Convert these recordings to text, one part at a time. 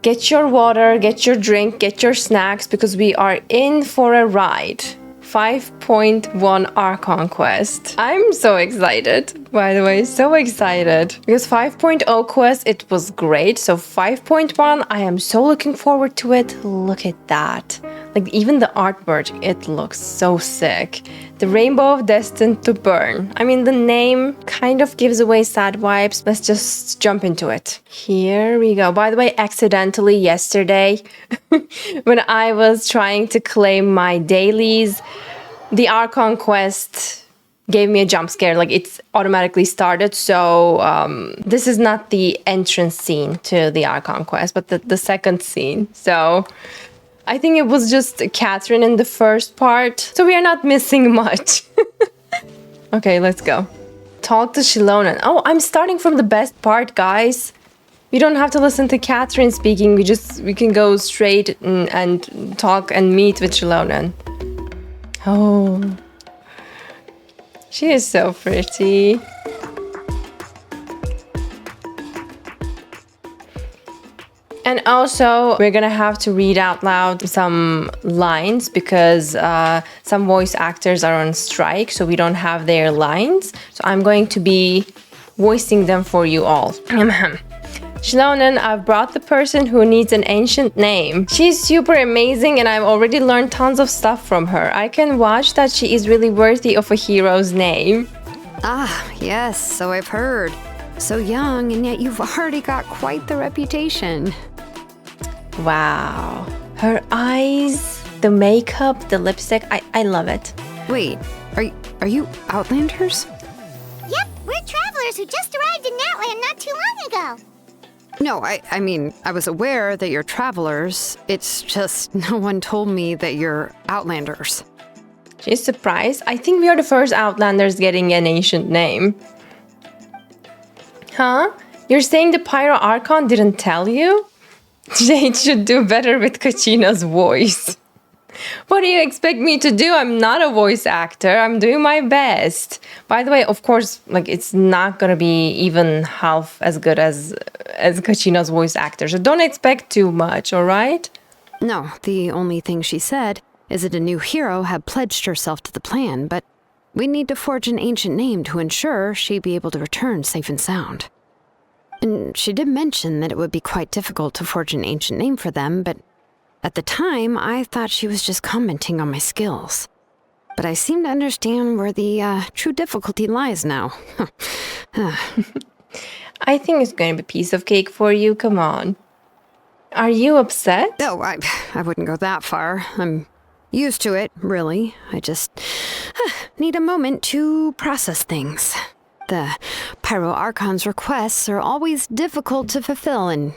Get your water, get your drink, get your snacks, because we are in for a ride. 5.1 Archon quest. I'm so excited, by the way, so excited. Because 5.0 quest, it was great. So 5.1, I am so looking forward to it. Look at that. Like even the artwork, it looks so sick. The Rainbow of Destined to Burn. I mean, the name kind of gives away sad vibes. Let's just jump into it. Here we go. By the way, accidentally yesterday, when I was trying to claim my dailies, the Archon quest gave me a jump scare. Like it's automatically started. So this is not the entrance scene to the Archon quest, but the second scene. So I think it was just Catherine in the first part. So we are not missing much. Okay, let's go. Talk to Shilonan. Oh, I'm starting from the best part, guys. We don't have to listen to Catherine speaking. We can go straight and talk and meet with Shilonan. Oh, she is so pretty. And also, we're gonna have to read out loud some lines because some voice actors are on strike, so we don't have their lines. So I'm going to be voicing them for you all. Shilonan, I've brought the person who needs an ancient name. She's super amazing and I've already learned tons of stuff from her. I can vouch that she is really worthy of a hero's name. Ah, yes, so I've heard. So young, and yet you've already got quite the reputation. Wow. Her eyes, the makeup, the lipstick, I love it. Wait, are you Outlanders? Yep, we're travelers who just arrived in Natlan not too long ago. No, I mean, I was aware that you're travelers. It's just no one told me that you're Outlanders. She's surprised. I think we are the first Outlanders getting an ancient name. Huh? You're saying the Pyro Archon didn't tell you? Jade should do better with Kachina's voice. What do you expect me to do? I'm not a voice actor. I'm doing my best. By the way, of course, like it's not gonna be even half as good as Kachina's voice actor. So don't expect too much, all right? No, the only thing she said is that a new hero had pledged herself to the plan, but we need to forge an ancient name to ensure she'd be able to return safe and sound. And she did mention that it would be quite difficult to forge an ancient name for them, but at the time, I thought she was just commenting on my skills. But I seem to understand where the true difficulty lies now. I think it's going to be a piece of cake for you. Come on. Are you upset? No, I wouldn't go that far. I'm used to it, really. I just need a moment to process things. The Pyro Archon's requests are always difficult to fulfill, and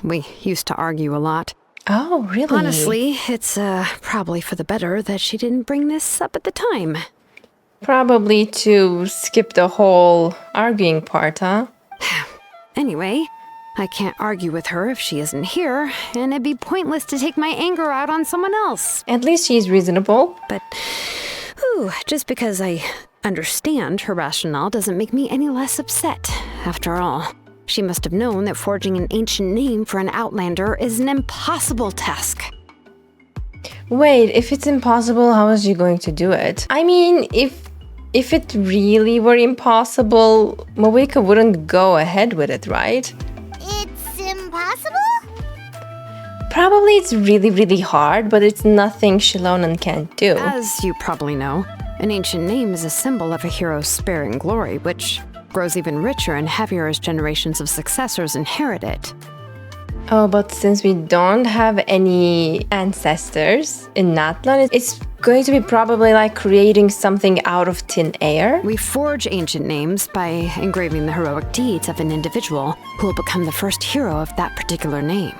we used to argue a lot. Oh, really? Honestly, it's probably for the better that she didn't bring this up at the time. Probably to skip the whole arguing part, huh? Anyway, I can't argue with her if she isn't here, and it'd be pointless to take my anger out on someone else. At least she's reasonable. But, just because I understand her rationale doesn't make me any less upset. After all, she must have known that forging an ancient name for an Outlander is an impossible task. Wait, if it's impossible, how is she going to do it? I mean, if it really were impossible, Mawika wouldn't go ahead with it, right? It's impossible? Probably it's really, really hard, but it's nothing Shilonan can't do. As you probably know, an ancient name is a symbol of a hero's spirit and glory, which grows even richer and heavier as generations of successors inherit it. Oh, but since we don't have any ancestors in Natlan, it's going to be probably like creating something out of thin air. We forge ancient names by engraving the heroic deeds of an individual who will become the first hero of that particular name.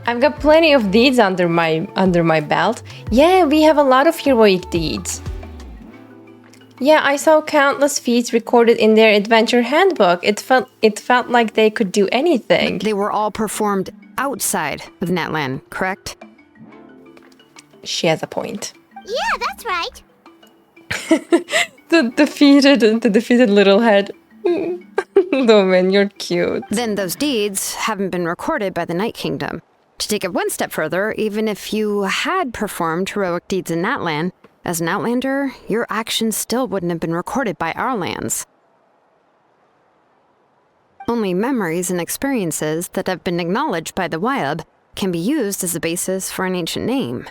I've got plenty of deeds under my belt. Yeah, we have a lot of heroic deeds. Yeah, I saw countless feats recorded in their adventure handbook. It felt like they could do anything. They were all performed outside of Natlan, correct? She has a point. Yeah, that's right. The defeated little head. Lumen, you're cute. Then those deeds haven't been recorded by the Night Kingdom. To take it one step further, even if you had performed heroic deeds in Natlan, as an Outlander, your actions still wouldn't have been recorded by our lands. Only memories and experiences that have been acknowledged by the Wyab can be used as a basis for an ancient name.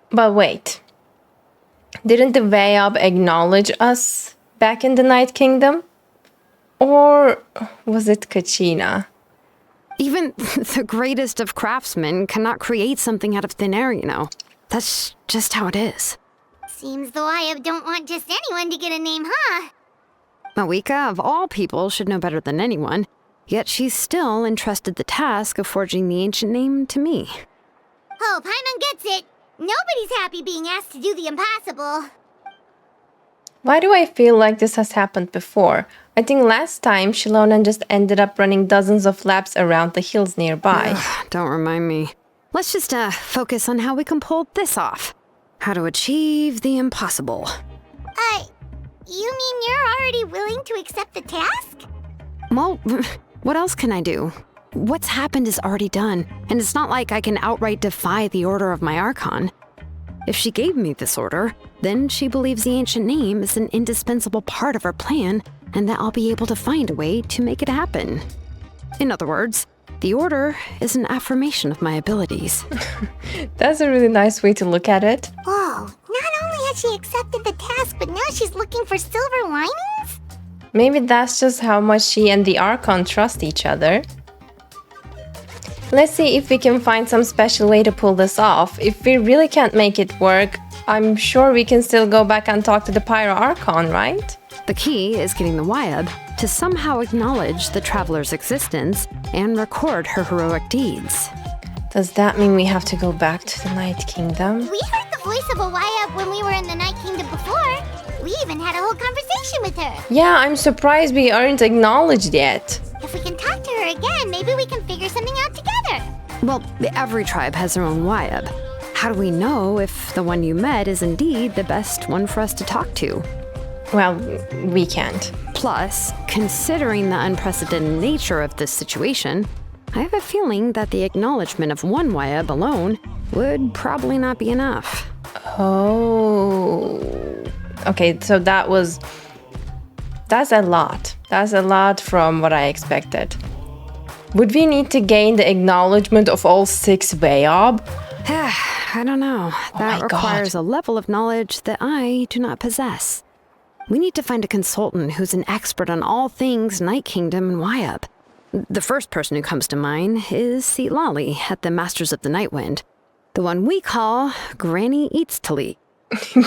But wait. Didn't the Vyab acknowledge us back in the Night Kingdom? Or was it Kachina? Even the greatest of craftsmen cannot create something out of thin air, you know. That's just how it is. Seems the Wyab don't want just anyone to get a name, huh? Mawika, of all people, should know better than anyone, yet she's still entrusted the task of forging the ancient name to me. Oh, Paimon gets it. Nobody's happy being asked to do the impossible. Why do I feel like this has happened before? I think last time Shilonan just ended up running dozens of laps around the hills nearby. Ugh, don't remind me. Let's just focus on how we can pull this off. How to achieve the impossible. You mean you're already willing to accept the task? Well, what else can I do? What's happened is already done, and it's not like I can outright defy the order of my Archon. If she gave me this order, then she believes the ancient name is an indispensable part of her plan, and that I'll be able to find a way to make it happen. In other words, the order is an affirmation of my abilities. That's a really nice way to look at it. Oh, not only has she accepted the task, but now she's looking for silver linings? Maybe that's just how much she and the Archon trust each other. Let's see if we can find some special way to pull this off. If we really can't make it work, I'm sure we can still go back and talk to the Pyro Archon, right? The key is getting the Wyab to somehow acknowledge the traveler's existence and record her heroic deeds. Does that mean we have to go back to the Night Kingdom? We heard the voice of a Wyab when we were in the Night Kingdom before. We even had a whole conversation with her. Yeah, I'm surprised we aren't acknowledged yet. If we can talk to her again, maybe we can figure something out together. Well, every tribe has their own Wyab. How do we know if the one you met is indeed the best one for us to talk to? Well, we can't. Plus, considering the unprecedented nature of this situation, I have a feeling that the acknowledgement of one Wyab alone would probably not be enough. Oh. Okay, so that's a lot. That's a lot from what I expected. Would we need to gain the acknowledgement of all 6 Vyab? I don't know. That my God. requires a level of knowledge that I do not possess. We need to find a consultant who's an expert on all things Night Kingdom and Wyab. The first person who comes to mind is Jadealy at the Masters of the Nightwind, the one we call Granny Eatstally.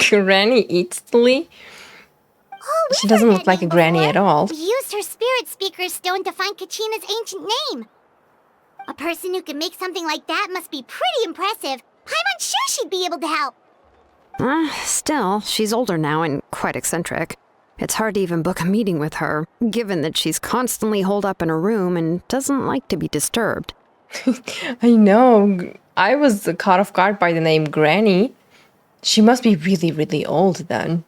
Granny Eatstally? Oh, She doesn't look like a granny at all. We used her spirit speaker stone to find Kachina's ancient name. A person who can make something like that must be pretty impressive. I'm unsure she'd be able to help. Still, she's older now and quite eccentric. It's hard to even book a meeting with her, given that she's constantly holed up in her room and doesn't like to be disturbed. I know. I was caught off guard by the name Granny. She must be really, really old then.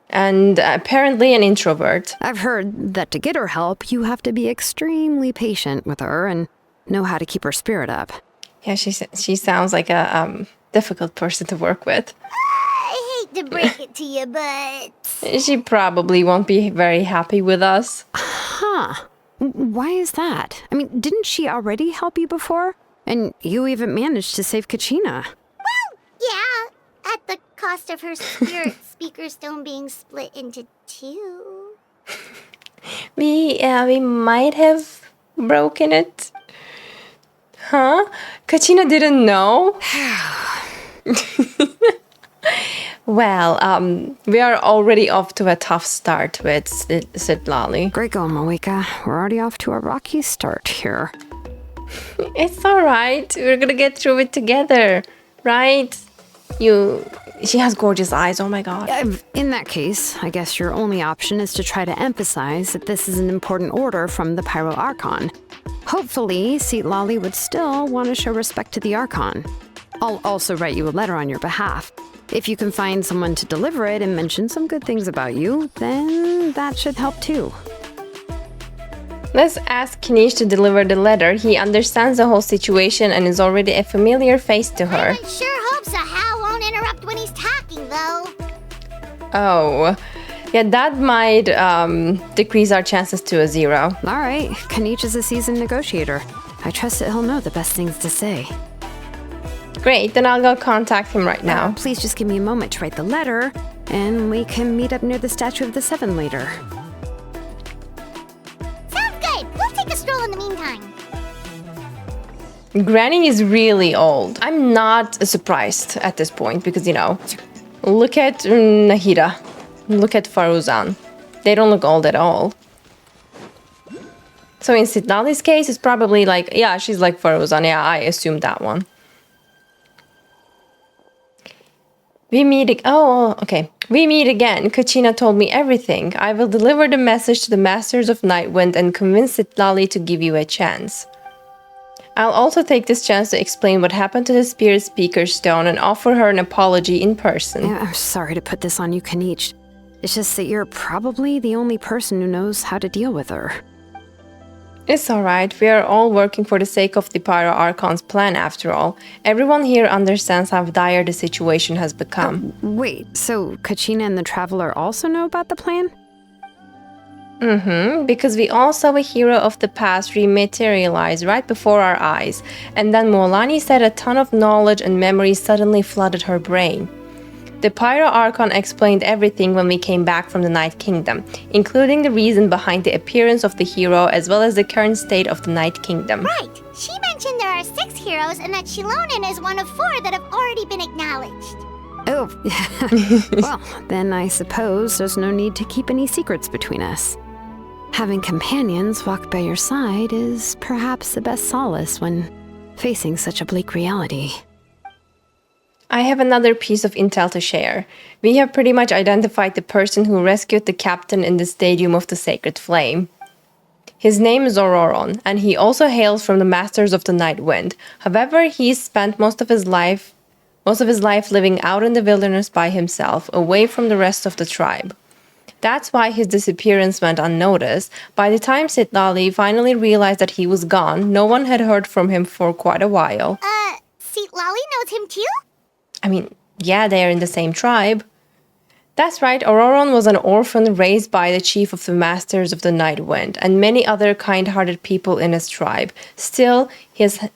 And apparently an introvert. I've heard that to get her help, you have to be extremely patient with her and know how to keep her spirit up. Yeah, she sounds like a difficult person to work with. I hate to break it to you, but... She probably won't be very happy with us. Huh. Why is that? I mean, didn't she already help you before? And you even managed to save Kachina. Well, yeah, at the cost of her spirit speaker stone being split into 2. We might have broken it. Huh? Kachina didn't know? Well, we are already off to a tough start with Jadealy. Great going, Mawika. We're already off to a rocky start here. It's alright. We're gonna get through it together, right? She has gorgeous eyes, oh my god. In that case, I guess your only option is to try to emphasize that this is an important order from the Pyro Archon. Hopefully, Jadealy would still want to show respect to the Archon. I'll also write you a letter on your behalf. If you can find someone to deliver it and mention some good things about you, then that should help too. Let's ask Knish to deliver the letter. He understands the whole situation and is already a familiar face to her. I sure hope Sahel won't interrupt when he's talking, though. Oh. Yeah, that might decrease our chances to a 0. All right, Knish is a seasoned negotiator. I trust that he'll know the best things to say. Great, then I'll go contact him right now. Please just give me a moment to write the letter, and we can meet up near the Statue of the Seven later. Sounds good. We'll take a stroll in the meantime. Granny is really old. I'm not surprised at this point because, you know, look at Nahida. Look at Faruzan. They don't look old at all. So in Citlali's case, it's probably like, yeah, she's like Faruzan. Yeah, I assumed that one. We meet again. Kachina told me everything. I will deliver the message to the Masters of Nightwind and convince Citlali to give you a chance. I'll also take this chance to explain what happened to the Spirit Speaker's Stone and offer her an apology in person. I'm sorry to put this on you, Knish. It's just that you're probably the only person who knows how to deal with her. It's alright, we are all working for the sake of the Pyro Archon's plan after all. Everyone here understands how dire the situation has become. Wait, so Kachina and the Traveler also know about the plan? Because we all saw a hero of the past rematerialize right before our eyes, and then Molani said a ton of knowledge and memories suddenly flooded her brain. The Pyro Archon explained everything when we came back from the Night Kingdom, including the reason behind the appearance of the hero as well as the current state of the Night Kingdom. Right. She mentioned there are 6 heroes and that Shilonen is one of 4 that have already been acknowledged. Oh, well, then I suppose there's no need to keep any secrets between us. Having companions walk by your side is perhaps the best solace when facing such a bleak reality. I have another piece of intel to share. We have pretty much identified the person who rescued the captain in the Stadium of the Sacred Flame. His name is Auroron, and he also hails from the Masters of the Night Wind. However, he's spent most of his life living out in the wilderness by himself, away from the rest of the tribe. That's why his disappearance went unnoticed. By the time Citlali finally realized that he was gone, no one had heard from him for quite a while. Citlali knows him too? I mean, yeah, they are in the same tribe. That's right, Auroron was an orphan raised by the chief of the Masters of the Night Wind and many other kind-hearted people in his tribe. Still,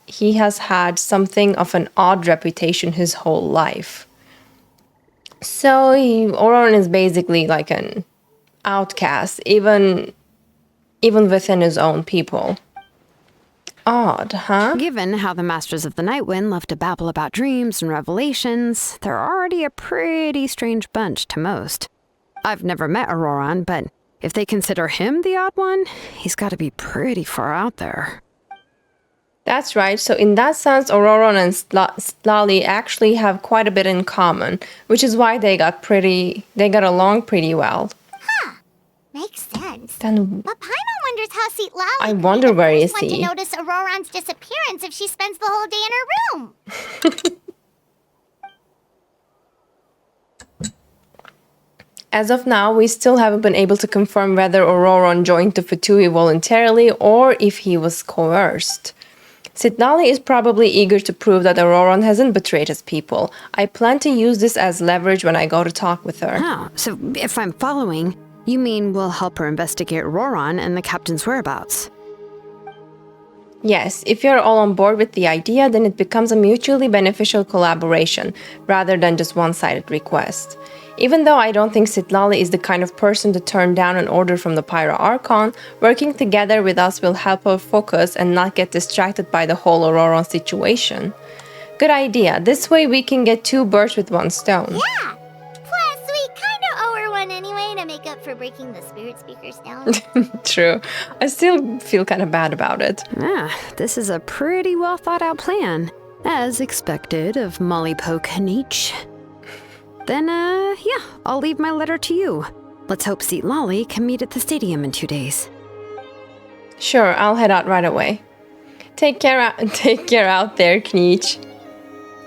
he has had something of an odd reputation his whole life. So, Auroron is basically like an outcast, even within his own people. Odd, huh? Given how the Masters of the Night Wind love to babble about dreams and revelations, they're already a pretty strange bunch to most. I've never met Auroron, but if they consider him the odd one, he's got to be pretty far out there. That's right, so in that sense, Auroron and Citlali actually have quite a bit in common, which is why they got along pretty well. Huh. Makes sense. Then But Paimon wonders how Citlali I wonder where is one to he? notice Auroron's disappearance if she spends the whole day in her room. As of now, we still haven't been able to confirm whether Auroron joined the Fatui voluntarily or if he was coerced. Citlali is probably eager to prove that Auroron hasn't betrayed his people. I plan to use this as leverage when I go to talk with her. Oh, so if I'm following, you mean we'll help her investigate Auroron and the captain's whereabouts? Yes, if you're all on board with the idea, then it becomes a mutually beneficial collaboration, rather than just one-sided request. Even though I don't think Citlali is the kind of person to turn down an order from the Pyro Archon, working together with us will help her focus and not get distracted by the whole Auroron situation. Good idea. This way we can get 2 birds with 1 stone. Yeah. Plus, we kinda owe her one anyway to make up for breaking the Spirit Speaker's down. True. I still feel kind of bad about it. This is a pretty well thought out plan, as expected of Molly Poke Knish. Then, yeah, I'll leave my letter to you. Let's hope Citlali can meet at the stadium in 2 days. Sure, I'll head out right away. Take care out there, Knish.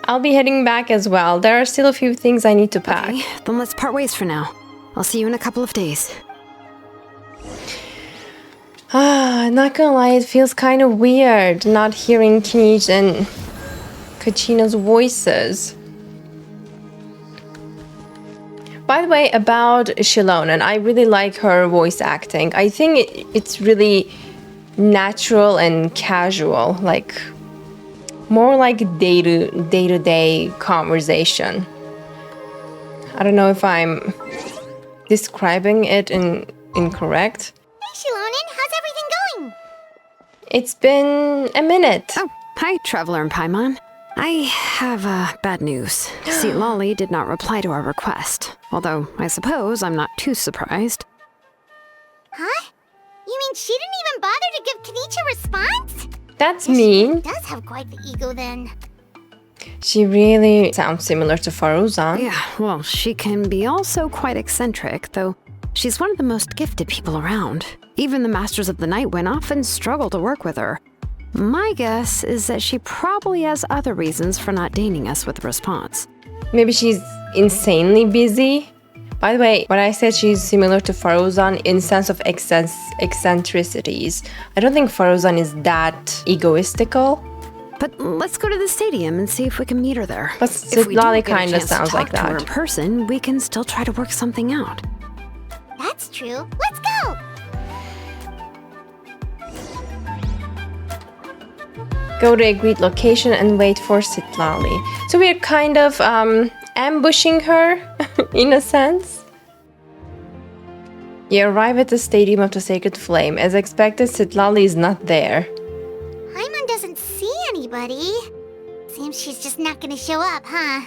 I'll be heading back as well. There are still a few things I need to pack. Okay, then let's part ways for now. I'll see you in a couple of days. Not gonna lie, it feels kind of weird not hearing Kenichi and Kachina's voices. By the way, about Shilonen, I really like her voice acting. I think it's really natural and casual, like more like day-to-day conversation. I don't know if I'm describing it incorrect. Hey, Shilonen, how's everything going? It's been a minute. Oh, hi, Traveler and Paimon. I have bad news. Lolly did not reply to our request, although I suppose I'm not too surprised. Huh? You mean she didn't even bother to give Kenichi a response? That's mean. She does have quite the ego then. She really sounds similar to Faruzan. Yeah, well, she can be also quite eccentric, though she's one of the most gifted people around. Even the Masters of the Night Wind often struggle to work with her. My guess is that she probably has other reasons for not deigning us with a response. Maybe she's insanely busy. By the way, when I said she's similar to Faruzan in sense of eccentricities, I don't think Faruzan is that egoistical. But let's go to the stadium and see if we can meet her there. But Lolly kind of sounds like To her that. in person, we can still try to work something out. That's true. Let's go! Go to agreed location and wait for Citlali. So we're kind of ambushing her, in a sense. You arrive at the Stadium of the Sacred Flame. As expected, Citlali is not there. Paimon doesn't see anybody. Seems she's just not gonna show up, huh?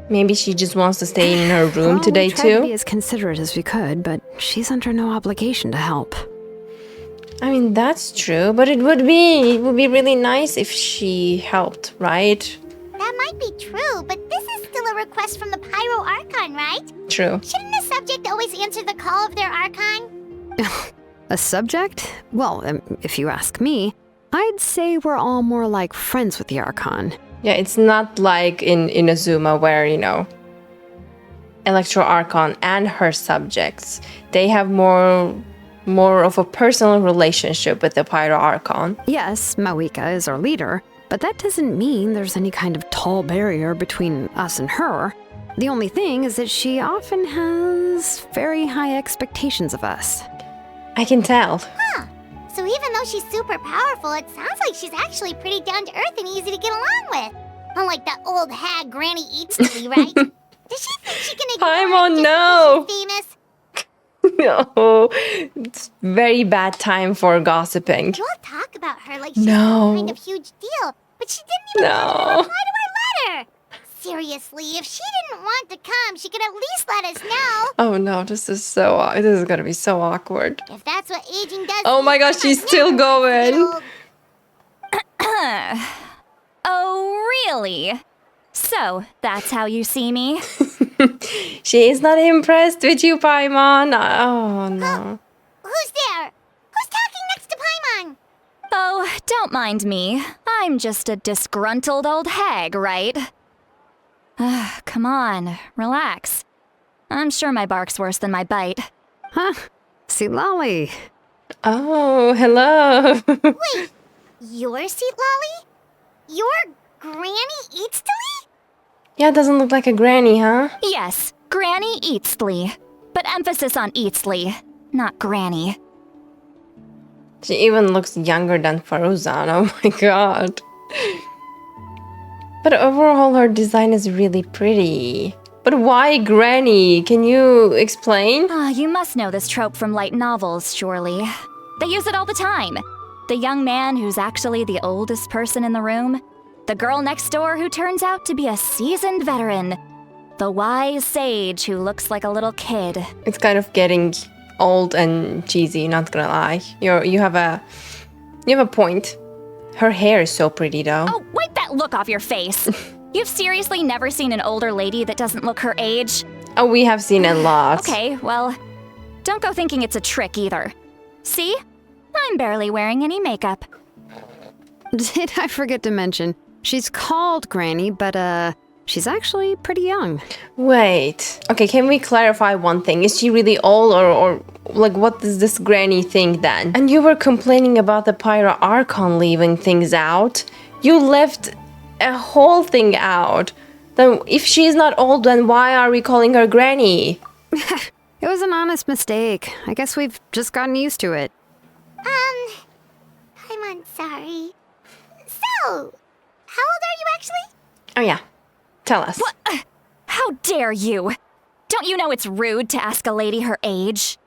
Maybe she just wants to stay in her room Well, today we tried to be too. as considerate as we could, but she's under no obligation to help. I mean, that's true, but it would be really nice if she helped, right? That might be true, but this is still a request from the Pyro Archon, right? True. Shouldn't a subject always answer the call of their Archon? A subject? Well, if you ask me, I'd say we're all more like friends with the Archon. Yeah, it's not like in Inazuma where, Electro Archon and her subjects, they have more of a personal relationship with the Pyro Archon. Yes, Mawika is our leader, but that doesn't mean there's any kind of tall barrier between us and her. The only thing is that she often has very high expectations of us. I can tell. Huh. So even though she's super powerful, it sounds like she's actually pretty down to earth and easy to get along with. Unlike that old hag Granny Eatsley, right? Does she think she can ignore Paimon, it just no! because she's famous? No, it's very bad time for gossiping. You all talk about her like she's No. some kind of huge deal, but she didn't even No. reply to our letter. Seriously, if she didn't want to come, she could at least let us know. Oh no, this is gonna be so awkward. If that's what aging does. Oh my gosh, she's still going. Oh, really? So, that's how you see me? She is not impressed with you, Paimon. Oh no. Who's there? Who's talking next to Paimon? Oh, don't mind me. I'm just a disgruntled old hag, right? Come on, relax. I'm sure my bark's worse than my bite. Huh? Lolly. Oh, hello. Wait, your seat, Lolly? Your Granny Eatsley? Yeah, doesn't look like a granny, huh? Yes, Granny Eatsley. But emphasis on Eatsley, not Granny. She even looks younger than Faruzan. Oh my god. But overall, her design is really pretty. But why granny? Can you explain? You must know this trope from light novels, surely. They use it all the time. The young man who's actually the oldest person in the room. The girl next door who turns out to be a seasoned veteran. The wise sage who looks like a little kid. It's kind of getting old and cheesy, not gonna lie. You have a point. Her hair is so pretty though. Oh, wipe that look off your face. You've seriously never seen an older lady that doesn't look her age? Oh, we have seen a lot. Okay, well, don't go thinking it's a trick either. See? I'm barely wearing any makeup. Did I forget to mention? She's called Granny, but She's actually pretty young. Wait. Okay, can we clarify one thing? Is she really old or like what does this granny think then? And you were complaining about the Pyro Archon leaving things out. You left a whole thing out. Then if she's not old, then why are we calling her granny? It was an honest mistake. I guess we've just gotten used to it. I'm sorry. So, how old are you actually? Oh yeah. Tell us. What? How dare you? Don't you know it's rude to ask a lady her age?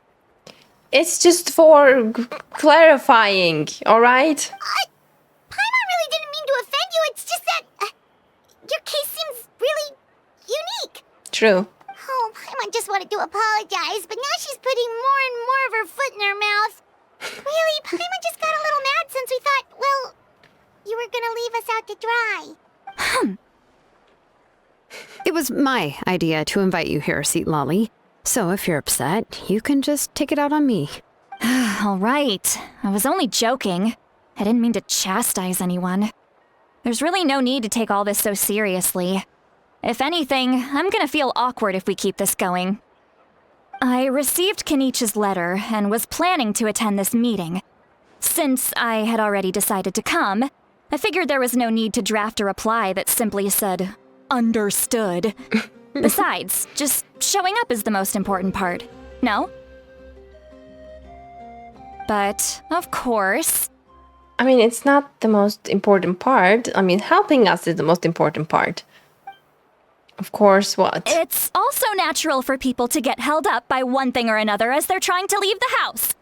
It's just for clarifying, alright? Paimon really didn't mean to offend you. It's just that your case seems really unique. True. Oh, Paimon just wanted to apologize, but now she's putting more and more of her foot in her mouth. Really, Paimon just got a little mad since we thought, well, you were gonna leave us out to dry. It was my idea to invite you here, Seat Lolly. So if you're upset, you can just take it out on me. All right. I was only joking. I didn't mean to chastise anyone. There's really no need to take all this so seriously. If anything, I'm gonna feel awkward if we keep this going. I received Kenichi's letter and was planning to attend this meeting. Since I had already decided to come, I figured there was no need to draft a reply that simply said, "Understood." Besides, just showing up is the most important part, no? But, of course... I mean, it's not the most important part. I mean, helping us is the most important part. Of course, what? It's also natural for people to get held up by one thing or another as they're trying to leave the house.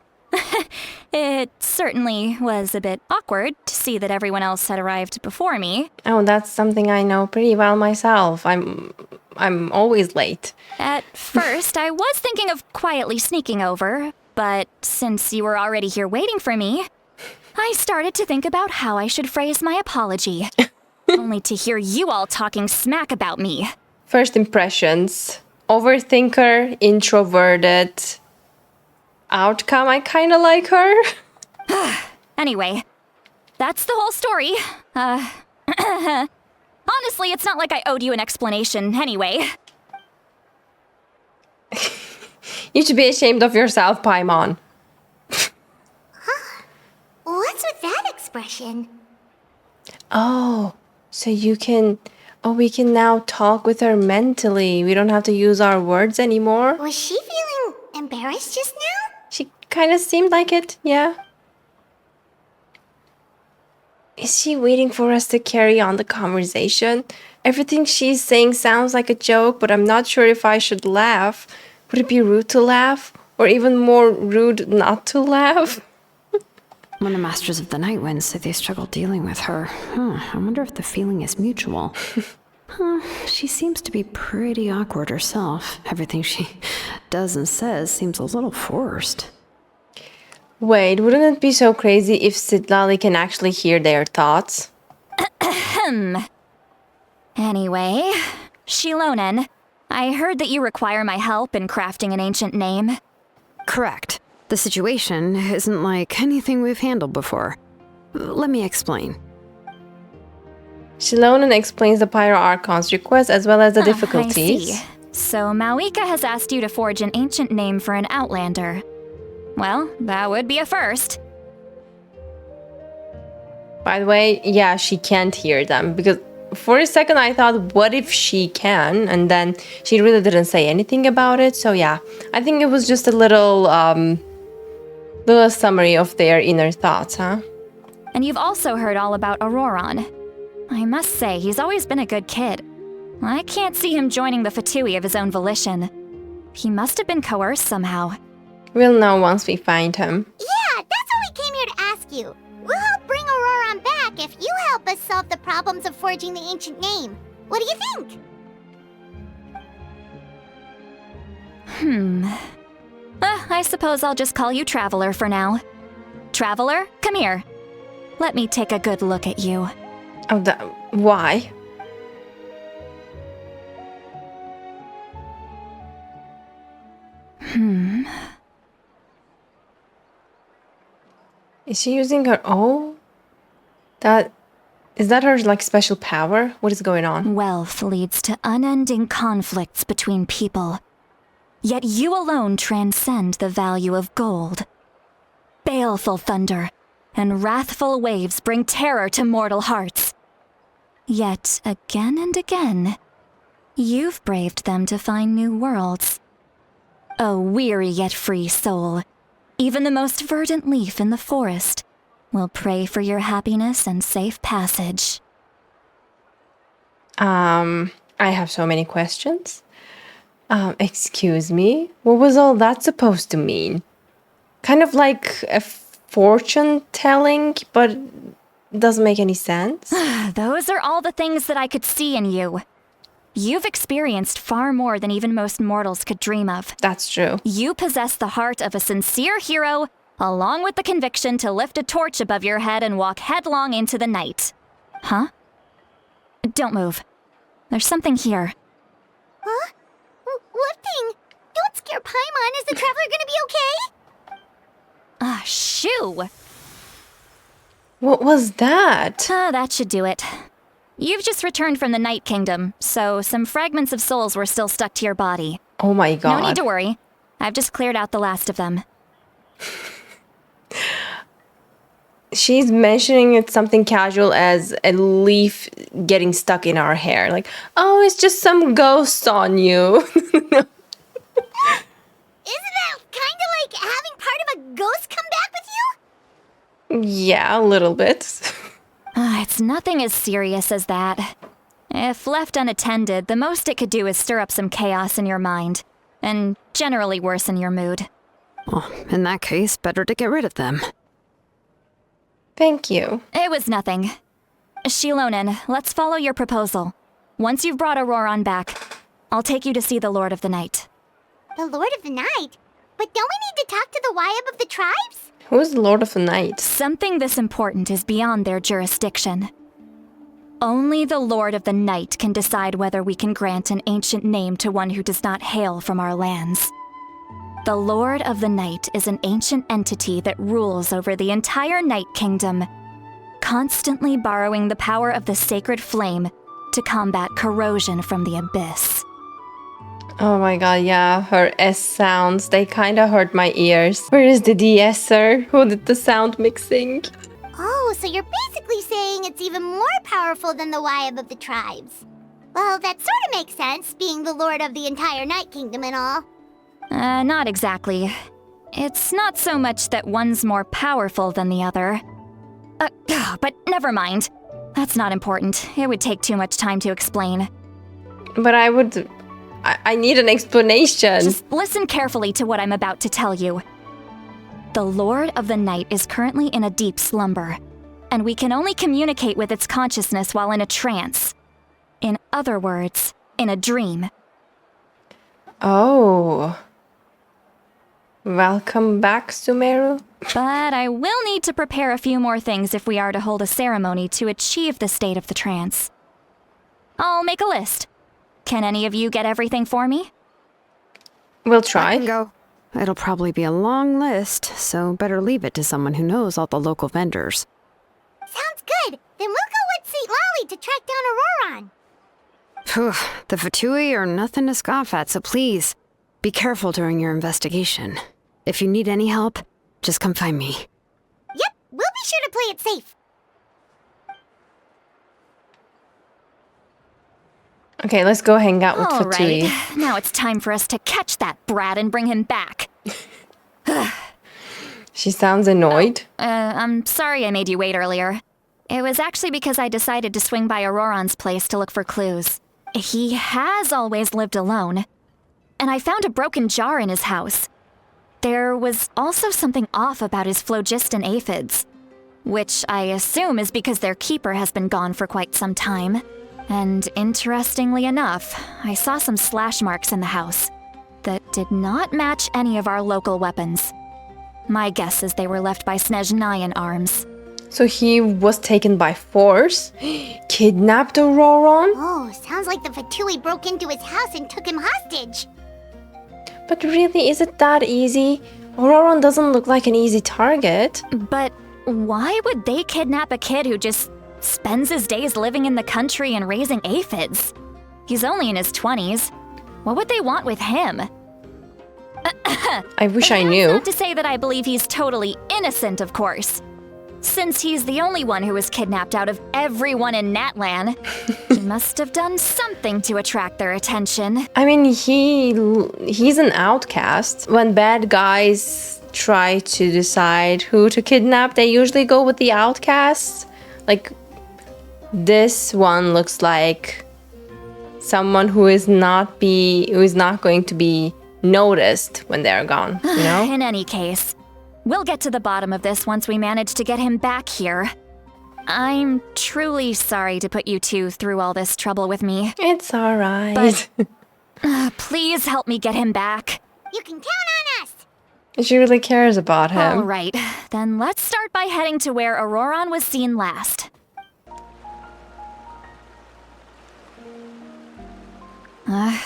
It certainly was a bit awkward to see that everyone else had arrived before me. Oh, that's something I know pretty well myself. I'm always late. At first, I was thinking of quietly sneaking over, but since you were already here waiting for me, I started to think about how I should phrase my apology. Only to hear you all talking smack about me. First impressions. Overthinker, introverted. Outcome, I kind of like her. Anyway, that's the whole story. Honestly, it's not like I owed you an explanation anyway. You should be ashamed of yourself, Paimon. What's with that expression? Oh, so you can... Oh, we can now talk with her mentally. We don't have to use our words anymore. Was she feeling embarrassed just now? She kind of seemed like it, yeah. Is she waiting for us to carry on the conversation? Everything she's saying sounds like a joke, but I'm not sure if I should laugh. Would it be rude to laugh? Or even more rude not to laugh? When the Masters of the Night Winds say they struggle dealing with her, I wonder if the feeling is mutual. She seems to be pretty awkward herself. Everything she does and says seems a little forced. Wait, wouldn't it be so crazy if Citlali can actually hear their thoughts? Anyway, Shilonen, I heard that you require my help in crafting an ancient name. Correct. The situation isn't like anything we've handled before. Let me explain. Shilonen explains the Pyro Archon's request as well as the I difficulties. see. So Mawika has asked you to forge an ancient name for an Outlander. Well, that would be a first. By the way, yeah, she can't hear them because for a second I thought, what if she can? And then she really didn't say anything about it. So yeah, I think it was just a little summary of their inner thoughts, huh? And you've also heard all about Auroron. I must say, he's always been a good kid. I can't see him joining the Fatui of his own volition. He must have been coerced somehow. We'll know once we find him. Yeah, that's what we came here to ask you. We'll help bring Auroron back if you help us solve the problems of forging the ancient name. What do you think? I suppose I'll just call you Traveler for now. Traveler, come here. Let me take a good look at you. Oh, why? Is she using her... Oh? That... Is that her, like, special power? What is going on? Wealth leads to unending conflicts between people. Yet you alone transcend the value of gold. Baleful thunder and wrathful waves bring terror to mortal hearts. Yet again and again, you've braved them to find new worlds. A weary yet free soul, even the most verdant leaf in the forest will pray for your happiness and safe passage. I have so many questions. Excuse me? What was all that supposed to mean? Kind of like a fortune telling, but doesn't make any sense. Those are all the things that I could see in you. You've experienced far more than even most mortals could dream of. That's true. You possess the heart of a sincere hero, along with the conviction to lift a torch above your head and walk headlong into the night. Huh? Don't move. There's something here. Huh? What thing? Don't scare Paimon. Is the traveler gonna be okay? Shoo! What was that? That should do it. You've just returned from the Night Kingdom, so some fragments of souls were still stuck to your body. Oh my god. No need to worry. I've just cleared out the last of them. She's mentioning it something casual as a leaf getting stuck in our hair. Like, oh, it's just some ghosts on you. Isn't that kind of like having part of a ghost come back with you? Yeah, a little bit. It's nothing as serious as that. If left unattended, the most it could do is stir up some chaos in your mind, and generally worsen your mood. Well, in that case, better to get rid of them. Thank you. It was nothing. Shilonen, let's follow your proposal. Once you've brought Auroron back, I'll take you to see the Lord of the Night. The Lord of the Night? But don't we need to talk to the Wyab of the tribes? Who's the Lord of the Night? Something this important is beyond their jurisdiction. Only the Lord of the Night can decide whether we can grant an ancient name to one who does not hail from our lands. The Lord of the Night is an ancient entity that rules over the entire Night Kingdom, constantly borrowing the power of the sacred flame to combat corrosion from the abyss. Oh my god, yeah, her S sounds, they kinda hurt my ears. Where is the de-esser? Who did the sound mixing? Oh, so you're basically saying it's even more powerful than the Wyab of the tribes. Well, that sort of makes sense, being the lord of the entire Night Kingdom and all. Not exactly. It's not so much that one's more powerful than the other. But never mind. That's not important. It would take too much time to explain. But I need an explanation. Just listen carefully to what I'm about to tell you. The Lord of the Night is currently in a deep slumber, and we can only communicate with its consciousness while in a trance. In other words, in a dream. Oh. Welcome back, Sumeru. But I will need to prepare a few more things if we are to hold a ceremony to achieve the state of the trance. I'll make a list. Can any of you get everything for me? We'll I try. can go. It'll probably be a long list, so better leave it to someone who knows all the local vendors. Sounds good. Then we'll go with St. Lolly to track down Auroron. Phew, the Fatui are nothing to scoff at, so please, be careful during your investigation. If you need any help, just come find me. Yep, we'll be sure to play it safe. Okay, let's go hang out with All Fatui. right, now it's time for us to catch that brat and bring him back. She sounds annoyed. I'm sorry I made you wait earlier. It was actually because I decided to swing by Auroron's place to look for clues. He has always lived alone, and I found a broken jar in his house. There was also something off about his phlogiston aphids, which I assume is because their keeper has been gone for quite some time. And interestingly enough, I saw some slash marks in the house that did not match any of our local weapons. My guess is they were left by Snezhnayan arms. So he was taken by force? Kidnapped Auroron? Oh, sounds like the Fatui broke into his house and took him hostage. But really, is it that easy? Auroron doesn't look like an easy target. But why would they kidnap a kid who just spends his days living in the country and raising aphids. He's only in his 20s. What would they want with him? I wish I That's knew. not to say that I believe he's totally innocent, of course. Since he's the only one who was kidnapped out of everyone in Natlan, he must have done something to attract their attention. I mean, he's an outcast. When bad guys try to decide who to kidnap, they usually go with the outcasts. Like, this one looks like someone who is not going to be noticed when they're gone, you know? In any case, we'll get to the bottom of this once we manage to get him back here. I'm truly sorry to put you two through all this trouble with me. It's alright. But please help me get him back. You can count on us! She really cares about him. All right, then let's start by heading to where Auroron was seen last.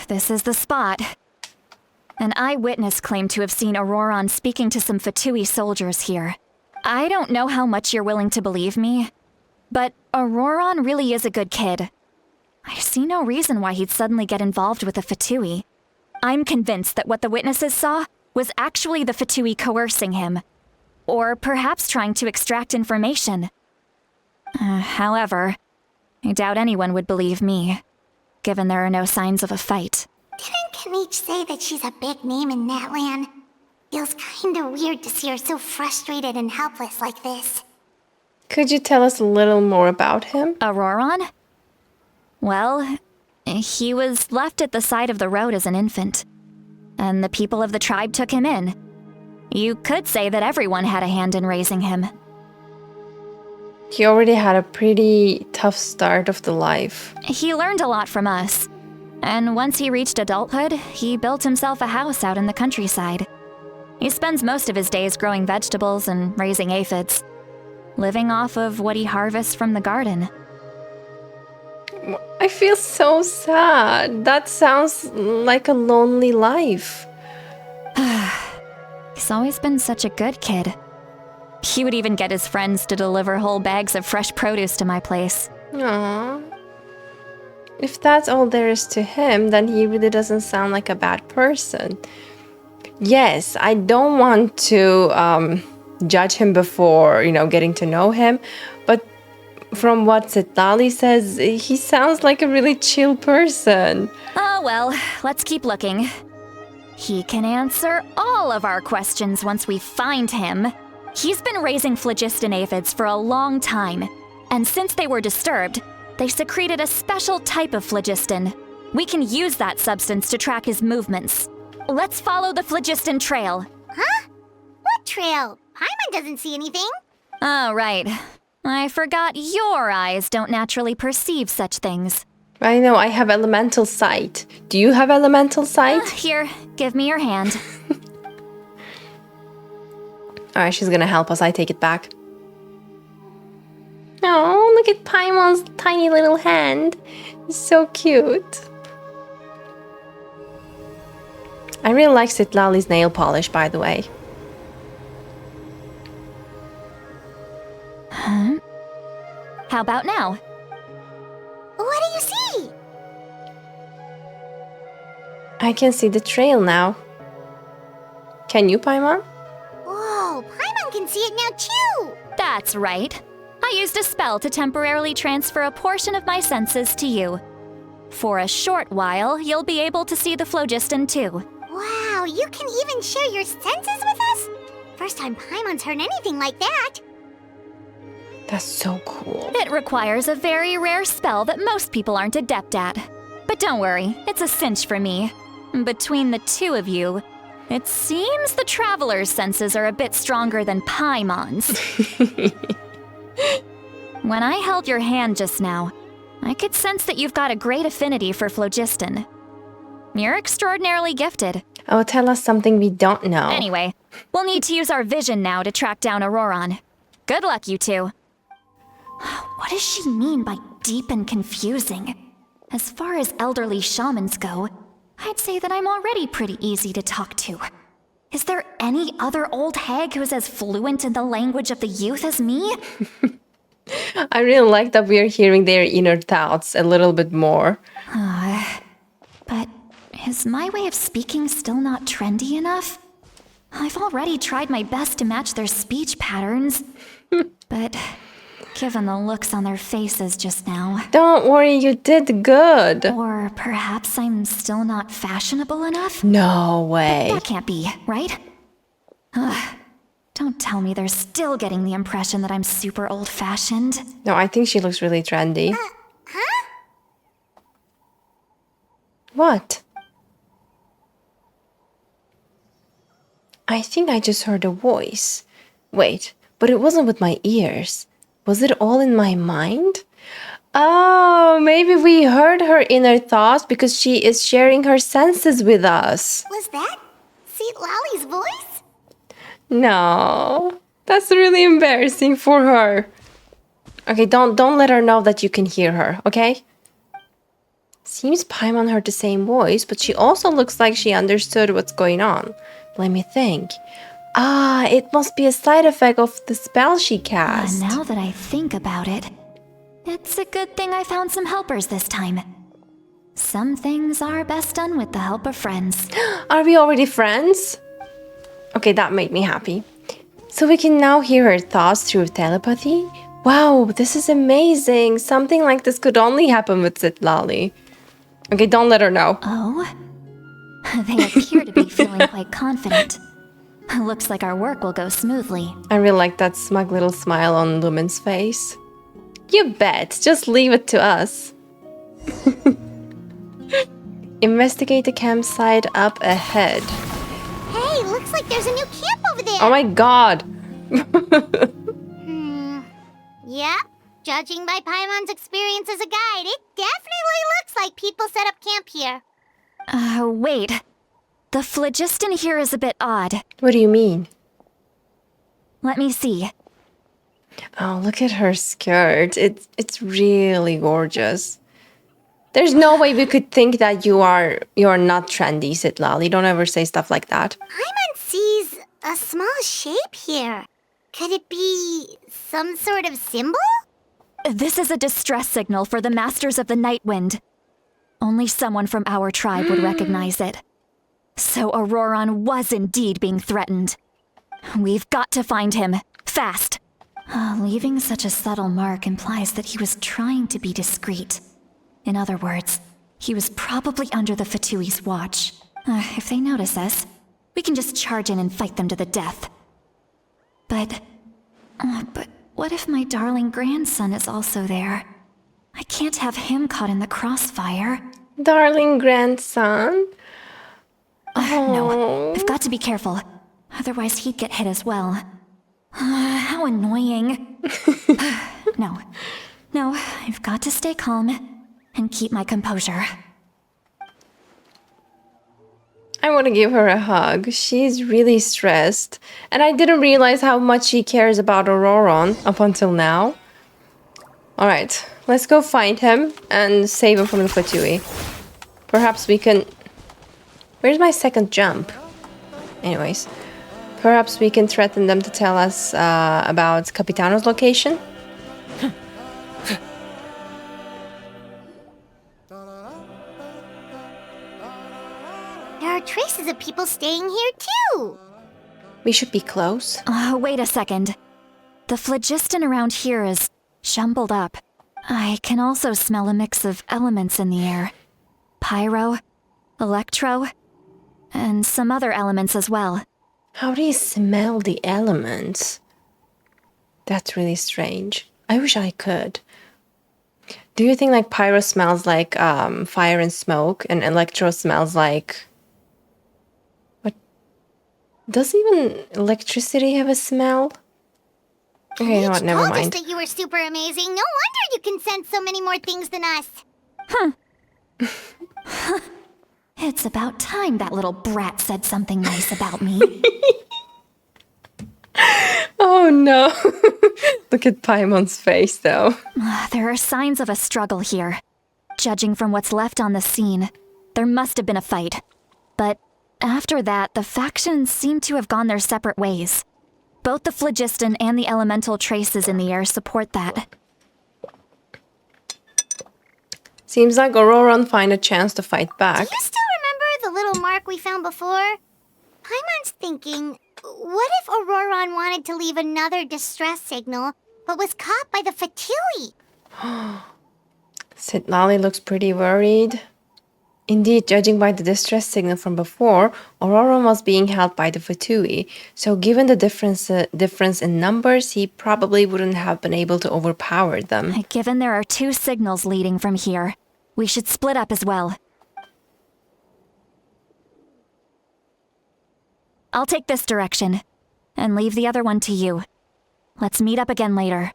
This is the spot. An eyewitness claimed to have seen Auroron speaking to some Fatui soldiers here. I don't know how much you're willing to believe me, but Auroron really is a good kid. I see no reason why he'd suddenly get involved with the Fatui. I'm convinced that what the witnesses saw was actually the Fatui coercing him, or perhaps trying to extract information. However, I doubt anyone would believe me, given there are no signs of a fight. Didn't Kanich say that she's a big name in Natlan? Feels kinda weird to see her so frustrated and helpless like this. Could you tell us a little more about him? Auroron? Well, he was left at the side of the road as an infant, and the people of the tribe took him in. You could say that everyone had a hand in raising him. He already had a pretty tough start of the life. He learned a lot from us, and once he reached adulthood, he built himself a house out in the countryside. He spends most of his days growing vegetables and raising aphids, living off of what he harvests from the garden. I feel so sad. That sounds like a lonely life. He's always been such a good kid. He would even get his friends to deliver whole bags of fresh produce to my place. Aww. If that's all there is to him, then he really doesn't sound like a bad person. Yes, I don't want to judge him before, getting to know him, but from what Jadealy says, he sounds like a really chill person. Oh well, let's keep looking. He can answer all of our questions once we find him. He's been raising phlogiston aphids for a long time, and since they were disturbed, they secreted a special type of phlogiston. We can use that substance to track his movements. Let's follow the phlogiston trail. Huh? What trail? Paimon doesn't see anything. Oh, right. I forgot your eyes don't naturally perceive such things. I know, I have elemental sight. Do you have elemental sight? Here, give me your hand. Alright, she's gonna help us. I take it back. Oh, look at Paimon's tiny little hand. It's so cute. I really like Jadealy's nail polish, by the way. Huh? How about now? What do you see? I can see the trail now. Can you, Paimon? Whoa, Paimon can see it now too! That's right. I used a spell to temporarily transfer a portion of my senses to you. For a short while, you'll be able to see the phlogiston too. Wow, you can even share your senses with us? First time Paimon's heard anything like that. That's so cool. It requires a very rare spell that most people aren't adept at. But don't worry, it's a cinch for me. Between the two of you, it seems the Traveler's senses are a bit stronger than Paimon's. When I held your hand just now, I could sense that you've got a great affinity for phlogiston. You're extraordinarily gifted. Oh, tell us something we don't know. Anyway, we'll need to use our vision now to track down Auroron. Good luck, you two. What does she mean by deep and confusing? As far as elderly shamans go, I'd say that I'm already pretty easy to talk to. Is there any other old hag who's as fluent in the language of the youth as me? I really like that we're hearing their inner thoughts a little bit more. But is my way of speaking still not trendy enough? I've already tried my best to match their speech patterns. But given the looks on their faces just now... Don't worry, you did good. Or perhaps I'm still not fashionable enough? No way. That can't be, right? Don't tell me they're still getting the impression that I'm super old-fashioned. No, I think she looks really trendy. Huh? What? I think I just heard a voice. Wait, but it wasn't with my ears. Was it all in my mind? Oh, maybe we heard her inner thoughts because she is sharing her senses with us. Was that Seat Lolly's voice? No, that's really embarrassing for her. Okay, don't let her know that you can hear her, okay? Seems Paimon heard the same voice, but she also looks like she understood what's going on. Let me think. Ah, it must be a side effect of the spell she cast. Now that I think about it, it's a good thing I found some helpers this time. Some things are best done with the help of friends. Are we already friends? Okay, that made me happy. So we can now hear her thoughts through telepathy? Wow, this is amazing. Something like this could only happen with Zitlali. Okay, don't let her know. Oh? They appear to be feeling quite confident. Looks like our work will go smoothly. I really like that smug little smile on Lumen's face. You bet, just leave it to us. Investigate the campsite up ahead. Hey, looks like there's a new camp over there. Oh my god! Yep. Judging by Paimon's experience as a guide, it definitely looks like people set up camp here. Wait. The phlogiston here is a bit odd. What do you mean? Let me see. Oh, look at her skirt. It's really gorgeous. There's no way we could think that you're not trendy, Zitlali. Don't ever say stuff like that. Paimon sees a small shape here. Could it be some sort of symbol? This is a distress signal for the Masters of the Night Wind. Only someone from our tribe would recognize it. So Auroron was indeed being threatened. We've got to find him, fast. Leaving such a subtle mark implies that he was trying to be discreet. In other words, he was probably under the Fatui's watch. If they notice us, we can just charge in and fight them to the death. But what if my darling grandson is also there? I can't have him caught in the crossfire. Darling grandson? No, I've got to be careful. Otherwise he'd get hit as well. How annoying. No, I've got to stay calm and keep my composure. I want to give her a hug. She's really stressed. And I didn't realize how much she cares about Auroron up until now. Alright, let's go find him and save him from the Fatui. Perhaps we can... Where's my second jump? Anyways, perhaps we can threaten them to tell us about Capitano's location? There are traces of people staying here too. We should be close. Wait a second. The phlogiston around here is jumbled up. I can also smell a mix of elements in the air. Pyro, electro, and some other elements as well. How do you smell the elements? That's really strange. I wish I could. Do you think like pyro smells like fire and smoke, and electro smells like... What? Does even electricity have a smell? Okay, you know what, never told mind. us that you were super amazing. No wonder you can sense so many more things than us. It's about time that little brat said something nice about me. Oh no. Look at Paimon's face though. There are signs of a struggle here. Judging from what's left on the scene, there must have been a fight. But after that, the factions seem to have gone their separate ways. Both the phlogiston and the elemental traces in the air support that. Seems like Auroran find a chance to fight back. Do you still remember the little mark we found before? Paimon's thinking, what if Auroran wanted to leave another distress signal, but was caught by the Fatui? Citlali looks pretty worried. Indeed, judging by the distress signal from before, Auroran was being held by the Fatui, so given the difference in numbers, he probably wouldn't have been able to overpower them. Given there are 2 signals leading from here, we should split up as well. I'll take this direction, and leave the other one to you. Let's meet up again later.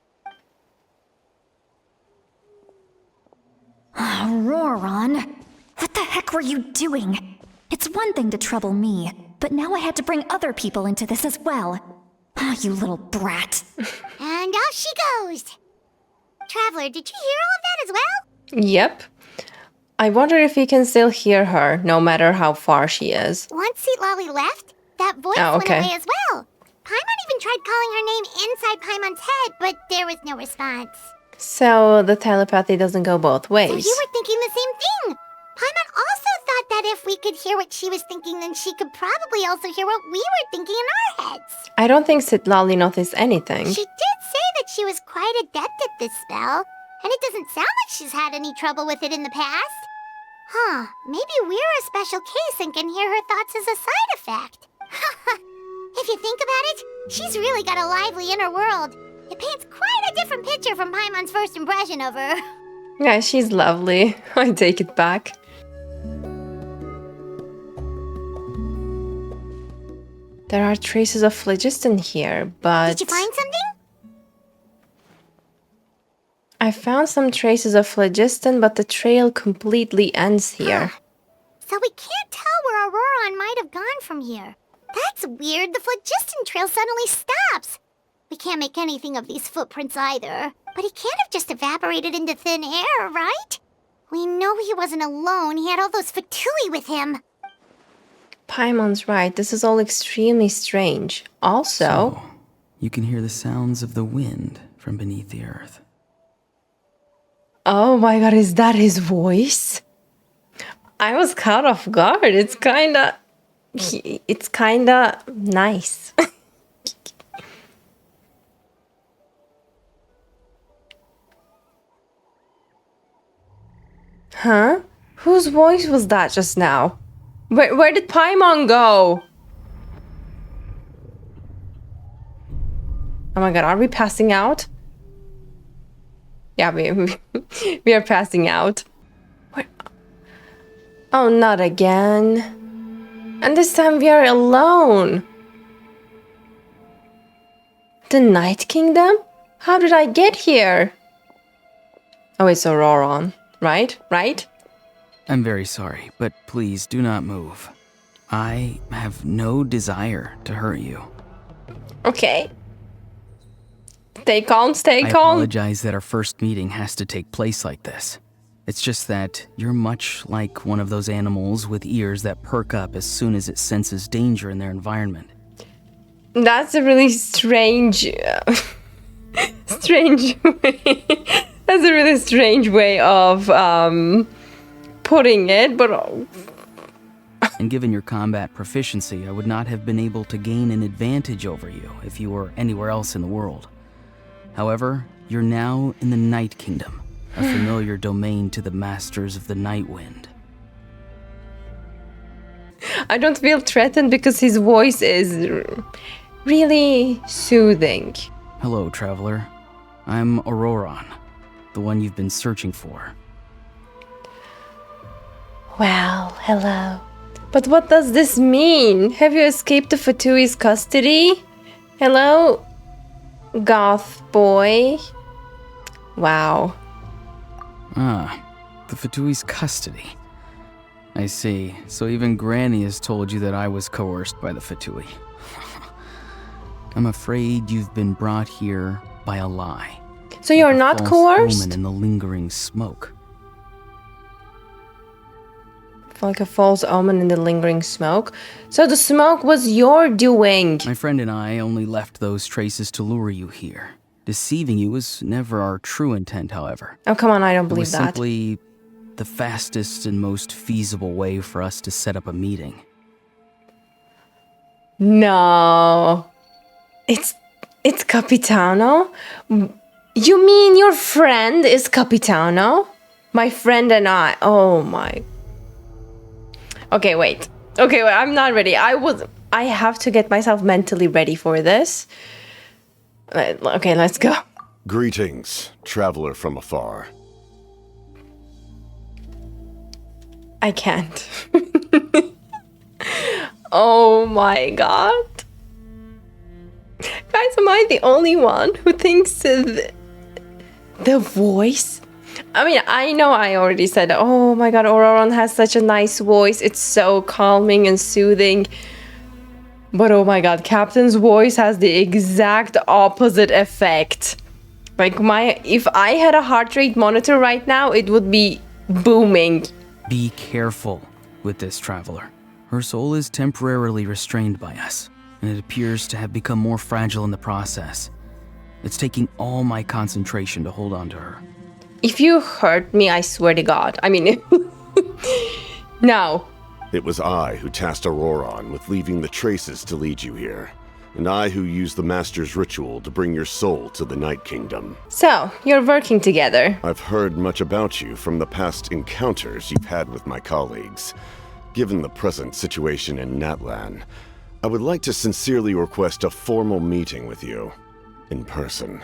Auroran, what the heck were you doing? It's one thing to trouble me, but now I had to bring other people into this as well. Oh, you little brat. And off she goes. Traveler, did you hear all of that as well? Yep. I wonder if we can still hear her, no matter how far she is. Once Citlali left, that voice went away as well. Paimon even tried calling her name inside Paimon's head, but there was no response. So the telepathy doesn't go both ways. So you were thinking the same thing. Paimon also thought that if we could hear what she was thinking, then she could probably also hear what we were thinking in our heads. I don't think Citlali noticed anything. She did say that she was quite adept at this spell, and it doesn't sound like she's had any trouble with it in the past. Huh, maybe we're a special case and can hear her thoughts as a side effect. If you think about it, she's really got a lively inner world. It paints quite a different picture from Paimon's first impression of her. Yeah, she's lovely. I take it back. There are traces of phlogiston here, but... Did you find something? I found some traces of phlogiston, but the trail completely ends here. So we can't tell where Auroran might have gone from here. That's weird. The phlogiston trail suddenly stops. We can't make anything of these footprints either. But he can't have just evaporated into thin air, right? We know he wasn't alone. He had all those Fatui with him. Paimon's right. This is all extremely strange. Also... So, you can hear the sounds of the wind from beneath the earth. Oh my god, is that his voice? I was caught off guard. It's kinda nice. Huh? Whose voice was that just now? Where did Paimon go? Oh my god, are we passing out? Yeah, we are passing out. What? Oh, not again. And this time we are alone. The Night Kingdom? How did I get here? Oh, it's Auroran, right? Right? I'm very sorry, but please do not move. I have no desire to hurt you. Okay. Stay calm, stay I calm. apologize that our first meeting has to take place like this. It's just that you're much like one of those animals with ears that perk up as soon as it senses danger in their environment. That's a really strange way. That's a really strange way of putting it, but And given your combat proficiency, I would not have been able to gain an advantage over you if you were anywhere else in the world. However, you're now in the Night Kingdom, a familiar domain to the masters of the Night Wind. I don't feel threatened because his voice is really soothing. Hello, traveler. I'm Auroran, the one you've been searching for. Well, hello. But what does this mean? Have you escaped the Fatui's custody? Hello, goth boy. Wow. Ah, the Fatui's custody. I see. So even Granny has told you that I was coerced by the Fatui. I'm afraid you've been brought here by a lie. So you're Like a not false coerced? omen in the lingering smoke. Like a false omen in the lingering smoke. So the smoke was your doing. My friend and I only left those traces to lure you here. Deceiving you was never our true intent, however. Oh, come on, I don't It believe was that. simply the fastest and most feasible way for us to set up a meeting. No. It's Capitano? You mean your friend is Capitano? My friend and I. Oh my. Okay, wait. I'm not ready. I have to get myself mentally ready for this. Okay, let's go. Greetings, traveler from afar. I can't. Oh my god. Guys, am I the only one who thinks the voice? I mean, I know I already said, oh my god, Auroron has such a nice voice. It's so calming and soothing. But oh my god, Captain's voice has the exact opposite effect. Like if I had a heart rate monitor right now, it would be booming. Be careful with this traveler. Her soul is temporarily restrained by us, and it appears to have become more fragile in the process. It's taking all my concentration to hold on to her. If you hurt me, I swear to God. I mean, no. It was I who tasked Auroron with leaving the traces to lead you here, and I who used the Master's ritual to bring your soul to the Night Kingdom. So, you're working together. I've heard much about you from the past encounters you've had with my colleagues. Given the present situation in Natlan, I would like to sincerely request a formal meeting with you, in person.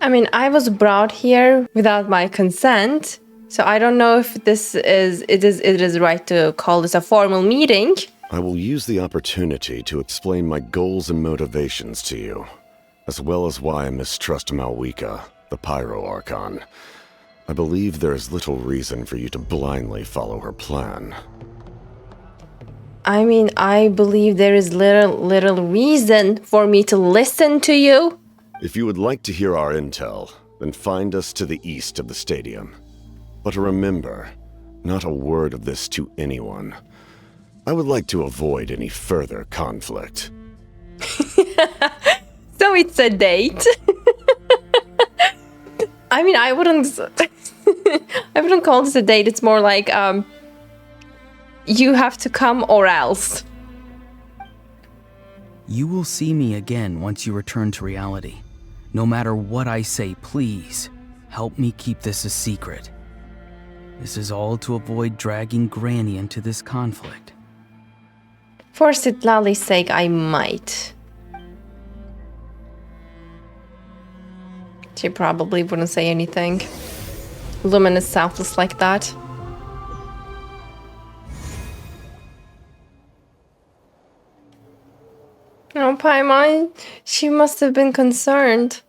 I mean, I was brought here without my consent, so I don't know if it is right to call this a formal meeting. I will use the opportunity to explain my goals and motivations to you, as well as why I mistrust Malwika, the Pyro Archon. I believe there is little reason for you to blindly follow her plan. I mean, I believe there is little reason for me to listen to you. If you would like to hear our intel, then find us to the east of the stadium. But remember, not a word of this to anyone. I would like to avoid any further conflict. So it's a date. I mean, I wouldn't call this a date. It's more like, you have to come or else. You will see me again once you return to reality. No matter what I say, please, help me keep this a secret. This is all to avoid dragging Granny into this conflict. For Citlali's sake, I might. She probably wouldn't say anything. Lumen is selfless like that. Oh, Paimon, she must have been concerned.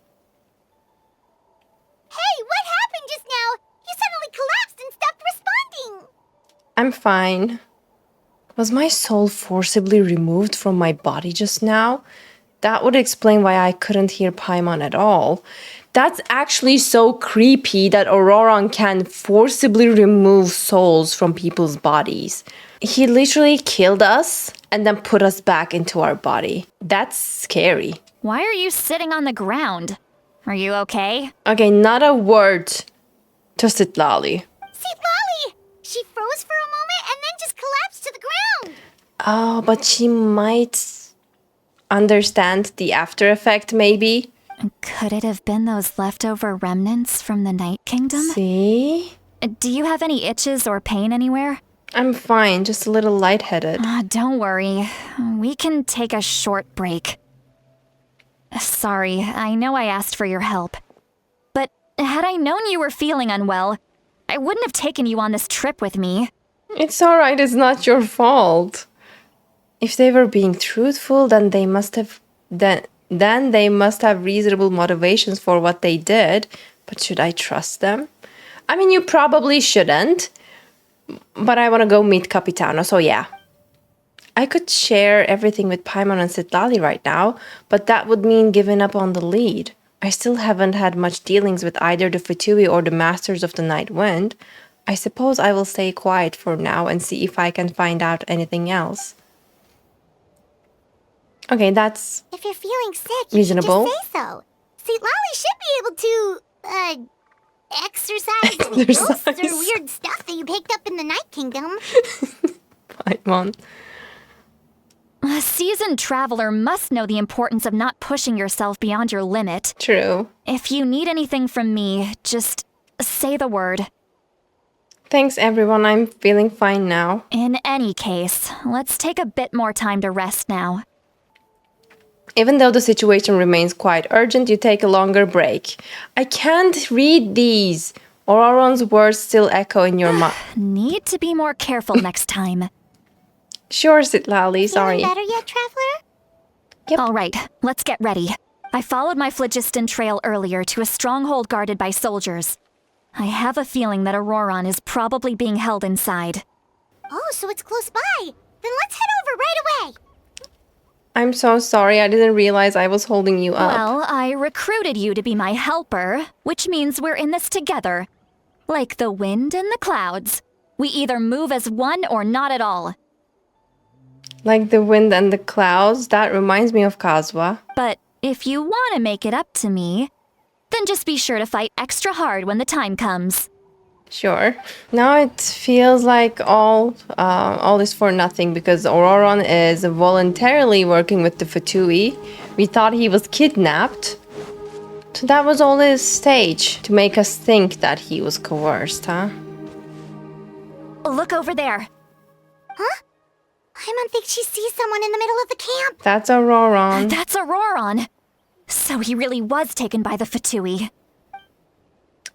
Hey, what happened just now? You suddenly collapsed and stopped responding. I'm fine. Was my soul forcibly removed from my body just now? That would explain why I couldn't hear Paimon at all. That's actually so creepy that Auroron can forcibly remove souls from people's bodies. He literally killed us and then put us back into our body. That's scary. Why are you sitting on the ground? Are you okay? Okay, not a word to Citlali. Citlali! She froze for a moment and then just collapsed to the ground. Oh, but she might understand the after effect, maybe. Could it have been those leftover remnants from the Night Kingdom? See? Do you have any itches or pain anywhere? I'm fine, just a little lightheaded. Don't worry. We can take a short break. Sorry, I know I asked for your help. But had I known you were feeling unwell, I wouldn't have taken you on this trip with me. It's alright, it's not your fault. If they were being truthful, then they must have reasonable motivations for what they did. But should I trust them? I mean, you probably shouldn't. But I want to go meet Capitano, so yeah. I could share everything with Paimon and Citlali right now, but that would mean giving up on the lead. I still haven't had much dealings with either the Fatui or the Masters of the Night Wind. I suppose I will stay quiet for now and see if I can find out anything else. Okay, that's If you're feeling sick, reasonable. You should just say so. Citlali should be able to, exercise any ghosts or weird stuff that you picked up in the Night Kingdom. Paimon. A seasoned traveler must know the importance of not pushing yourself beyond your limit. True. If you need anything from me, just say the word. Thanks, everyone. I'm feeling fine now. In any case, let's take a bit more time to rest now. Even though the situation remains quite urgent, you take a longer break. I can't read these. Auroron's words still echo in your mind. Need to be more careful next time. Sure, Citlali, sorry. Feeling better yet, Traveler? Yep. All right, let's get ready. I followed my phlogiston trail earlier to a stronghold guarded by soldiers. I have a feeling that Auroron is probably being held inside. Oh, so it's close by. Then let's head over right away. I'm so sorry, I didn't realize I was holding you up. Well, I recruited you to be my helper, which means we're in this together. Like the wind and the clouds. We either move as one or not at all. Like the wind and the clouds, that reminds me of Kazuha. But if you want to make it up to me, then just be sure to fight extra hard when the time comes. Sure. Now it feels like all is for nothing because Auroron is voluntarily working with the Fatui. We thought he was kidnapped. So that was all his stage to make us think that he was coerced, huh? Look over there. Huh? Paimon thinks she sees someone in the middle of the camp. That's Auroron. That's Auroron. So he really was taken by the Fatui.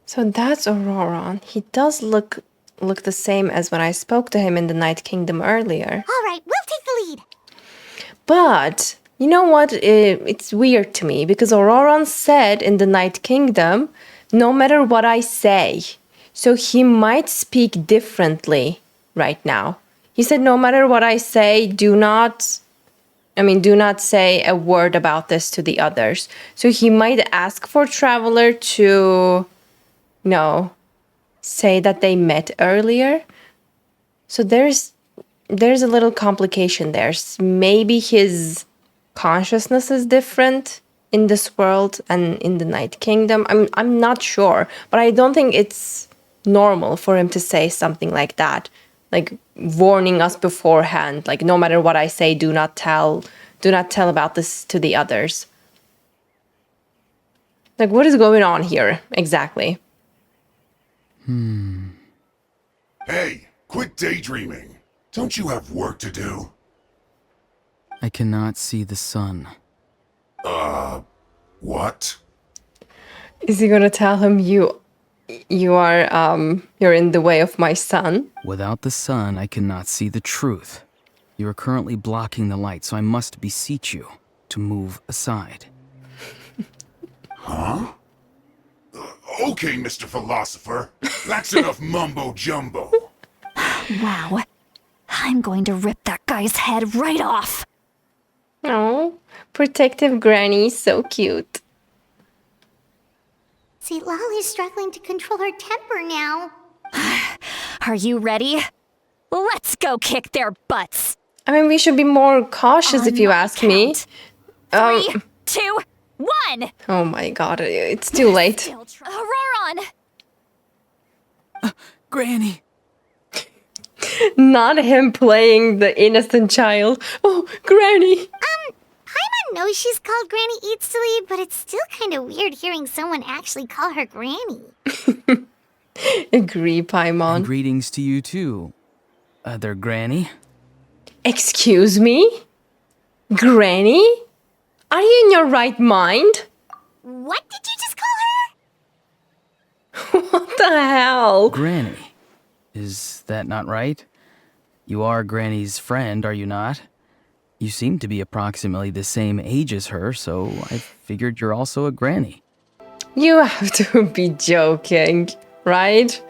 So that's Auroron. He does look the same as when I spoke to him in the Night Kingdom earlier. All right, we'll take the lead. But, you know what? It's weird to me because Auroron said in the Night Kingdom, no matter what I say. So he might speak differently right now. He said, no matter what I say, do not say a word about this to the others. So he might ask for Traveler to, say that they met earlier. So there's a little complication there. Maybe his consciousness is different in this world and in the Night Kingdom. I'm not sure, but I don't think it's normal for him to say something like that. Like warning us beforehand, like no matter what I say, do not tell about this to the others. Like what is going on here exactly? Hey, quit daydreaming. Don't you have work to do? I cannot see the sun. What? Is he gonna tell him you're in the way of my son? Without the sun, I cannot see the truth. You are currently blocking the light, so I must beseech you to move aside. Huh? Okay, Mr. Philosopher. That's enough mumbo-jumbo. Wow. I'm going to rip that guy's head right off. Oh, protective granny, so cute. See, Lolly's struggling to control her temper now. Are you ready? Let's go kick their butts. I mean, we should be more cautious if you ask me. Count. 3, 2, 1. Oh my god, it's too late. Auroron! Granny! Not him playing the innocent child. Oh, Granny! Paimon knows she's called Granny Eatsley, but it's still kind of weird hearing someone actually call her Granny. Agree, Paimon. And greetings to you too, other Granny. Excuse me? Granny? Are you in your right mind? What did you just call her? What the hell? Granny. Is that not right? You are Granny's friend, are you not? You seem to be approximately the same age as her, so I figured you're also a Granny. You have to be joking, right?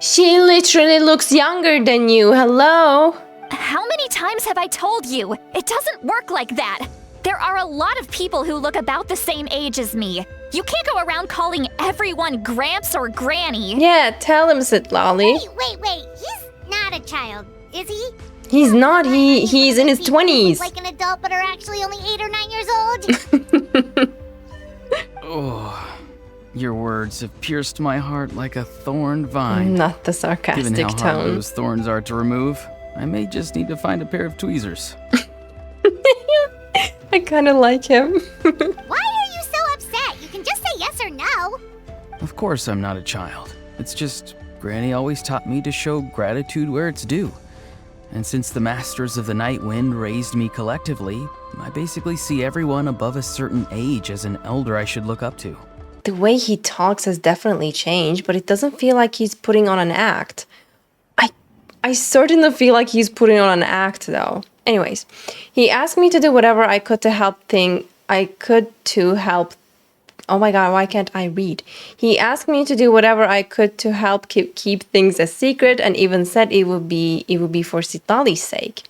She literally looks younger than you, hello? How many times have I told you? It doesn't work like that. There are a lot of people who look about the same age as me. You can't go around calling everyone Gramps or Granny. Yeah, tell him, Citlali. Wait. He's not a child, is he? He's not, he's in his 20s. Like an adult but are actually only 8 or 9 years old? Oh, Your words have pierced my heart like a thorned vine. Not the sarcastic Given how hard tone. those thorns are to remove, I may just need to find a pair of tweezers. I kind of like him. Why are you so upset? You can just say yes or no. Of course I'm not a child. It's just Granny always taught me to show gratitude where it's due. And since the Masters of the Night Wind raised me collectively, I basically see everyone above a certain age as an elder I should look up to. The way he talks has definitely changed, but it doesn't feel like he's putting on an act. I certainly feel like he's putting on an act, though. Anyways, he asked me to do whatever I could to help Oh my god, why can't I read? He asked me to do whatever I could to help keep things a secret, and even said it would be for Jadealy's sake.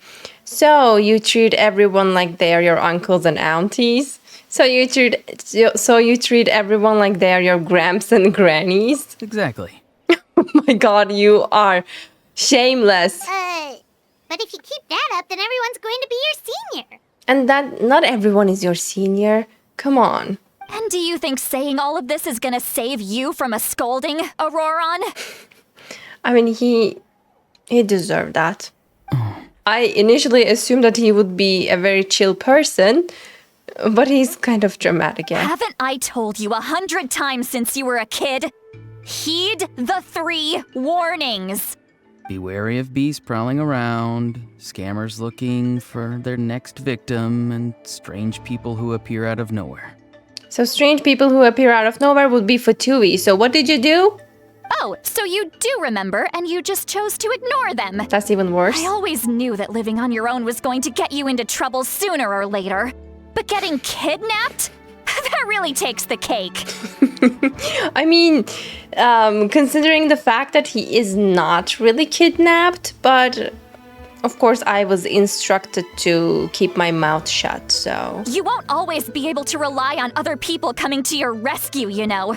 So you treat everyone like they're your uncles and aunties? So you treat everyone like they're your gramps and grannies? Exactly. Oh my god, you are shameless. But if you keep that up, then everyone's going to be your senior. And that not everyone is your senior. Come on. And do you think saying all of this is gonna save you from a scolding, Auroron? I mean, he deserved that. I initially assumed that he would be a very chill person, but he's kind of dramatic, yeah. Haven't I told you 100 times since you were a kid? Heed the 3 warnings. Be wary of beasts prowling around, scammers looking for their next victim, and strange people who appear out of nowhere. So strange people who appear out of nowhere would be Fatui. So what did you do? Oh, so you do remember, and you just chose to ignore them. That's even worse. I always knew that living on your own was going to get you into trouble sooner or later. But getting kidnapped? That really takes the cake. I mean, considering the fact that he is not really kidnapped, but of course I was instructed to keep my mouth shut, so... You won't always be able to rely on other people coming to your rescue, you know.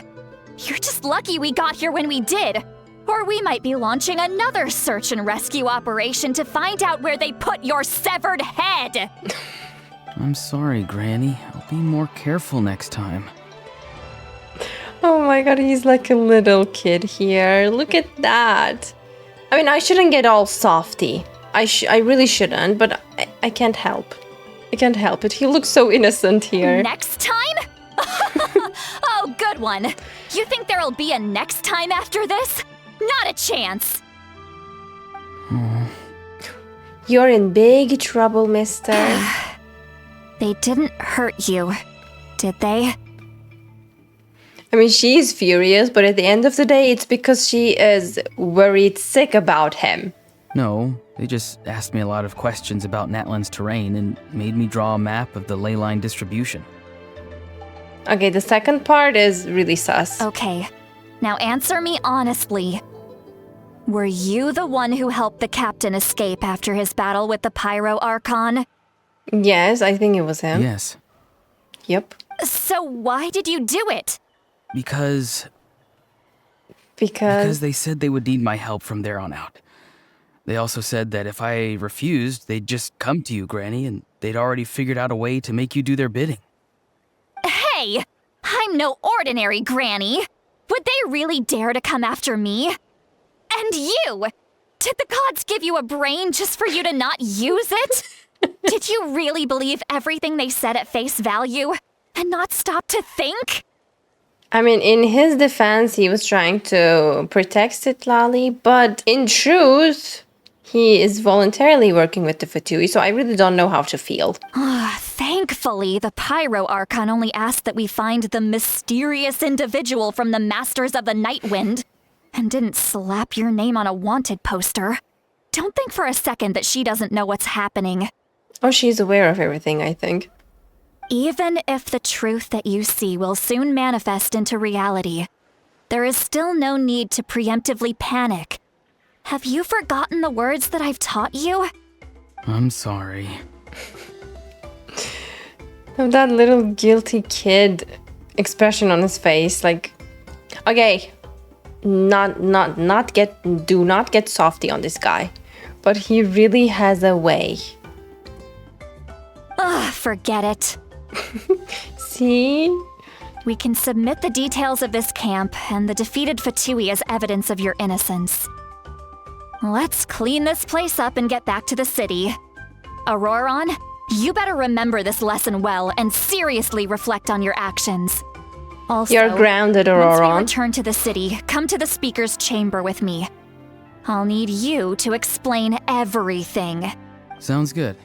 You're just lucky we got here when we did. Or we might be launching another search and rescue operation to find out where they put your severed head. I'm sorry, Granny. I'll be more careful next time. Oh my god, he's like a little kid here. Look at that. I mean, I shouldn't get all softy. I really shouldn't, but I can't help. I can't help it. He looks so innocent here. Next time? Oh, good one. You think there'll be a next time after this? Not a chance. You're in big trouble, mister. They didn't hurt you, did they? I mean, she's furious, but at the end of the day, it's because she is worried sick about him. No, they just asked me a lot of questions about Natlan's terrain and made me draw a map of the ley line distribution. Okay, the second part is really sus. Okay, now answer me honestly. Were you the one who helped the captain escape after his battle with the Pyro Archon? Yes, I think it was him. Yes. Yep. So why did you do it? Because they said they would need my help from there on out. They also said that if I refused, they'd just come to you, Granny, and they'd already figured out a way to make you do their bidding. Hey! I'm no ordinary Granny! Would they really dare to come after me? And you! Did the gods give you a brain just for you to not use it? Did you really believe everything they said at face value? And not stop to think? I mean, in his defense, he was trying to protect Jadealy, but in truth, he is voluntarily working with the Fatui, so I really don't know how to feel. Thankfully, the Pyro Archon only asked that we find the mysterious individual from the Masters of the Night Wind, and didn't slap your name on a wanted poster. Don't think for a second that she doesn't know what's happening. Oh, she's aware of everything, I think. Even if the truth that you see will soon manifest into reality, there is still no need to preemptively panic. Have you forgotten the words that I've taught you? I'm sorry. That little guilty kid expression on his face, like, okay, do not get softy on this guy, but he really has a way. Forget it. See? We can submit the details of this camp and the defeated Fatui as evidence of your innocence. Let's clean this place up and get back to the city. Auroron, you better remember this lesson well and seriously reflect on your actions. Also, You're grounded, once we Auroron. return to the city, come to the speaker's chamber with me. I'll need you to explain everything. Sounds good.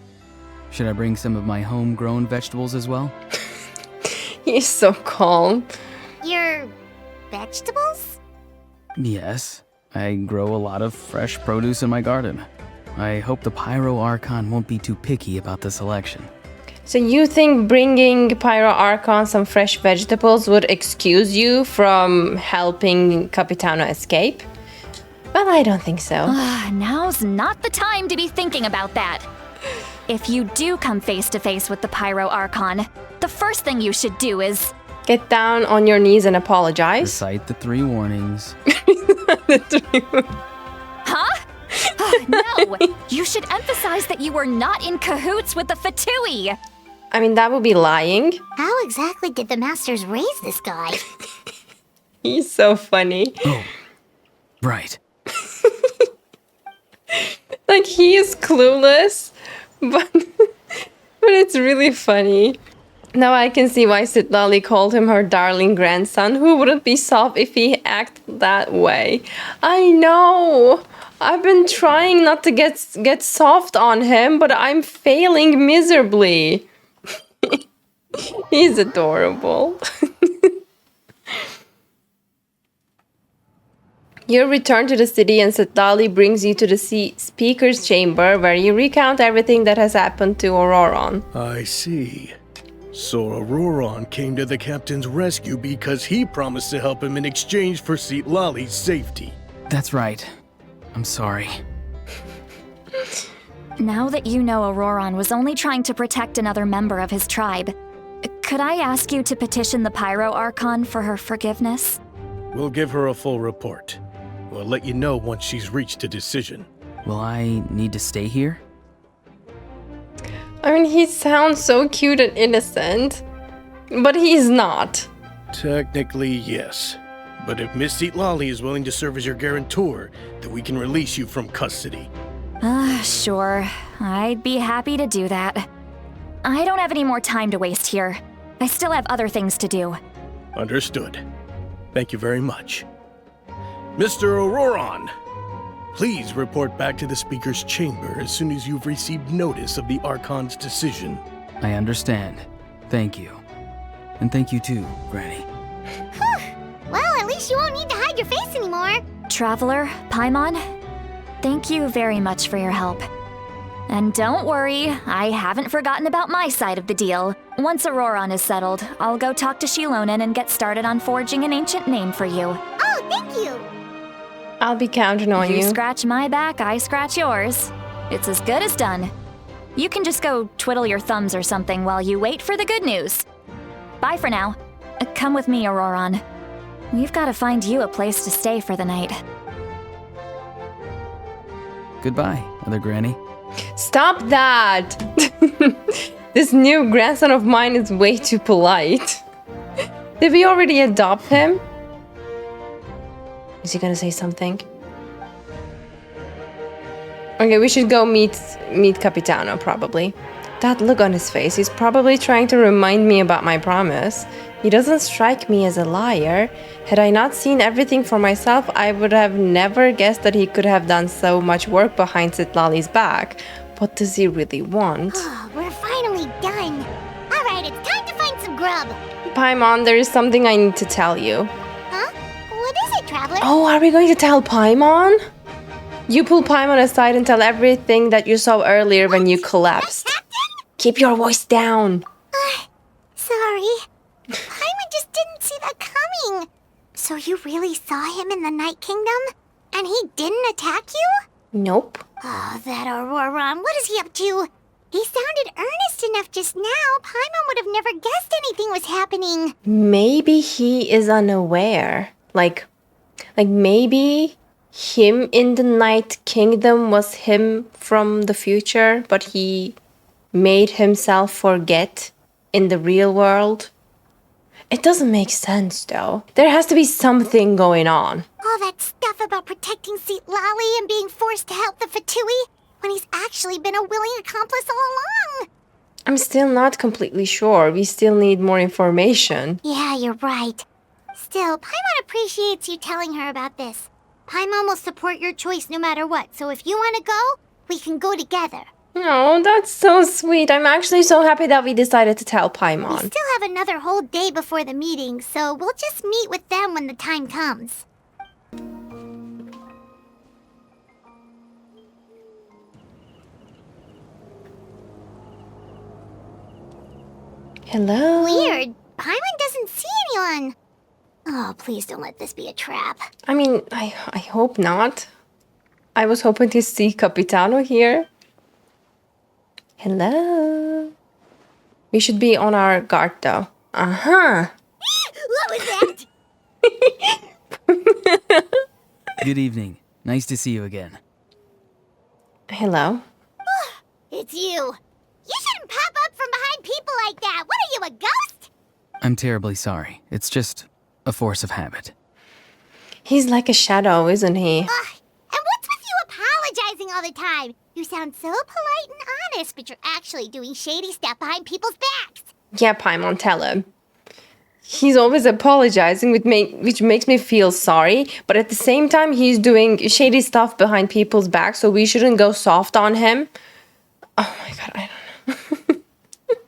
Should I bring some of my homegrown vegetables as well? He's so calm. Your vegetables? Yes. I grow a lot of fresh produce in my garden. I hope the Pyro Archon won't be too picky about the selection. So you think bringing Pyro Archon some fresh vegetables would excuse you from helping Capitano escape? Well, I don't think so. Now's not the time to be thinking about that. If you do come face to face with the Pyro Archon, the first thing you should do is... Get down on your knees and apologize. Recite the 3 warnings. Huh? No! You should emphasize that you were not in cahoots with the Fatui! I mean, that would be lying. How exactly did the masters raise this guy? He's so funny. Oh, right. Like, he is clueless, but it's really funny. Now I can see why Jadealy called him her darling grandson. Who wouldn't be soft if he acted that way? I know. I've been trying not to get soft on him, but I'm failing miserably. He's adorable. You return to the city and Jadealy brings you to the speaker's chamber where you recount everything that has happened to Auroron. I see. So Auroron came to the captain's rescue because he promised to help him in exchange for Jadealy's safety. That's right. I'm sorry. Now that you know Auroron was only trying to protect another member of his tribe, could I ask you to petition the Pyro Archon for her forgiveness? We'll give her a full report. We'll let you know once she's reached a decision. Will I need to stay here? I mean, he sounds so cute and innocent, but he's not. Technically, yes. But if Miss Jadealy is willing to serve as your guarantor, then we can release you from custody. Sure. I'd be happy to do that. I don't have any more time to waste here. I still have other things to do. Understood. Thank you very much. Mr. Auroron, please report back to the speaker's chamber as soon as you've received notice of the Archon's decision. I understand. Thank you. And thank you too, Granny. Well, at least you won't need to hide your face anymore. Traveler, Paimon, thank you very much for your help. And don't worry, I haven't forgotten about my side of the deal. Once Auroron is settled, I'll go talk to Shilonen and get started on forging an ancient name for you. Oh, thank you. I'll be counting on you. You scratch my back, I scratch yours. It's as good as done. You can just go twiddle your thumbs or something while you wait for the good news. Bye for now. Come with me, Auroron. We've got to find you a place to stay for the night. Goodbye, Mother Granny. Stop that! This new grandson of mine is way too polite. Did we already adopt him? Is he gonna say something? Okay, we should go meet Capitano, probably. That look on his face, he's probably trying to remind me about my promise. He doesn't strike me as a liar. Had I not seen everything for myself, I would have never guessed that he could have done so much work behind Jadealy's back. What does he really want? Oh, we're finally done. All right, it's time to find some grub. Paimon, there is something I need to tell you. Huh? What is it, Traveler? Oh, are we going to tell Paimon? You pull Paimon aside and tell everything that you saw earlier when you collapsed. Captain? Keep your voice down. Sorry. Paimon just didn't see that coming. So you really saw him in the Night Kingdom? And he didn't attack you? Nope. Oh, that Auroron, what is he up to? He sounded earnest enough just now. Paimon would have never guessed anything was happening. Maybe he is unaware. Like maybe him in the Night Kingdom was him from the future, but he made himself forget in the real world. It doesn't make sense, though. There has to be something going on. All that stuff about protecting Lali and being forced to help the Fatui when he's actually been a willing accomplice all along. I'm still not completely sure. We still need more information. Yeah, you're right. Still, Paimon appreciates you telling her about this. Paimon will support your choice no matter what, so if you want to go, we can go together. Oh, that's so sweet. I'm actually so happy that we decided to tell We Paimon. still have another whole day before the meeting, so we'll just meet with them when the time comes. Hello? Weird. Paimon doesn't see anyone. Oh, please don't let this be a trap. I mean, I hope not. I was hoping to see Capitano here. Hello? We should be on our guard, though. Uh-huh. What was that? Good evening. Nice to see you again. Hello? It's you. You shouldn't pop up from behind people like that. What are you, a ghost? I'm terribly sorry. It's just a force of habit. He's like a shadow, isn't he? And what's with you apologizing all the time? You sound so polite and honest, but you're actually doing shady stuff behind people's backs. Yeah, Paimon, tell him. He's always apologizing, which makes me feel sorry, but at the same time, he's doing shady stuff behind people's backs, so we shouldn't go soft on him. Oh my god, I don't know.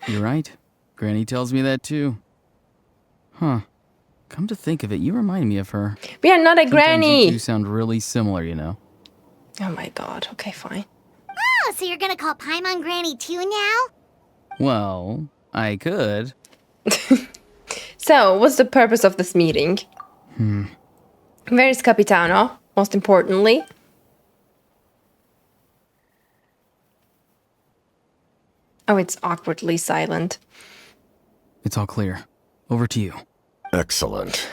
You're right. Granny tells me that too. Huh. Come to think of it, you remind me of her. We are not a Sometimes granny! You two sound really similar, you know. Oh my god, okay, fine. Oh, so you're gonna call Paimon Granny too now? Well, I could. So, what's the purpose of this meeting? Where is Capitano, most importantly? Oh, it's awkwardly silent. It's all clear. Over to you. Excellent.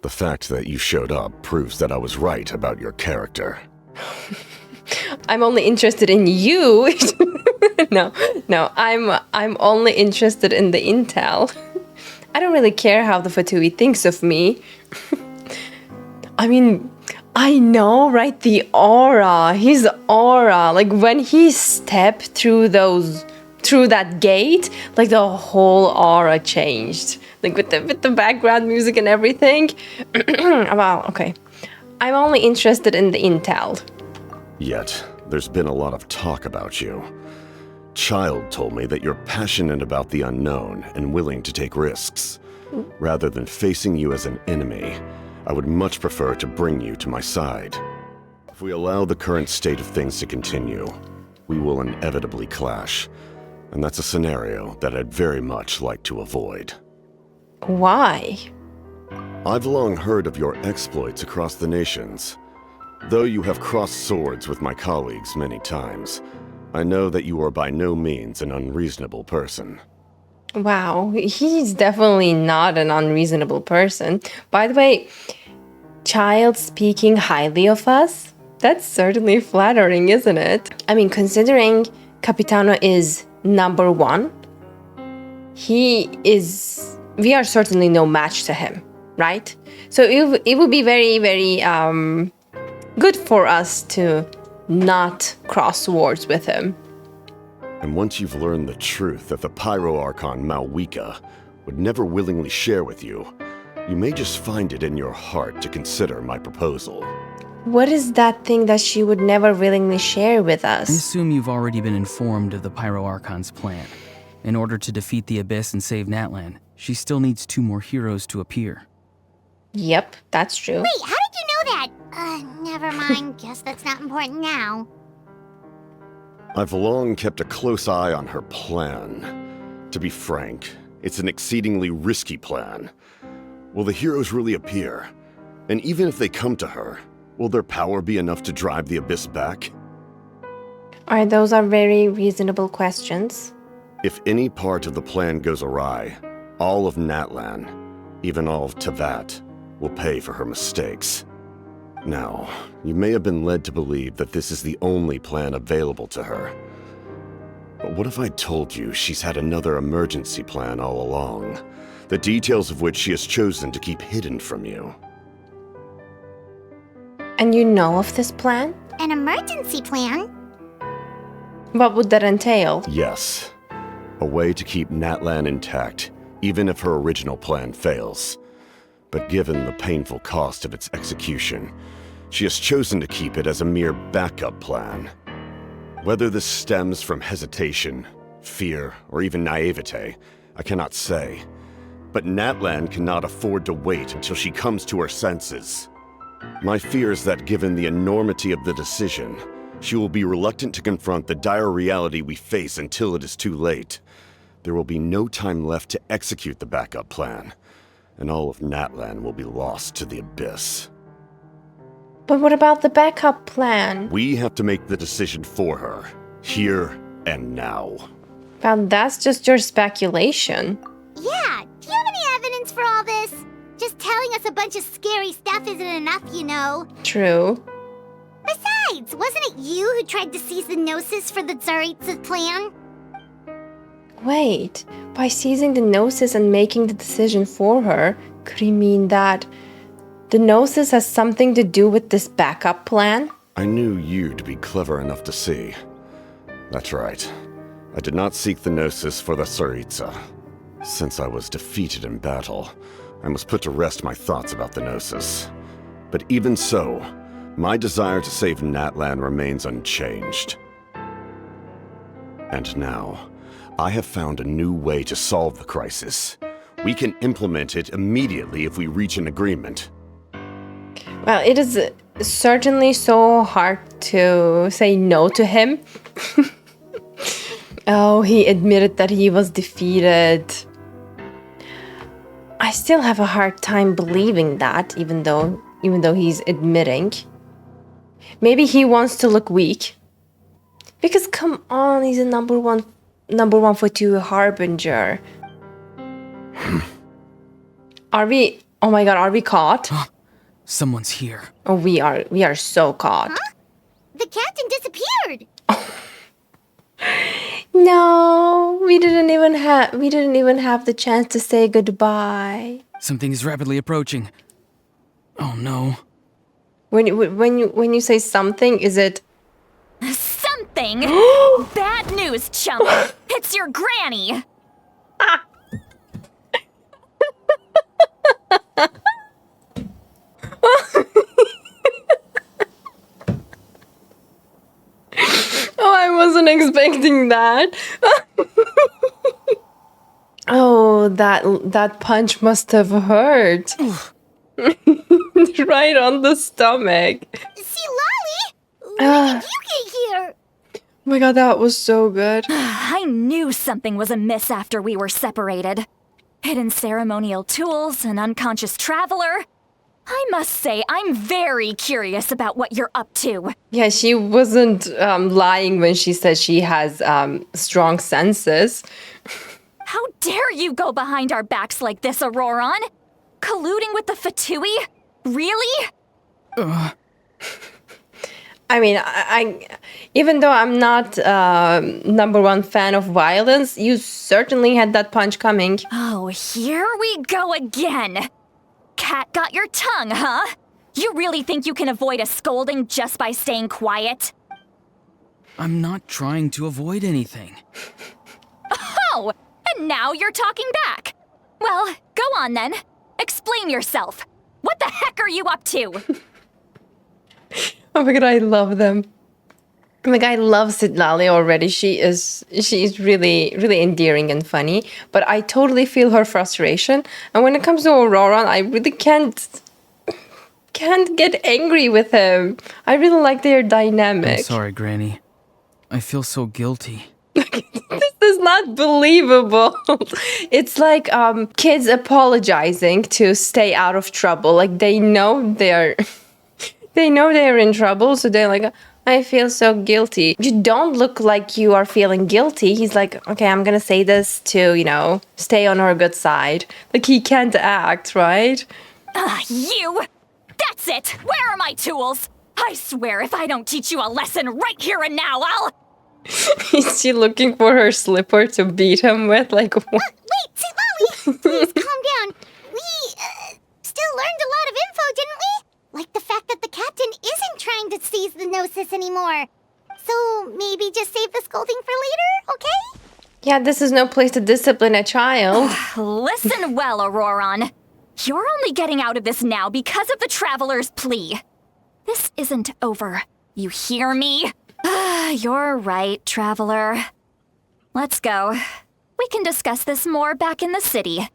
The fact that you showed up proves that I was right about your character. I'm only interested in you. No, I'm only interested in the intel. I don't really care how the Fatui thinks of me. I mean, I know, right? The aura, his aura. Like when he stepped through that gate, like the whole aura changed. Like with the background music and everything. Well, okay. I'm only interested in the intel. Yet, there's been a lot of talk about you. Child told me that you're passionate about the unknown and willing to take risks. Rather than facing you as an enemy, I would much prefer to bring you to my side. If we allow the current state of things to continue, we will inevitably clash. And that's a scenario that I'd very much like to avoid. Why? I've long heard of your exploits across the nations. Though you have crossed swords with my colleagues many times, I know that you are by no means an unreasonable person. Wow, he's definitely not an unreasonable person. By the way, Child speaking highly of us? That's certainly flattering, isn't it? I mean, considering Capitano is number 1, we are certainly no match to him, right? So it would be very, very good for us to not cross swords with him. And once you've learned the truth that the Pyro Archon Malwika would never willingly share with you, you may just find it in your heart to consider my proposal. What is that thing that she would never willingly share with I us? assume you've already been informed of the Pyro Archon's plan. In order to defeat the Abyss and save Natlan, she still needs 2 more heroes to appear. Yep, that's true. Wait, how did you know that? Never mind. Guess that's not important now. I've long kept a close eye on her plan. To be frank, it's an exceedingly risky plan. Will the heroes really appear? And even if they come to her, will their power be enough to drive the Abyss back? Alright, those are very reasonable questions. If any part of the plan goes awry, all of Natlan, even all of Tevat, will pay for her mistakes. Now, you may have been led to believe that this is the only plan available to her. But what if I told you she's had another emergency plan all along, the details of which she has chosen to keep hidden from you? And you know of this plan? An emergency plan? What would that entail? Yes. A way to keep Natlan intact, even if her original plan fails. But given the painful cost of its execution, she has chosen to keep it as a mere backup plan. Whether this stems from hesitation, fear, or even naivete, I cannot say. But Natlan cannot afford to wait until she comes to her senses. My fear is that given the enormity of the decision, she will be reluctant to confront the dire reality we face until it is too late. There will be no time left to execute the backup plan, and all of Natlan will be lost to the abyss. But what about the backup plan? We have to make the decision for her, here and now. Well, that's just your speculation. Yeah, do you have any evidence for all this? Just telling us a bunch of scary stuff isn't enough, you know. True. Besides, wasn't it you who tried to seize the Gnosis for the Tsaritsa's plan? Wait, by seizing the Gnosis and making the decision for her, could he mean that the Gnosis has something to do with this backup plan? I knew you to be clever enough to see. That's right. I did not seek the Gnosis for the Tsaritsa. Since I was defeated in battle, I must put to rest my thoughts about the Gnosis. But even so, my desire to save Natlan remains unchanged. And now, I have found a new way to solve the crisis. We can implement it immediately if we reach an agreement. Well, it is certainly so hard to say no to him. Oh, he admitted that he was defeated. I still have a hard time believing that, even though he's admitting. Maybe he wants to look weak. Because come on, he's a number one for two harbinger. Are we? Oh my god, are we caught? Someone's here. Oh, we are so caught. Huh? The captain disappeared! No, we didn't even have the chance to say goodbye. Something is rapidly approaching. Oh no. When you say something, is it Something? Bad news, chump! It's your granny! Oh, I wasn't expecting that. Oh, that punch must have hurt. Right on the stomach. See, Lolly? When did you get here? Oh my god, that was so good. I knew something was amiss after we were separated. Hidden ceremonial tools, an unconscious traveler. I must say, I'm very curious about what you're up to. Yeah, she wasn't lying when she said she has strong senses. How dare you go behind our backs like this, Auroron? Colluding with the Fatui? Really? I mean, I even though I'm not number one fan of violence, you certainly had that punch coming. Oh, here we go again. Cat got your tongue, huh? You really think you can avoid a scolding just by staying quiet? I'm not trying to avoid anything. Oh, and now you're talking back. Well, go on then. Explain yourself. What the heck are you up to? Oh my god, I love them. Like, I love Jadealy already. She's really, really endearing and funny. But I totally feel her frustration. And when it comes to Auroron, I really can't get angry with him. I really like their dynamic. I'm sorry, Granny. I feel so guilty. This is not believable. It's like kids apologizing to stay out of trouble. Like, they know they're in trouble, so they're like, I feel so guilty. You don't look like you are feeling guilty. He's like, okay, I'm gonna say this to, stay on her good side. Like, he can't act, right? You! That's it! Where are my tools? I swear if I don't teach you a lesson right here and now, I'll... Is she looking for her slipper to beat him with? Like, what? Wait, see, Molly! Please, calm down. We, still learned a lot of info, didn't we? Like the fact that the captain isn't trying to seize the Gnosis anymore. So, maybe just save the scolding for later, okay? Yeah, this is no place to discipline a child. Listen well, Auroron. You're only getting out of this now because of the Traveler's plea. This isn't over. You hear me? You're right, Traveler. Let's go. We can discuss this more back in the city.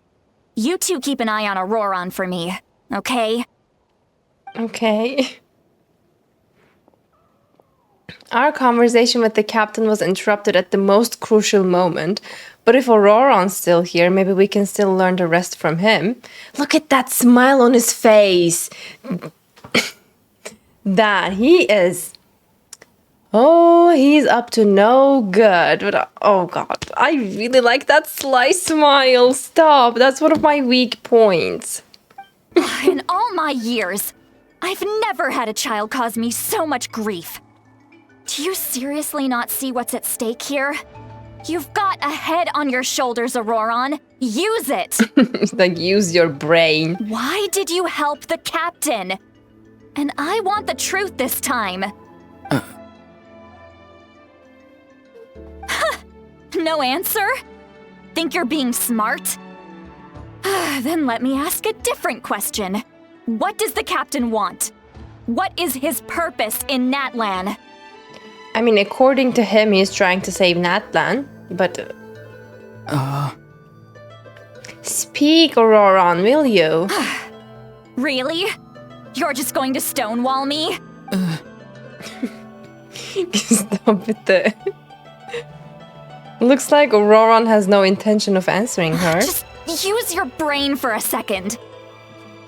You two keep an eye on Auroron for me, okay? Okay. Our conversation with the captain was interrupted at the most crucial moment, but if Auroron's still here, maybe we can still learn the rest from him. Look at that smile on his face! That he is... Oh, he's up to no good. But, oh god, I really like that sly smile. Stop, that's one of my weak points. In all my years, I've never had a child cause me so much grief. Do you seriously not see what's at stake here? You've got a head on your shoulders, Auroron. Use it! Like, use your brain. Why did you help the captain? And I want the truth this time. No answer? Think you're being smart? Then let me ask a different question. What does the captain want? What is his purpose in Natlan? I mean, according to him, he's trying to save Natlan, but... Speak, Auroron, will you? Really? You're just going to stonewall me? Stop it. Looks like Auroron has no intention of answering her. Just use your brain for a second.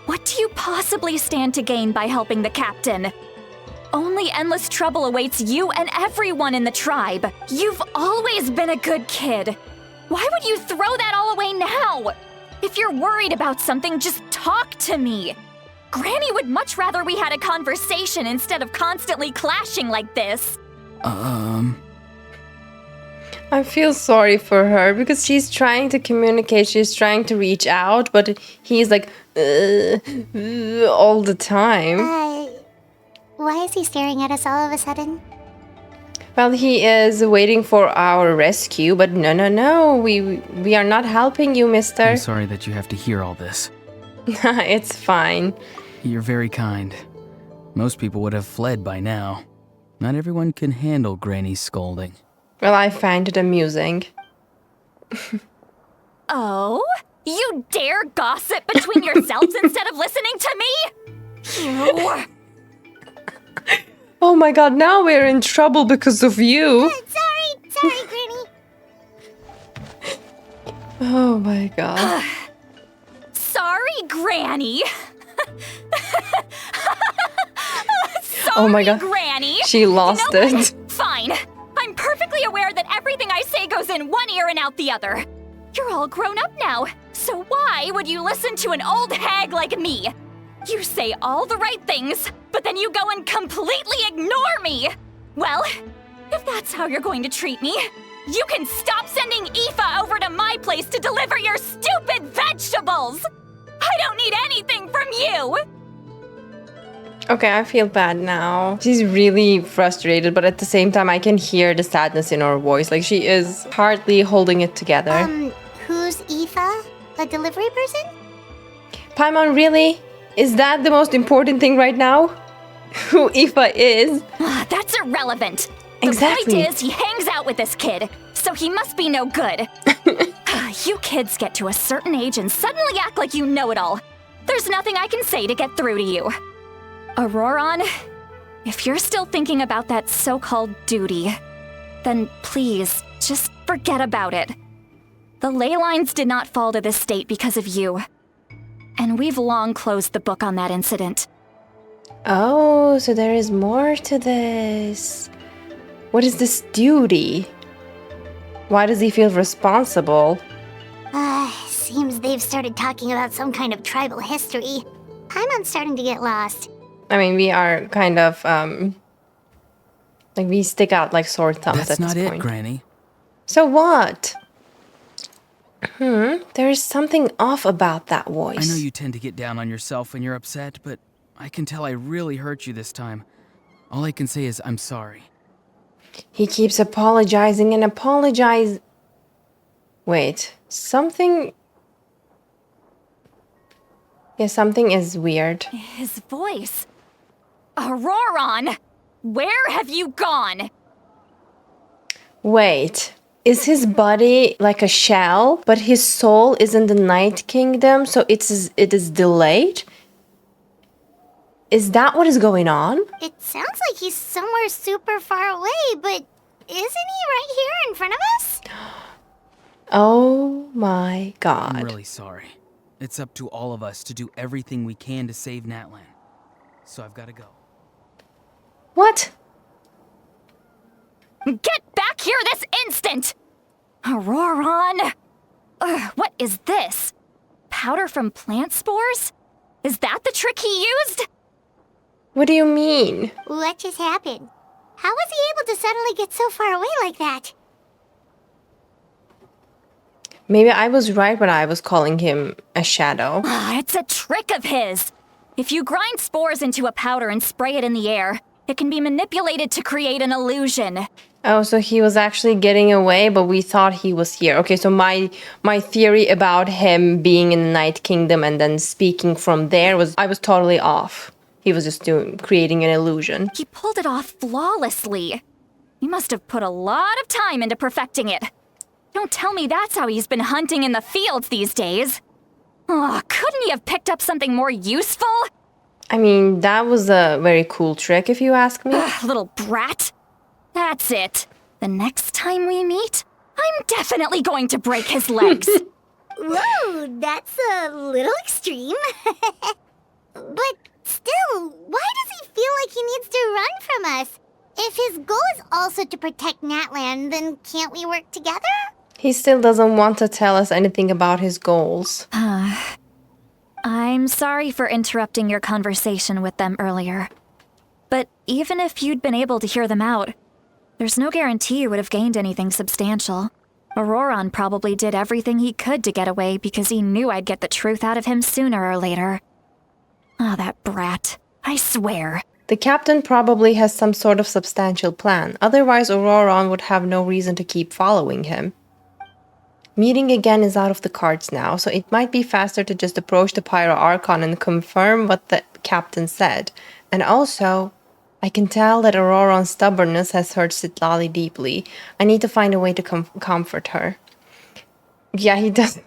What do you possibly stand to gain by helping the captain? Only endless trouble awaits you and everyone in the tribe. You've always been a good kid. Why would you throw that all away now? If you're worried about something, just talk to me. Granny would much rather we had a conversation instead of constantly clashing like this. I feel sorry for her because she's trying to communicate, she's trying to reach out, but he's like, all the time. Why is he staring at us all of a sudden? Well, he is waiting for our rescue, but no, we are not helping you, mister. I'm sorry that you have to hear all this. It's fine. You're very kind. Most people would have fled by now. Not everyone can handle Granny's scolding. Well, I find it amusing. Oh? You dare gossip between yourselves instead of listening to me? You... Oh my god, now we're in trouble because of you. Sorry, Granny. Oh my god. Sorry, Granny. Sorry, Oh my god. Granny. She lost You know it. what? Fine. I'm perfectly aware that everything I say goes in one ear and out the other. You're all grown up now, so why would you listen to an old hag like me? You say all the right things, but then you go and completely ignore me. Well, if that's how you're going to treat me, you can stop sending Aoife over to my place to deliver your stupid vegetables. I don't need anything from you. Okay, I feel bad now. She's really frustrated, but at the same time, I can hear the sadness in her voice. Like, she is hardly holding it together. Who's Aoife? A delivery person? Paimon, really? Is that the most important thing right now? Who Aoife is? That's irrelevant. Exactly. The point is, he hangs out with this kid, so he must be no good. You kids get to a certain age and suddenly act like you know it all. There's nothing I can say to get through to you. Auroron, if you're still thinking about that so-called duty, then please, just forget about it. The ley lines did not fall to this state because of you. And we've long closed the book on that incident. Oh, so there is more to this. What is this duty? Why does he feel responsible? Seems they've started talking about some kind of tribal history. Paimon's starting to get lost. I mean, we are kind of Like, we stick out like sore thumbs That's at this not it, point. Granny. So what? There is something off about that voice. I know you tend to get down on yourself when you're upset, but I can tell I really hurt you this time. All I can say is I'm sorry. He keeps apologizing and apologize. Wait, something... Yeah, something is weird. His voice. Auroron! Where have you gone? Wait, is his body like a shell, but his soul is in the Night Kingdom, so it is delayed? Is that what is going on? It sounds like he's somewhere super far away, but isn't he right here in front of us? Oh my god. I'm really sorry. It's up to all of us to do everything we can to save Natlan. So I've got to go. What? Get back here this instant! Auroron! What is this? Powder from plant spores? Is that the trick he used? What do you mean? What just happened? How was he able to suddenly get so far away like that? Maybe I was right when I was calling him a shadow. It's a trick of his. If you grind spores into a powder and spray it in the air, it can be manipulated to create an illusion. Oh, so he was actually getting away, but we thought he was here. Okay, so my theory about him being in the Night Kingdom and then speaking from there I was totally off. He was just creating an illusion. He pulled it off flawlessly. He must have put a lot of time into perfecting it. Don't tell me that's how he's been hunting in the fields these days. Oh, couldn't he have picked up something more useful? I mean, that was a very cool trick, if you ask me. Little brat. That's it. The next time we meet, I'm definitely going to break his legs. Whoa, that's a little extreme. But still, why does he feel like he needs to run from us? If his goal is also to protect Natlan, then can't we work together? He still doesn't want to tell us anything about his goals. I'm sorry for interrupting your conversation with them earlier. But even if you'd been able to hear them out, there's no guarantee you would have gained anything substantial. Auroron probably did everything he could to get away because he knew I'd get the truth out of him sooner or later. Ah, that brat. I swear. The captain probably has some sort of substantial plan. Otherwise, Auroron would have no reason to keep following him. Meeting again is out of the cards now, so it might be faster to just approach the Pyro Archon and confirm what the captain said. And also, I can tell that Auroron's stubbornness has hurt Jadealy deeply. I need to find a way to comfort her. Yeah, he does.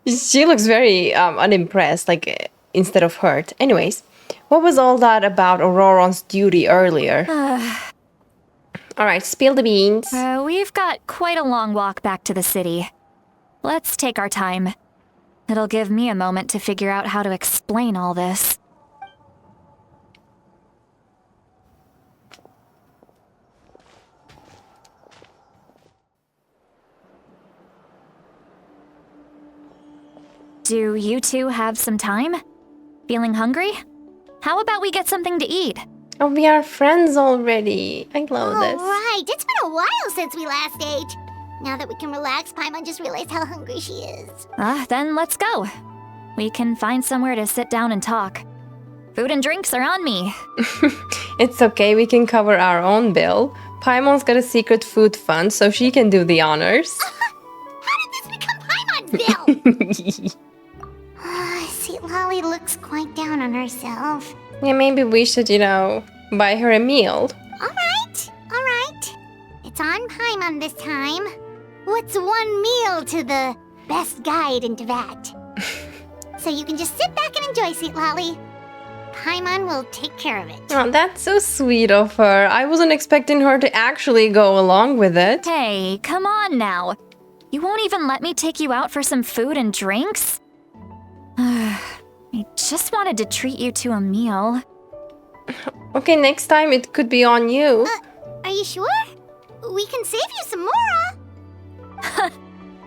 She looks very unimpressed, like, instead of hurt. Anyways, what was all that about Auroron's duty earlier? Alright, spill the beans. We've got quite a long walk back to the city. Let's take our time. It'll give me a moment to figure out how to explain all this. Do you two have some time? Feeling hungry? How about we get something to eat? Oh, we are friends already. I love this. Right, it's been a while since we last ate. Now that we can relax, Paimon just realized how hungry she is. Then let's go. We can find somewhere to sit down and talk. Food and drinks are on me. It's okay, we can cover our own bill. Paimon's got a secret food fund, so she can do the honors. How did this become Paimon's bill? Jadealy looks quite down on herself. Yeah, maybe we should, buy her a meal. Alright. It's on Paimon this time. What's one meal to the best guide into that? So you can just sit back and enjoy, Jadealy. Paimon will take care of it. Oh, that's so sweet of her. I wasn't expecting her to actually go along with it. Hey, come on now. You won't even let me take you out for some food and drinks? I just wanted to treat you to a meal. Okay, next time it could be on you. Are you sure? We can save you some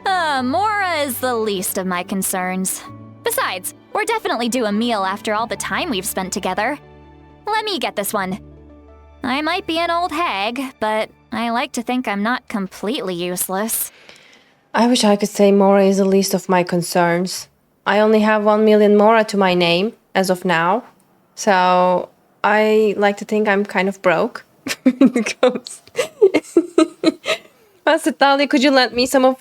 Mora. Mora is the least of my concerns. Besides, we're definitely due a meal after all the time we've spent together. Let me get this one. I might be an old hag, but I like to think I'm not completely useless. I wish I could say Mora is the least of my concerns. I only have 1 million Mora to my name as of now. So I like to think I'm kind of broke. Because Jadealy, could you lend me some of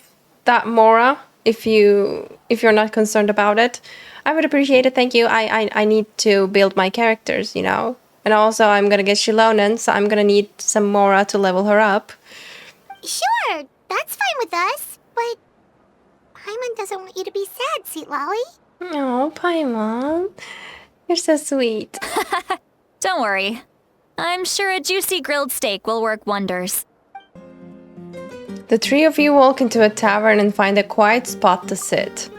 that Mora if you're not concerned about it? I would appreciate it. Thank you. I need to build my characters, you know. And also I'm gonna get Shilonen, so I'm gonna need some Mora to level her up. Sure, that's fine with us, but Paimon doesn't want you to be sad, Sweet Lolly. Oh, Paimon. You're so sweet. Don't worry. I'm sure a juicy grilled steak will work wonders. The three of you walk into a tavern and find a quiet spot to sit.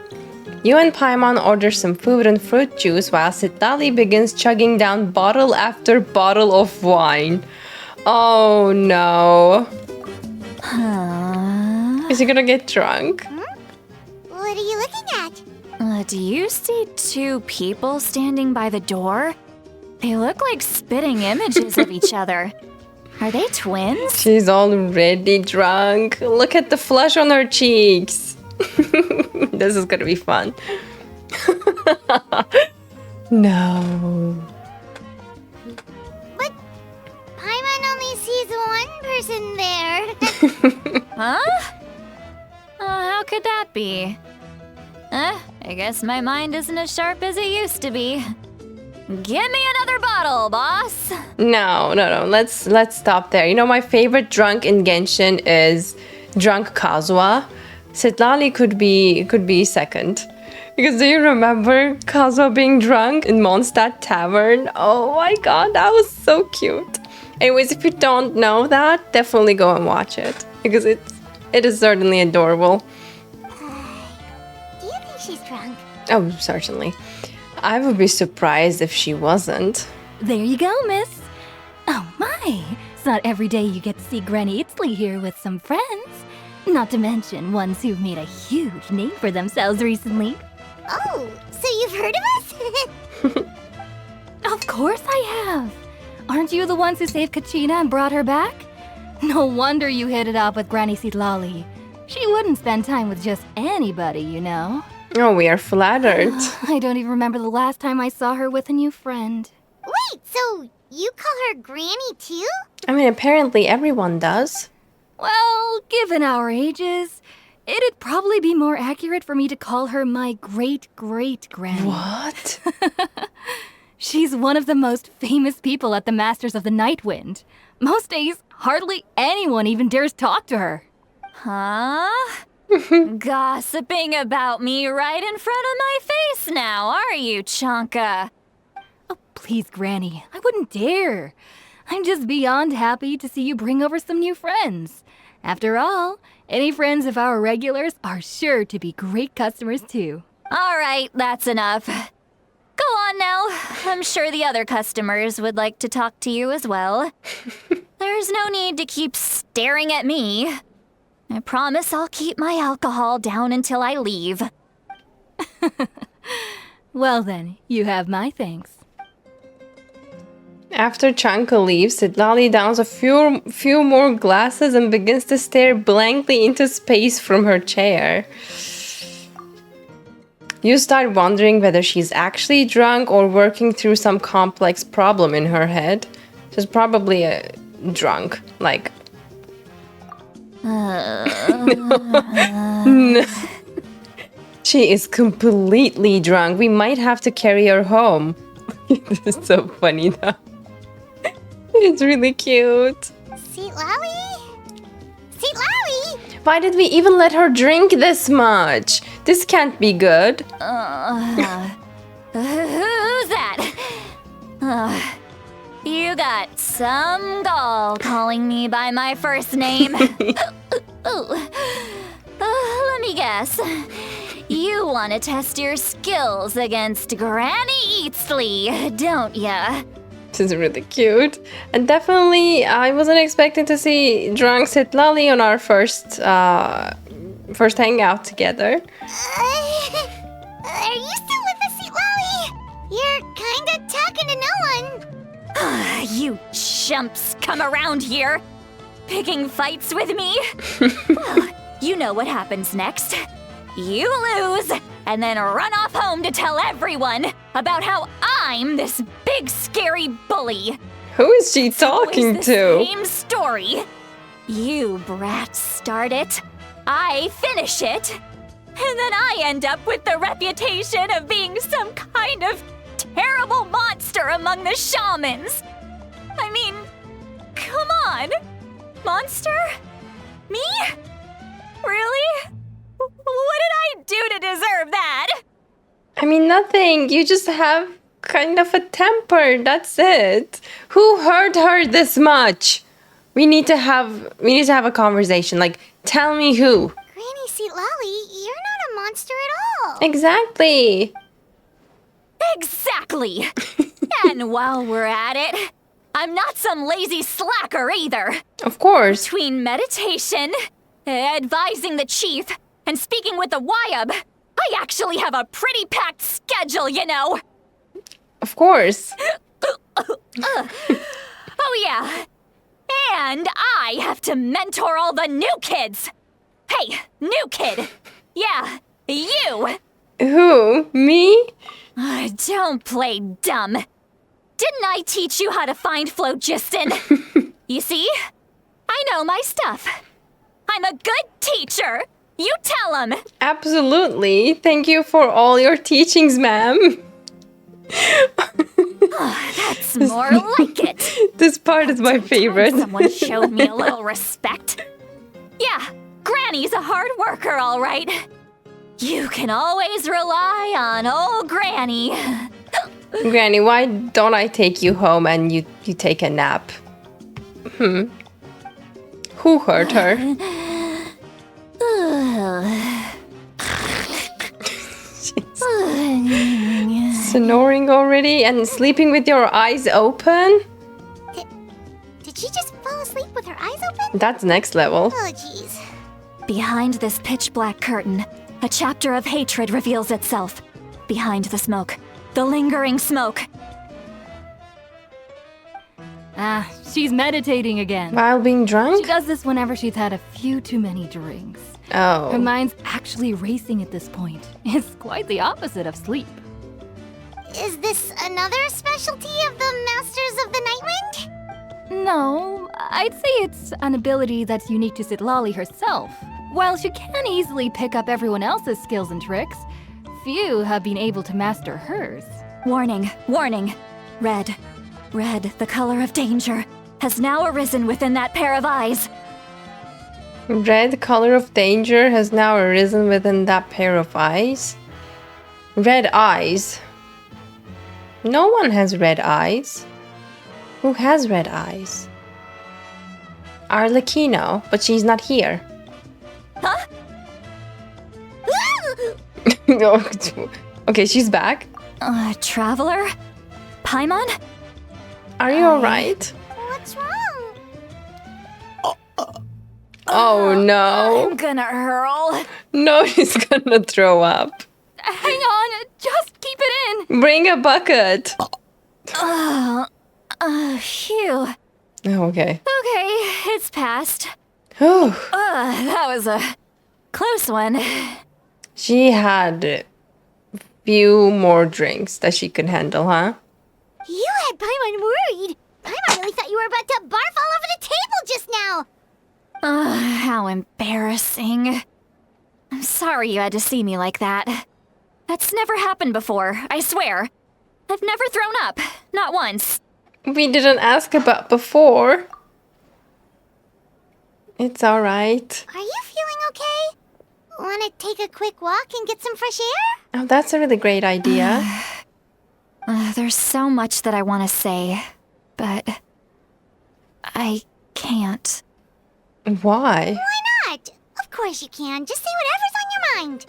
You and Paimon order some food and fruit juice while Jadealy begins chugging down bottle after bottle of wine. Oh no. Is he gonna get drunk? What are you looking at? Do you see two people standing by the door? They look like spitting images of each other. Are they twins? She's already drunk. Look at the flush on her cheeks. This is gonna be fun. No. But Paimon only sees one person there. Huh? How could that be? I guess my mind isn't as sharp as it used to be. Give me another bottle, boss. No. Let's stop there. You know, my favorite drunk in Genshin is drunk Kazuha. Jadealy could be second. Because do you remember Kazuha being drunk in Mondstadt Tavern? Oh my god, that was so cute. Anyways, if you don't know that, definitely go and watch it. Because it is certainly adorable. Do you think she's drunk? Oh, certainly. I would be surprised if she wasn't. There you go, miss. Oh my, it's not every day you get to see Granny Itzley here with some friends. Not to mention ones who've made a huge name for themselves recently. Oh, so you've heard of us? Of course I have. Aren't you the ones who saved Kachina and brought her back? No wonder you hit it off with Granny Jadealy. She wouldn't spend time with just anybody, you know. Oh, we are flattered. I don't even remember the last time I saw her with a new friend. Wait, so you call her Granny too? I mean, apparently everyone does. Well, given our ages, it'd probably be more accurate for me to call her my great-great-granny. What? She's one of the most famous people at the Masters of the Nightwind. Most days, hardly anyone even dares talk to her. Huh? Gossiping about me right in front of my face now, are you, Chonka? Oh, please, Granny, I wouldn't dare. I'm just beyond happy to see you bring over some new friends. After all, any friends of our regulars are sure to be great customers too. All right, that's enough. Go on now. I'm sure the other customers would like to talk to you as well. There's no need to keep staring at me. I promise I'll keep my alcohol down until I leave. Well then, you have my thanks. After Chanka leaves, Jadealy downs a few more glasses and begins to stare blankly into space from her chair. You start wondering whether she's actually drunk or working through some complex problem in her head. She's probably a drunk, like... She is completely drunk. We might have to carry her home. This is so funny though. It's really cute. Sweet Lolly? Sweet Lolly? Why did we even let her drink this much? This can't be good. Who's that? You got some gall calling me by my first name. Let me guess. You want to test your skills against Granny Itzley, don't ya? This is really cute. And definitely, I wasn't expecting to see drunk Jadealy on our first hangout together. Are you still with us, Sweet Lolly? You're kinda talking to no one. You chumps come around here, picking fights with me, well, you know what happens next. You lose, and then run off home to tell everyone about how I'm this big scary bully. Who is she talking It's to? the same story. You brats start it, I finish it, and then I end up with the reputation of being some kind of terrible monster among the shamans. I mean, come on. Monster? Me? Really? What did I do to deserve that? I mean, nothing. You just have kind of a temper. That's it. Who hurt her this much? We need to have a conversation. Like, tell me who. Granny Lolly, you're not a monster at all. Exactly. Exactly. And while we're at it, I'm not some lazy slacker either. Of course. Between meditation, advising the chief, and speaking with the Wyab, I actually have a pretty packed schedule, you know. Of course. Oh yeah. And I have to mentor all the new kids. Hey, new kid. Yeah, you. Who? Me? Don't play dumb. Didn't I teach you how to find phlogiston? You see? I know my stuff. I'm a good teacher. You tell him. Absolutely. Thank you for all your teachings, ma'am. That's more like it. This part is my favorite. Someone showed me a little respect. Yeah, Granny's a hard worker, all right. You can always rely on old Granny. Granny, why don't I take you home and you take a nap? Who hurt her? Snoring already and sleeping with your eyes open? Did she just fall asleep with her eyes open? That's next level. Oh, jeez. Behind this pitch-black curtain, a chapter of hatred reveals itself. Behind the smoke, the lingering smoke. Ah, she's meditating again. While being She drunk? does this whenever she's had a few too many drinks. Oh. Her mind's actually racing at this point. It's quite the opposite of sleep. Is this another specialty of the Masters of the Nightwind? No, I'd say it's an ability that's unique to Citlali herself. While she can easily pick up everyone else's skills and tricks, few have been able to master hers. Warning, warning. Red, the color of danger, has now arisen within that pair of eyes. Red color of danger has now arisen within that pair of eyes. Red eyes. No one has red eyes. Who has red eyes? Arlecchino, but she's not here. Huh? Okay, she's back. Traveler? Paimon? Are you alright? What's wrong? Oh no. I'm gonna hurl. No, she's gonna throw up. Hang on, just keep it in. Bring a bucket. Phew. Okay. Okay, it's passed. Whew. That was a close one. She had few more drinks that she could handle, huh? You had Paimon worried. Paimon really thought you were about to barf all over the table just now. How embarrassing. I'm sorry you had to see me like that. That's never happened before, I swear. I've never thrown up, not once. We didn't ask about before. It's alright. Are you feeling okay? Want to take a quick walk and get some fresh air? Oh, that's a really great idea. There's so much that I want to say, but I can't. Why? Why not? Of course you can. Just say whatever's on your mind.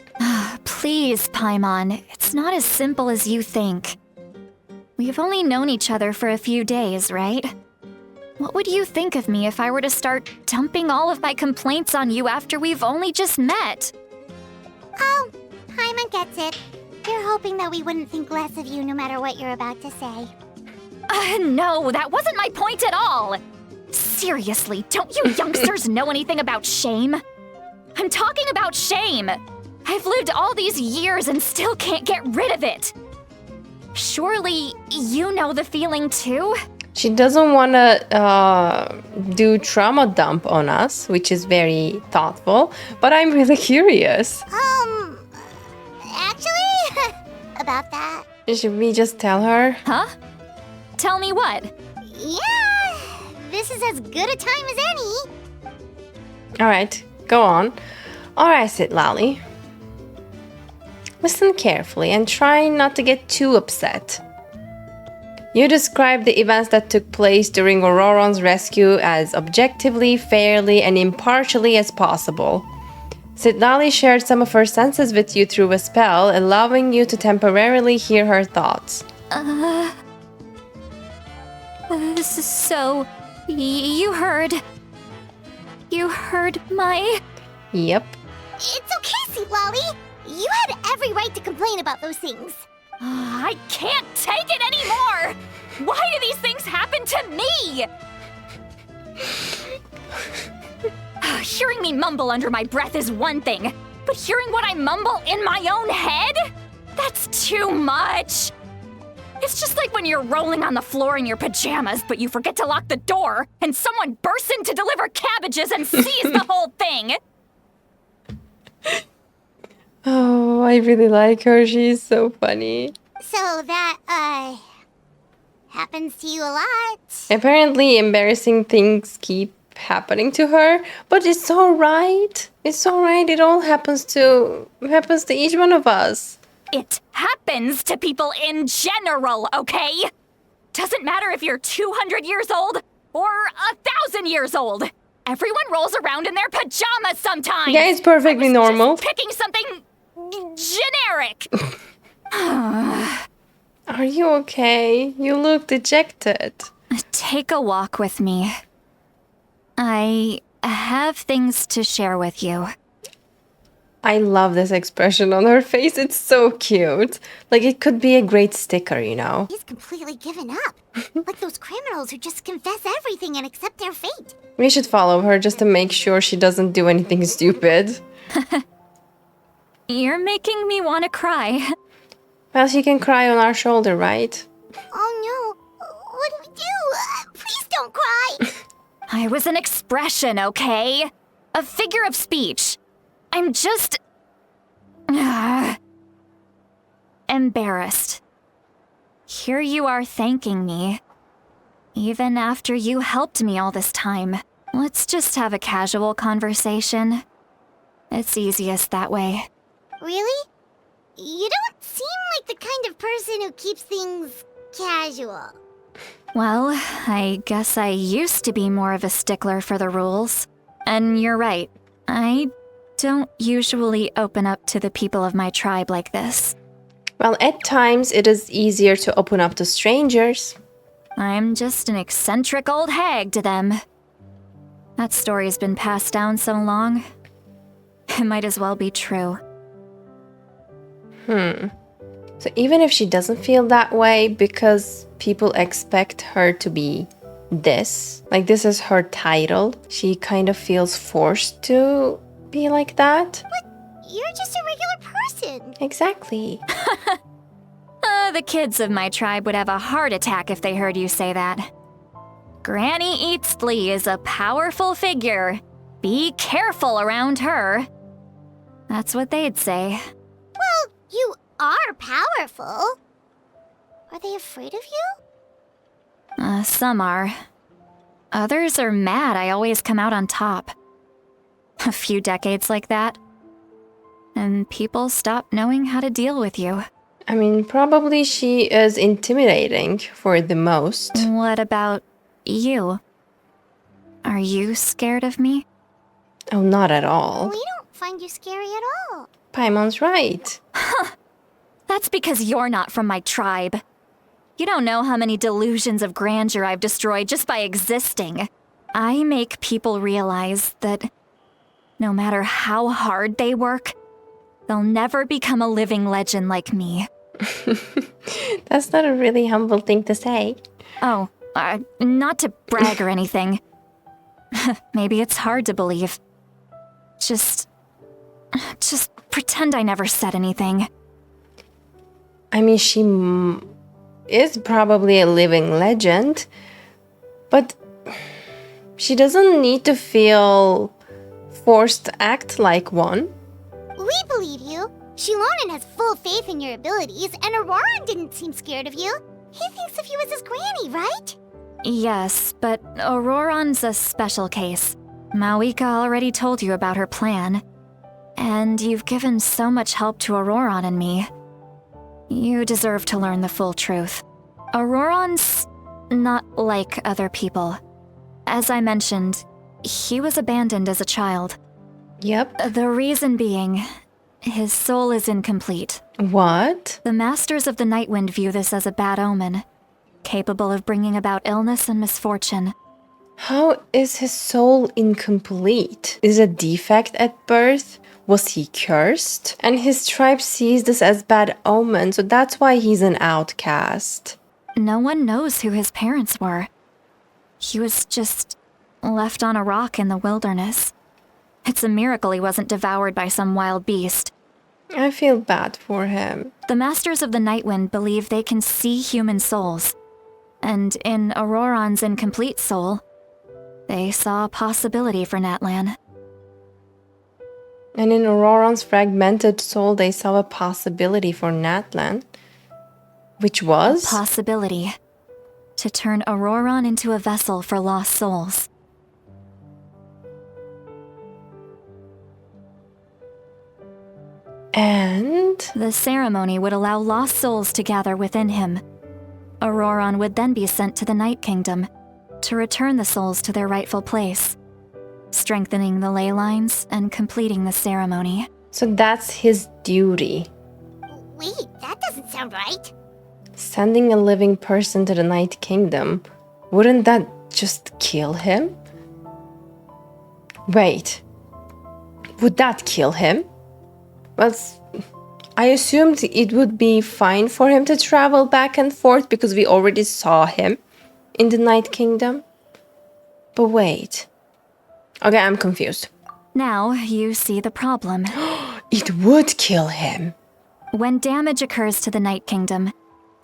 Please, Paimon, it's not as simple as you think. We've only known each other for a few days, right? What would you think of me if I were to start dumping all of my complaints on you after we've only just met? Oh, Paimon gets it. You're hoping that we wouldn't think less of you no matter what you're about to say. No, that wasn't my point at all. Seriously, don't you youngsters know anything about shame? I'm talking about shame. I've lived all these years and still can't get rid of it. Surely you know the feeling too? She doesn't want to do trauma dump on us, which is very thoughtful, but I'm really curious. Actually, about that. Should we just tell her? Huh? Tell me what? Yeah, this is as good a time as any. Alright, go on. Alright, Jadealy. Listen carefully and try not to get too upset. You described the events that took place during Auroron's rescue as objectively, fairly, and impartially as possible. Jadealy shared some of her senses with you through a spell, allowing you to temporarily hear her thoughts. So, you heard my... Yep. It's okay, Jadealy. You had every right to complain about those things. I can't take it anymore! Why do these things happen to me? Hearing me mumble under my breath is one thing, but hearing what I mumble in my own head? That's too much! It's just like when you're rolling on the floor in your pajamas, but you forget to lock the door, and someone bursts in to deliver cabbages and sees the whole thing! Oh, I really like her. She's so funny. So that, happens to you a lot. Apparently, embarrassing things keep happening to her, but it's alright. It's alright. It all happens to each one of us. It happens to people in general, okay? Doesn't matter if you're 200 years old or 1,000 years old. Everyone rolls around in their pajamas sometimes. Yeah, it's perfectly normal. Just picking something generic. Are you okay? You look dejected. Take a walk with me. I have things to share with you. I love this expression on her face. It's so cute. Like, it could be a great sticker, you know? He's completely given up. Like those criminals who just confess everything and accept their fate. We should follow her just to make sure she doesn't do anything stupid. You're making me want to cry. Well, she can cry on our shoulder, right? Oh no. What do we do? Please don't cry. I was an expression, okay? A figure of speech. I'm just... embarrassed. Here you are thanking me. Even after you helped me all this time. Let's just have a casual conversation. It's easiest that way. Really? You don't seem like the kind of person who keeps things casual. Well, I guess I used to be more of a stickler for the rules. And you're right. I don't usually open up to the people of my tribe like this. Well, at times it is easier to open up to strangers. I'm just an eccentric old hag to them. That story's been passed down so long. It might as well be true. So even if she doesn't feel that way because people expect her to be this, like this is her title, she kind of feels forced to be like that. But you're just a regular person. Exactly. The kids of my tribe would have a heart attack if they heard you say that. Granny Eatsley is a powerful figure. Be careful around her. That's what they'd say. Well, you are powerful. Are they afraid of you? Some are. Others are mad I always come out on top. A few decades like that, and people stop knowing how to deal with you. I mean, probably she is intimidating for the most. What about you? Are you scared of me? Oh, not at all. We don't find you scary at all. Paimon's right. That's because you're not from my tribe. You don't know how many delusions of grandeur I've destroyed just by existing. I make people realize that no matter how hard they work, they'll never become a living legend like me. That's not a really humble thing to say. Oh, not to brag or anything. Maybe it's hard to believe. Just pretend I never said anything. I mean, she is probably a living legend, but she doesn't need to feel forced to act like one. We believe you. Shilonen has full faith in your abilities, and Auroran didn't seem scared of you. He thinks of you as his granny, right? Yes, but Auroran's a special case. Mawika already told you about her plan. And you've given so much help to Auroran and me. You deserve to learn the full truth. Auroran's not like other people. As I mentioned, he was abandoned as a child. Yep. The reason being, his soul is incomplete. What? The Masters of the Nightwind view this as a bad omen, capable of bringing about illness and misfortune. How is his soul incomplete? Is it a defect at birth? Was he cursed? And his tribe sees this as bad omen, so that's why he's an outcast. No one knows who his parents were. He was just left on a rock in the wilderness. It's a miracle he wasn't devoured by some wild beast. I feel bad for him. The Masters of the Nightwind believe they can see human souls. And in Auroran's incomplete soul, they saw a possibility for Natlan. And in Auroran's fragmented soul, they saw a possibility for Natlan. Which was? A possibility. To turn Auroran into a vessel for lost souls. And? The ceremony would allow lost souls to gather within him. Auroran would then be sent to the Night Kingdom to return the souls to their rightful place, strengthening the ley lines and completing the ceremony. So that's his duty. Wait, that doesn't sound right. Sending a living person to the Night Kingdom, wouldn't that just kill him? Wait, would that kill him? Well, I assumed it would be fine for him to travel back and forth because we already saw him in the Night Kingdom. But wait. Okay, I'm confused. Now you see the problem. It would kill him. When damage occurs to the Night Kingdom,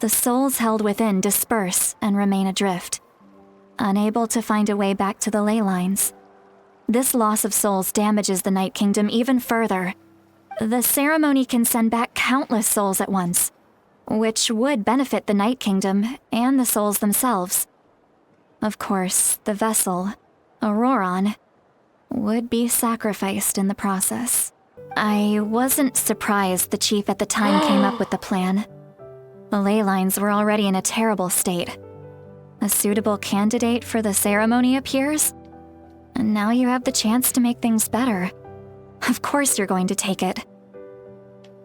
the souls held within disperse and remain adrift, unable to find a way back to the ley lines. This loss of souls damages the Night Kingdom even further. The ceremony can send back countless souls at once, which would benefit the Night Kingdom and the souls themselves. Of course, the vessel, Auroran, would be sacrificed in the process. I wasn't surprised the chief at the time came up with the plan. The ley lines were already in a terrible state. A suitable candidate for the ceremony appears, and now you have the chance to make things better. Of course you're going to take it.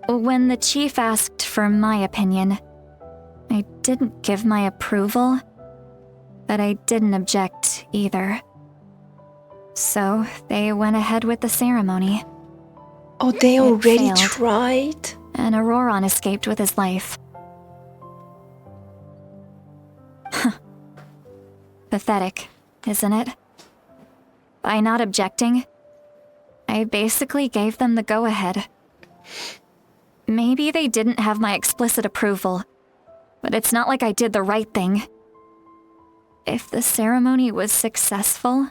When the chief asked for my opinion, I didn't give my approval, but I didn't object either. So they went ahead with the ceremony. Oh, they already failed. tried? And Auroran escaped with his life. Pathetic, isn't it? By not objecting, I basically gave them the go-ahead. Maybe they didn't have my explicit approval, but it's not like I did the right thing. If the ceremony was successful,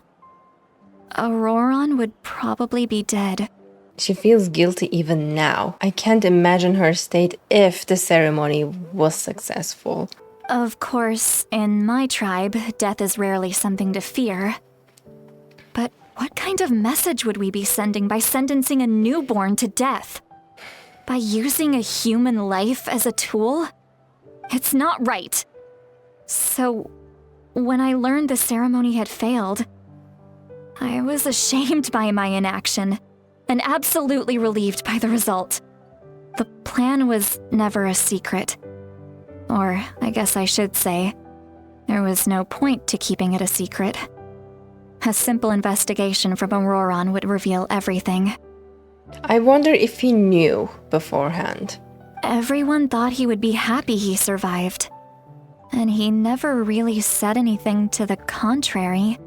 Auroran would probably be dead. She feels guilty even now. I can't imagine her state if the ceremony was successful. Of course, in my tribe, death is rarely something to fear. But what kind of message would we be sending by sentencing a newborn to death? By using a human life as a tool? It's not right. So, when I learned the ceremony had failed, I was ashamed by my inaction, and absolutely relieved by the result. The plan was never a secret. Or, I guess I should say, there was no point to keeping it a secret. A simple investigation from Auroran would reveal everything. I wonder if he knew beforehand. Everyone thought he would be happy he survived. And he never really said anything to the contrary.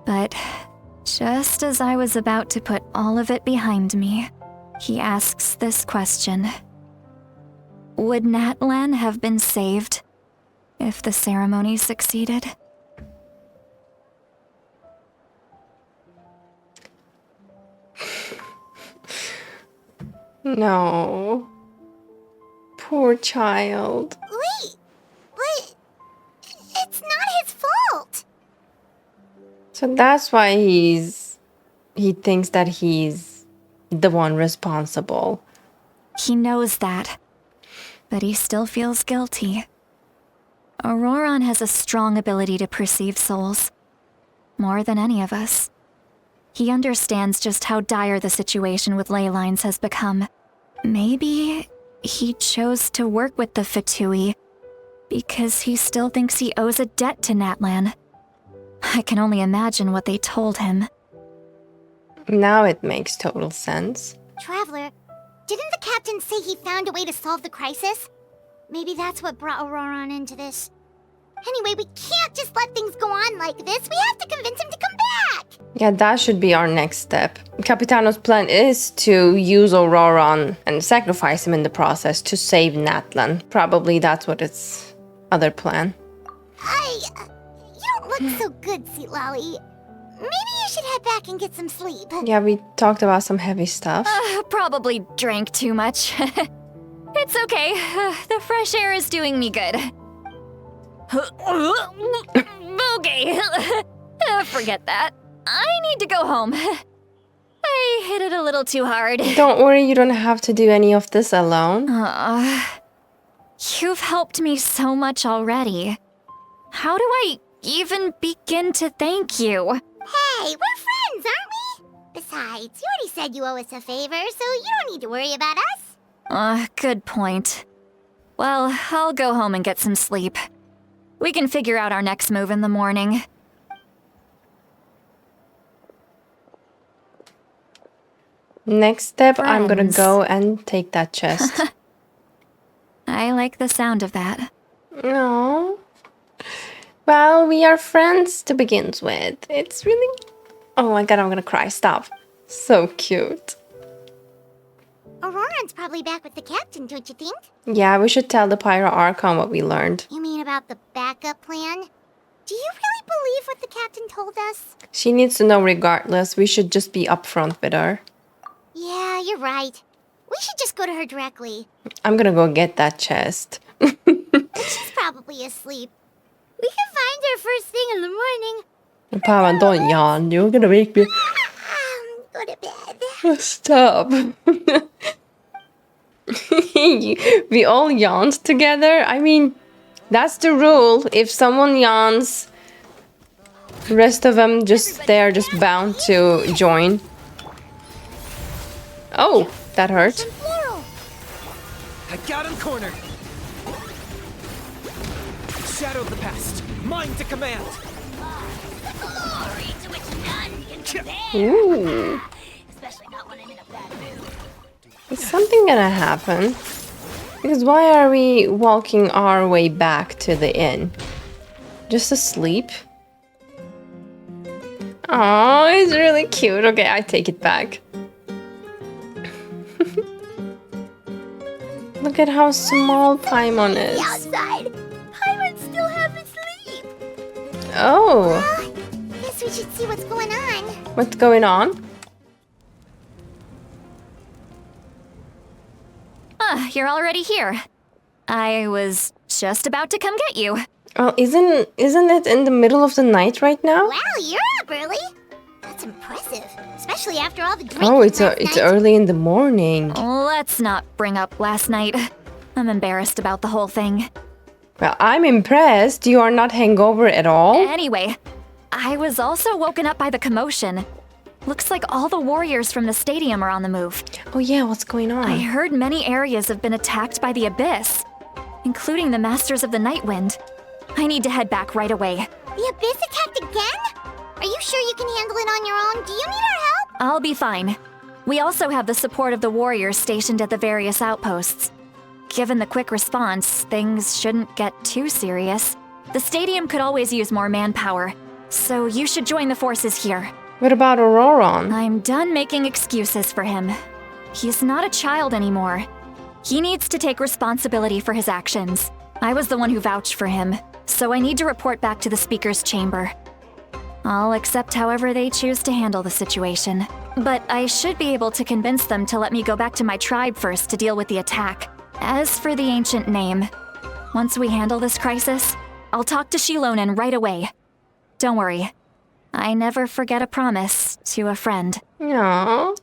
But just as I was about to put all of it behind me, he asks this question. Would Natlan have been saved if the ceremony succeeded? No. Poor child. Wait, but it's not his fault. So that's why he thinks that he's the one responsible. He knows that, but he still feels guilty. Auroron has a strong ability to perceive souls, more than any of us. He understands just how dire the situation with ley lines has become. Maybe he chose to work with the Fatui because he still thinks he owes a debt to Natlan. I can only imagine what they told him. Now it makes total sense. Traveler, didn't the captain say he found a way to solve the crisis? Maybe that's what brought Auroron into this. Anyway, we can't just let things go on like this. We have to convince him to come back! Yeah, that should be our next step. Capitano's plan is to use Auroron and sacrifice him in the process to save Natlan. Probably that's what its other plan. You don't look so good, Sweet Lolly. Maybe you should head back and get some sleep. Yeah, we talked about some heavy stuff. Probably drank too much. It's okay. The fresh air is doing me good. Okay. Forget that. I need to go home. I hit it a little too hard. Don't worry, you don't have to do any of this alone. You've helped me so much already. How do I even begin to thank you? Hey, we're friends, aren't we? Besides, you already said you owe us a favor, so you don't need to worry about us. Good point. Well, I'll go home and get some sleep. We can figure out our next move in the morning. Next step, I'm gonna Friends. go and take that chest. I like the sound of that. No. Well, we are friends to begin with. It's really... Oh my god, I'm gonna cry. Stop. So cute. Auroron's probably back with the captain, don't you think? Yeah, we should tell the Pyro Archon what we learned. You mean about the backup plan? Do you really believe what the captain told us? She needs to know regardless. We should just be upfront with her. Yeah, you're right. We should just go to her directly. I'm gonna go get that chest. She's probably asleep. We can find her first thing in the morning. Pavan, don't yawn. You're gonna make me... Go to bed. Stop. We all yawned together. I mean, that's the rule. If someone yawns, the rest of them they're just bound to join. Oh, that hurt. Floral. I got him cornered. Shadow of the past, mine to command. Glory to which none can compare. Ooh. Especially not when I'm in a bad mood. Is something gonna happen? Because why are we walking our way back to the inn? Just asleep? Oh, it's really cute. Okay, I take it back. Look at how small Paimon is. Outside. Paimon still half asleep. Oh, Guess we should see what's going on. what's going on? You're already here. I was just about to come get you. Well, isn't it in the middle of the night right now? Wow, you're up early. That's impressive, especially after all the drinking Oh, it's last it's night. early in the morning. Let's not bring up last night. I'm embarrassed about the whole thing. Well, I'm impressed. You are not hangover at all. Anyway, I was also woken up by the commotion. Looks like all the warriors from the stadium are on the move. Oh yeah, what's going on? I heard many areas have been attacked by the Abyss, including the Masters of the Nightwind. I need to head back right away. The Abyss attacked again? Are you sure you can handle it on your own? Do you need our help? I'll be fine. We also have the support of the warriors stationed at the various outposts. Given the quick response, things shouldn't get too serious. The stadium could always use more manpower, so you should join the forces here. What about Auroron? I'm done making excuses for him. He's not a child anymore. He needs to take responsibility for his actions. I was the one who vouched for him, so I need to report back to the Speaker's chamber. I'll accept however they choose to handle the situation. But I should be able to convince them to let me go back to my tribe first to deal with the attack. As for the ancient name, once we handle this crisis, I'll talk to Shilonen right away. Don't worry. I never forget a promise to a friend. Aww.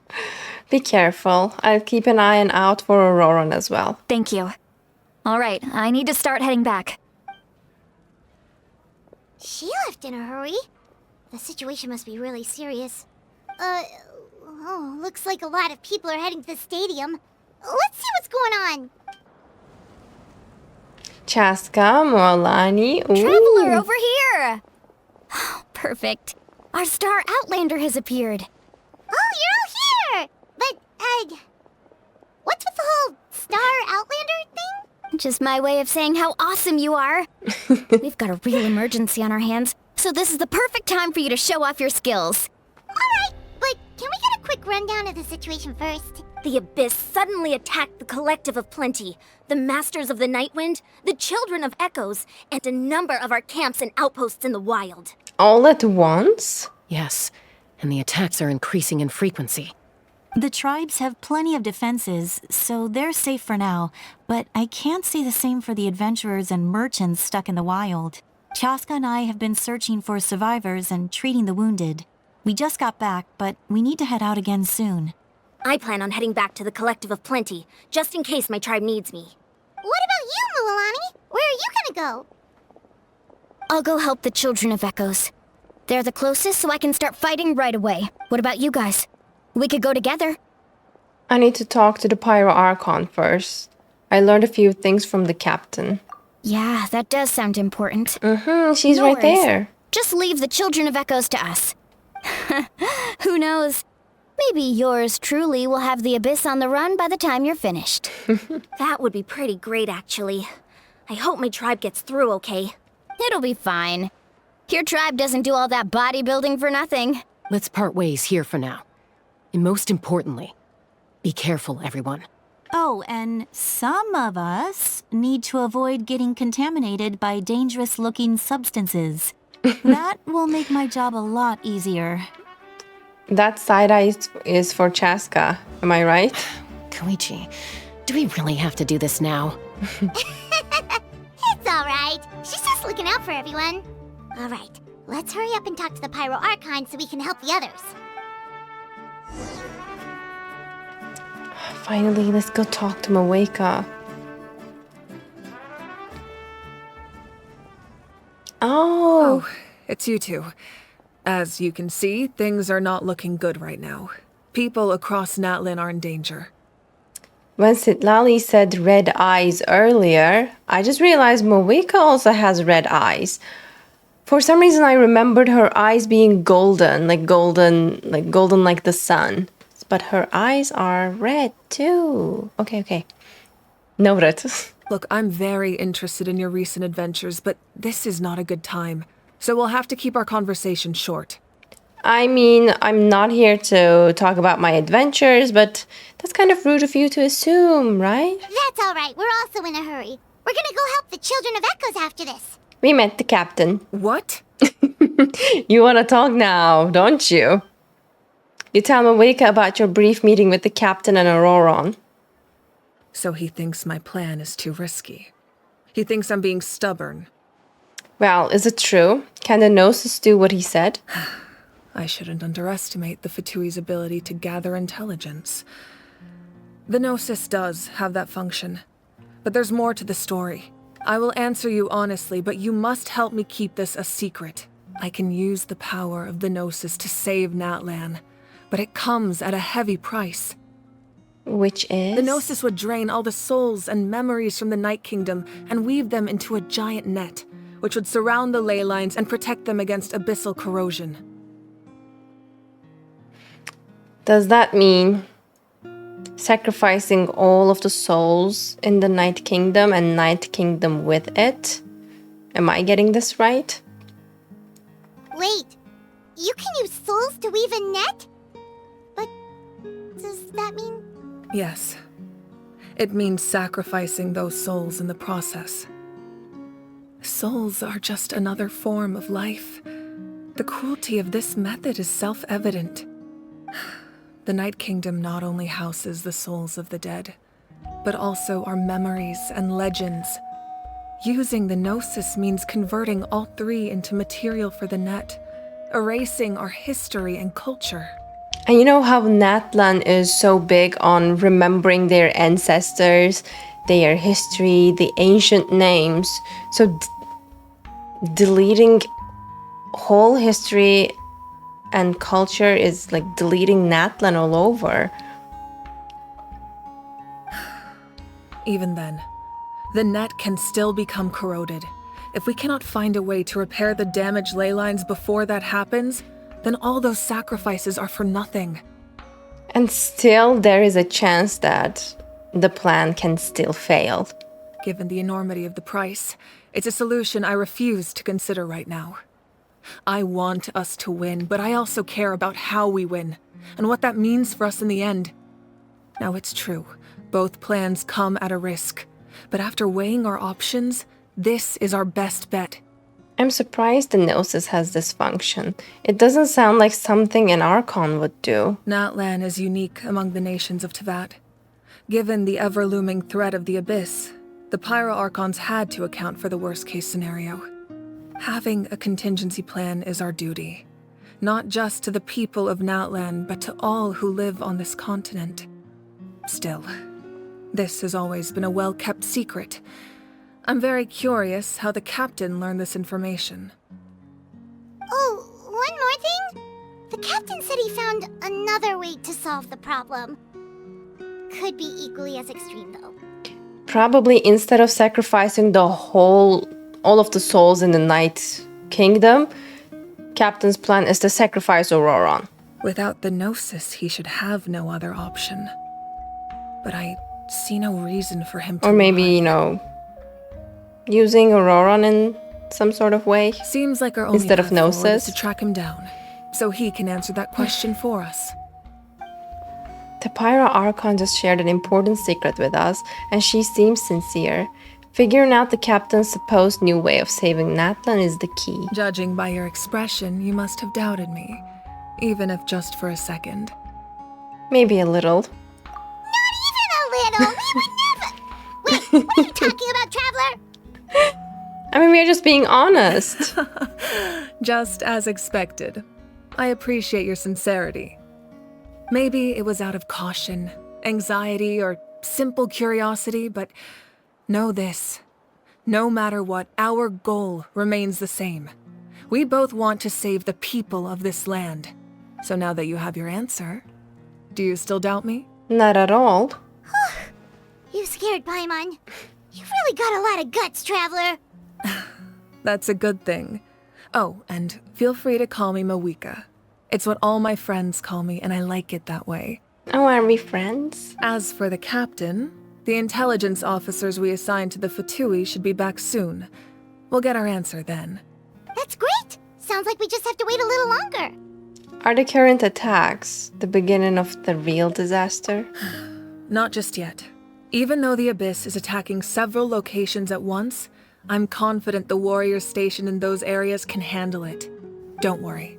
Be careful. I'll keep an eye out for Auroron as well. Thank you. All right, I need to start heading back. She left in a hurry. The situation must be really serious. Looks like a lot of people are heading to the stadium. Let's see what's going on. Chaska, Moalani. Ooh. Traveler, over here! Perfect. Our star Outlander has appeared. Oh, you're all here! But, what's with the whole star Outlander thing? Just my way of saying how awesome you are. We've got a real emergency on our hands, so this is the perfect time for you to show off your skills. Alright, but can we get a quick rundown of the situation first? The Abyss suddenly attacked the Collective of Plenty, the Masters of the Nightwind, the Children of Echoes, and a number of our camps and outposts in the wild. All at once? Yes, and the attacks are increasing in frequency. The tribes have plenty of defenses, so they're safe for now, but I can't say the same for the adventurers and merchants stuck in the wild. Chaska and I have been searching for survivors and treating the wounded. We just got back, but we need to head out again soon. I plan on heading back to the Collective of Plenty, just in case my tribe needs me. What about you, Mualani? Where are you gonna go? I'll go help the Children of Echoes. They're the closest, so I can start fighting right away. What about you guys? We could go together. I need to talk to the Pyro Archon first. I learned a few things from the captain. Yeah, that does sound important. She's No right worries. there. Just leave the Children of Echoes to us. Who knows? Maybe yours truly will have the Abyss on the run by the time you're finished. That would be pretty great, actually. I hope my tribe gets through okay. It'll be fine. Your tribe doesn't do all that bodybuilding for nothing. Let's part ways here for now. And most importantly, be careful, everyone. Oh, and some of us need to avoid getting contaminated by dangerous-looking substances. That will make my job a lot easier. That side eye is for Chaska. Am I right? Koichi, do we really have to do this now? It's alright. She's just looking out for everyone. Alright, let's hurry up and talk to the Pyro Archon so we can help the others. Finally, let's go talk to Maweka. Oh, it's you two. As you can see, things are not looking good right now. People across Natlan are in danger. When Citlali said red eyes earlier, I just realized Maweka also has red eyes. For some reason, I remembered her eyes being golden like the sun. But her eyes are red too. Okay. Noted. Look, I'm very interested in your recent adventures, but this is not a good time. So we'll have to keep our conversation short. I mean, I'm not here to talk about my adventures, but that's kind of rude of you to assume, right? That's alright, we're also in a hurry. We're gonna go help the Children of Echoes after this. We met the captain. What? You want to talk now, don't you? You tell Maweka about your brief meeting with the captain and Auroron. So he thinks my plan is too risky. He thinks I'm being stubborn. Well, is it true? Can the Gnosis do what he said? I shouldn't underestimate the Fatui's ability to gather intelligence. The Gnosis does have that function. But there's more to the story. I will answer you honestly, but you must help me keep this a secret. I can use the power of the Gnosis to save Natlan, but it comes at a heavy price. Which is? The Gnosis would drain all the souls and memories from the Night Kingdom and weave them into a giant net, which would surround the ley lines and protect them against abyssal corrosion. Does that mean sacrificing all of the souls in the Night Kingdom and Night Kingdom with it. Am I getting this right? Wait, you can use souls to weave a net? But does that mean... Yes. It means sacrificing those souls in the process. Souls are just another form of life. The cruelty of this method is self-evident. The Night Kingdom not only houses the souls of the dead, but also our memories and legends. Using the Gnosis means converting all three into material for the net, erasing our history and culture. And you know how Natlan is so big on remembering their ancestors, their history, the ancient names. So deleting whole history and culture is like deleting Natlan all over. Even then, the net can still become corroded. If we cannot find a way to repair the damaged ley lines before that happens, then all those sacrifices are for nothing. And still, there is a chance that the plan can still fail. Given the enormity of the price, it's a solution I refuse to consider right now. I want us to win, but I also care about how we win, and what that means for us in the end. Now, it's true, both plans come at a risk, but after weighing our options, this is our best bet. I'm surprised the Gnosis has this function. It doesn't sound like something an Archon would do. Natlan is unique among the nations of Teyvat. Given the ever-looming threat of the Abyss, the Pyro-Archons had to account for the worst-case scenario. Having a contingency plan is our duty, not just to the people of Natlan, but to all who live on this continent. Still, this has always been a well-kept secret. I'm very curious how the captain learned this information. Oh, one more thing? The captain said he found another way to solve the problem. Could be equally as extreme, though. Probably instead of sacrificing all of the souls in the Night Kingdom, Captain's plan is to sacrifice Auroron. Without the Gnosis, he should have no other option. But I see no reason for him to Or maybe, using Auroron in some sort of way. Seems like our only instead of path forward is Gnosis. to track him down, so he can answer that question for us. The Pyro Archon just shared an important secret with us, and she seems sincere. Figuring out the captain's supposed new way of saving Natlan is the key. Judging by your expression, you must have doubted me, even if just for a second. Maybe a little. Not even a little! We would never... Wait, what are you talking about, Traveler? I mean, we're just being honest. Just as expected. I appreciate your sincerity. Maybe it was out of caution, anxiety, or simple curiosity, but know this. No matter what, our goal remains the same. We both want to save the people of this land. So now that you have your answer, do you still doubt me? Not at all. You scared Paimon. You've really got a lot of guts, Traveler. That's a good thing. Oh, and feel free to call me Mawika. It's what all my friends call me, and I like it that way. Oh, are we friends? As for the captain, the intelligence officers we assigned to the Fatui should be back soon. We'll get our answer then. That's great! Sounds like we just have to wait a little longer. Are the current attacks the beginning of the real disaster? Not just yet. Even though the Abyss is attacking several locations at once, I'm confident the warriors stationed in those areas can handle it. Don't worry.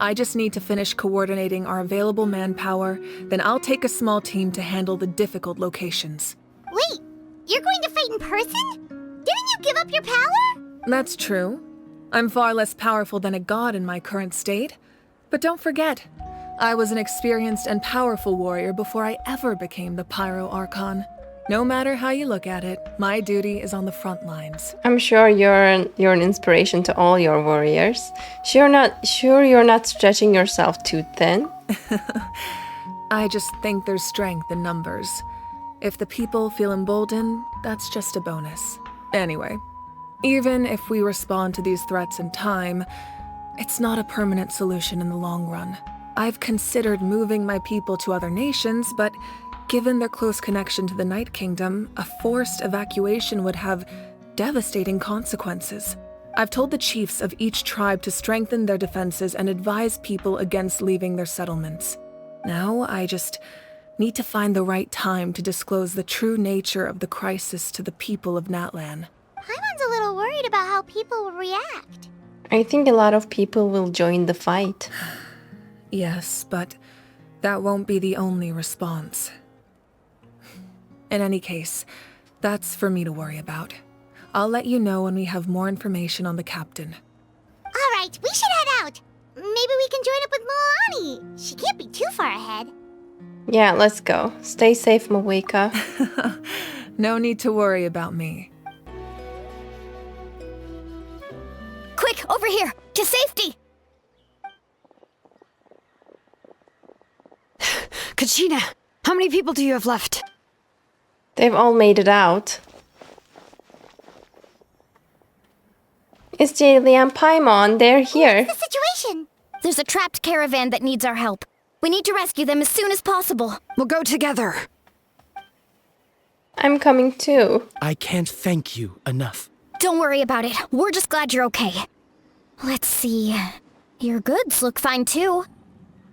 I just need to finish coordinating our available manpower, then I'll take a small team to handle the difficult locations. Wait, you're going to fight in person? Didn't you give up your power? That's true. I'm far less powerful than a god in my current state. But don't forget, I was an experienced and powerful warrior before I ever became the Pyro Archon. No matter how you look at it, my duty is on the front lines. I'm sure you're an inspiration to all your warriors. Sure you're not stretching yourself too thin. I just think there's strength in numbers. If the people feel emboldened, that's just a bonus. Anyway, even if we respond to these threats in time, it's not a permanent solution in the long run. I've considered moving my people to other nations, but Given their close connection to the Night Kingdom, a forced evacuation would have devastating consequences. I've told the chiefs of each tribe to strengthen their defenses and advise people against leaving their settlements. Now, I just need to find the right time to disclose the true nature of the crisis to the people of Natlan. Paimon's a little worried about how people will react. I think a lot of people will join the fight. Yes, but that won't be the only response. In any case, that's for me to worry about. I'll let you know when we have more information on the captain. All right, we should head out. Maybe we can join up with Mualani. She can't be too far ahead. Yeah, let's go. Stay safe, Mawika. No need to worry about me. Quick, over here! To safety! Kachina, how many people do you have left? They've all made it out. It's Jadealy and Paimon. They're here. What's the situation? There's a trapped caravan that needs our help. We need to rescue them as soon as possible. We'll go together. I'm coming too. I can't thank you enough. Don't worry about it. We're just glad you're okay. Let's see. Your goods look fine too.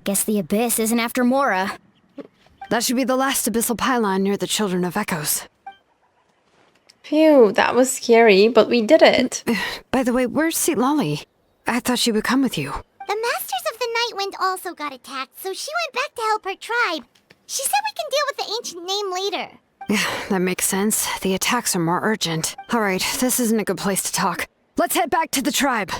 Guess the Abyss isn't after Mora. That should be the last abyssal pylon near the Children of Echoes. Phew, that was scary, but we did it. By the way, where's Seat Lolly? I thought she would come with you. The Masters of the Nightwind also got attacked, so she went back to help her tribe. She said we can deal with the ancient name later. Yeah, that makes sense. The attacks are more urgent. All right, this isn't a good place to talk. Let's head back to the tribe.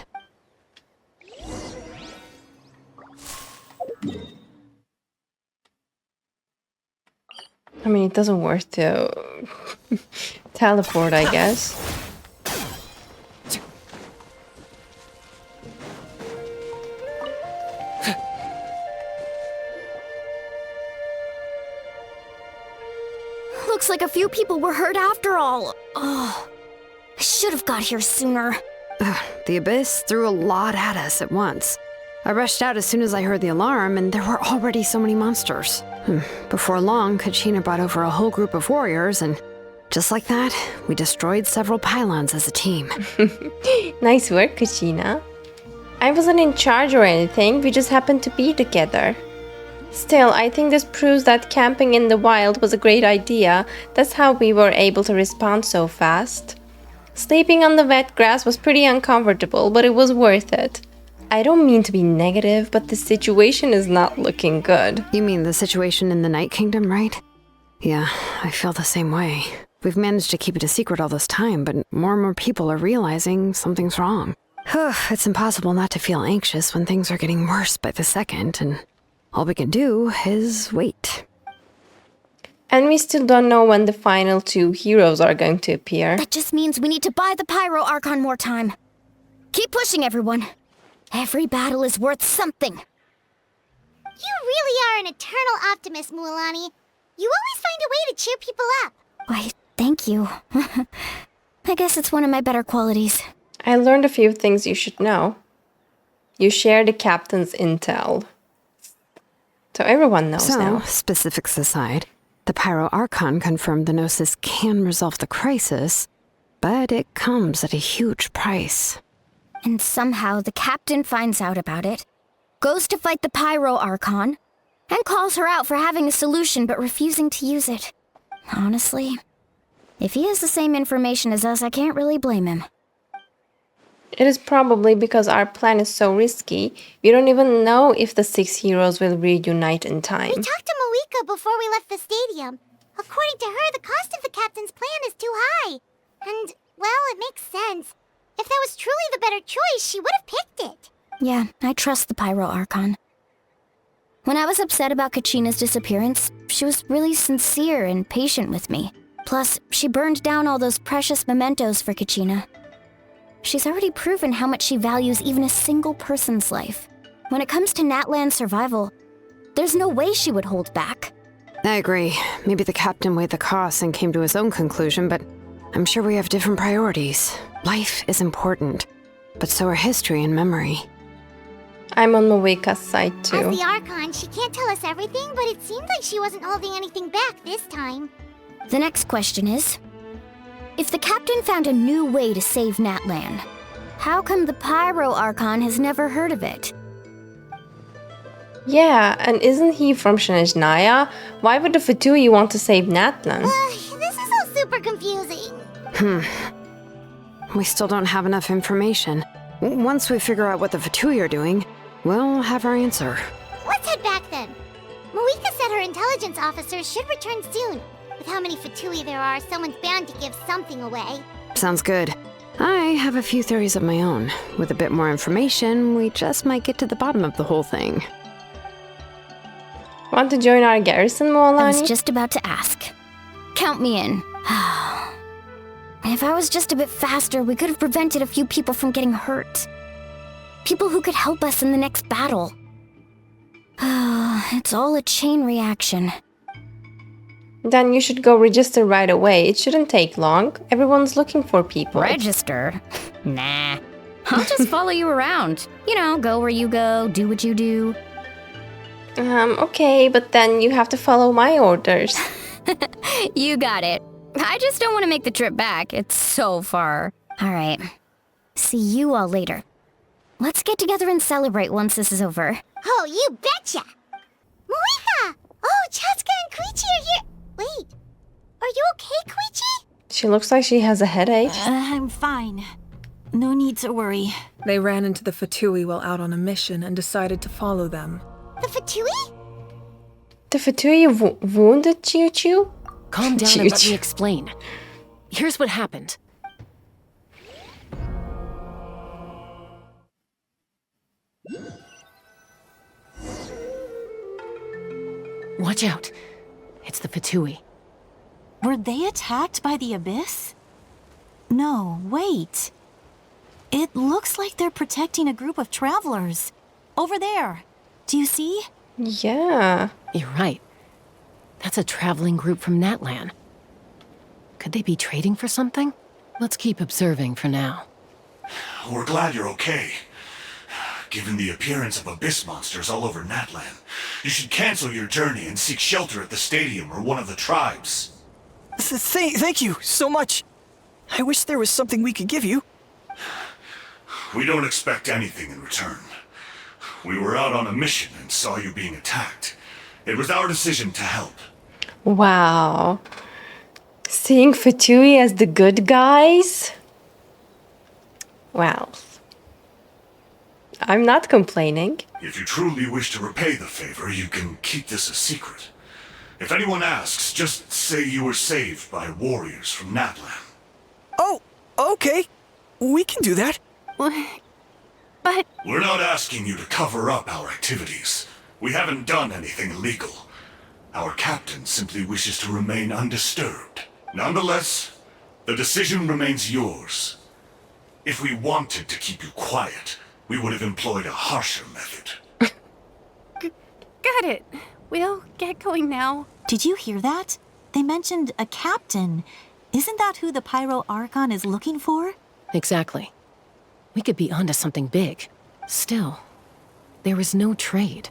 I mean, it doesn't work to teleport, I guess. Looks like a few people were hurt after all. Oh, I should have got here sooner. The Abyss threw a lot at us at once. I rushed out as soon as I heard the alarm, and there were already so many monsters. Before long, Kachina brought over a whole group of warriors, and just like that, we destroyed several pylons as a team. Nice work, Kachina. I wasn't in charge or anything, we just happened to be together. Still, I think this proves that camping in the wild was a great idea. That's how we were able to respond so fast. Sleeping on the wet grass was pretty uncomfortable, but it was worth it. I don't mean to be negative, but the situation is not looking good. You mean the situation in the Night Kingdom, right? Yeah, I feel the same way. We've managed to keep it a secret all this time, but more and more people are realizing something's wrong. It's impossible not to feel anxious when things are getting worse by the second, and all we can do is wait. And we still don't know when the final two heroes are going to appear. That just means we need to buy the Pyro Archon more time. Keep pushing, everyone. Every battle is worth something. You really are an eternal optimist, Mualani. You always find a way to cheer people up. Why, thank you. I guess it's one of my better qualities. I learned a few things you should know. You share the captain's intel. So everyone knows now. Specifics aside, the Pyro Archon confirmed the Gnosis can resolve the crisis, but it comes at a huge price. And somehow the captain finds out about it, goes to fight the Pyro Archon, and calls her out for having a solution but refusing to use it. Honestly, if he has the same information as us, I can't really blame him. It is probably because our plan is so risky, we don't even know if the 6 heroes will reunite in time. We talked to Mawika before we left the stadium. According to her, the cost of the captain's plan is too high. And, well, it makes sense. If that was truly the better choice, she would have picked it. Yeah, I trust the Pyro Archon. When I was upset about Kachina's disappearance, she was really sincere and patient with me. Plus, she burned down all those precious mementos for Kachina. She's already proven how much she values even a single person's life. When it comes to Natlan's survival, there's no way she would hold back. I agree. Maybe the captain weighed the costs and came to his own conclusion, but I'm sure we have different priorities. Life is important, but so are history and memory. I'm on Mawika's side As too. the Archon, she can't tell us everything, but it seems like she wasn't holding anything back this time. The next question is, if the captain found a new way to save Natlan, how come the Pyro Archon has never heard of it? Yeah, and isn't he from Shanajnaya? Why would the Fatui want to save Natlan? This is all super confusing. We still don't have enough information. Once we figure out what the Fatui are doing, we'll have our answer. Let's head back then. Mawika said her intelligence officers should return soon. With how many Fatui there are, someone's bound to give something away. Sounds good. I have a few theories of my own. With a bit more information, we just might get to the bottom of the whole thing. Want to join our garrison, Moalani? I was just about to ask. Count me in. If I was just a bit faster, we could have prevented a few people from getting hurt. People who could help us in the next battle. It's all a chain reaction. Then you should go register right away. It shouldn't take long. Everyone's looking for people. Register? Nah. I'll just follow you around. You know, go where you go, do what you do. Okay, but then you have to follow my orders. You got it. I just don't want to make the trip back. It's so far. All right. See you all later. Let's get together and celebrate once this is over. Oh, you betcha! Mawika! Oh, Chaska and Koichi are here. Wait, are you okay, Koichi? She looks like she has a headache. I'm fine. No need to worry. They ran into the Fatui while out on a mission and decided to follow them. The Fatui? The Fatui wounded Chiu-Chiu? Calm down and let me explain. Here's what happened. Watch out. It's the Fatui. Were they attacked by the Abyss? No, wait. It looks like they're protecting a group of travelers. Over there. Do you see? Yeah. You're right. That's a traveling group from Natlan. Could they be trading for something? Let's keep observing for now. We're glad you're okay. Given the appearance of abyss monsters all over Natlan, you should cancel your journey and seek shelter at the stadium or one of the tribes. Thank you so much. I wish there was something we could give you. We don't expect anything in return. We were out on a mission and saw you being attacked. It was our decision to help. Wow. Seeing Fatui as the good guys? Well, I'm not complaining. If you truly wish to repay the favor, you can keep this a secret. If anyone asks, just say you were saved by warriors from Natlan. Oh, okay. We can do that. But... We're not asking you to cover up our activities. We haven't done anything illegal. Our captain simply wishes to remain undisturbed. Nonetheless, the decision remains yours. If we wanted to keep you quiet, we would have employed a harsher method. Got it. We'll get going now. Did you hear that? They mentioned a captain. Isn't that who the Pyro Archon is looking for? Exactly. We could be onto something big. Still, there was no trade.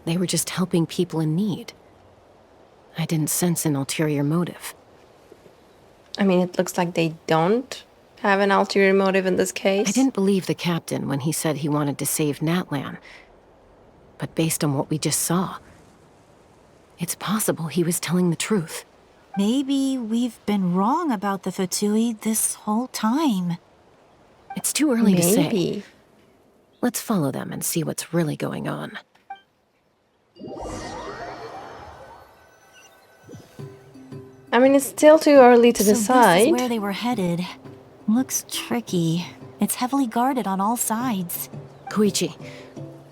They were just helping people in need. I didn't sense an ulterior motive. I mean, it looks like they don't have an ulterior motive in this case. I didn't believe the captain when he said he wanted to save Natlan. But based on what we just saw, it's possible he was telling the truth. Maybe we've been wrong about the Fatui this whole time. It's too early to say. Let's follow them and see what's really going on. I mean, it's still too early to decide. This is where they were headed. Looks tricky. It's heavily guarded on all sides. Koichi,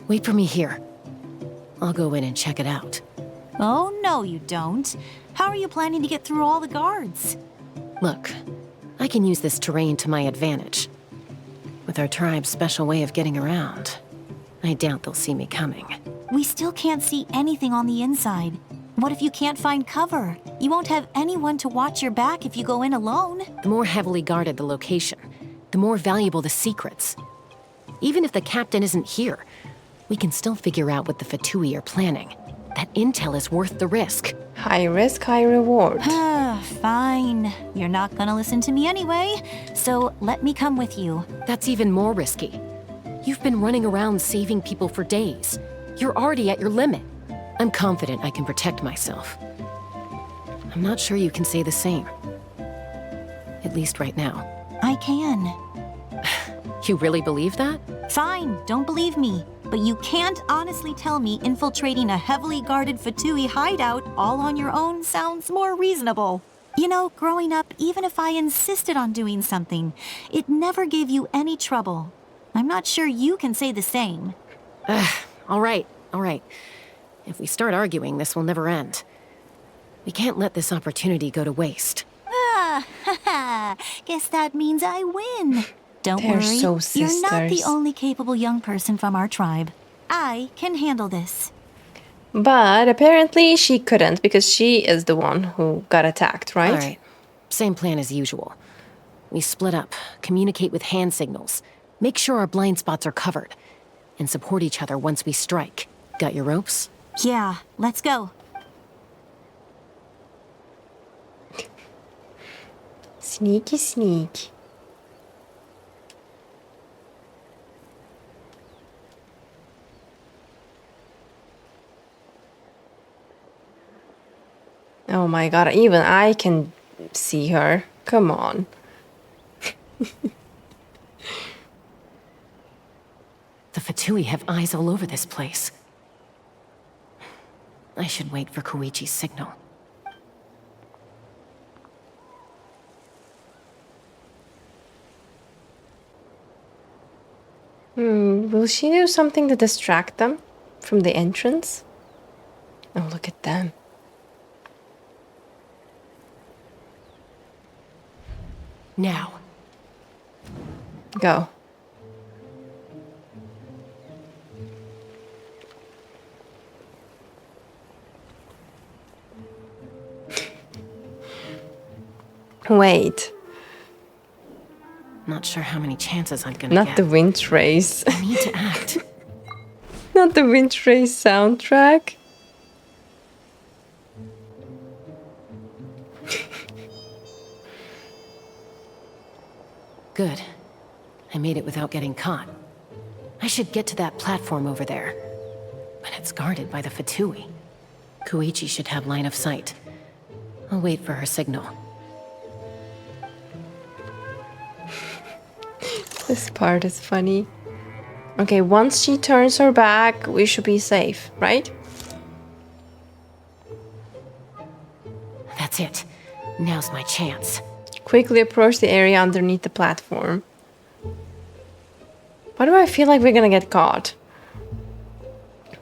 wait for me here. I'll go in and check it out. Oh, no you don't. How are you planning to get through all the guards? Look, I can use this terrain to my advantage. With our tribe's special way of getting around, I doubt they'll see me coming. We still can't see anything on the inside. What if you can't find cover? You won't have anyone to watch your back if you go in alone. The more heavily guarded the location, the more valuable the secrets. Even if the captain isn't here, we can still figure out what the Fatui are planning. That intel is worth the risk. High risk, high reward. Fine. You're not gonna listen to me anyway, so let me come with you. That's even more risky. You've been running around saving people for days. You're already at your limit. I'm confident I can protect myself. I'm not sure you can say the same. At least right now. I can. You really believe that? Fine, don't believe me. But you can't honestly tell me infiltrating a heavily guarded Fatui hideout all on your own sounds more reasonable. You know, growing up, even if I insisted on doing something, it never gave you any trouble. I'm not sure you can say the same. All right. If we start arguing, this will never end. We can't let this opportunity go to waste. Guess that means I win. Don't They're worry, so you're not the sisters. only capable young person from our tribe. I can handle this. But apparently she couldn't because she is the one who got attacked, right? All right. Same plan as usual. We split up, communicate with hand signals, make sure our blind spots are covered, and support each other once we strike. Got your ropes? Yeah, let's go. Sneaky sneak. Oh my god, even I can see her. Come on. The Fatui have eyes all over this place. I should wait for Koichi's signal. Will she do something to distract them from the entrance? Oh, look at them. Now. Go. Wait. Not sure how many chances I'm gonna Not get. the wind race. I need to act. Not the wind race soundtrack. Good. I made it without getting caught. I should get to that platform over there. But it's guarded by the Fatui. Koichi should have line of sight. I'll wait for her signal. This part is funny. Okay, once she turns her back, we should be safe, right? That's it. Now's my chance. Quickly approach the area underneath the platform. Why do I feel like we're gonna get caught?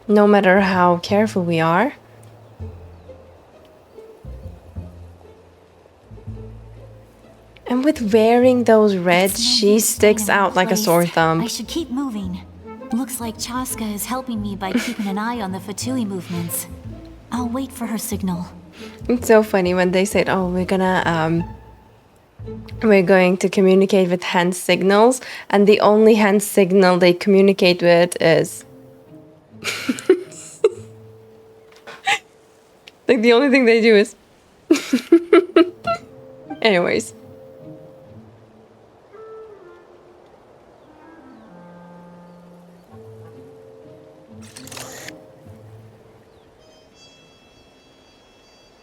No matter how careful we are. And with wearing those reds, she sticks out like a sore thumb. I should keep moving. Looks like Chaska is helping me by keeping an eye on the Fatui movements. I'll wait for her signal. It's so funny when they said, oh, we're going to communicate with hand signals, and the only hand signal they communicate with is like the only thing they do is anyways.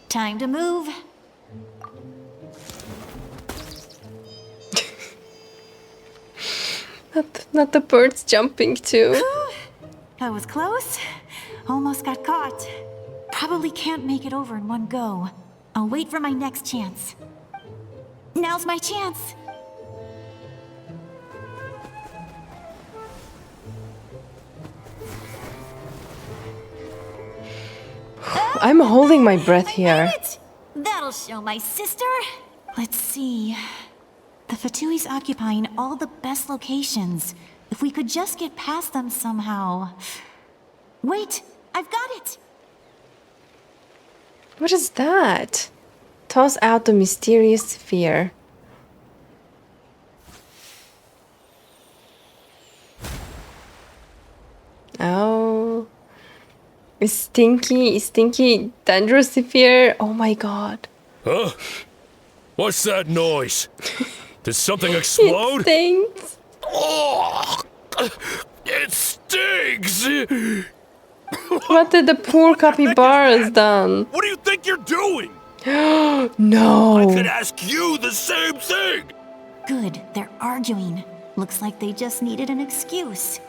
Time to move. Not the birds jumping too. That was close. Almost got caught. Probably can't make it over in one go. I'll wait for my next chance. Now's my chance. I'm holding my breath here. That'll show my sister. Let's see. The Fatui's occupying all the best locations. If we could just get past them somehow. Wait, I've got it! What is that? Toss out the mysterious sphere. Stinky Dendrosphere. Oh my god. Huh? What's that noise? Did something explode? It stinks. Oh, it stinks! What did the poor capybaras done? What do you think you're doing? No. I could ask you the same thing! Good, they're arguing. Looks like they just needed an excuse.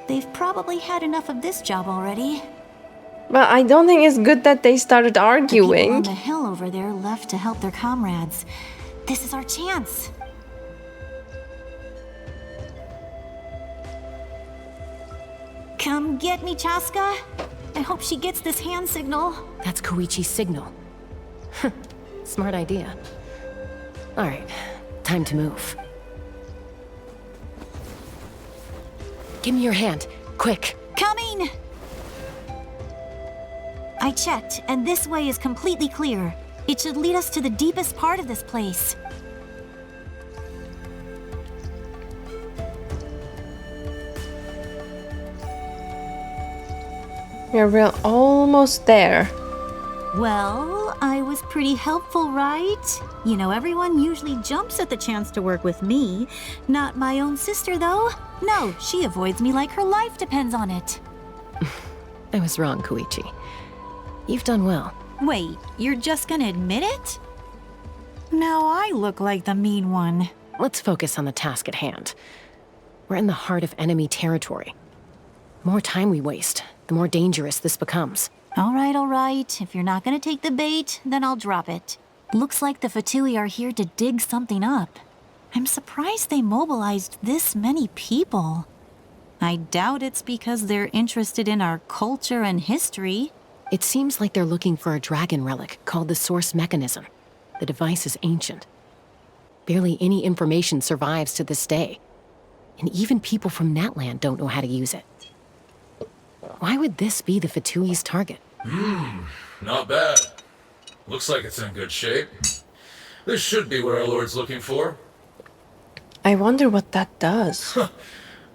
They've probably had enough of this job already. But I don't think it's good that they started The people arguing. on the hill over there left to help their comrades. This is our chance. Come get me, Chaska. I hope she gets this hand signal. That's Koichi's signal. Smart idea. All right, time to move. Give me your hand, quick. Coming! I checked, and this way is completely clear. It should lead us to the deepest part of this place. We're almost there. Well, I was pretty helpful, right? You know, everyone usually jumps at the chance to work with me. Not my own sister, though. No, she avoids me like her life depends on it. I was wrong, Koichi. You've done well. Wait, you're just gonna admit it? Now I look like the mean one. Let's focus on the task at hand. We're in the heart of enemy territory. The more time we waste, the more dangerous this becomes. All right. If you're not gonna take the bait, then I'll drop it. Looks like the Fatui are here to dig something up. I'm surprised they mobilized this many people. I doubt it's because they're interested in our culture and history. It seems like they're looking for a dragon relic called the Source Mechanism. The device is ancient. Barely any information survives to this day. And even people from Natlan don't know how to use it. Why would this be the Fatui's target? Not bad. Looks like it's in good shape. This should be what our Lord's looking for. I wonder what that does.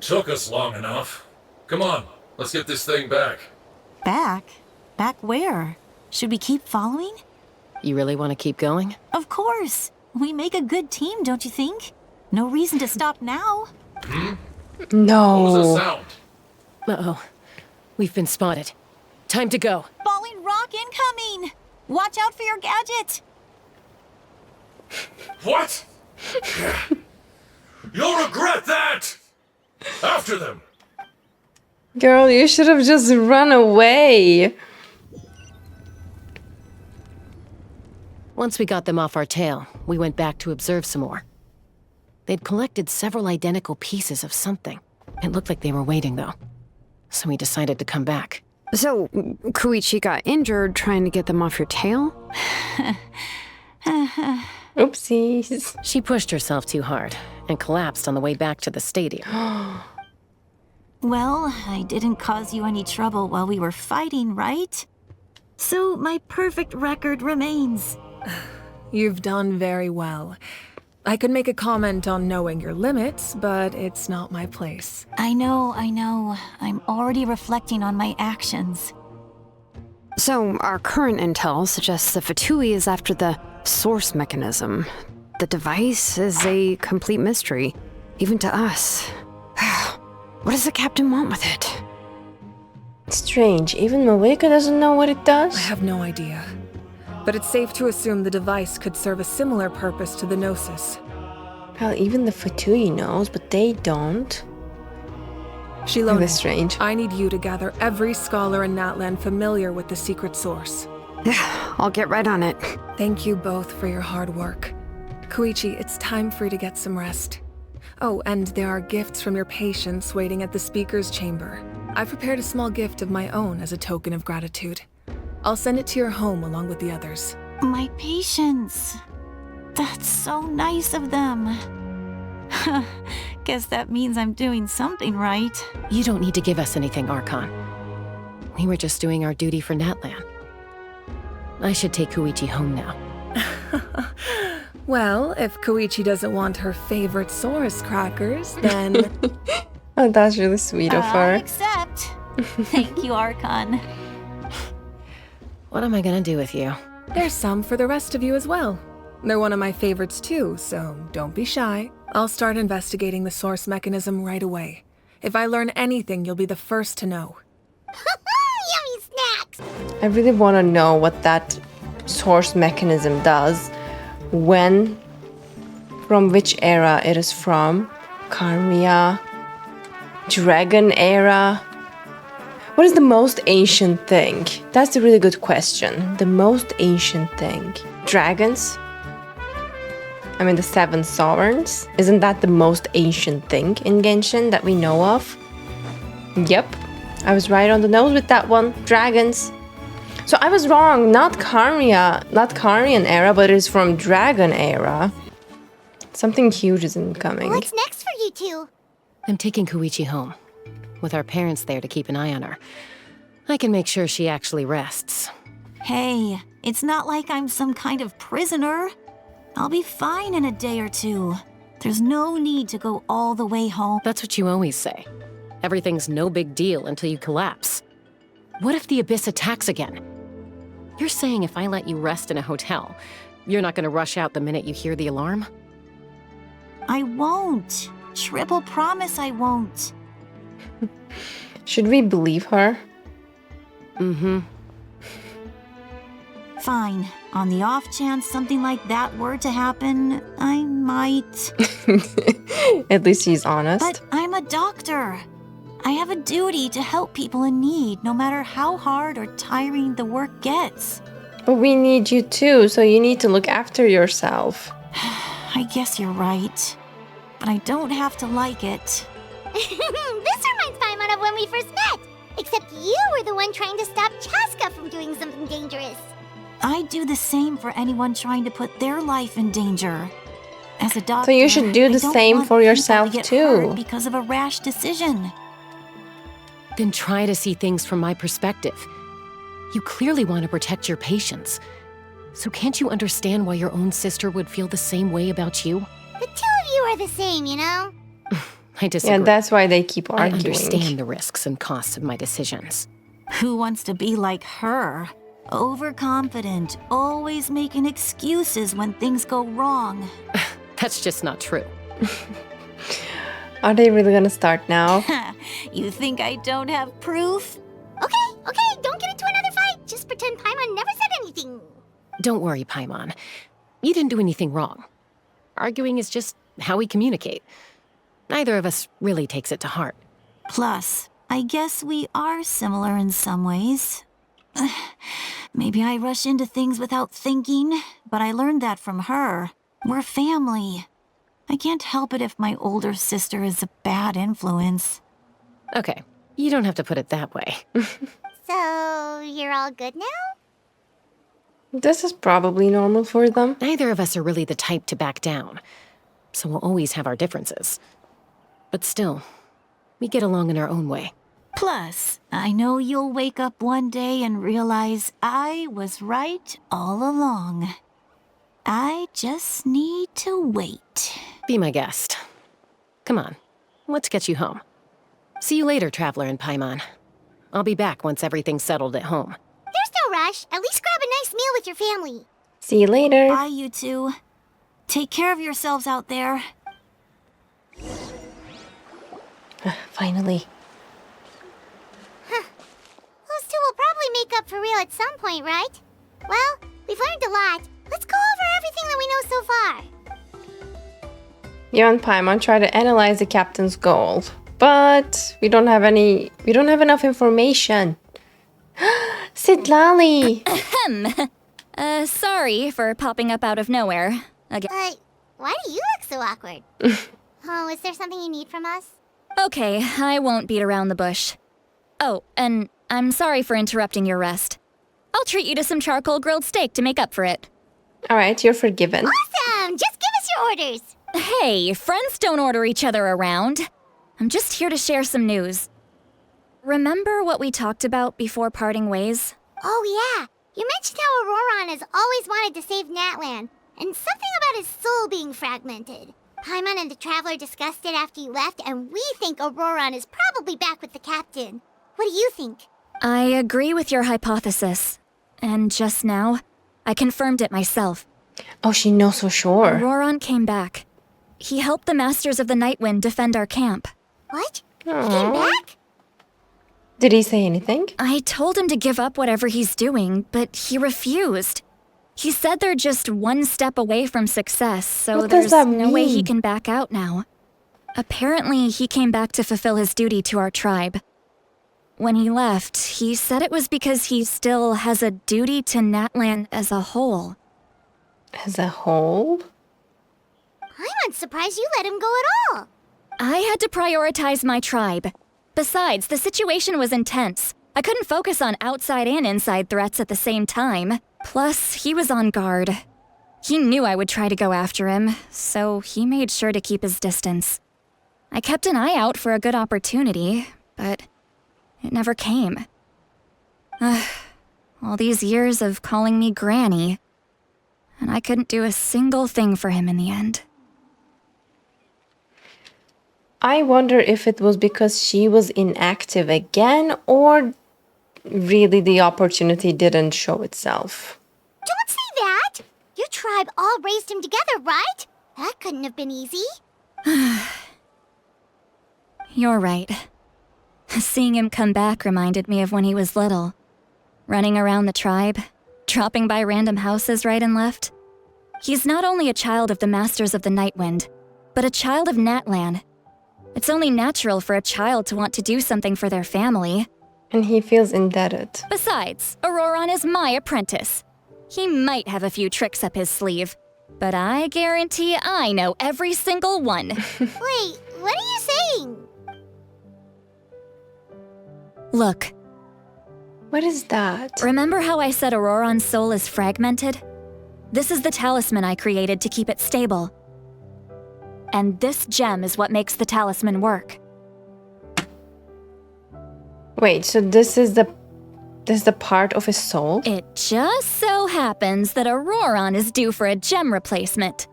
Took us long enough. Come on, let's get this thing back. Back? Back where? Should we keep following? You really want to keep going? Of course. We make a good team, don't you think? No reason to stop now. No. What was that sound? Uh-oh. We've been spotted. Time to go. Falling rock incoming! Watch out for your gadget! What? You'll regret that! After them! Girl, you should have just run away. Once we got them off our tail, we went back to observe some more. They'd collected several identical pieces of something. It looked like they were waiting, though. So we decided to come back. So, Koichi got injured trying to get them off your tail? Oopsies. She pushed herself too hard and collapsed on the way back to the stadium. Well, I didn't cause you any trouble while we were fighting, right? So my perfect record remains. You've done very well. I could make a comment on knowing your limits, but it's not my place. I know. I'm already reflecting on my actions. So, our current intel suggests the Fatui is after the Source Mechanism. The device is a complete mystery, even to us. What does the captain want with it? Strange. Even Maweka doesn't know what it does? I have no idea. But it's safe to assume the device could serve a similar purpose to the Gnosis. Well, even the Fatui knows, but they don't. Shilone, That's strange. I need you to gather every scholar in Natlan familiar with the secret source. I'll get right on it. Thank you both for your hard work. Koichi, it's time for you to get some rest. Oh, and there are gifts from your patients waiting at the speaker's chamber. I've prepared a small gift of my own as a token of gratitude. I'll send it to your home along with the others. My patience. That's so nice of them. Guess that means I'm doing something right. You don't need to give us anything, Archon. We were just doing our duty for Natlan. I should take Koichi home now. Well, if Koichi doesn't want her favorite Saurus crackers, then... Oh, that's really sweet of her. Accept. Thank you, Archon. What am I gonna do with you? There's some for the rest of you as well. They're one of my favorites too, so don't be shy. I'll start investigating the source mechanism right away. If I learn anything, you'll be the first to know. Yummy snacks! I really want to know what that source mechanism does, when, from which era it is from. Karmia, Dragon era. What is the most ancient thing? That's a really good question. The most ancient thing. Dragons? I mean, the Seven Sovereigns. Isn't that the most ancient thing in Genshin that we know of? Yep. I was right on the nose with that one. Dragons. So I was wrong. Not Karmia, not Karian era, but it is from Dragon era. Something huge is incoming. What's next for you two? I'm taking Koichi home, with our parents there to keep an eye on her. I can make sure she actually rests. Hey, it's not like I'm some kind of prisoner. I'll be fine in a day or two. There's no need to go all the way home. That's what you always say. Everything's no big deal until you collapse. What if the Abyss attacks again? You're saying if I let you rest in a hotel, you're not gonna rush out the minute you hear the alarm? I won't. Triple promise I won't. Should we believe her? Mm-hmm. Fine. On the off chance something like that were to happen, I might. At least she's honest. But I'm a doctor. I have a duty to help people in need, no matter how hard or tiring the work gets. But we need you too, so you need to look after yourself. I guess you're right. But I don't have to like it. This reminds Paimon of when we first met. Except you were the one trying to stop Chaska from doing something dangerous. I'd do the same for anyone trying to put their life in danger. As a doctor, so you should do the same for yourself too. Because of a rash decision. Then try to see things from my perspective. You clearly want to protect your patients. So can't you understand why your own sister would feel the same way about you? The two of you are the same, you know? I disagree. Yeah, that's why they keep arguing. I understand the risks and costs of my decisions. Who wants to be like her? Overconfident, always making excuses when things go wrong. That's just not true. Are they really gonna start now? You think I don't have proof? Okay, don't get into another fight. Just pretend Paimon never said anything. Don't worry, Paimon. You didn't do anything wrong. Arguing is just how we communicate. Neither of us really takes it to heart. Plus, I guess we are similar in some ways. Maybe I rush into things without thinking, but I learned that from her. We're family. I can't help it if my older sister is a bad influence. Okay, you don't have to put it that way. So, you're all good now? This is probably normal for them. Neither of us are really the type to back down, so we'll always have our differences. But still, we get along in our own way. Plus, I know you'll wake up one day and realize I was right all along. I just need to wait. Be my guest. Come on, let's get you home. See you later, Traveler and Paimon. I'll be back once everything's settled at home. There's no rush. At least grab a nice meal with your family. See you later. Bye, you two. Take care of yourselves out there. Finally. Those two will probably make up for real at some point, right? Well, we've learned a lot. Let's go over everything that we know so far. You and Paimon try to analyze the captain's goal, but we don't have enough information. Jadealy! Sorry for popping up out of nowhere. Again. Why do you look so awkward? Oh, is there something you need from us? Okay, I won't beat around the bush. Oh, and I'm sorry for interrupting your rest. I'll treat you to some charcoal grilled steak to make up for it. Alright, you're forgiven. Awesome! Just give us your orders! Hey, friends don't order each other around. I'm just here to share some news. Remember what we talked about before parting ways? Oh yeah, you mentioned how Auroran has always wanted to save Natlan, and something about his soul being fragmented. Paimon and the Traveler discussed it after you left, and we think Auroran is probably back with the captain. What do you think? I agree with your hypothesis. And just now, I confirmed it myself. Oh, she knows for sure. Auroron came back. He helped the Masters of the Nightwind defend our camp. What? Aww. He came back? Did he say anything? I told him to give up whatever he's doing, but he refused. He said they're just one step away from success, so What does there's that no way he mean? can back out now. Apparently, he came back to fulfill his duty to our tribe. When he left, he said it was because he still has a duty to Natlan as a whole. As a whole? I'm not surprised you let him go at all. I had to prioritize my tribe. Besides, the situation was intense. I couldn't focus on outside and inside threats at the same time. Plus, he was on guard. He knew I would try to go after him, so he made sure to keep his distance. I kept an eye out for a good opportunity, but it never came. All these years of calling me Granny, and I couldn't do a single thing for him in the end. I wonder if it was because she was inactive again, or really the opportunity didn't show itself. Don't say that! Your tribe all raised him together, right? That couldn't have been easy. You're right. Seeing him come back reminded me of when he was little. Running around the tribe, dropping by random houses right and left. He's not only a child of the Masters of the Nightwind, but a child of Natlan. It's only natural for a child to want to do something for their family. And he feels indebted. Besides, Auroron is my apprentice. He might have a few tricks up his sleeve, but I guarantee I know every single one. Wait, what are you saying? Look. What is that? Remember how I said Auroron's soul is fragmented? This is the talisman I created to keep it stable. And this gem is what makes the talisman work. Wait, so this is the part of his soul? It just so happens that Auroron is due for a gem replacement.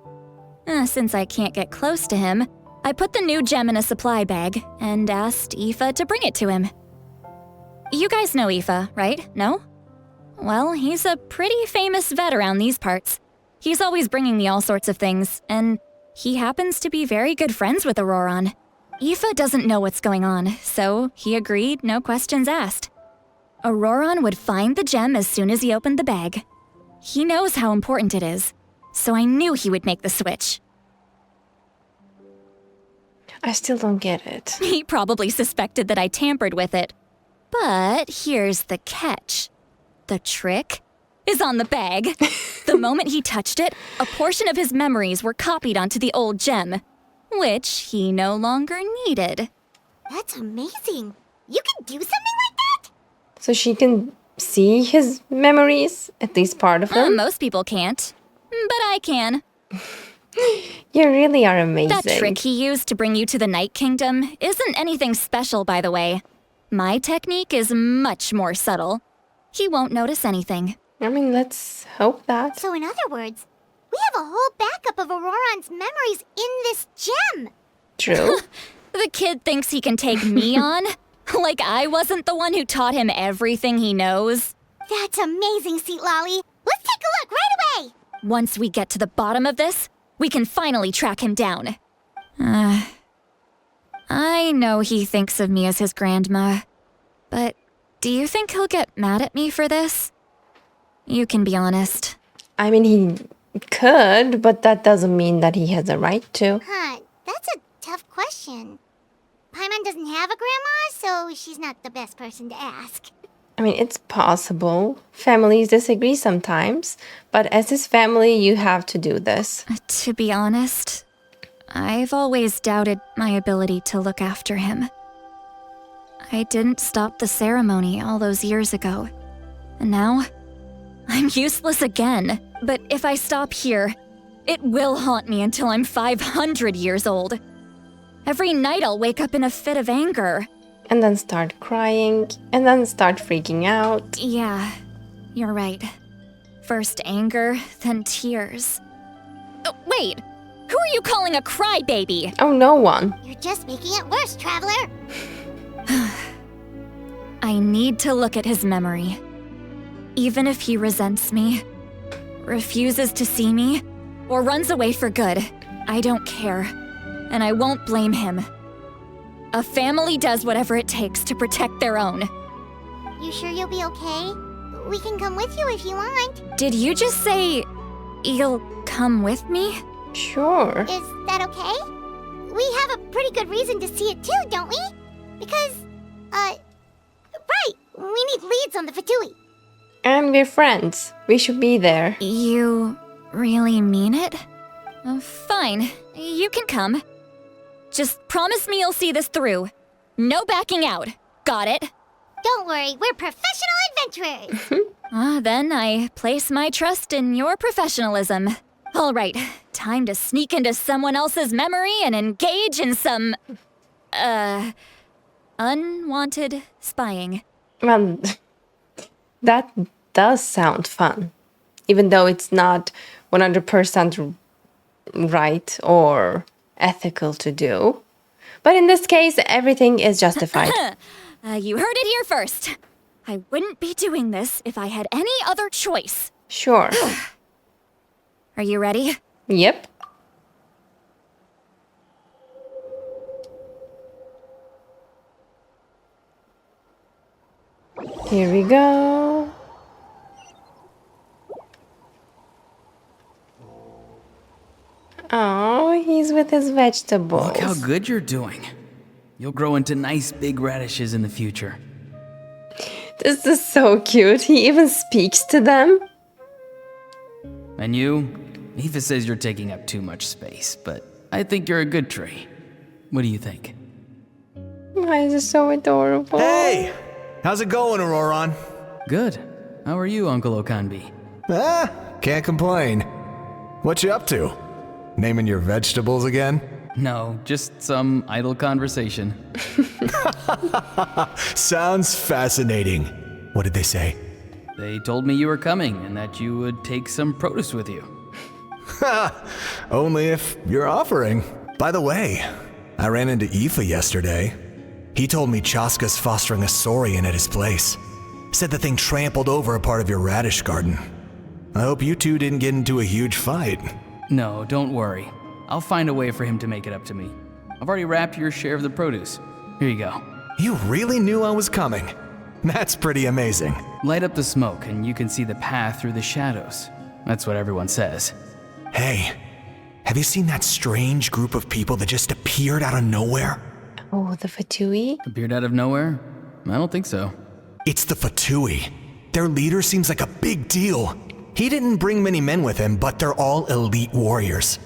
Since I can't get close to him, I put the new gem in a supply bag and asked Aoife to bring it to him. You guys know Aoife, right? No? Well, he's a pretty famous vet around these parts. He's always bringing me all sorts of things, and he happens to be very good friends with Auroron. Aoife doesn't know what's going on, so he agreed, no questions asked. Auroron would find the gem as soon as he opened the bag. He knows how important it is, so I knew he would make the switch. I still don't get it. He probably suspected that I tampered with it. But here's the catch. The trick is on the bag. The moment he touched it, a portion of his memories were copied onto the old gem, which he no longer needed. That's amazing. You can do something like that? So she can see his memories, at least part of them? Most people can't, but I can. You really are amazing. That trick he used to bring you to the Night Kingdom isn't anything special, by the way. My technique is much more subtle. He won't notice anything. I mean, let's hope that. So in other words, we have a whole backup of Auroron's memories in this gem. True. The kid thinks he can take me on? Like I wasn't the one who taught him everything he knows? That's amazing, Seat Lolly. Let's take a look right away. Once we get to the bottom of this, we can finally track him down. I know he thinks of me as his grandma, but do you think he'll get mad at me for this? You can be honest. I mean, he could, but that doesn't mean that he has a right to. Huh, that's a tough question. Paimon doesn't have a grandma, so she's not the best person to ask. I mean, it's possible. Families disagree sometimes, but as his family, you have to do this. To be honest, I've always doubted my ability to look after him. I didn't stop the ceremony all those years ago, and now I'm useless again. But if I stop here, it will haunt me until I'm 500 years old. Every night I'll wake up in a fit of anger. And then start crying, and then start freaking out. Yeah, you're right. First anger, then tears. Oh, wait! Who are you calling a crybaby? Oh, no one. You're just making it worse, Traveler. I need to look at his memory. Even if he resents me, refuses to see me, or runs away for good, I don't care. And I won't blame him. A family does whatever it takes to protect their own. You sure you'll be okay? We can come with you if you want. Did you just say you'll come with me? Sure. Is that okay? We have a pretty good reason to see it too, don't we? Because, right, we need leads on the Fatui. And we're friends. We should be there. You really mean it? Fine, you can come. Just promise me you'll see this through. No backing out. Got it? Don't worry, we're professional adventurers. Then I place my trust in your professionalism. All right, time to sneak into someone else's memory and engage in some, unwanted spying. Well, that does sound fun. Even though it's not 100% right or ethical to do. But in this case, everything is justified. You heard it here first. I wouldn't be doing this if I had any other choice. Sure. Are you ready? Yep. Here we go. Oh, he's with his vegetables. Look how good you're doing. You'll grow into nice big radishes in the future. This is so cute. He even speaks to them. And you? Aoife says you're taking up too much space, but I think you're a good tree. What do you think? Why is it so adorable? Hey! How's it going, Auroron? Good. How are you, Uncle Okanbi? Can't complain. What you up to? Naming your vegetables again? No, just some idle conversation. Sounds fascinating. What did they say? They told me you were coming and that you would take some produce with you. Only if you're offering. By the way, I ran into Aoife yesterday. He told me Chaska's fostering a saurian at his place. Said the thing trampled over a part of your radish garden. I hope you two didn't get into a huge fight. No, don't worry. I'll find a way for him to make it up to me. I've already wrapped your share of the produce. Here you go. You really knew I was coming. That's pretty amazing. Light up the smoke and you can see the path through the shadows. That's what everyone says. Hey, have you seen that strange group of people that just appeared out of nowhere? Oh, the Fatui? Appeared out of nowhere? I don't think so. It's the Fatui. Their leader seems like a big deal. He didn't bring many men with him, but they're all elite warriors.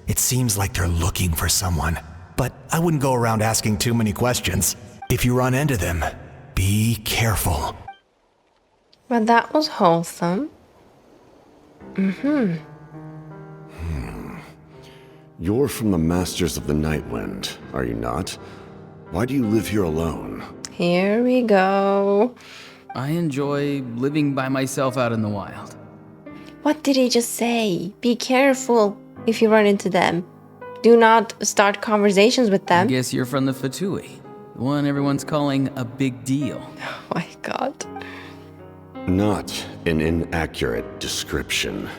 It seems like they're looking for someone, but I wouldn't go around asking too many questions. If you run into them, be careful. Well, that was wholesome. You're from the Masters of the Nightwind, are you not? Why do you live here alone? Here we go. I enjoy living by myself out in the wild. What did he just say? Be careful if you run into them. Do not start conversations with them. I guess you're from the Fatui, the one everyone's calling a big deal. Oh my god. Not an inaccurate description.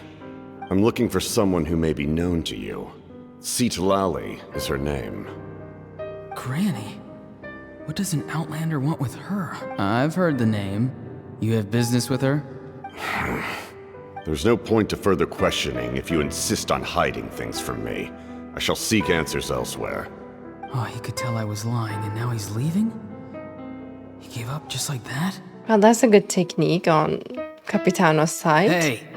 I'm looking for someone who may be known to you. Jadealy is her name. Granny? What does an outlander want with her? I've heard the name. You have business with her? There's no point to further questioning if you insist on hiding things from me. I shall seek answers elsewhere. Oh, he could tell I was lying and now he's leaving? He gave up just like that? Well, that's a good technique on Capitano's side. Hey!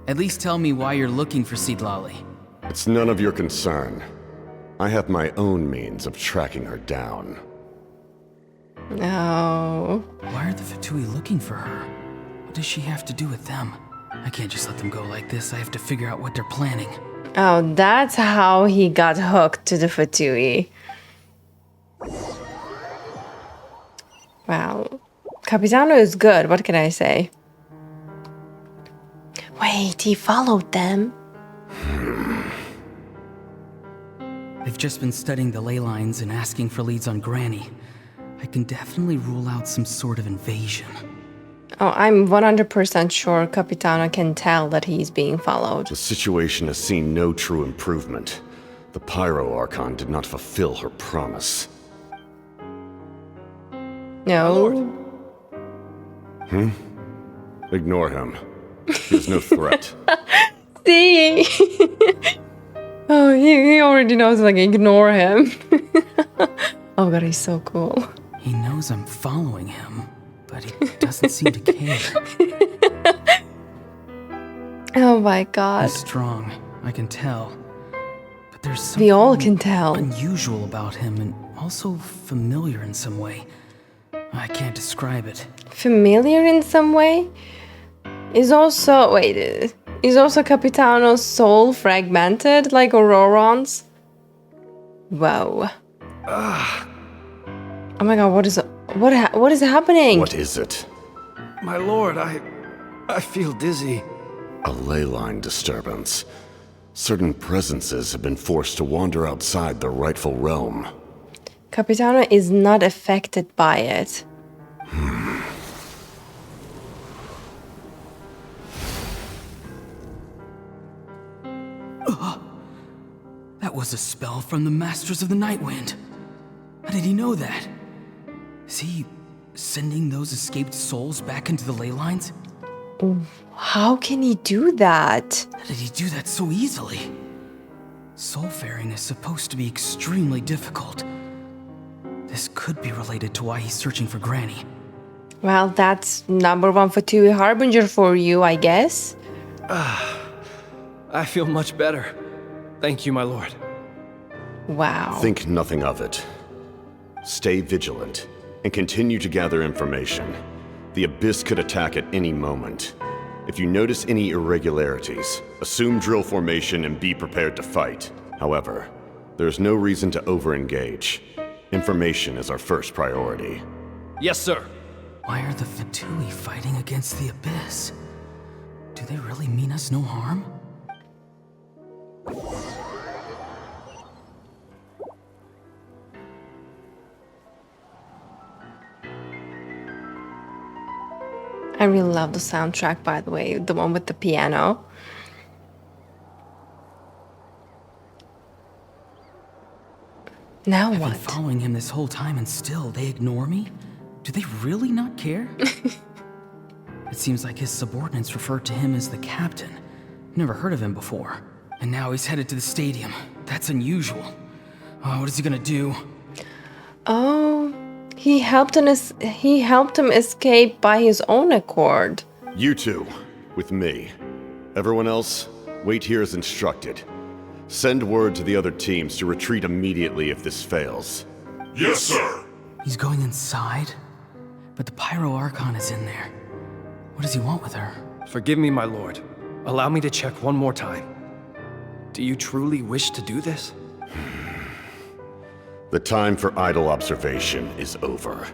At least tell me why you're looking for Jadealy. It's none of your concern. I have my own means of tracking her down. No. Why are the Fatui looking for her? What does she have to do with them? I can't just let them go like this. I have to figure out what they're planning. Oh, that's how he got hooked to the Fatui. Wow. Capitano is good, what can I say? Wait, he followed them? They've just been studying the ley lines and asking for leads on Granny. I can definitely rule out some sort of invasion. Oh, I'm 100% sure Capitano can tell that he's being followed. The situation has seen no true improvement. The Pyro Archon did not fulfill her promise. No. Ignore him. He's no threat. See? Oh, he already knows, like, ignore him. Oh god, he's so cool. He knows I'm following him, but he doesn't seem to care. Oh my god. He's strong, I can tell. But there's something We all can tell. unusual about him and also familiar in some way. I can't describe it. Familiar in some way? Is also Capitano's soul fragmented like Auroron's? Whoa. Oh my god, what is happening? What is it? My lord, I feel dizzy. A ley line disturbance. Certain presences have been forced to wander outside their rightful realm. Capitano is not affected by it. That was a spell from the Masters of the Night Wind. How did he know that? Is he sending those escaped souls back into the ley lines? How can he do that? How did he do that so easily? Soulfaring is supposed to be extremely difficult. This could be related to why he's searching for Granny. Well, that's number one Fatui Harbinger for you, I guess. I feel much better. Thank you, my lord. Wow. Think nothing of it. Stay vigilant and continue to gather information. The Abyss could attack at any moment. If you notice any irregularities, assume drill formation and be prepared to fight. However, there's no reason to over-engage. Information is our first priority. Yes, sir. Why are the Fatui fighting against the Abyss? Do they really mean us no harm? I really love the soundtrack, by the way, the one with the piano. Now I've what? been following him this whole time and still they ignore me? Do they really not care? It seems like his subordinates referred to him as the captain. Never heard of him before. And now he's headed to the stadium. That's unusual. Oh, what is he gonna do? Oh, he helped him escape by his own accord. You two, with me. Everyone else, wait here as instructed. Send word to the other teams to retreat immediately if this fails. Yes, sir. He's going inside? But the Pyro Archon is in there. What does he want with her? Forgive me, my lord. Allow me to check one more time. Do you truly wish to do this? The time for idle observation is over.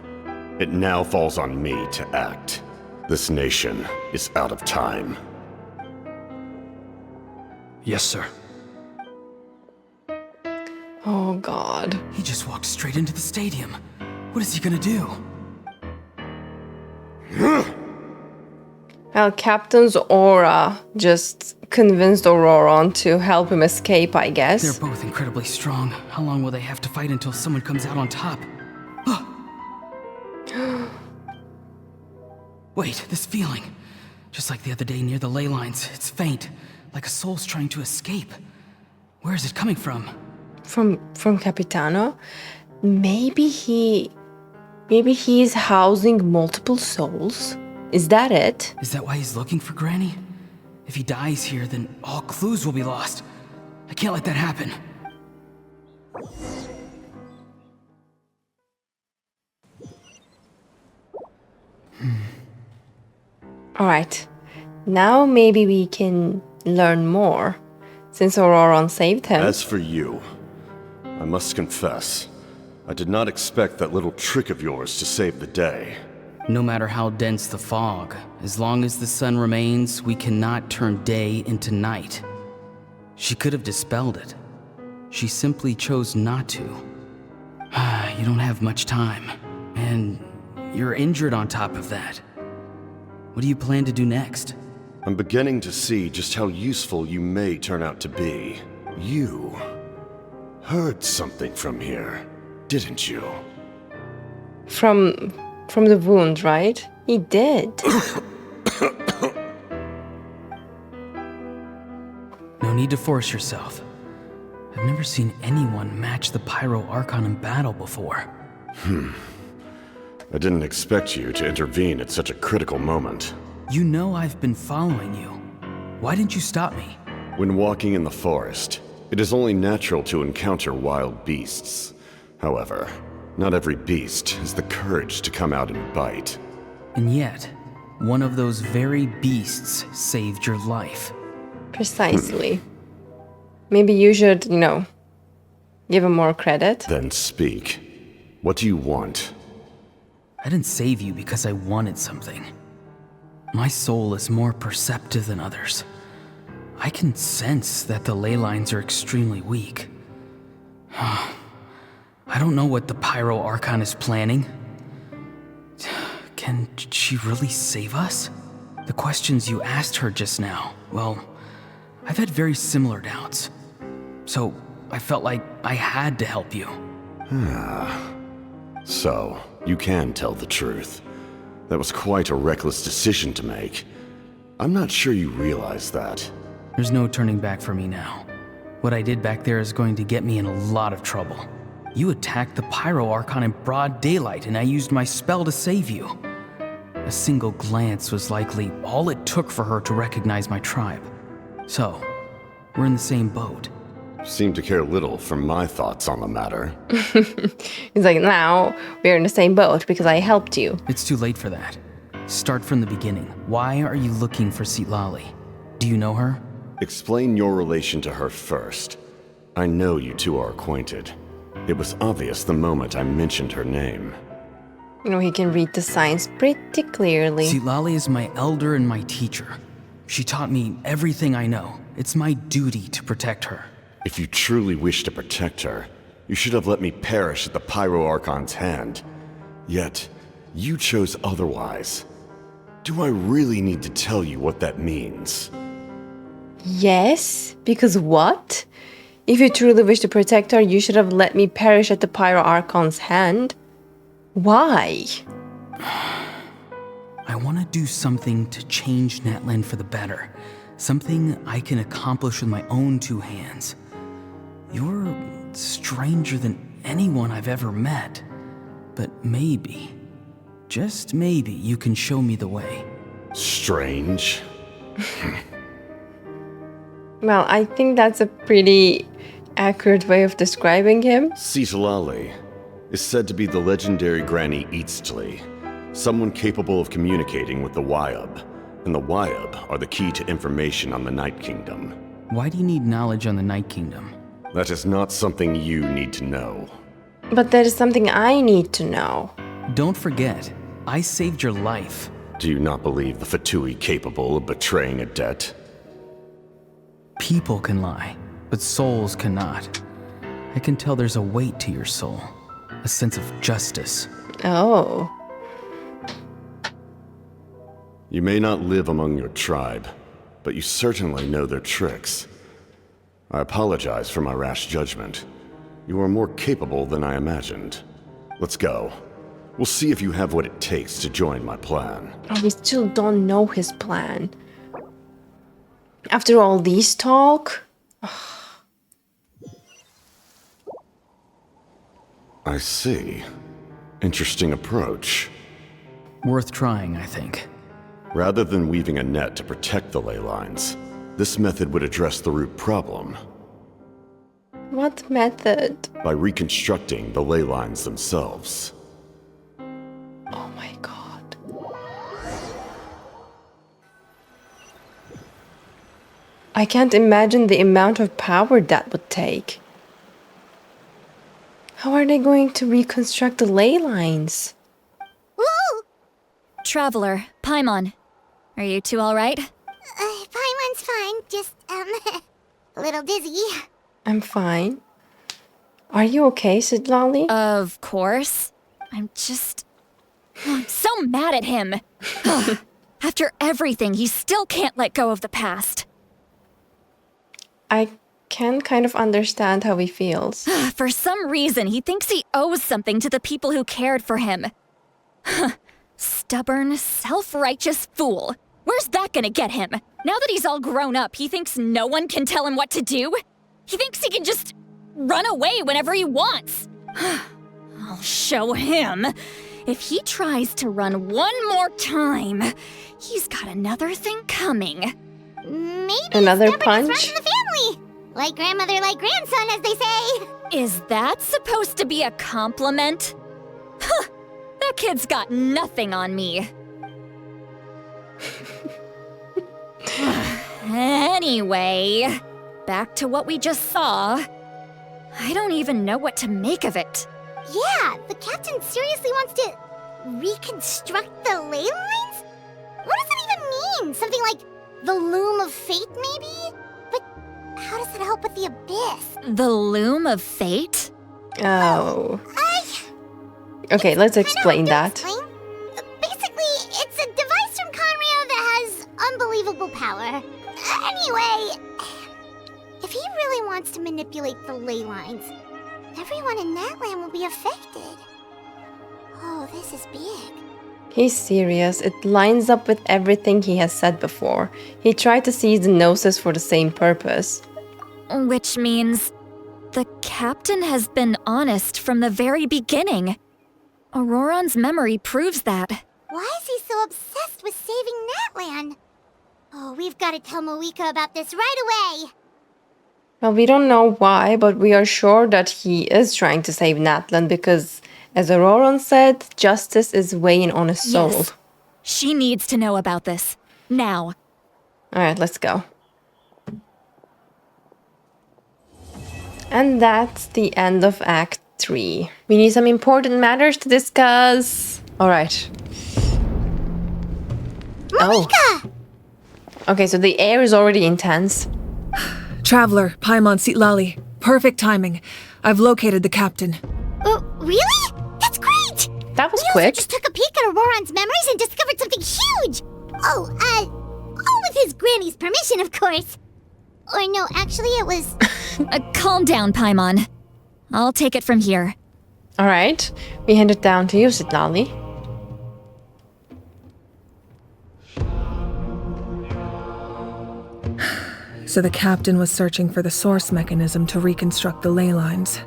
It now falls on me to act. This nation is out of time. Yes, sir. Oh god. He just walked straight into the stadium. What is he gonna do? Well, Captain's aura just convinced Auroron to help him escape, I guess. They're both incredibly strong. How long will they have to fight until someone comes out on top? Wait, this feeling. Just like the other day near the ley lines, it's faint, like a soul's trying to escape. Where is it coming from? From Capitano? Maybe he's housing multiple souls? Is that it? Is that why he's looking for Granny? If he dies here, then all clues will be lost. I can't let that happen. Alright. Now maybe we can learn more, since Auroron saved him. As for you, I must confess, I did not expect that little trick of yours to save the day. No matter how dense the fog, as long as the sun remains, we cannot turn day into night. She could have dispelled it. She simply chose not to. You don't have much time, and you're injured on top of that. What do you plan to do next? I'm beginning to see just how useful you may turn out to be. You heard something from here, didn't you? From the wound, right? He did. No need to force yourself. I've never seen anyone match the Pyro Archon in battle before. I didn't expect you to intervene at such a critical moment. You know I've been following you. Why didn't you stop me? When walking in the forest, it is only natural to encounter wild beasts. However, not every beast has the courage to come out and bite. And yet, one of those very beasts saved your life. Precisely. Maybe you should, give him more credit. Then speak. What do you want? I didn't save you because I wanted something. My soul is more perceptive than others. I can sense that the ley lines are extremely weak. I don't know what the Pyro Archon is planning. Can she really save us? The questions you asked her just now, well, I've had very similar doubts. So I felt like I had to help you. So, you can tell the truth. That was quite a reckless decision to make. I'm not sure you realize that. There's no turning back for me now. What I did back there is going to get me in a lot of trouble. You attacked the Pyro Archon in broad daylight, and I used my spell to save you. A single glance was likely all it took for her to recognize my tribe. So, we're in the same boat. Seem to care little for my thoughts on the matter. He's like, now we're in the same boat because I helped you. It's too late for that. Start from the beginning. Why are you looking for Jadealy? Do you know her? Explain your relation to her first. I know you two are acquainted. It was obvious the moment I mentioned her name. He can read the signs pretty clearly. Jadealy is my elder and my teacher. She taught me everything I know. It's my duty to protect her. If you truly wish to protect her, you should have let me perish at the Pyro Archon's hand. Yet, you chose otherwise. Do I really need to tell you what that means? Yes, because what? If you truly wish to protect her, you should have let me perish at the Pyro Archon's hand. Why? I want to do something to change Natlan for the better. Something I can accomplish with my own two hands. You're stranger than anyone I've ever met. But maybe, just maybe, you can show me the way. Strange? Well, I think that's a pretty accurate way of describing him. Jadealy is said to be the legendary Granny Eastly, someone capable of communicating with the Wyab, and the Wyab are the key to information on the Night Kingdom. Why do you need knowledge on the Night Kingdom? That is not something you need to know. But that is something I need to know. Don't forget, I saved your life. Do you not believe the Fatui capable of betraying a debt? People can lie, but souls cannot. I can tell there's a weight to your soul, a sense of justice. Oh. You may not live among your tribe, but you certainly know their tricks. I apologize for my rash judgment. You are more capable than I imagined. Let's go. We'll see if you have what it takes to join my plan. Oh, we still don't know his plan. After all these talk? I see. Interesting approach. Worth trying, I think. Rather than weaving a net to protect the ley lines, this method would address the root problem. What method? By reconstructing the ley lines themselves. Oh my god. I can't imagine the amount of power that would take. How are they going to reconstruct the ley lines? Woo! Traveler, Paimon. Are you two alright? Paimon's fine, just, a little dizzy. I'm fine. Are you okay, Jadealy? Of course. I'm so mad at him. After everything, he still can't let go of the past. I can kind of understand how he feels. For some reason, he thinks he owes something to the people who cared for him. Stubborn, self-righteous fool. Where's that gonna get him? Now that he's all grown up, he thinks no one can tell him what to do? He thinks he can just run away whenever he wants. I'll show him. If he tries to run one more time, he's got another thing coming. Maybe another punch? punch? In the family. Like grandmother, like grandson, as they say. Is that supposed to be a compliment? Huh, that kid's got nothing on me. Anyway, back to what we just saw. I don't even know what to make of it. Yeah, the captain seriously wants to reconstruct the ley lines? What does that even mean? Something like the loom of fate, maybe? But how does that help with the abyss? The loom of fate? Oh. Okay, let's explain that. Basically, it's a device from Conrio that has unbelievable power. Anyway, if he really wants to manipulate the ley lines, everyone in Natlan will be affected. Oh, this is big. He's serious. It lines up with everything he has said before. He tried to seize the Gnosis for the same purpose. Which means the captain has been honest from the very beginning. Auroron's memory proves that. Why is he so obsessed with saving Natlan? Oh, we've got to tell Moeka about this right away. Well, we don't know why, but we are sure that he is trying to save Natlan because, as Auroron said, justice is weighing on his soul. Yes. She needs to know about this. Now. Alright, let's go. And that's the end of Act 3. We need some important matters to discuss. Alright. Moeka! Okay, so the air is already intense. Traveler, Paimon Jadealy. Perfect timing. I've located the captain. Really? That's great! That was we quick. Also just took a peek at Auroron's memories and discovered something huge! All with his granny's permission, of course. Or no, actually it was... Calm down, Paimon. I'll take it from here. Alright, we hand it down to you, Jadealy. So the captain was searching for the source mechanism to reconstruct the ley lines.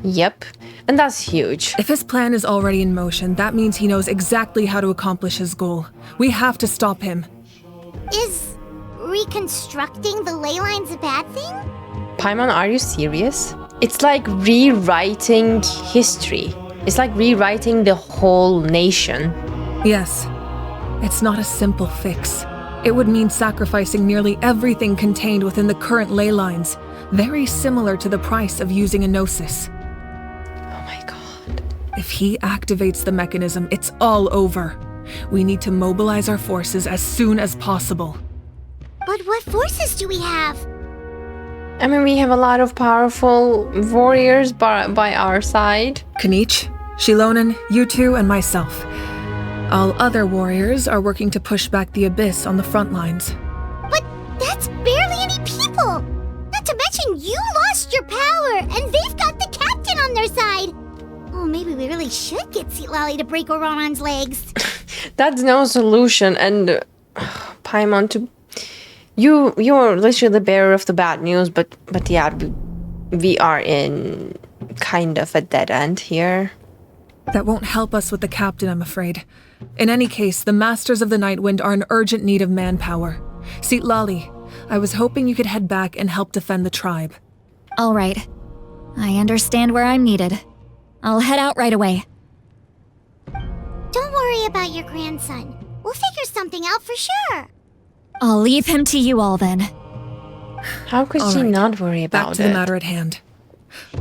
Yep, and that's huge. If his plan is already in motion, that means he knows exactly how to accomplish his goal. We have to stop him. Is reconstructing the ley lines a bad thing? Paimon, are you serious? It's like rewriting history. It's like rewriting the whole nation. Yes. It's not a simple fix. It would mean sacrificing nearly everything contained within the current ley lines, very similar to the price of using a Gnosis. Oh my god. If he activates the mechanism, it's all over. We need to mobilize our forces as soon as possible. But what forces do we have? I mean, we have a lot of powerful warriors by our side. Kinich, Shilonen, you two, and myself. All other warriors are working to push back the abyss on the front lines. But that's barely any people! Not to mention you lost your power, and they've got the captain on their side! Oh, maybe we really should get Jadealy to break Auroron's legs. That's no solution, and Paimon, you are literally the bearer of the bad news, but yeah, we are in kind of a dead end here. That won't help us with the captain, I'm afraid. In any case, the Masters of the Nightwind are in urgent need of manpower. Jadealy, I was hoping you could head back and help defend the tribe. All right. I understand where I'm needed. I'll head out right away. Don't worry about your grandson. We'll figure something out for sure. I'll leave him to you all then. How could she not worry about it? Back to the matter at hand.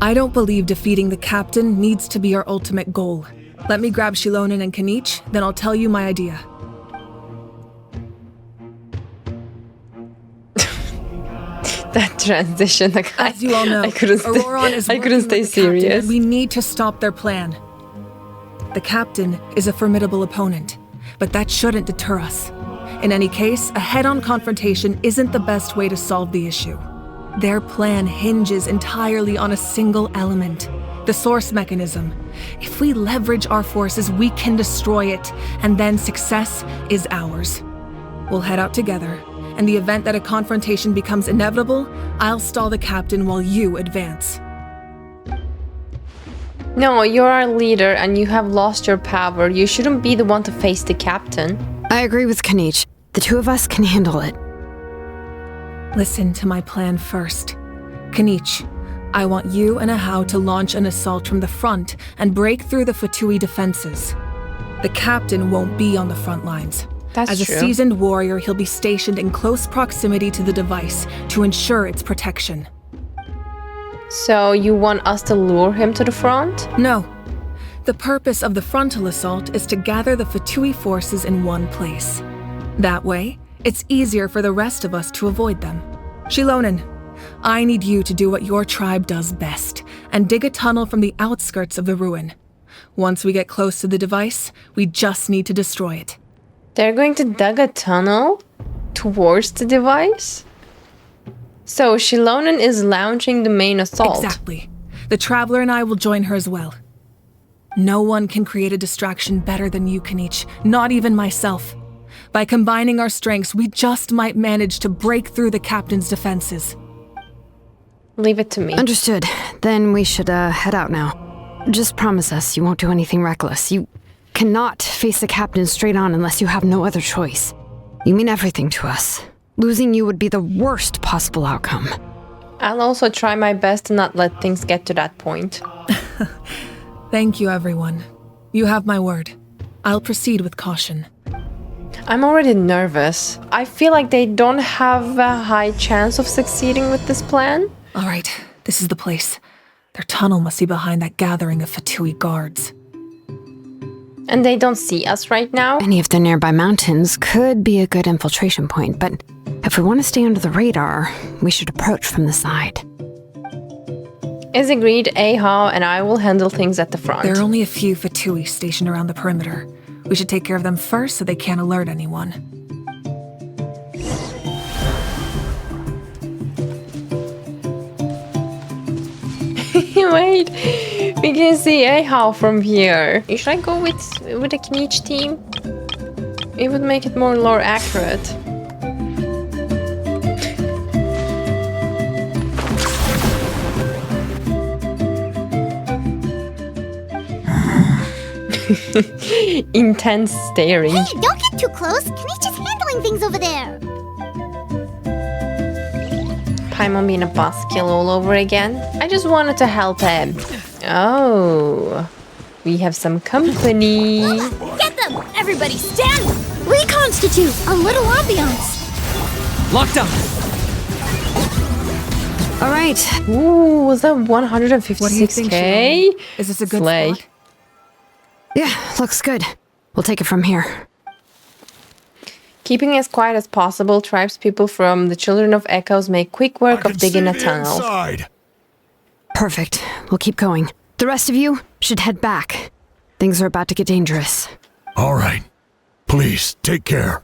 I don't believe defeating the captain needs to be our ultimate goal. Let me grab Shilonen and Kinich, then I'll tell you my idea. That transition, as you all know, I couldn't stay serious. And we need to stop their plan. The captain is a formidable opponent, but that shouldn't deter us. In any case, a head-on confrontation isn't the best way to solve the issue. Their plan hinges entirely on a single element, the source mechanism. If we leverage our forces, we can destroy it, and then success is ours. We'll head out together. In the event that a confrontation becomes inevitable, I'll stall the captain while you advance. No, you're our leader and you have lost your power. You shouldn't be the one to face the captain. I agree with Kanich. The two of us can handle it. Listen to my plan first. Kanich, I want you and Ahau to launch an assault from the front and break through the Fatui defenses. The captain won't be on the front lines. That's true. true. As a seasoned warrior, he'll be stationed in close proximity to the device to ensure its protection. So you want us to lure him to the front? No. The purpose of the frontal assault is to gather the Fatui forces in one place. That way, it's easier for the rest of us to avoid them. Shilonen, I need you to do what your tribe does best, and dig a tunnel from the outskirts of the ruin. Once we get close to the device, we just need to destroy it. They're going to dig a tunnel towards the device? So Shilonen is launching the main assault. Exactly. The Traveler and I will join her as well. No one can create a distraction better than you, Kanich, not even myself. By combining our strengths, we just might manage to break through the captain's defenses. Leave it to me. Understood. Then we should head out now. Just promise us you won't do anything reckless. You cannot face the captain straight on unless you have no other choice. You mean everything to us. Losing you would be the worst possible outcome. I'll also try my best to not let things get to that point. Thank you, everyone. You have my word. I'll proceed with caution. I'm already nervous. I feel like they don't have a high chance of succeeding with this plan. All right, this is the place. Their tunnel must be behind that gathering of Fatui guards. And they don't see us right now? Any of the nearby mountains could be a good infiltration point, but if we want to stay under the radar, we should approach from the side. Is agreed. Ahau and I will handle things at the front. There are only a few Fatui stationed around the perimeter. We should take care of them first so they can't alert anyone. Wait, we can see Ahau from here. Should I go with the Kanich team? It would make it more lore accurate. Intense staring. Hey, don't get too close. Kanich is handling things over there. Paimon being a buzzkill all over again. I just wanted to help him. Oh, we have some company. Get them! Everybody stand! Reconstitute! A little ambiance! Lockdown! All right. Ooh, was that 156K? What do you think, Shilonen? Is this a good Slay. spot? Yeah, looks good. We'll take it from here. Keeping as quiet as possible, tribespeople from the Children of Echoes make quick work of digging a tunnel. Perfect. We'll keep going. The rest of you should head back. Things are about to get dangerous. All right. Please, take care.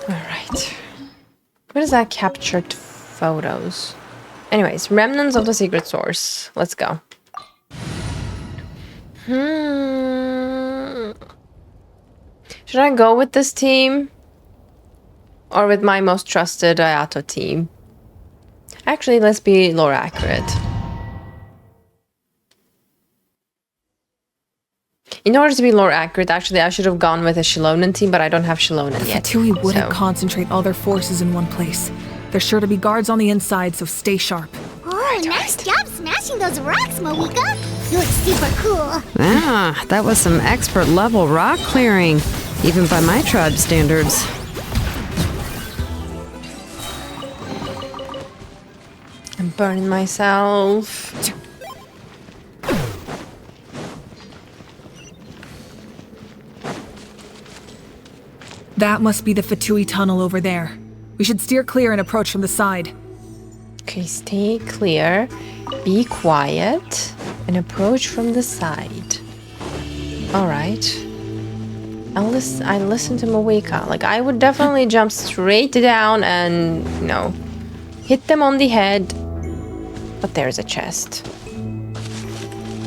Alright. What is that captured photos? Anyways, remnants of the secret source. Let's go. Should I go with this team? Or with my most trusted Ayato team? Actually, let's be lore accurate. In order to be lore accurate, actually, I should have gone with a Shilonen team, but I don't have Shilonen yet. Fatui wouldn't concentrate all their forces in one place. There's sure to be guards on the inside, so stay sharp. Oh, nice job smashing those rocks, Moika. You look super cool. Ah, that was some expert level rock clearing, even by my tribe standards. I'm burning myself. That must be the Fatui tunnel over there. We should steer clear and approach from the side. Okay, stay clear, be quiet, and approach from the side. Alright. I listen to Mawika. Like, I would definitely jump straight down and, you know, hit them on the head. But there's a chest.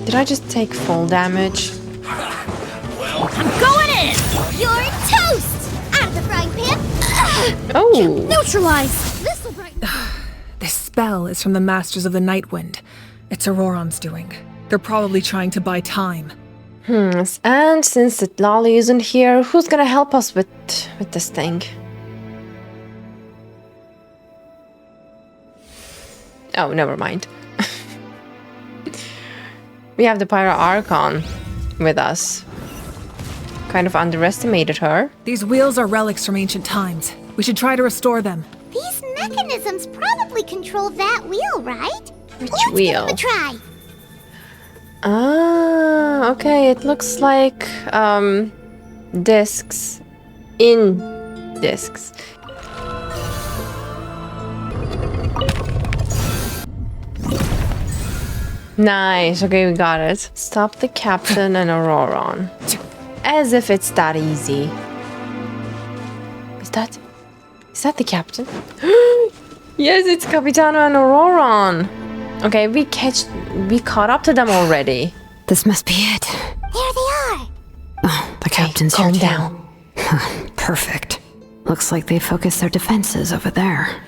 Did I just take full damage? Well, I'm going in! You're toast! Out of the frying pan! Oh! Neutralize! This'll break. This spell is from the Masters of the Nightwind. It's Auroron's doing. They're probably trying to buy time. And since Jadealy isn't here, who's gonna help us with this thing? Oh, never mind. We have the Pyro Archon with us. Kind of underestimated her. These wheels are relics from ancient times. We should try to restore them. These mechanisms probably control that wheel, right? Which Let's wheel? give them a try. Ah, okay. It looks like discs in discs. Nice. Okay, we got it. Stop the captain and Auroron. As if it's that easy. Is that the captain? Yes, it's Capitano and Auroron. Okay, we caught up to them already. This must be it. There they are. Oh, the captain's calm here too. down. Perfect. Looks like they focused their defenses over there.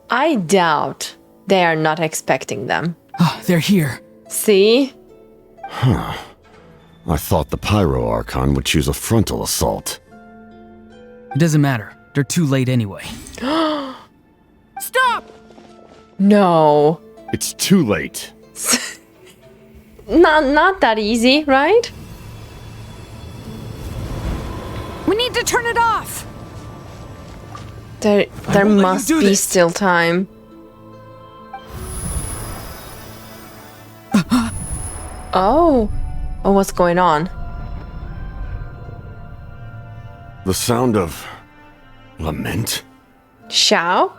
I doubt they are not expecting them. Oh, they're here. See? Huh. I thought the Pyro Archon would choose a frontal assault. It doesn't matter. They're too late anyway. Stop! No. It's too late. Not that easy, right? We need to turn it off. There must be still time. Oh, what's going on? The sound of lament? Xiao?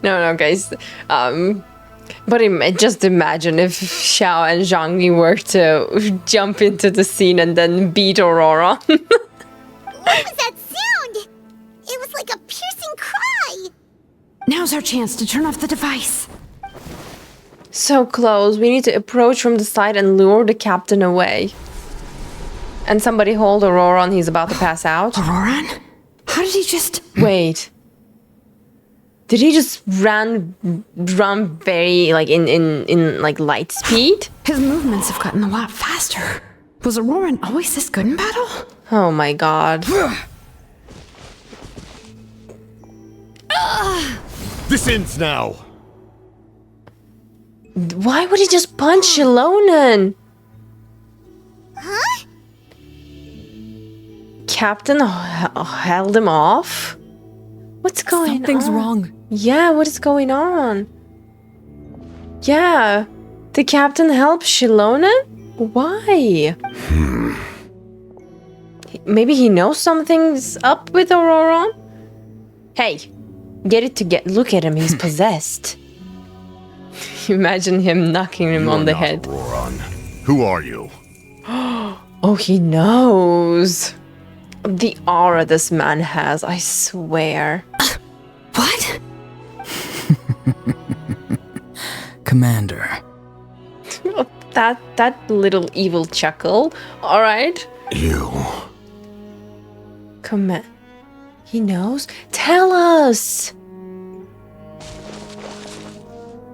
No, guys. But just imagine if Xiao and Zhangli were to jump into the scene and then beat Aurora. What was that sound? It was like a piercing cry. Now's our chance to turn off the device. So close. We need to approach from the side and lure the captain away. And somebody hold Auroron. He's about to pass out. Auroron? How did he just... Wait. Did he just run very, like, in like, light speed? His movements have gotten a lot faster. Was Auroron always this good in battle? Oh my god. This ends now! Why would he just punch Shilonen? Huh? Captain held him off? What's going on? Something's wrong. Yeah, what is going on? Yeah, the captain helped Shilonen? Why? Maybe he knows something's up with Auroron? Hey, get it together. Look at him, he's possessed. Imagine him knocking him on the head. Auroron. Who are you? Oh, he knows. The aura this man has, I swear. What? Commander. That little evil chuckle. All right. You. He knows? Tell us.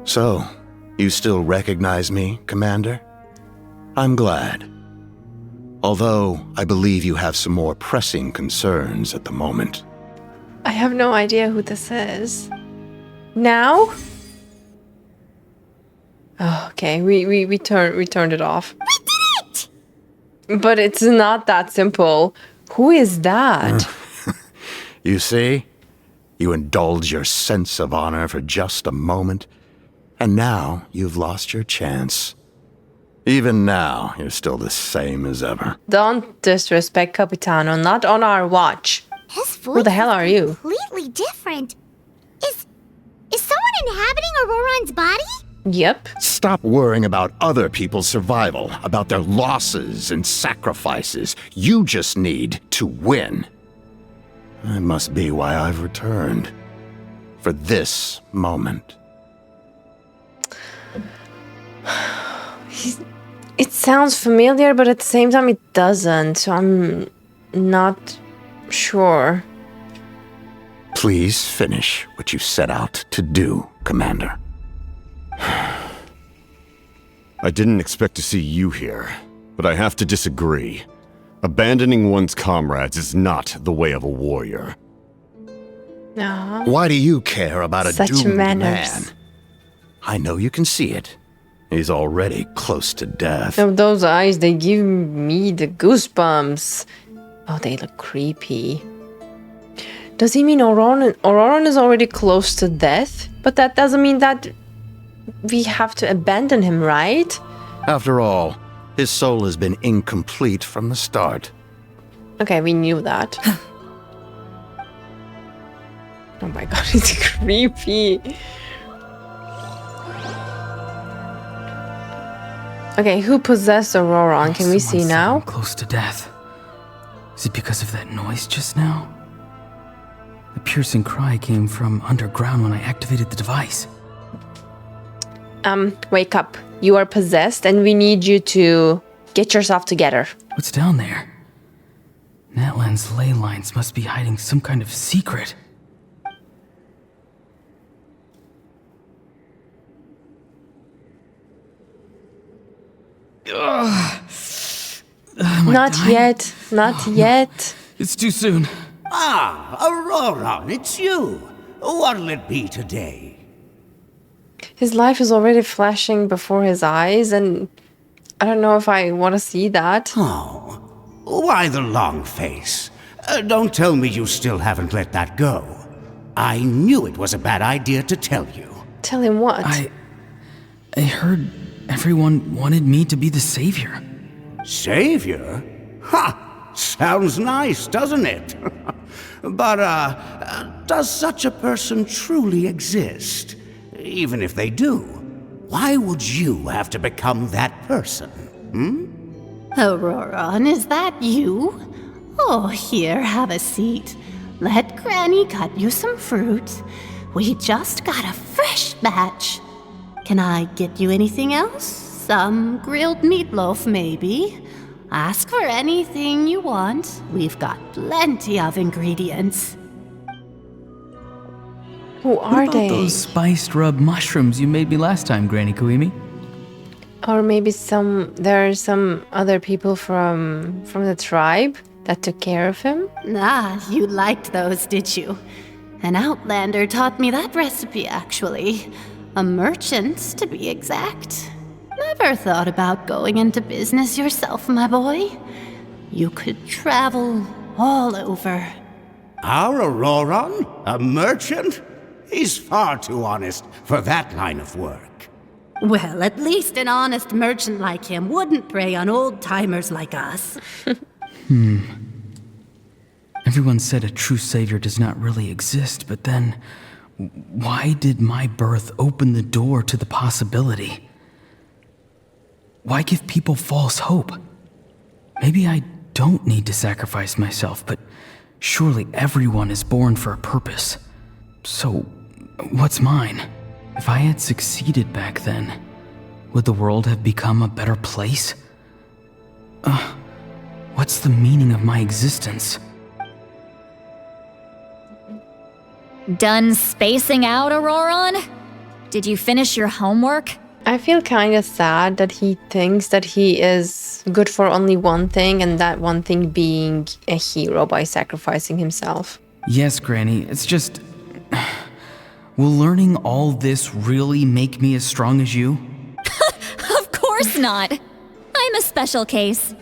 So, you still recognize me, Commander? I'm glad. Although, I believe you have some more pressing concerns at the moment. I have no idea who this is. Now? Oh, okay, we turned it off. We did it! But it's not that simple. Who is that? You see? You indulge your sense of honor for just a moment, and now you've lost your chance. Even now, you're still the same as ever. Don't disrespect Capitano, not on our watch. His voice Who the hell are you? completely different. Is someone inhabiting Auroron's body? Yep. Stop worrying about other people's survival, about their losses and sacrifices. You just need to win. That must be why I've returned. For this moment. It sounds familiar, but at the same time it doesn't, so I'm not sure. Please finish what you set out to do, Commander. I didn't expect to see you here, but I have to disagree. Abandoning one's comrades is not the way of a warrior. No. Why do you care about a Such doomed manners. man? I know you can see it. He's already close to death. Oh, those eyes, they give me the goosebumps. Oh, they look creepy. Does he mean Auroran is already close to death? But that doesn't mean that we have to abandon him, right? After all, his soul has been incomplete from the start. Okay, we knew that. Oh my god, it's creepy. Okay, who possessed Auroran? Can we see now? Close to death. Is it because of that noise just now? The piercing cry came from underground when I activated the device. Wake up. You are possessed and we need you to get yourself together. What's down there? Natlan's ley lines must be hiding some kind of secret. Not yet. Not yet. It's too soon. Ah, Auroran, it's you. What'll it be today? His life is already flashing before his eyes, and I don't know if I want to see that. Oh, why the long face? Don't tell me you still haven't let that go. I knew it was a bad idea to tell you. Tell him what? I heard everyone wanted me to be the savior. Savior? Ha! Sounds nice, doesn't it? But, does such a person truly exist? Even if they do, why would you have to become that person? Auroran, is that you? Oh, here, have a seat. Let Granny cut you some fruit. We just got a fresh batch. Can I get you anything else? Some grilled meatloaf, maybe? Ask for anything you want. We've got plenty of ingredients. Who are they? Those spiced rub mushrooms you made me last time, Granny Kuimi. Or maybe there are some other people from the tribe that took care of him? Ah, you liked those, did you? An outlander taught me that recipe, actually. A merchant, to be exact. Never thought about going into business yourself, my boy. You could travel all over. Our Auroran? A merchant? He's far too honest for that line of work. Well, at least an honest merchant like him wouldn't prey on old-timers like us. Everyone said a true savior does not really exist, but then why did my birth open the door to the possibility? Why give people false hope? Maybe I don't need to sacrifice myself, but surely everyone is born for a purpose. So, what's mine? If I had succeeded back then, would the world have become a better place? What's the meaning of my existence? Done spacing out, Auroran? Did you finish your homework? I feel kind of sad that he thinks that he is good for only one thing, and that one thing being a hero by sacrificing himself. Yes, Granny, it's just... Will learning all this really make me as strong as you? Of course not. I'm a special case.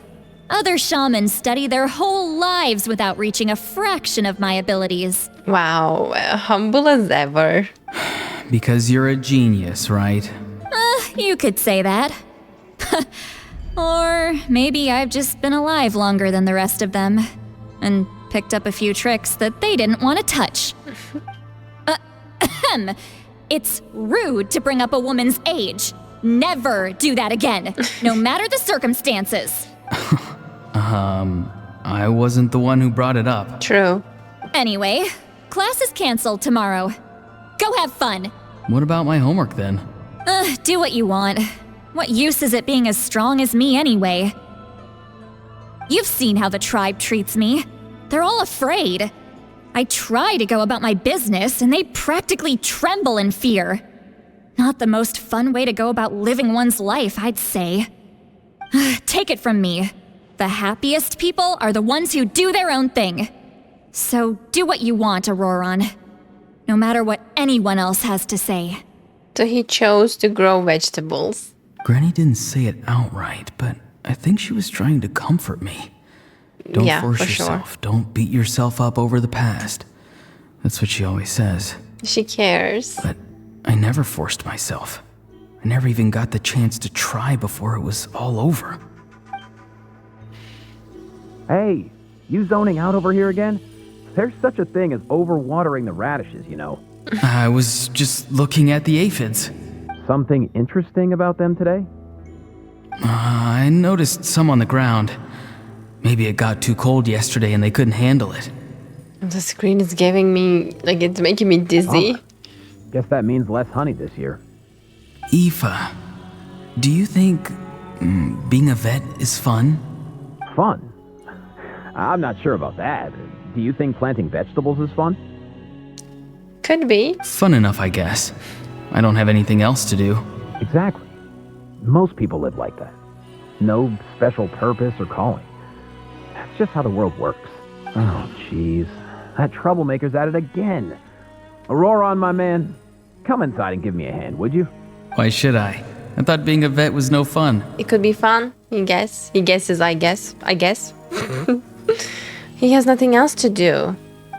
Other shamans study their whole lives without reaching a fraction of my abilities. Wow, humble as ever. Because you're a genius, right? You could say that. Or maybe I've just been alive longer than the rest of them, and picked up a few tricks that they didn't want to touch. It's rude to bring up a woman's age. Never do that again, no matter the circumstances. I wasn't the one who brought it up. True. Anyway, class is canceled tomorrow. Go have fun. What about my homework then? Do what you want. What use is it being as strong as me anyway? You've seen how the tribe treats me. They're all afraid. I try to go about my business, and they practically tremble in fear. Not the most fun way to go about living one's life, I'd say. Take it from me. The happiest people are the ones who do their own thing. So do what you want, Auroron. No matter what anyone else has to say. So he chose to grow vegetables. Granny didn't say it outright, but I think she was trying to comfort me. Don't force yourself. Sure. Don't beat yourself up over the past. That's what she always says. She cares. But I never forced myself. I never even got the chance to try before it was all over. Hey, you zoning out over here again? There's such a thing as overwatering the radishes, you know. I was just looking at the aphids. Something interesting about them today? I noticed some on the ground. Maybe it got too cold yesterday and they couldn't handle it. The screen is giving me, it's making me dizzy. Oh, guess that means less honey this year. Aoife, do you think being a vet is fun? Fun? I'm not sure about that. Do you think planting vegetables is fun? Could be. Fun enough, I guess. I don't have anything else to do. Exactly. Most people live like that. No special purpose or calling. That's just how the world works. Oh, jeez. That troublemaker's at it again. Auroron, my man, come inside and give me a hand, would you? Why should I? I thought being a vet was no fun. It could be fun, he guess. He guesses, I guess. He has nothing else to do.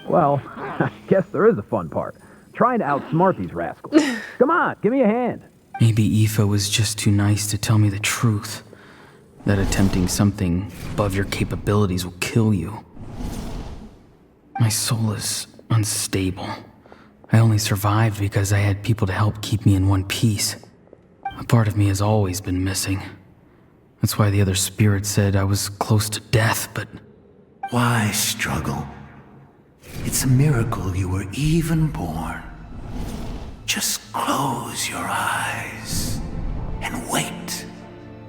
Well, I guess there is a fun part. Trying to outsmart these rascals. Come on, give me a hand. Maybe Aoife was just too nice to tell me the truth. That attempting something above your capabilities will kill you. My soul is unstable. I only survived because I had people to help keep me in one piece. A part of me has always been missing. That's why the other spirits said I was close to death, but... Why struggle? It's a miracle you were even born. Just close your eyes and wait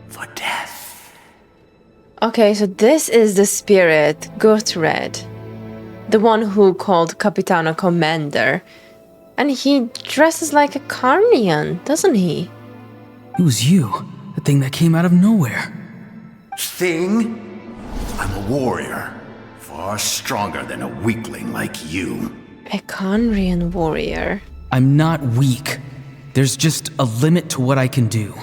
for death. Okay, so this is the spirit, Gutred. The one who called Capitano Commander. And he dresses like a Carnian, doesn't he? It was you, the thing that came out of nowhere. Thing? I'm a warrior, far stronger than a weakling like you. A Conrian warrior. I'm not weak. There's just a limit to what I can do.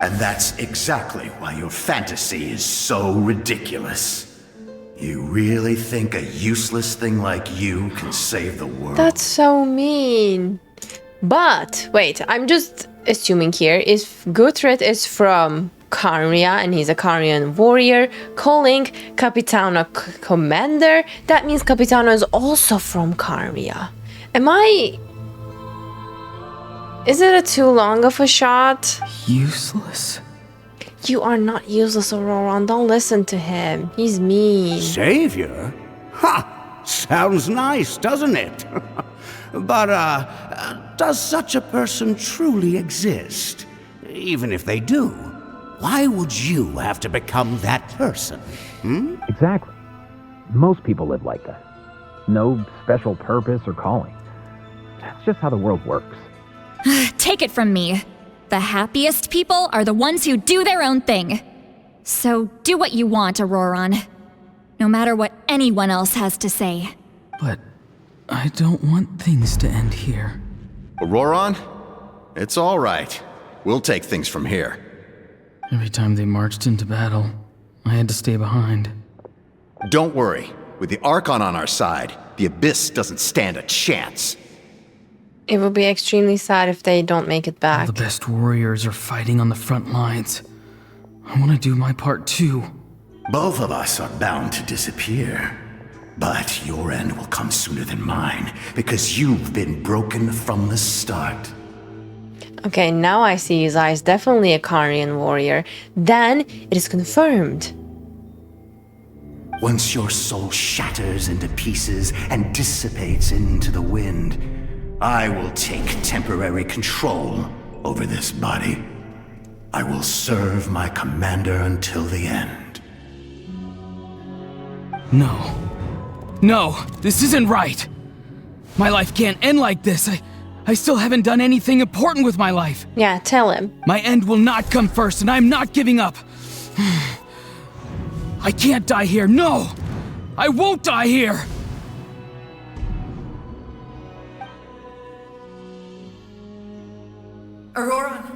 And that's exactly why your fantasy is so ridiculous. You really think a useless thing like you can save the world? That's so mean. But, wait, I'm just assuming here, if Gutred is from Carnia and he's a Carnian warrior, calling Capitano Commander, that means Capitano is also from Carnia. Is it a too long of a shot? Useless? You are not useless, Auroron. Don't listen to him. He's mean. Savior? Ha! Sounds nice, doesn't it? But, does such a person truly exist? Even if they do, why would you have to become that person? Exactly. Most people live like that. No special purpose or calling. That's just how the world works. Take it from me. The happiest people are the ones who do their own thing. So do what you want, Auroron. No matter what anyone else has to say. But I don't want things to end here. Auroron? It's all right. We'll take things from here. Every time they marched into battle, I had to stay behind. Don't worry. With the Archon on our side, the Abyss doesn't stand a chance. It will be extremely sad if they don't make it back. All the best warriors are fighting on the front lines. I want to do my part too. Both of us are bound to disappear. But your end will come sooner than mine, because you've been broken from the start. Okay, now I see his eyes. Definitely a Carnian warrior. Then it is confirmed. Once your soul shatters into pieces and dissipates into the wind, I will take temporary control over this body. I will serve my commander until the end. No. No, this isn't right. My life can't end like this. I still haven't done anything important with my life. Yeah, tell him. My end will not come first, and I'm not giving up. I can't die here. No! I won't die here! Auroran!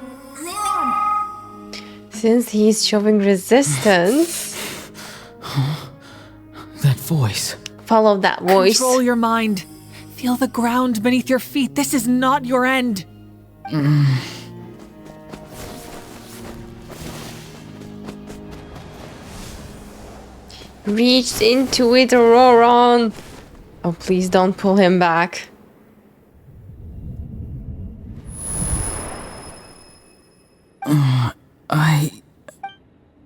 Since he's showing resistance... That voice. Follow that voice. Control your mind. Feel the ground beneath your feet. This is not your end. Reached into it, Auroran. Oh, please don't pull him back.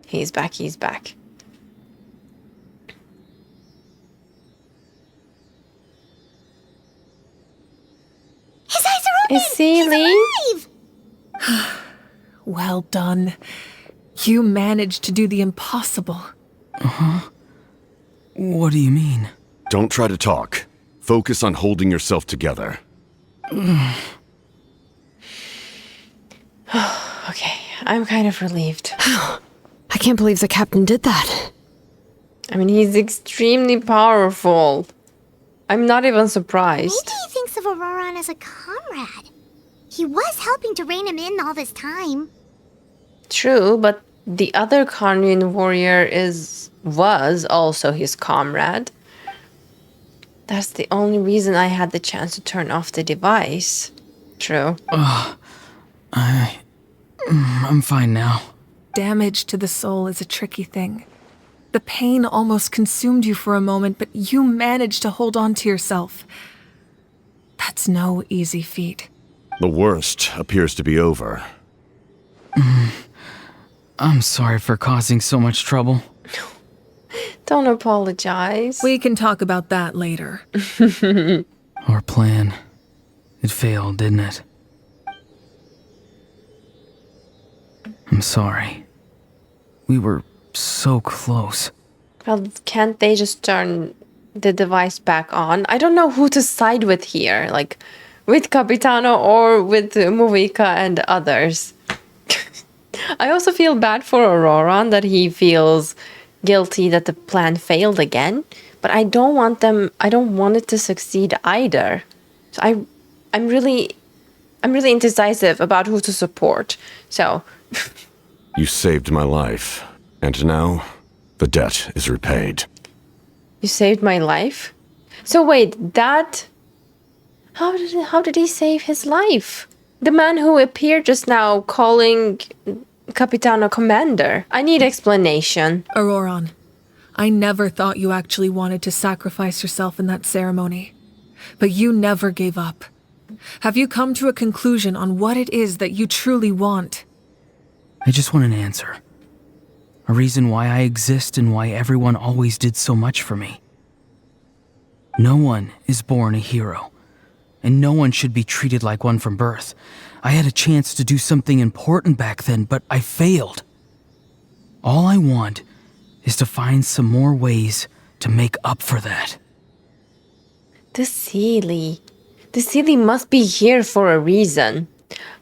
He's back, he's back. His eyes are open! Is Seely? He's alive! Well done. You managed to do the impossible. Uh-huh. What do you mean? Don't try to talk. Focus on holding yourself together. Okay, I'm kind of relieved. I can't believe the captain did that. I mean, he's extremely powerful. I'm not even surprised. Maybe he thinks of Auroran as a comrade. He was helping to rein him in all this time. True, but the other Carnian warrior was also his comrade. That's the only reason I had the chance to turn off the device. True. I'm fine now. Damage to the soul is a tricky thing. The pain almost consumed you for a moment, but you managed to hold on to yourself. That's no easy feat. The worst appears to be over. I'm sorry for causing so much trouble. Don't apologize. We can talk about that later. Our plan. It failed, didn't it? I'm sorry. We were so close. Well, can't they just turn the device back on? I don't know who to side with here. Like, with Capitano or with Movica and others. I also feel bad for Auroran that he feels guilty that the plan failed again. But I don't want it to succeed either. So I'm really indecisive about who to support. So... You saved my life, and now the debt is repaid. You saved my life? So wait, that... How did he save his life? The man who appeared just now calling Capitano Commander. I need explanation. Auroran, I never thought you actually wanted to sacrifice yourself in that ceremony. But you never gave up. Have you come to a conclusion on what it is that you truly want? I just want an answer. A reason why I exist and why everyone always did so much for me. No one is born a hero, and no one should be treated like one from birth. I had a chance to do something important back then, but I failed. All I want is to find some more ways to make up for that. The Seely must be here for a reason.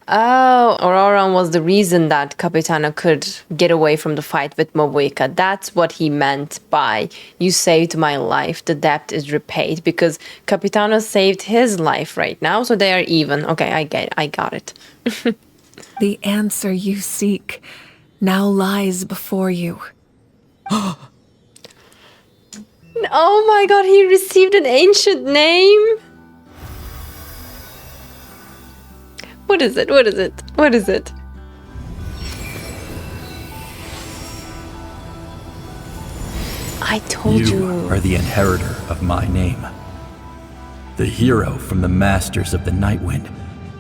Oh, Auroran was the reason that Capitano could get away from the fight with Movica. That's what he meant by, you saved my life, the debt is repaid, because Capitano saved his life right now, so they are even. Okay, I got it. The answer you seek now lies before you. Oh my god, he received an ancient name? What is it? What is it? What is it? I told you. You are the inheritor of my name. The hero from the masters of the Nightwind,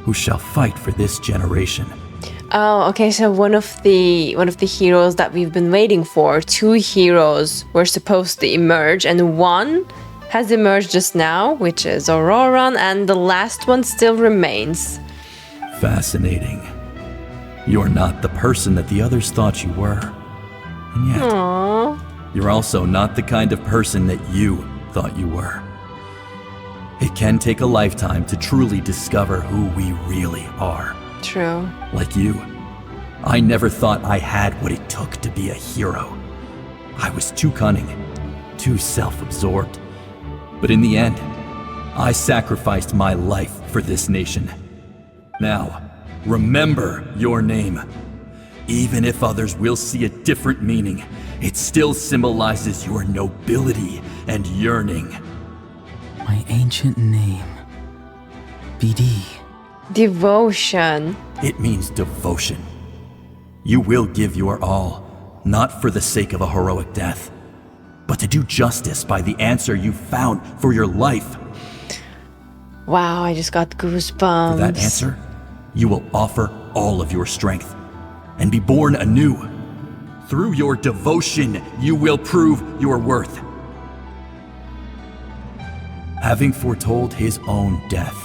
who shall fight for this generation. Oh, okay, so one of the heroes that we've been waiting for, 2 heroes were supposed to emerge, and one has emerged just now, which is Auroran, and the last one still remains. Fascinating. You're not the person that the others thought you were. And yet, Aww. you're also not the kind of person that you thought you were. It can take a lifetime to truly discover who we really are. True. Like you, I never thought I had what it took to be a hero. I was too cunning, too self-absorbed. But in the end, I sacrificed my life for this nation. Now, remember your name. Even if others will see a different meaning, it still symbolizes your nobility and yearning. My ancient name. BD. Devotion. It means devotion. You will give your all, not for the sake of a heroic death, but to do justice by the answer you found for your life. Wow, I just got goosebumps. For that answer, you will offer all of your strength and be born anew. Through your devotion, you will prove your worth. Having foretold his own death,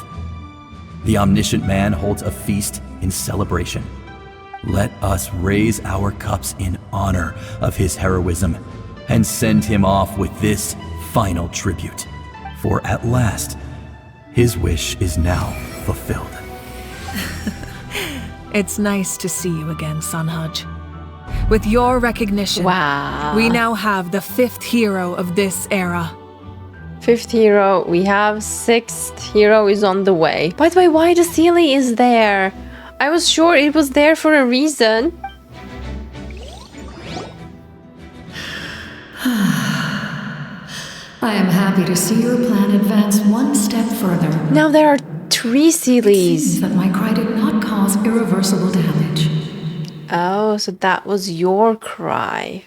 the omniscient man holds a feast in celebration. Let us raise our cups in honor of his heroism and send him off with this final tribute. For at last, his wish is now fulfilled. It's nice to see you again, Sunhudge. With your recognition, we now have the 5th hero of this era. 5th hero, we have 6th hero is on the way. By the way, why the Jadealy is there? I was sure it was there for a reason. I am happy to see your plan advance one step further. Now there are 3 Jadealys. It seems that my cry did not cause irreversible damage. Oh, so that was your cry.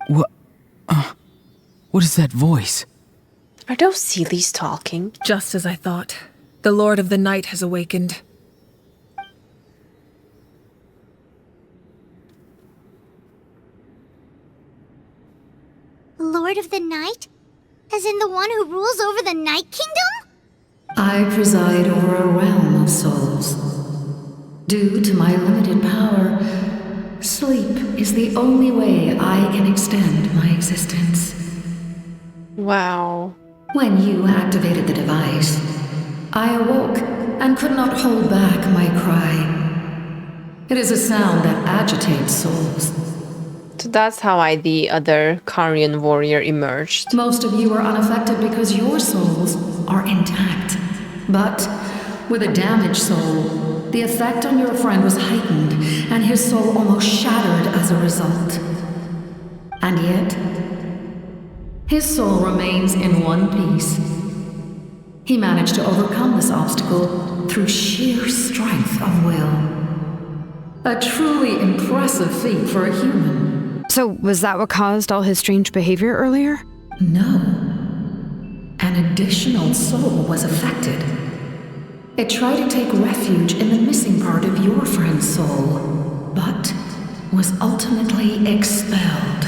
What is that voice? Are those Jadealys talking? Just as I thought. The Lord of the Night has awakened. Lord of the Night? As in the one who rules over the Night Kingdom? I preside over a realm of souls. Due to my limited power, sleep is the only way I can extend my existence. Wow. When you activated the device, I awoke and could not hold back my cry. It is a sound that agitates souls. So that's how the other Karian warrior emerged. Most of you are unaffected because your souls are intact. But with a damaged soul, the effect on your friend was heightened, and his soul almost shattered as a result. And yet, his soul remains in one piece. He managed to overcome this obstacle through sheer strength of will. A truly impressive feat for a human. So, was that what caused all his strange behavior earlier? No. An additional soul was affected. It tried to take refuge in the missing part of your friend's soul, but was ultimately expelled.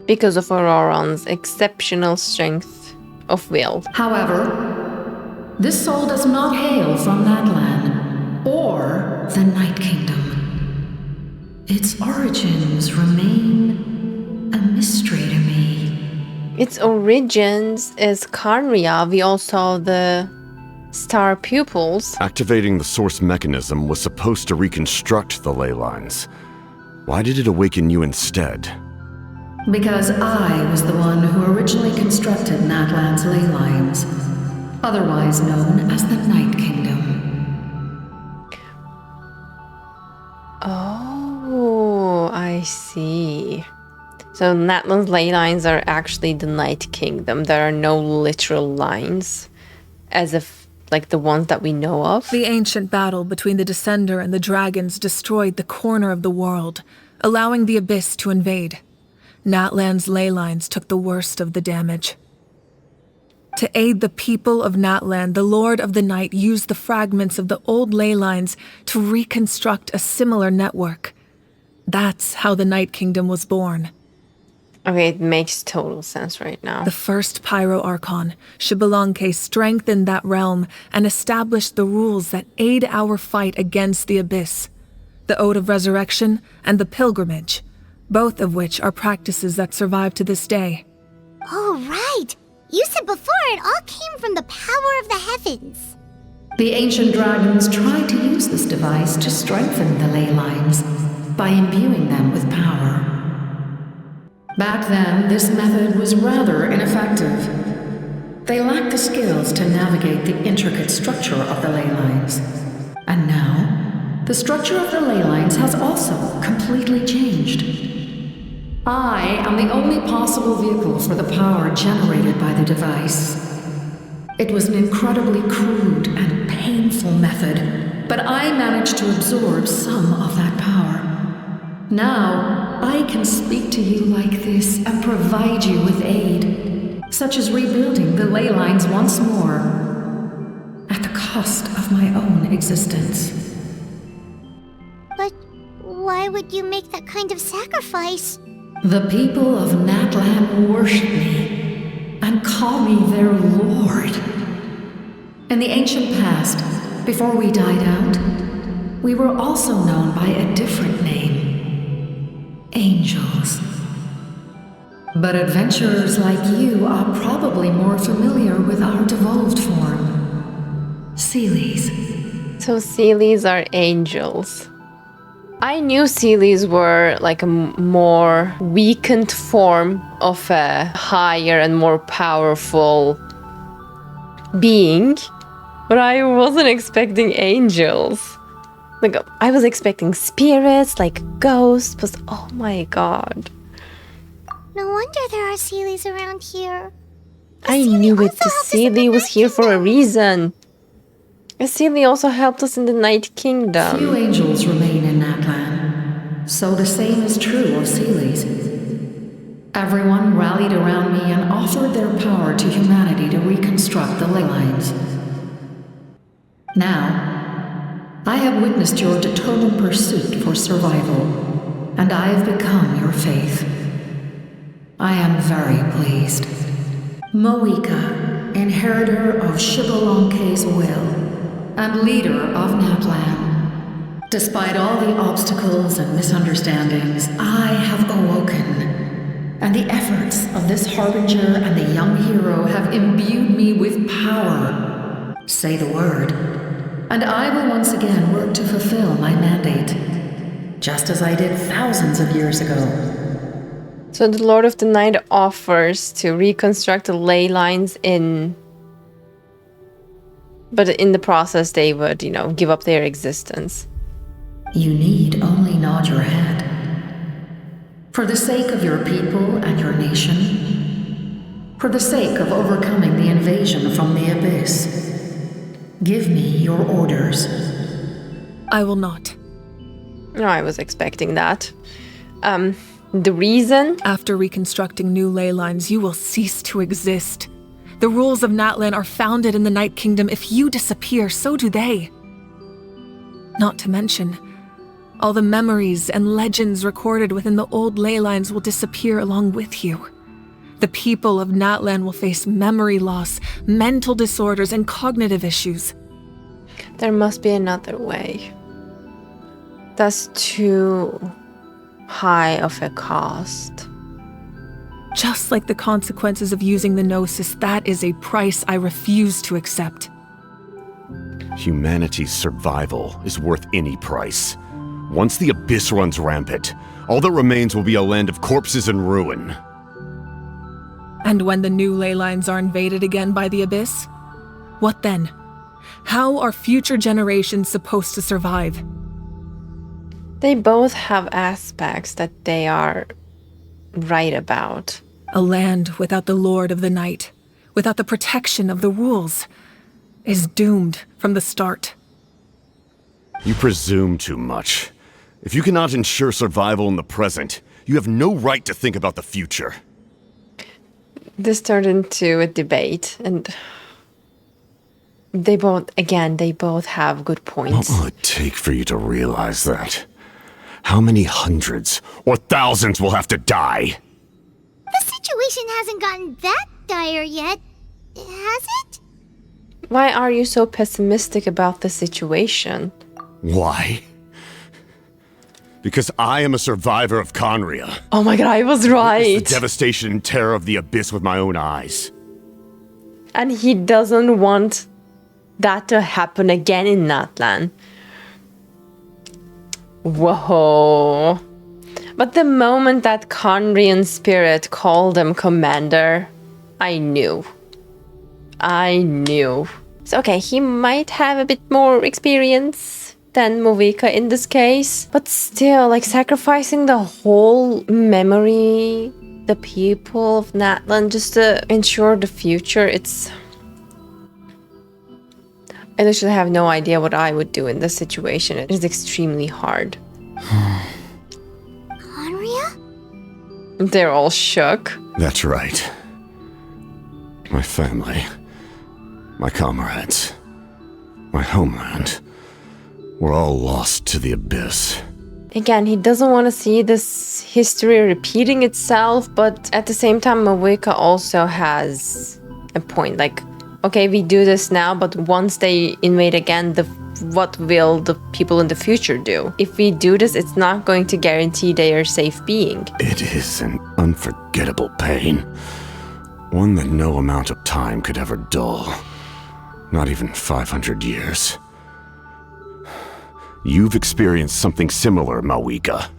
Because of Auroran's exceptional strength of will. However, this soul does not hail from Natlan or the Night Kingdom. Its origins remain a mystery to me. Its origins is Karnia. We all saw the star pupils. Activating the source mechanism was supposed to reconstruct the ley lines. Why did it awaken you instead? Because I was the one who originally constructed Natlan's ley lines, otherwise known as the Night Kingdom. Oh, I see. So Natlan's ley lines are actually the Night Kingdom. There are no literal lines, as if like the ones that we know of. The ancient battle between the Descender and the dragons destroyed the corner of the world, allowing the Abyss to invade. Natlan's ley lines took the worst of the damage. To aid the people of Natlan, the Lord of the Night used the fragments of the old ley lines to reconstruct a similar network. That's how the Night Kingdom was born. Okay, it makes total sense right now. The first Pyro Archon, Xbalanque, strengthened that realm and established the rules that aid our fight against the Abyss. The Ode of Resurrection and the Pilgrimage, both of which are practices that survive to this day. Oh, right! You said before it all came from the power of the heavens. The ancient dragons tried to use this device to strengthen the ley lines by imbuing them with power. Back then, this method was rather ineffective. They lacked the skills to navigate the intricate structure of the ley lines. And now, the structure of the ley lines has also completely changed. I am the only possible vehicle for the power generated by the device. It was an incredibly crude and painful method, but I managed to absorb some of that power. Now, I can speak to you like this and provide you with aid, such as rebuilding the ley lines once more, at the cost of my own existence. But why would you make that kind of sacrifice? The people of Natlan worship me and call me their lord. In the ancient past, before we died out, we were also known by a different name: angels. But adventurers like you are probably more familiar with our devolved form, Seelies. So Seelies are angels. I knew Seelies were like a more weakened form of a higher and more powerful being, but I wasn't expecting angels. Like, I was expecting spirits, like ghosts, but oh my god. No wonder there are Seelies around here. I knew it. The Seelie was here for a reason. A Seelie also helped us in the Night Kingdom. Few angels remain in Natlan, so the same is true of Seelies. Everyone rallied around me and offered their power to humanity to reconstruct the ley lines. Now, I have witnessed your determined pursuit for survival, and I have become your faith. I am very pleased. Moika, inheritor of Xbalanque's will, and leader of Natlan. Despite all the obstacles and misunderstandings, I have awoken, and the efforts of this harbinger and the young hero have imbued me with power. Say the word, and I will once again work to fulfill my mandate, just as I did thousands of years ago. So the Lord of the Night offers to reconstruct the ley lines but in the process they would, give up their existence. You need only nod your head. For the sake of your people and your nation, for the sake of overcoming the invasion from the Abyss, give me your orders. I will not. No, I was expecting that. The reason? After reconstructing new ley lines, you will cease to exist. The rules of Natlan are founded in the Night Kingdom. If you disappear, so do they. Not to mention, all the memories and legends recorded within the old ley lines will disappear along with you. The people of Natlan will face memory loss, mental disorders, and cognitive issues. There must be another way. That's too high of a cost. Just like the consequences of using the Gnosis, that is a price I refuse to accept. Humanity's survival is worth any price. Once the Abyss runs rampant, all that remains will be a land of corpses and ruin. And when the new ley lines are invaded again by the Abyss? What then? How are future generations supposed to survive? They both have aspects that they are right about. A land without the Lord of the Night, without the protection of the rules, is doomed from the start. You presume too much. If you cannot ensure survival in the present, You have no right to think about the future. This turned into a debate, and they both have good points. What will it take for you to realize that? How many hundreds or thousands will have to die? The situation hasn't gotten that dire yet, has it? Why are you so pessimistic about the situation? Why? Because I am a survivor of Conria. Oh my god, I was right. The devastation and terror of the abyss with my own eyes. And he doesn't want that to happen again in Natlan. Whoa. But the moment that Conrian spirit called him commander, I knew. So okay, he might have a bit more experience than Mavika in this case. But still, like, sacrificing the whole memory, the people of Natlan, just to ensure the future, I literally have no idea what I would do in this situation. It is extremely hard. Conria? They're all shook. That's right. My family, my comrades, my homeland, we're all lost to the abyss. Again, he doesn't want to see this history repeating itself, but at the same time, Mavika also has a point. Like, okay, we do this now, but once they invade again, what will the people in the future do? If we do this, it's not going to guarantee their safe being. It is an unforgettable pain. One that no amount of time could ever dull. Not even 500 years. You've experienced something similar, Mawika.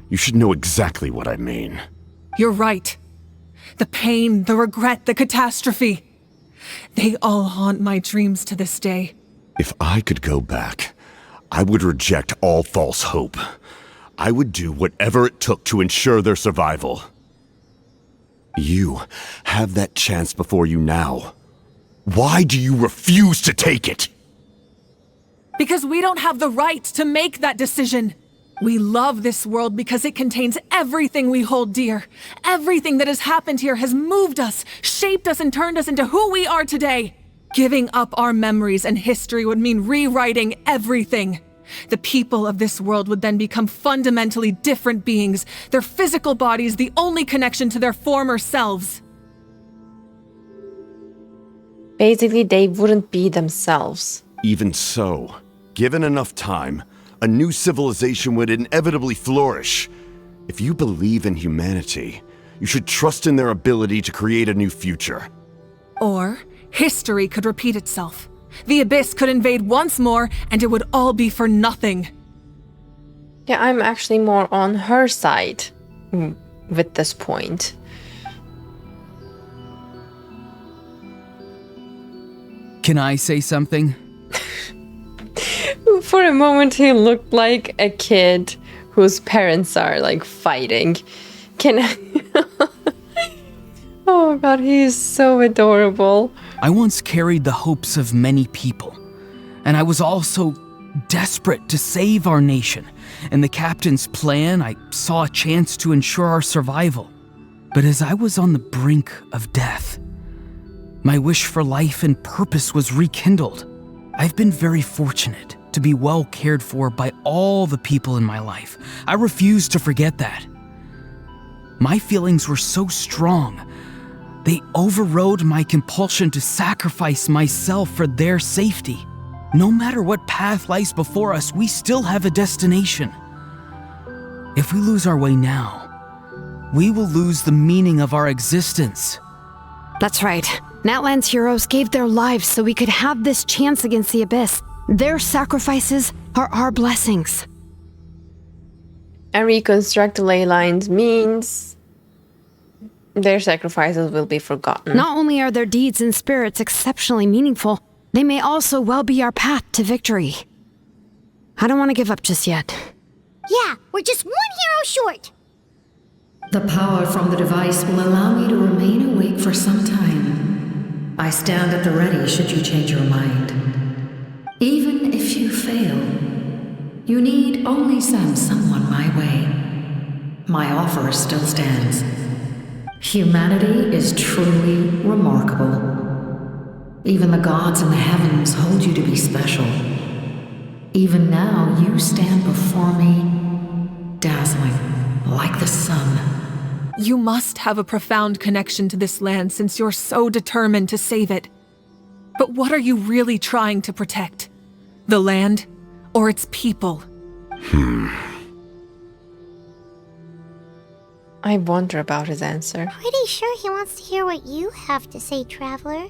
You should know exactly what I mean. You're right. The pain, the regret, the catastrophe. They all haunt my dreams to this day. If I could go back, I would reject all false hope. I would do whatever it took to ensure their survival. You have that chance before you now. Why do you refuse to take it? Because we don't have the right to make that decision. We love this world because it contains everything we hold dear. Everything that has happened here has moved us, shaped us, and turned us into who we are today. Giving up our memories and history would mean rewriting everything. The people of this world would then become fundamentally different beings, their physical bodies the only connection to their former selves. Basically, they wouldn't be themselves. Even so, given enough time, a new civilization would inevitably flourish. If you believe in humanity, you should trust in their ability to create a new future. Or history could repeat itself. The abyss could invade once more, and it would all be for nothing. Yeah, I'm actually more on her side with this point. Can I say something? For a moment, he looked like a kid whose parents are, like, fighting. Can I... Oh god, he is so adorable. I once carried the hopes of many people, and I was also desperate to save our nation. In the captain's plan, I saw a chance to ensure our survival. But as I was on the brink of death, my wish for life and purpose was rekindled. I've been very fortunate to be well cared for by all the people in my life. I refuse to forget that. My feelings were so strong, they overrode my compulsion to sacrifice myself for their safety. No matter what path lies before us, we still have a destination. If we lose our way now, we will lose the meaning of our existence. That's right. Natlan's heroes gave their lives so we could have this chance against the abyss. Their sacrifices are our blessings. And reconstruct the ley lines means their sacrifices will be forgotten. Not only are their deeds and spirits exceptionally meaningful, they may also well be our path to victory. I don't want to give up just yet. Yeah, we're just one hero short. The power from the device will allow me to remain awake for some time. I stand at the ready should you change your mind. Even if you fail, you need only send someone my way. my offer still stands. Humanity is truly remarkable. Even the gods in the heavens hold you to be special. Even now, you stand before me, dazzling, like the sun. You must have a profound connection to this land since you're so determined to save it. But what are you really trying to protect? The land or its people? I wonder about his answer. Pretty sure he wants to hear what you have to say, Traveler.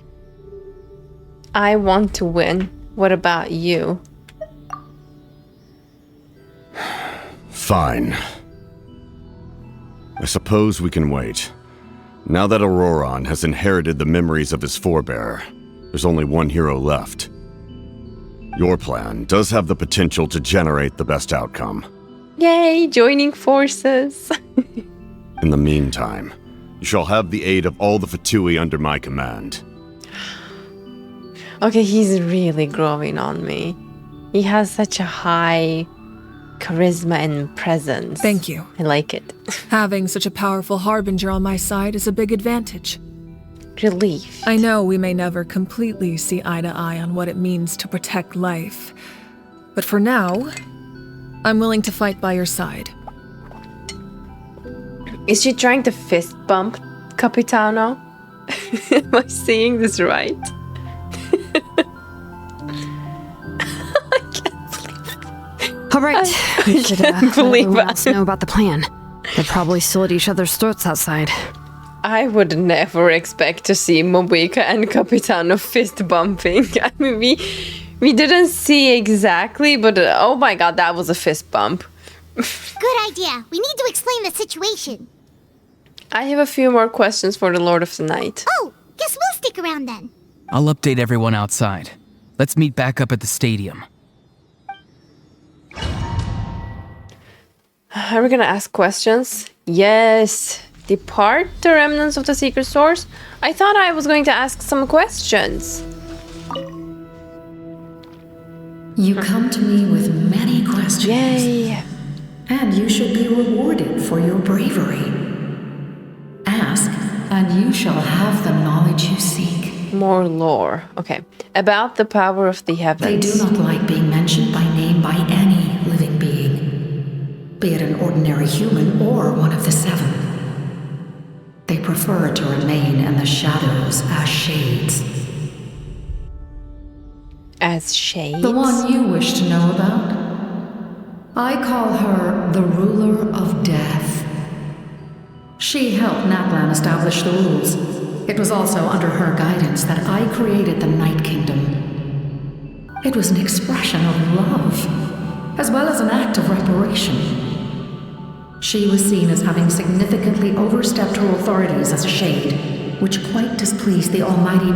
I want to win. What about you? Fine. I suppose we can wait. Now that Auroron has inherited the memories of his forebear, there's only one hero left. Your plan does have the potential to generate the best outcome. Yay, joining forces. In the meantime, you shall have the aid of all the Fatui under my command. Okay, he's really growing on me. He has such a high charisma and presence. Thank you. I like it. Having such a powerful harbinger on my side is a big advantage. Relief. I know we may never completely see eye to eye on what it means to protect life. But for now, I'm willing to fight by your side. Is she trying to fist bump Capitano? Am I seeing this right? All right, we should let everyone else know about the plan. They'll probably slit each other's throats outside. I would never expect to see Mobica and Capitano fist bumping. I mean, we didn't see exactly, but oh my god, that was a fist bump. Good idea. We need to explain the situation. I have a few more questions for the Lord of the Night. Oh, guess we'll stick around then. I'll update everyone outside. Let's meet back up at the stadium. Are we gonna ask questions? Yes. Depart the remnants of the secret source? I thought I was going to ask some questions. You come to me with many questions. Yay. And you should be rewarded for your bravery. Ask, and you shall have the knowledge you seek. More lore. Okay. About the power of the heavens. They do not like being mentioned by name by any living being, be it an ordinary human or one of the seven. They prefer to remain in the shadows as shades. As shades? The one you wish to know about? I call her the ruler of death. She helped Natlan establish the rules. It was also under her guidance that I created the Night Kingdom. It was an expression of love, as well as an act of reparation. She was seen as having significantly overstepped her authorities as a shade, which quite displeased the almighty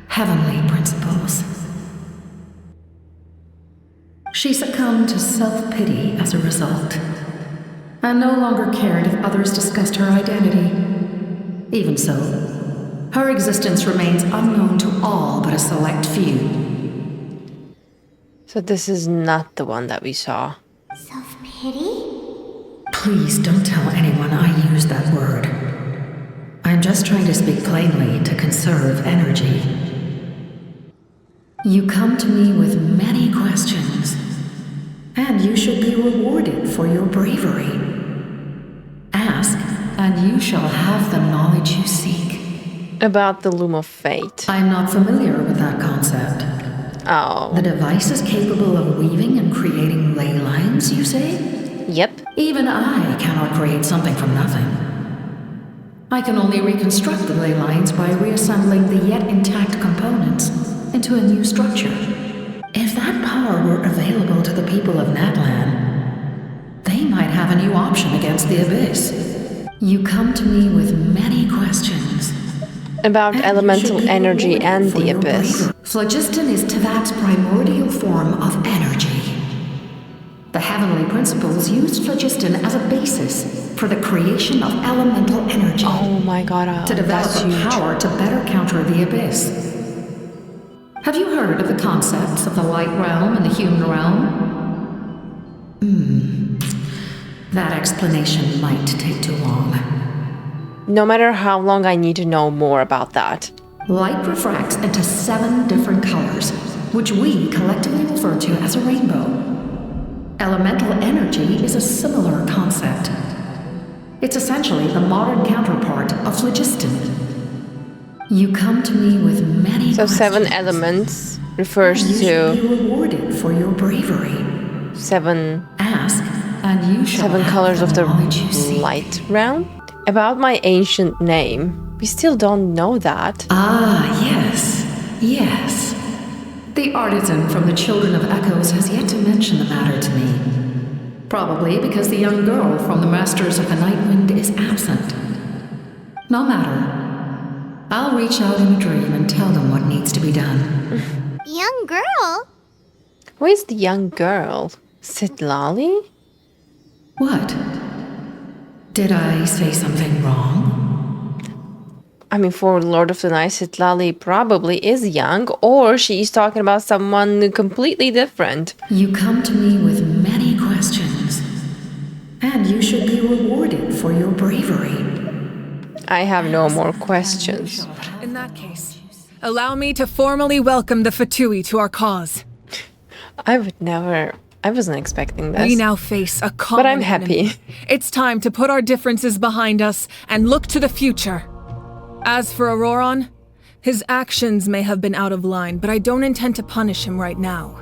heavenly principles. She succumbed to self-pity as a result, and no longer cared if others discussed her identity. Even so, her existence remains unknown to all but a select few. So this is not the one that we saw. Self-pity? Please don't tell anyone I used that word. I'm just trying to speak plainly to conserve energy. You come to me with many questions, and you should be rewarded for your bravery. Ask, and you shall have the knowledge you seek. About the Loom of Fate. I'm not familiar with that concept. Oh. The device is capable of weaving and creating ley lines, you say? Yep. Even I cannot create something from nothing. I can only reconstruct the ley lines by reassembling the yet intact components into a new structure. If that power were available to the people of Natlan, they might have a new option against the Abyss. You come to me with many questions. About elemental energy and the Abyss. Phlogiston is Teyvat's primordial form of energy. The heavenly principles used phlogiston as a basis for the creation of elemental energy. Oh my god, to develop that's a huge. power to better counter the Abyss. Have you heard of the concepts of the light realm and the human realm? That explanation might take too long. No matter how long, I need to know more about that. Light refracts into 7 different colors, which we collectively refer to as a rainbow. Elemental energy is a similar concept. It's essentially the modern counterpart of phlogiston. You come to me with many So questions. 7 elements refers You should to be rewarded for your bravery. 7 Ask, and you shall 7 have colors of the knowledge you seek. light round. About my ancient name, we still don't know that. Ah, yes. Yes. The artisan from the Children of Echoes has yet to mention the matter to me. Probably because the young girl from the Masters of the Nightwind is absent. No matter. I'll reach out in a dream and tell them what needs to be done. Young girl? Who is the young girl? Jadealy? What? Did I say something wrong? I mean, for Lord of the Night, Jadealy probably is young, or she's talking about someone completely different. You come to me with many questions, and you should be rewarded for your bravery. I have no more questions. In that case, allow me to formally welcome the Fatui to our cause. I wasn't expecting this. We now face a common But I'm happy. enemy. It's time to put our differences behind us and look to the future. As for Auroron, his actions may have been out of line, but I don't intend to punish him right now.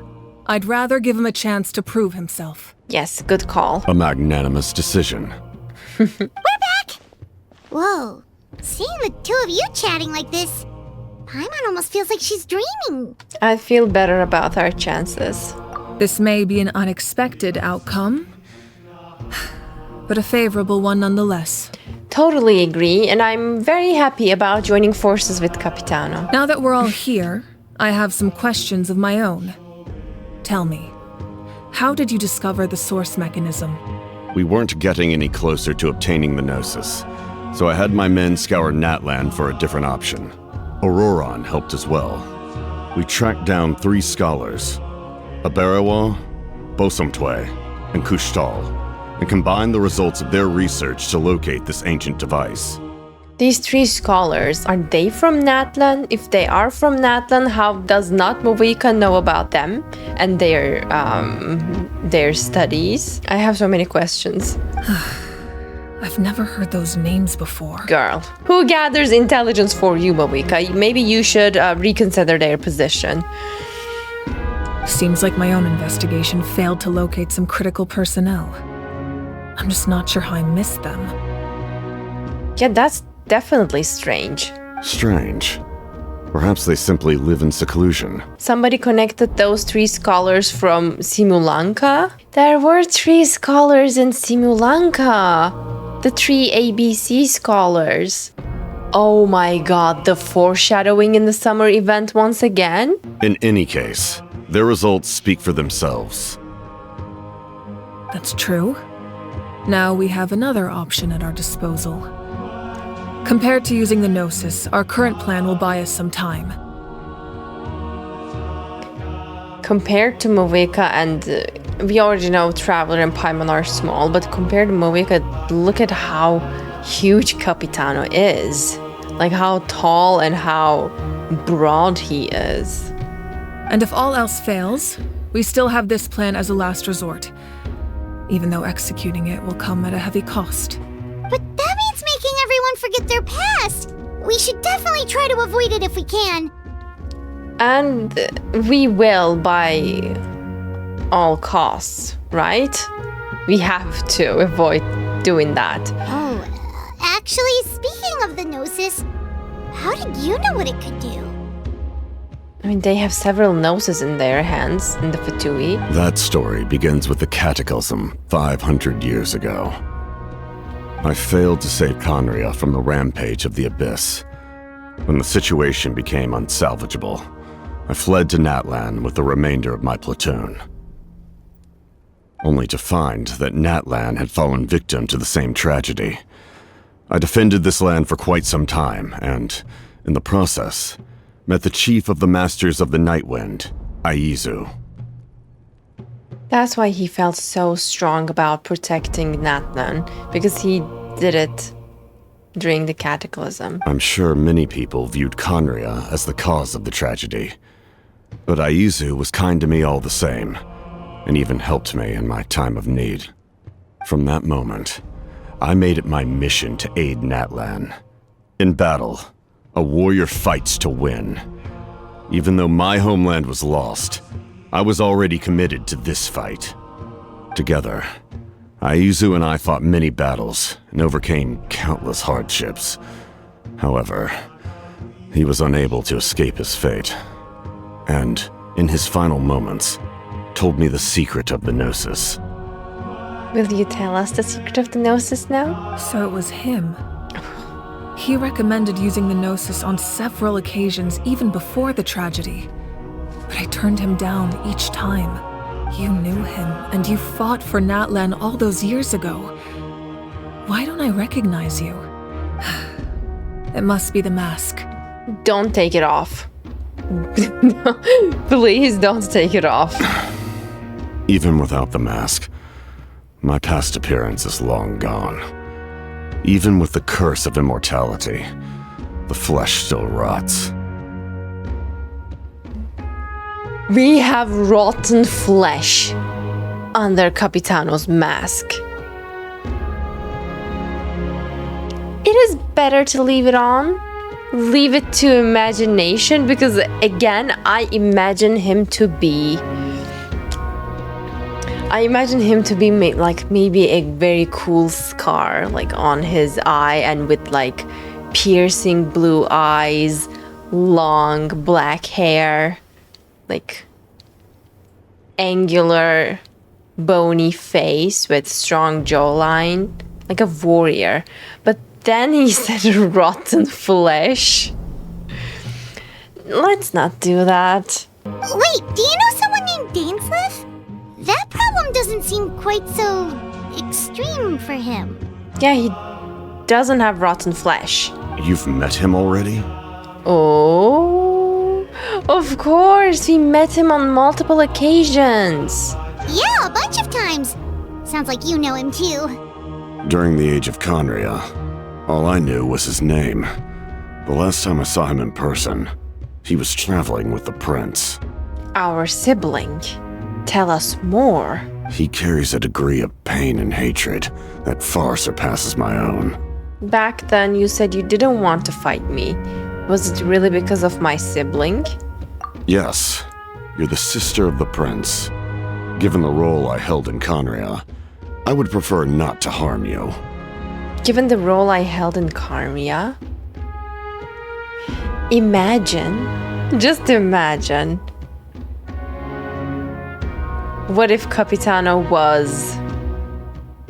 I'd rather give him a chance to prove himself. Yes, good call. A magnanimous decision. We're back! Whoa, seeing the two of you chatting like this, Paimon almost feels like she's dreaming. I feel better about our chances. This may be an unexpected outcome, but a favorable one nonetheless. Totally agree, and I'm very happy about joining forces with Capitano. Now that we're all here, I have some questions of my own. Tell me, how did you discover the source mechanism? We weren't getting any closer to obtaining the Gnosis, so I had my men scour Natlan for a different option. Auroron helped as well. We tracked down 3 scholars, Aberawa, Bosomtwe, and Kushtal, and combined the results of their research to locate this ancient device. These 3 scholars, are they from Natlan? If they are from Natlan, how does not Movika know about them and their studies? I have so many questions. I've never heard those names before. Girl, who gathers intelligence for you, Movika? Maybe you should reconsider their position. Seems like my own investigation failed to locate some critical personnel. I'm just not sure how I missed them. Yeah, that's definitely strange. Strange. Perhaps they simply live in seclusion. Somebody connected those 3 scholars from Simulanka? There were 3 scholars in Simulanka. The 3 ABC scholars. Oh my god, the foreshadowing in the summer event once again? In any case, their results speak for themselves. That's true. Now we have another option at our disposal. Compared to using the Gnosis, our current plan will buy us some time. Compared to Movika, and we already know Traveler and Paimon are small, but compared to Movika, look at how huge Capitano is. Like how tall and how broad he is. And if all else fails, we still have this plan as a last resort. Even though executing it will come at a heavy cost. But that means making everyone forget their past. We should definitely try to avoid it if we can. And we will by all costs, right? We have to avoid doing that. Oh, actually, speaking of the Gnosis, how did you know what it could do? I mean, they have several Gnosis in their hands, in the Fatui. That story begins with the Cataclysm 500 years ago. I failed to save Conria from the rampage of the Abyss. When the situation became unsalvageable, I fled to Natlan with the remainder of my platoon. Only to find that Natlan had fallen victim to the same tragedy. I defended this land for quite some time, and, in the process, met the chief of the Masters of the Nightwind, Aizu. That's why he felt so strong about protecting Natlan, because he did it during the cataclysm. I'm sure many people viewed Conria as the cause of the tragedy. But Aizu was kind to me all the same, and even helped me in my time of need. From that moment, I made it my mission to aid Natlan. In battle, a warrior fights to win. Even though my homeland was lost, I was already committed to this fight. Together, Aizu and I fought many battles and overcame countless hardships. However, he was unable to escape his fate, and, in his final moments, told me the secret of the Gnosis. Will you tell us the secret of the Gnosis now? So it was him. He recommended using the Gnosis on several occasions, even before the tragedy. But I turned him down each time. You knew him, and you fought for Natlan all those years ago. Why don't I recognize you? It must be the mask. Don't take it off. Please don't take it off. Even without the mask, my past appearance is long gone. Even with the curse of immortality, the flesh still rots. We have rotten flesh under Capitano's mask. It is better to leave it on. Leave it to imagination, because again, I imagine him to be like maybe a very cool scar like on his eye, and with like piercing blue eyes, long black hair, like angular bony face with strong jawline, like a warrior. But then he said rotten flesh. Let's not do that. Wait, do you know someone named Dainsleif? That problem doesn't seem quite so extreme for him. Yeah, he doesn't have rotten flesh. You've met him already? Oh, of course, we met him on multiple occasions. Yeah, a bunch of times. Sounds like you know him too. During the age of Conria, all I knew was his name. The last time I saw him in person, he was traveling with the prince. Our sibling. Tell us more. He carries a degree of pain and hatred that far surpasses my own. Back then, you said you didn't want to fight me. Was it really because of my sibling? Yes, you're the sister of the prince. Given the role I held in Conria, I would prefer not to harm you. Given the role I held in Conria? Imagine, just imagine, what if Capitano was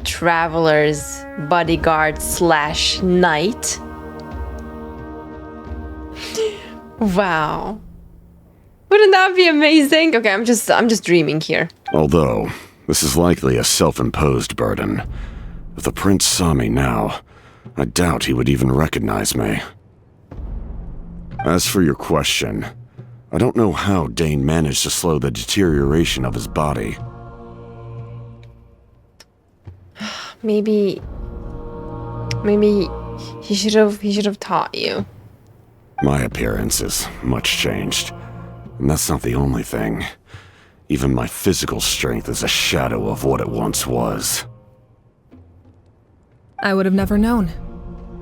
Traveler's bodyguard / knight? Wow. Wouldn't that be amazing? Okay, I'm just dreaming here. Although, this is likely a self-imposed burden. If the prince saw me now, I doubt he would even recognize me. As for your question, I don't know how Dane managed to slow the deterioration of his body. Maybe he should have taught you. My appearance is much changed, and that's not the only thing. Even my physical strength is a shadow of what it once was. I would have never known.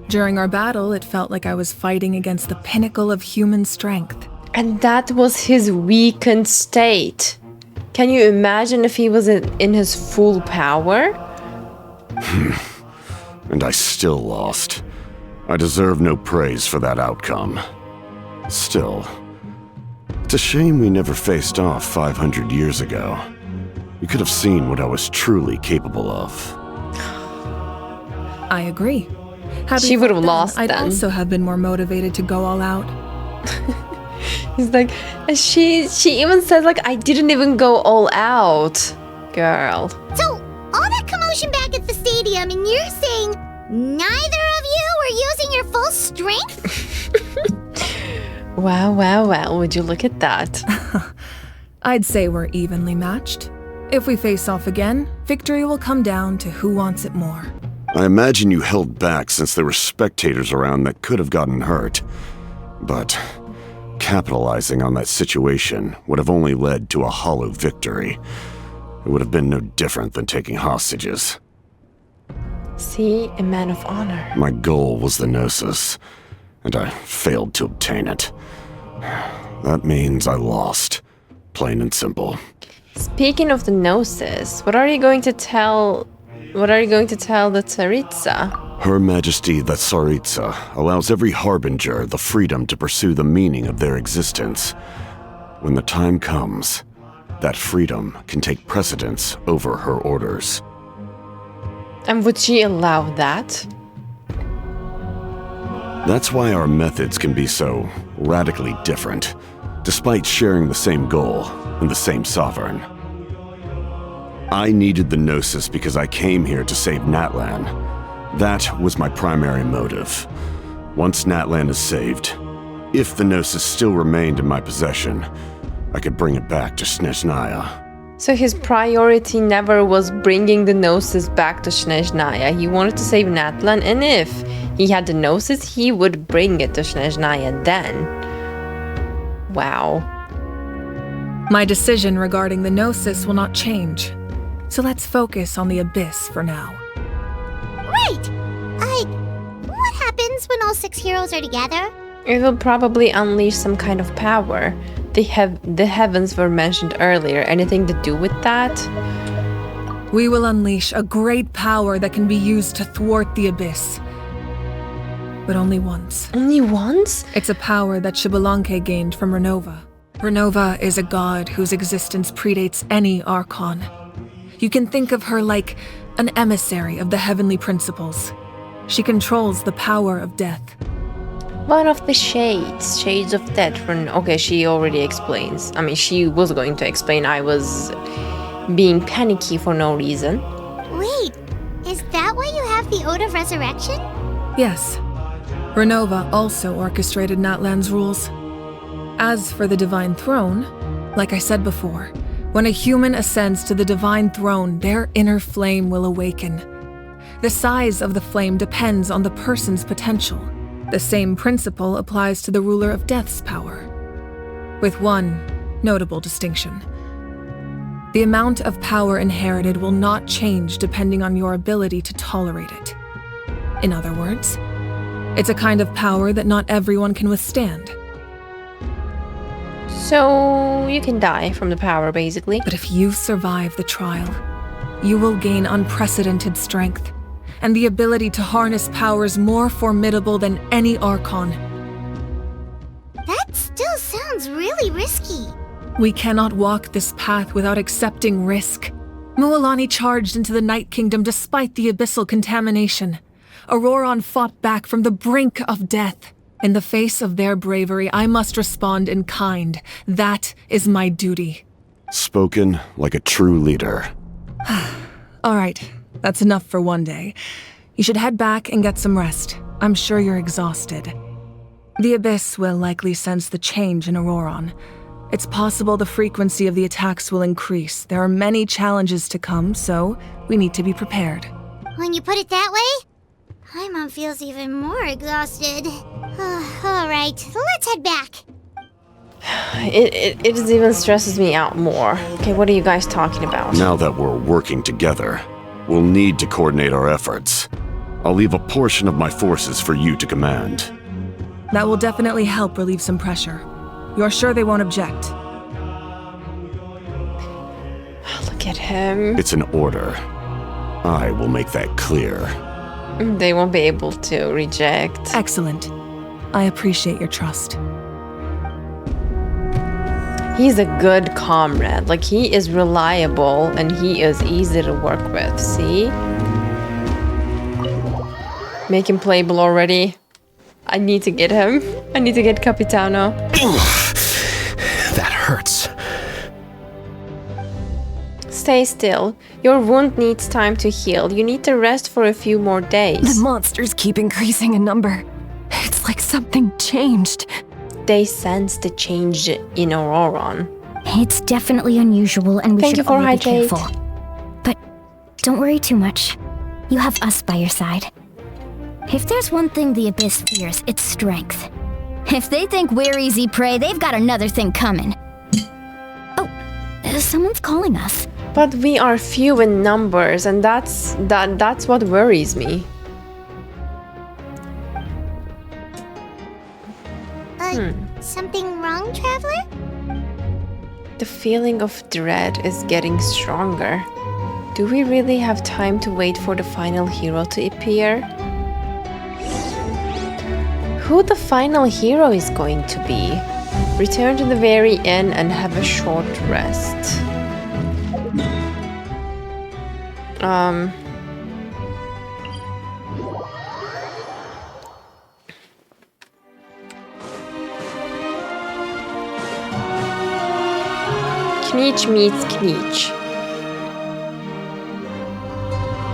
During our battle, it felt like I was fighting against the pinnacle of human strength. And that was his weakened state. Can you imagine if he was in his full power? And I still lost. I deserve no praise for that outcome. Still, it's a shame we never faced off 500 years ago. You could have seen what I was truly capable of. I agree. Had She would have lost I'd then. also have been more motivated to go all out. He's like, she even said like, I didn't even go all out, girl. So, all that commotion back at the stadium, and you're saying neither of you were using your full strength? Wow, would you look at that? I'd say we're evenly matched. If we face off again, victory will come down to who wants it more. I imagine you held back since there were spectators around that could have gotten hurt. But capitalizing on that situation would have only led to a hollow victory. It would have been no different than taking hostages. See, a man of honor. My goal was the Gnosis, and I failed to obtain it. That means I lost, plain and simple. Speaking of the Gnosis, what are you going to tell the Tsaritsa? Her Majesty the Tsaritsa allows every harbinger the freedom to pursue the meaning of their existence. When the time comes, that freedom can take precedence over her orders. And would she allow that? That's why our methods can be so radically different, despite sharing the same goal and the same sovereign. I needed the Gnosis because I came here to save Natlan. That was my primary motive. Once Natlan is saved, if the Gnosis still remained in my possession, I could bring it back to Snezhnaya. So his priority never was bringing the Gnosis back to Snezhnaya. He wanted to save Natlan, and if he had the Gnosis, he would bring it to Snezhnaya then. Wow. My decision regarding the Gnosis will not change. So let's focus on the Abyss for now. Right! What happens when all 6 heroes are together? It will probably unleash some kind of power. The heavens were mentioned earlier. Anything to do with that? We will unleash a great power that can be used to thwart the Abyss. But only once. Only once? It's a power that Xbalanque gained from Renova. Renova is a god whose existence predates any Archon. You can think of her like an emissary of the heavenly principles. She controls the power of death. One of the shades of death. Okay, she already explains. I mean, she was going to explain. I was being panicky for no reason. Wait, is that why you have the Ode of Resurrection? Yes. Renova also orchestrated Natlan's rules. As for the Divine Throne, like I said before, when a human ascends to the Divine Throne, their inner flame will awaken. The size of the flame depends on the person's potential. The same principle applies to the ruler of Death's power, with one notable distinction. The amount of power inherited will not change depending on your ability to tolerate it. In other words, it's a kind of power that not everyone can withstand. So you can die from the power, basically. But if you survive the trial, you will gain unprecedented strength and the ability to harness powers more formidable than any Archon. That still sounds really risky. We cannot walk this path without accepting risk. Mualani charged into the Night Kingdom despite the abyssal contamination. Auroron fought back from the brink of death. In the face of their bravery, I must respond in kind. That is my duty. Spoken like a true leader. All right, that's enough for one day. You should head back and get some rest. I'm sure you're exhausted. The Abyss will likely sense the change in Auroron. It's possible the frequency of the attacks will increase. There are many challenges to come, so we need to be prepared. When you put it that way, Paimon feels even more exhausted. All right, let's head back. It even stresses me out more. Okay, what are you guys talking about? Now that we're working together, we'll need to coordinate our efforts. I'll leave a portion of my forces for you to command. That will definitely help relieve some pressure. You're sure they won't object? Look at him. It's an order. I will make that clear. They won't be able to reject. Excellent. I appreciate your trust. He's a good comrade. Like, he is reliable and he is easy to work with. See? Make him playable already. I need to get him. I need to get Capitano. That hurts. Stay still. Your wound needs time to heal. You need to rest for a few more days. The monsters keep increasing in number. It's like something changed. They sense the change in Auroron. It's definitely unusual and we Thank you should for all be hydrate. careful. But don't worry too much. You have us by your side. If there's one thing the Abyss fears, it's strength. If they think we're easy prey, they've got another thing coming. Oh, someone's calling us. But we are few in numbers, and that's what worries me. Something wrong, Traveler? The feeling of dread is getting stronger. Do we really have time to wait for the final hero to appear? Who the final hero is going to be? Return to the very inn and have a short rest. Kneech meets Kneech.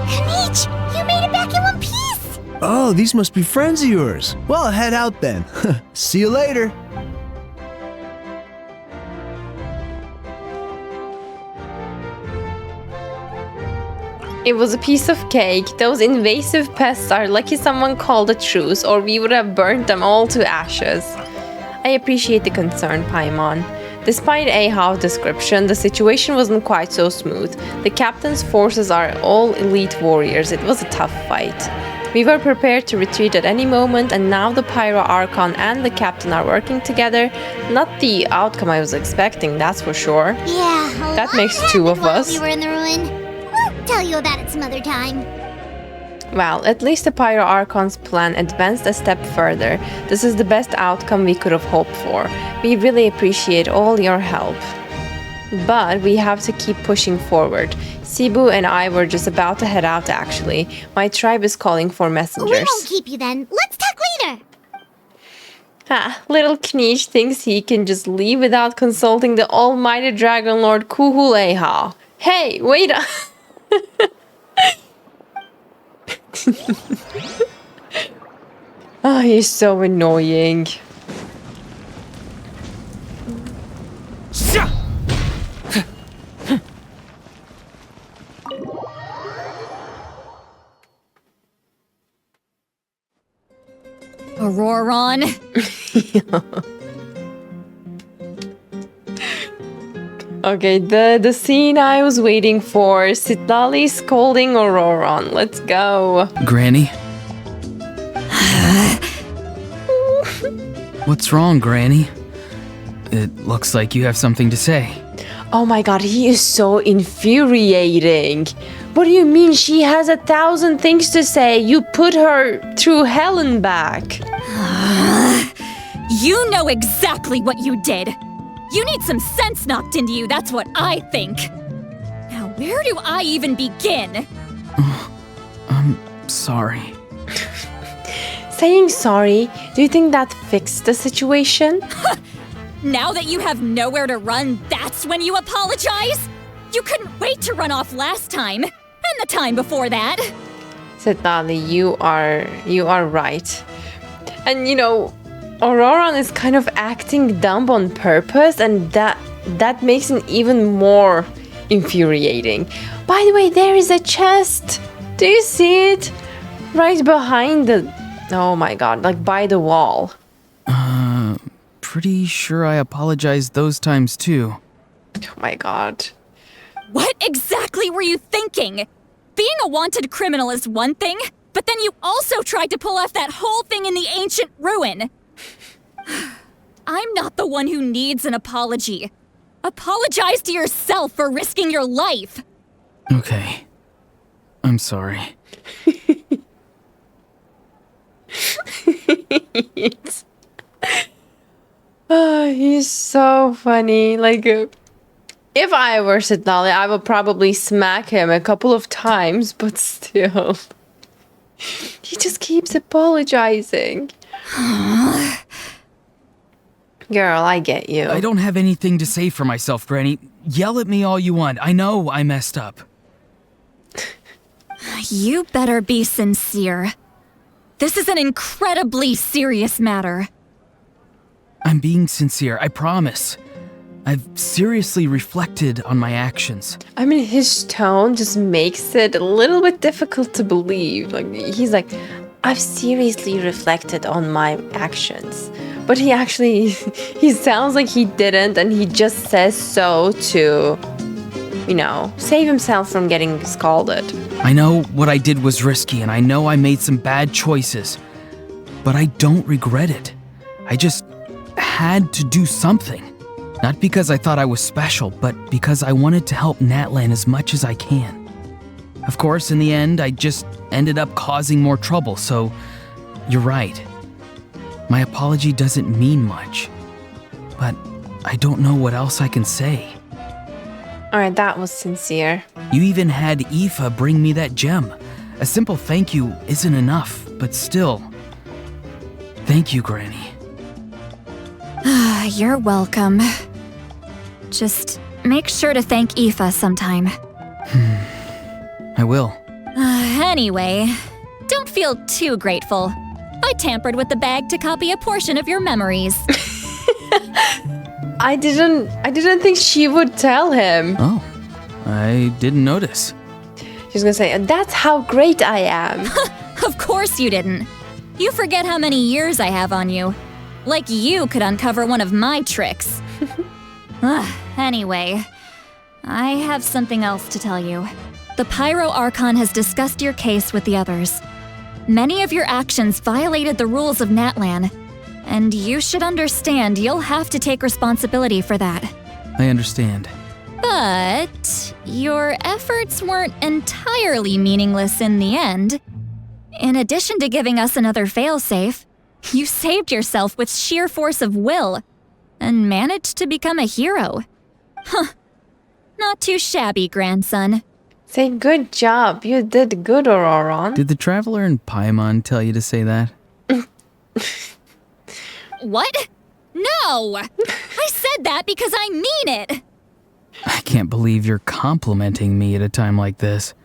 Kneech, you made it back in one piece! Oh, these must be friends of yours. Well, I'll head out then. See you later. It was a piece of cake. Those invasive pests are lucky someone called a truce, or we would have burnt them all to ashes. I appreciate the concern, Paimon. Despite Ahav's description, the situation wasn't quite so smooth. The captain's forces are all elite warriors. It was a tough fight. We were prepared to retreat at any moment, and now the Pyro Archon and the captain are working together. Not the outcome I was expecting, that's for sure. Yeah, that makes two of us. We were in the ruin. We'll tell you about it some other time. Well, at least the Pyro Archon's plan advanced a step further. This is the best outcome we could have hoped for. We really appreciate all your help. But we have to keep pushing forward. Cebu and I were just about to head out actually. My tribe is calling for messengers. We won't keep you then. Let's talk later. Little Kneech thinks he can just leave without consulting the almighty Dragon Lord Kuhul-Eha. Hey, wait up! Oh, he's so annoying. Auroron. Okay, the scene I was waiting for. Jadealy scolding Auroron. Let's go. Granny? What's wrong, Granny? It looks like you have something to say. Oh my god, he is so infuriating. What do you mean she has 1,000 things to say? You put her through hell and back. You know exactly what you did. You need some sense knocked into you, that's what I think. Now, where do I even begin? I'm sorry. Saying sorry, do you think that fixed the situation? Now that you have nowhere to run, that's when you apologize? You couldn't wait to run off last time, and the time before that. Jadealy, you are right. And you know, Auroron is kind of acting dumb on purpose, and that makes it even more infuriating. By the way, there is a chest. Do you see it? Right behind the... Oh my god, like by the wall. Pretty sure I apologized those times too. Oh my god. What exactly were you thinking? Being a wanted criminal is one thing, but then you also tried to pull off that whole thing in the ancient ruin. I'm not the one who needs an apology. Apologize to yourself for risking your life. Okay. I'm sorry. Oh, he's so funny. Like, if I were Jadealy, I would probably smack him a couple of times, but still. He just keeps apologizing. Girl, I get you. I don't have anything to say for myself, Granny. Yell at me all you want. I know I messed up. You better be sincere. This is an incredibly serious matter. I'm being sincere, I promise. I've seriously reflected on my actions. I mean, his tone just makes it a little bit difficult to believe. Like, he's like, I've seriously reflected on my actions. But he actually, he sounds like he didn't, and he just says so to, you know, save himself from getting scalded. I know what I did was risky, and I know I made some bad choices. But I don't regret it. I just had to do something. Not because I thought I was special, but because I wanted to help Natlan as much as I can. Of course, in the end, I just ended up causing more trouble, so you're right. My apology doesn't mean much, but I don't know what else I can say. Alright, that was sincere. You even had Aoife bring me that gem. A simple thank you isn't enough, but still. Thank you, Granny. You're welcome. Just make sure to thank Aoife sometime. I will. Anyway, don't feel too grateful. I tampered with the bag to copy a portion of your memories. I didn't think she would tell him. Oh, I didn't notice. She's gonna say, that's how great I am. Of course you didn't. You forget how many years I have on you. Like you could uncover one of my tricks. Anyway, I have something else to tell you. The Pyro Archon has discussed your case with the others. Many of your actions violated the rules of Natlan, and you should understand you'll have to take responsibility for that. I understand. But your efforts weren't entirely meaningless in the end. In addition to giving us another failsafe, you saved yourself with sheer force of will and managed to become a hero. Huh. Not too shabby, grandson. Say good job. You did good, Auroron. Did the Traveler in Paimon tell you to say that? What? No! I said that because I mean it! I can't believe you're complimenting me at a time like this.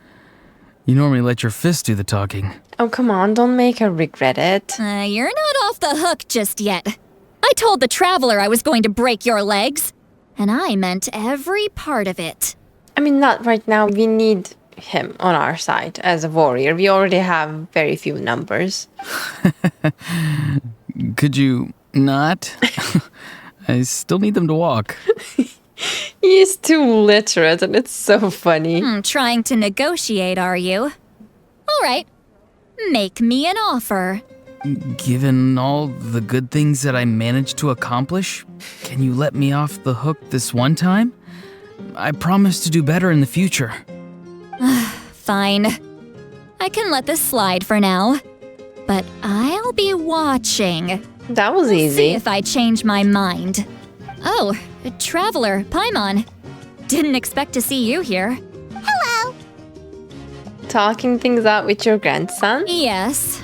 You normally let your fist do the talking. Oh, come on, don't make her regret it. You're not off the hook just yet. I told the Traveler I was going to break your legs, and I meant every part of it. I mean, not right now. We need him on our side as a warrior. We already have very few numbers. Could you not? I still need them to walk. He's too literate, and it's so funny. Trying to negotiate, are you? All right. Make me an offer. Given all the good things that I managed to accomplish, can you let me off the hook this one time? I promise to do better in the future. Fine. I can let this slide for now. But I'll be watching. That was easy. See if I change my mind. Oh, Traveler, Paimon. Didn't expect to see you here. Hello! Talking things out with your grandson? Yes.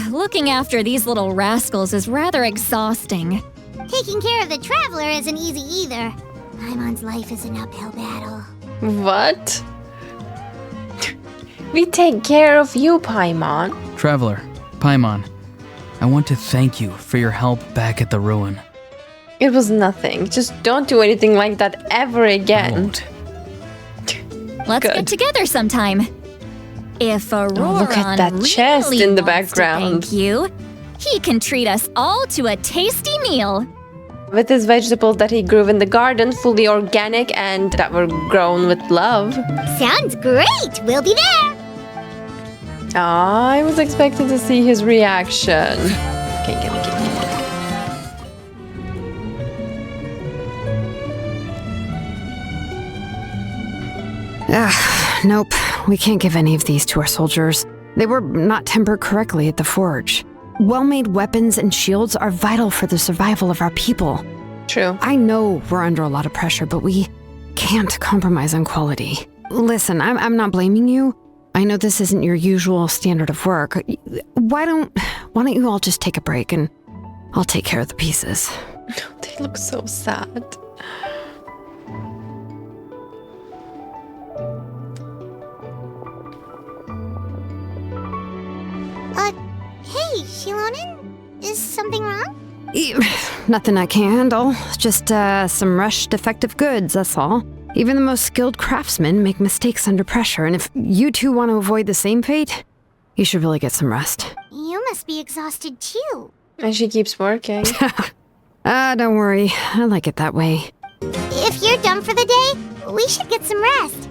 Looking after these little rascals is rather exhausting. Taking care of the Traveler isn't easy either. Paimon's life is an uphill battle. What? We take care of you, Paimon. Traveler, Paimon, I want to thank you for your help back at the ruin. It was nothing. Just don't do anything like that ever again. I won't. Let's get together sometime. If Auroron look at that really chest in the wants to background. thank you, he can treat us all to a tasty meal. With his vegetables that he grew in the garden, fully organic and that were grown with love. Sounds great! We'll be there! I was expecting to see his reaction. Okay, get. Nope. We can't give any of these to our soldiers. They were not tempered correctly at the forge. Well-made weapons and shields are vital for the survival of our people. True. I know we're under a lot of pressure, but we can't compromise on quality. Listen, I'm not blaming you. I know this isn't your usual standard of work. Why don't you all just take a break and I'll take care of the pieces. They look so sad. Hey, Shilonen? Is something wrong? Nothing I can handle. Just some rushed defective goods, that's all. Even the most skilled craftsmen make mistakes under pressure, and if you two want to avoid the same fate, you should really get some rest. You must be exhausted too. And she keeps working. Don't worry. I like it that way. If you're done for the day, we should get some rest.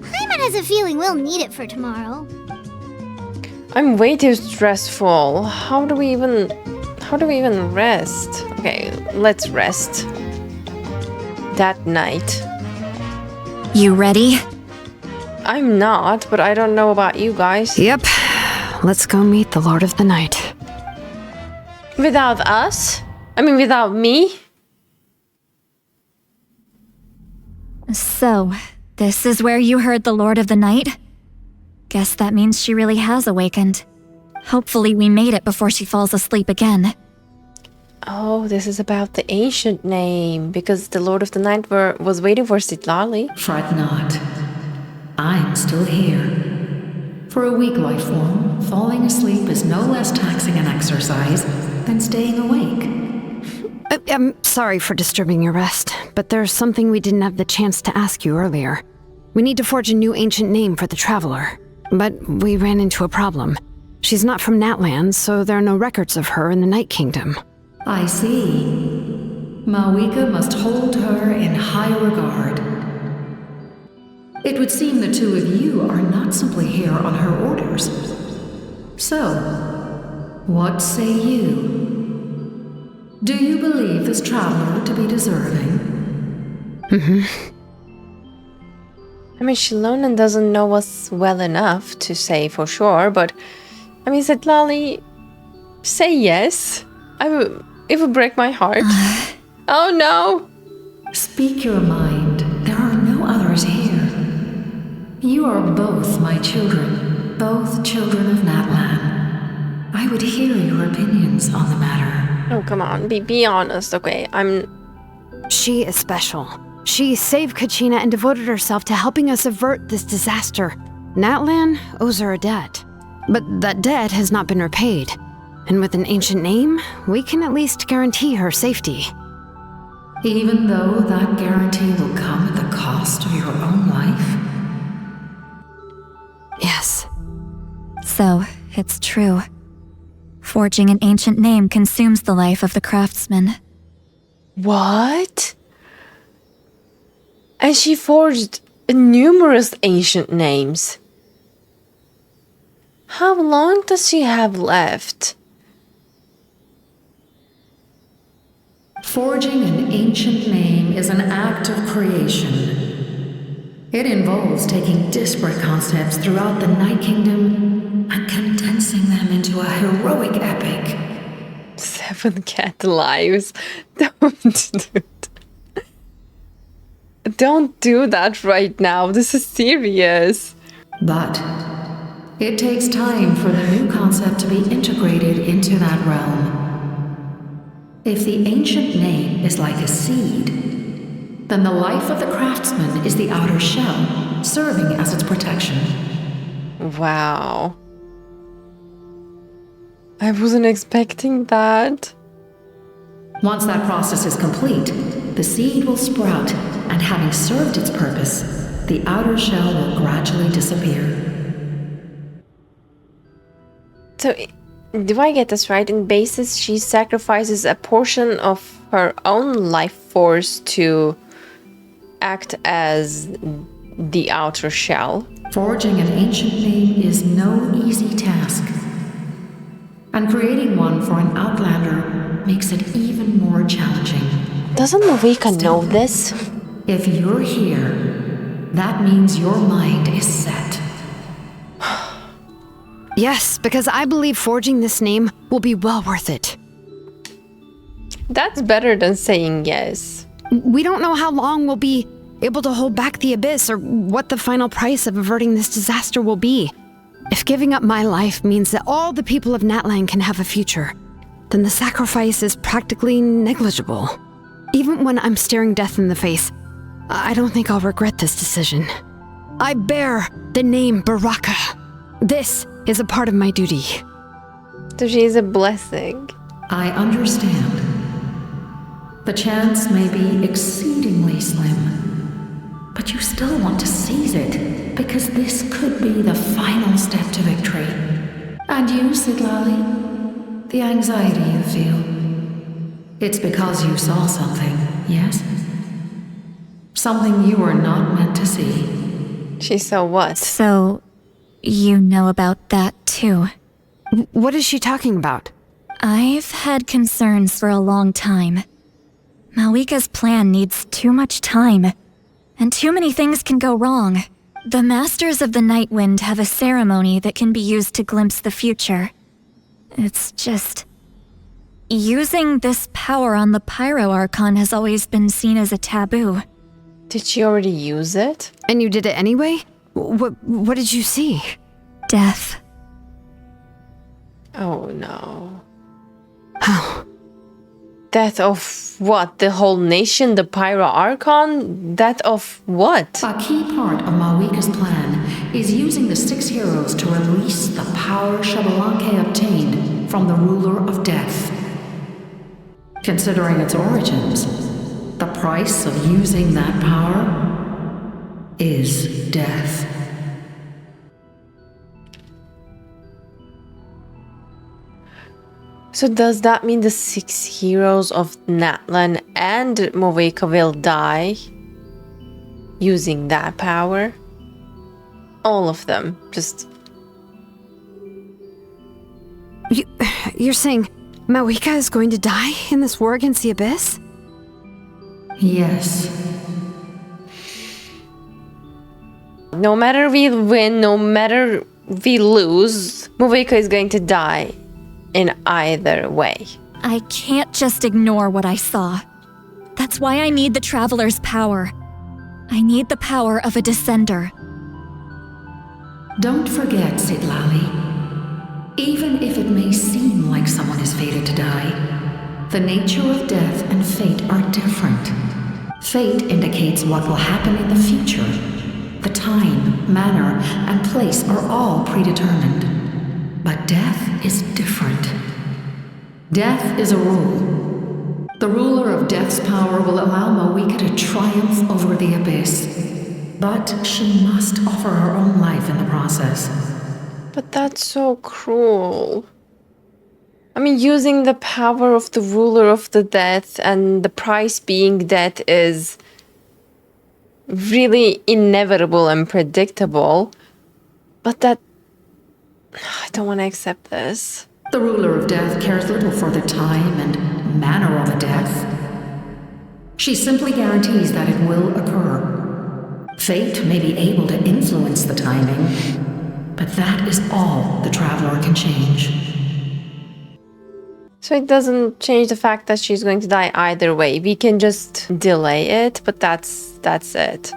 Paimon has a feeling we'll need it for tomorrow. I'm way too stressful. How do we even rest? Okay, let's rest. That night. You ready? I'm not, but I don't know about you guys. Yep. Let's go meet the Lord of the Night. Without us? I mean, without me? So, this is where you heard the Lord of the Night? Guess that means she really has awakened. Hopefully we made it before she falls asleep again. Oh, this is about the ancient name, because the Lord of the Night was waiting for Jadealy. Fret not. I'm still here. For a weak life form, falling asleep is no less taxing an exercise than staying awake. I'm sorry for disturbing your rest, but there's something we didn't have the chance to ask you earlier. We need to forge a new ancient name for the Traveler, but we ran into a problem. She's not from Natlan, so there are no records of her in the Night Kingdom. I see. Mawika must hold her in high regard. It would seem the two of you are not simply here on her orders. So, what say you? Do you believe this traveler to be deserving? I mean, Shilonan doesn't know us well enough to say for sure, but I mean, Jadealy, say yes. It would break my heart. Oh no! Speak your mind. There are no others here. You are both my children, both children of Natlan. I would hear your opinions on the matter. Oh, come on, be honest, okay? She is special. She saved Kachina and devoted herself to helping us avert this disaster. Natlan owes her a debt. But that debt has not been repaid. And with an ancient name, we can at least guarantee her safety. Even though that guarantee will come at the cost of your own life? Yes. So, it's true. Forging an ancient name consumes the life of the craftsman. What? And she forged numerous ancient names. How long does she have left? Forging an ancient name is an act of creation. It involves taking disparate concepts throughout the Night Kingdom and condensing them into a heroic epic. 7 cat lives. Don't do it. Don't do that right now. This is serious. But it takes time for the new concept to be integrated into that realm. If the ancient name is like a seed, then the life of the craftsman is the outer shell, serving as its protection. Wow. I wasn't expecting that. Once that process is complete, the seed will sprout, and having served its purpose, the outer shell will gradually disappear. So, do I get this right? In basis, she sacrifices a portion of her own life force to act as the outer shell. Forging an ancient name is no easy task. And creating one for an outlander makes it even more challenging. Doesn't Mawika know this? If you're here, that means your mind is set. Yes, because I believe forging this name will be well worth it. That's better than saying yes. We don't know how long we'll be able to hold back the abyss or what the final price of averting this disaster will be. If giving up my life means that all the people of Natlan can have a future, then the sacrifice is practically negligible. Even when I'm staring death in the face, I don't think I'll regret this decision. I bear the name Baraka. This is a part of my duty. So she is a blessing. I understand. The chance may be exceedingly slim, but you still want to seize it, because this could be the final step to victory. And you, Jadealy, the anxiety you feel, it's because you saw something, yes? Something you were not meant to see. She saw what? So, you know about that too. What is she talking about? I've had concerns for a long time. Malika's plan needs too much time, and too many things can go wrong. The Masters of the Night Wind have a ceremony that can be used to glimpse the future. It's just... using this power on the Pyro Archon has always been seen as a taboo. Did she already use it? And you did it anyway? What did you see? Death. Oh no. How? Death of what? The whole nation? The Pyro Archon? Death of what? A key part of Malika's plan is using the 6 heroes to release the power Xbalanque obtained from the ruler of death. Considering its origins, the price of using that power is death. So does that mean the 6 heroes of Natlan and Malvika will die using that power? All of them, just... You're saying Malvika is going to die in this war against the Abyss? Yes. No matter we win, no matter we lose, Malvika is going to die in either way. I can't just ignore what I saw. That's why I need the Traveler's power. I need the power of a Descender. Don't forget, Jadealy. Even if it may seem like someone is fated to die, the nature of death and fate are different. Fate indicates what will happen in the future. The time, manner, and place are all predetermined. But death is different. Death is a rule. The ruler of death's power will allow Malvika to triumph over the Abyss. But she must offer her own life in the process. But that's so cruel. I mean, using the power of the ruler of the death and the price being death is really inevitable and predictable. But that... I don't want to accept this. The ruler of death cares little for the time and manner of a death. She simply guarantees that it will occur. Fate may be able to influence the timing, but that is all the Traveler can change. So it doesn't change the fact that she's going to die either way. We can just delay it, but that's it.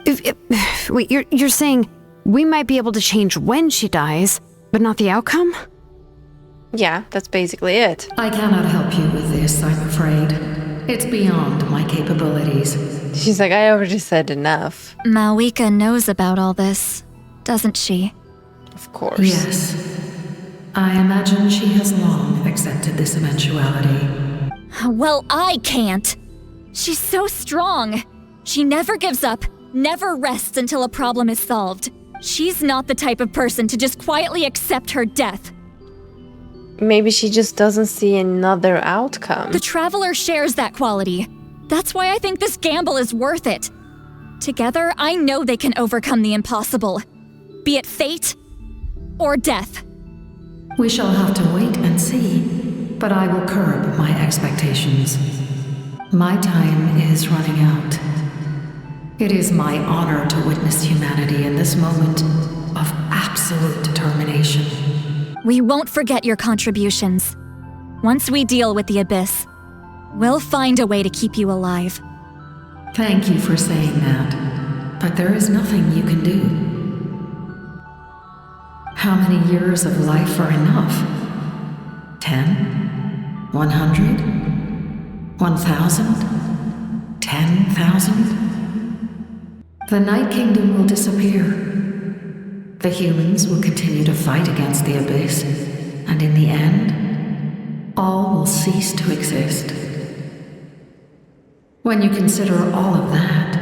Wait, you're saying we might be able to change when she dies, but not the outcome? Yeah, that's basically it. I cannot help you with this, I'm afraid. It's beyond my capabilities. She's like, I already said enough. Malvika knows about all this, doesn't she? Of course. Yes. I imagine she has long accepted this eventuality. Well, I can't. She's so strong. She never gives up, never rests until a problem is solved. She's not the type of person to just quietly accept her death. Maybe she just doesn't see another outcome. The Traveler shares that quality. That's why I think this gamble is worth it. Together, I know they can overcome the impossible. Be it fate or death. We shall have to wait and see, but I will curb my expectations. My time is running out. It is my honor to witness humanity in this moment of absolute determination. We won't forget your contributions. Once we deal with the Abyss, we'll find a way to keep you alive. Thank you for saying that, but there is nothing you can do. How many years of life are enough? 10? 100? 1,000? 10,000? The Night Kingdom will disappear. The humans will continue to fight against the Abyss, and in the end, all will cease to exist. When you consider all of that,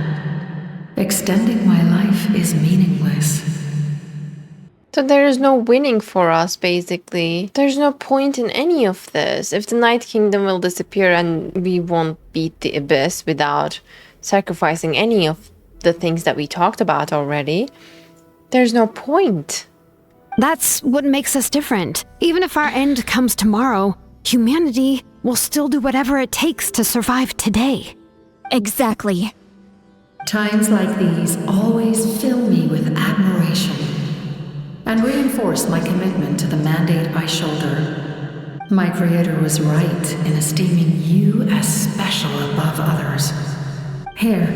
extending my life is meaningless. So there is no winning for us, basically. There's no point in any of this. If the Night Kingdom will disappear and we won't beat the Abyss without sacrificing any of the things that we talked about already, there's no point. That's what makes us different. Even if our end comes tomorrow, humanity will still do whatever it takes to survive today. Exactly. Times like these always fill me with admiration and reinforce my commitment to the mandate I shoulder. My creator was right in esteeming you as special above others. Here.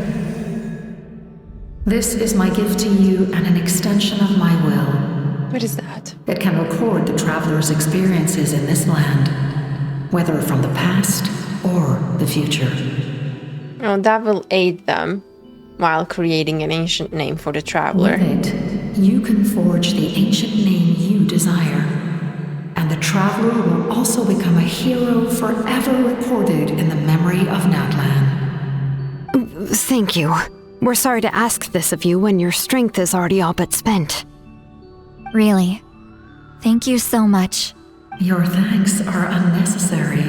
This is my gift to you and an extension of my will. What is that? It can record the traveler's experiences in this land, whether from the past or the future. Oh, that will aid them while creating an ancient name for the traveler. With it, you can forge the ancient name you desire, and the traveler will also become a hero forever recorded in the memory of Natlan. Thank you. We're sorry to ask this of you when your strength is already all but spent. Really. Thank you so much. Your thanks are unnecessary.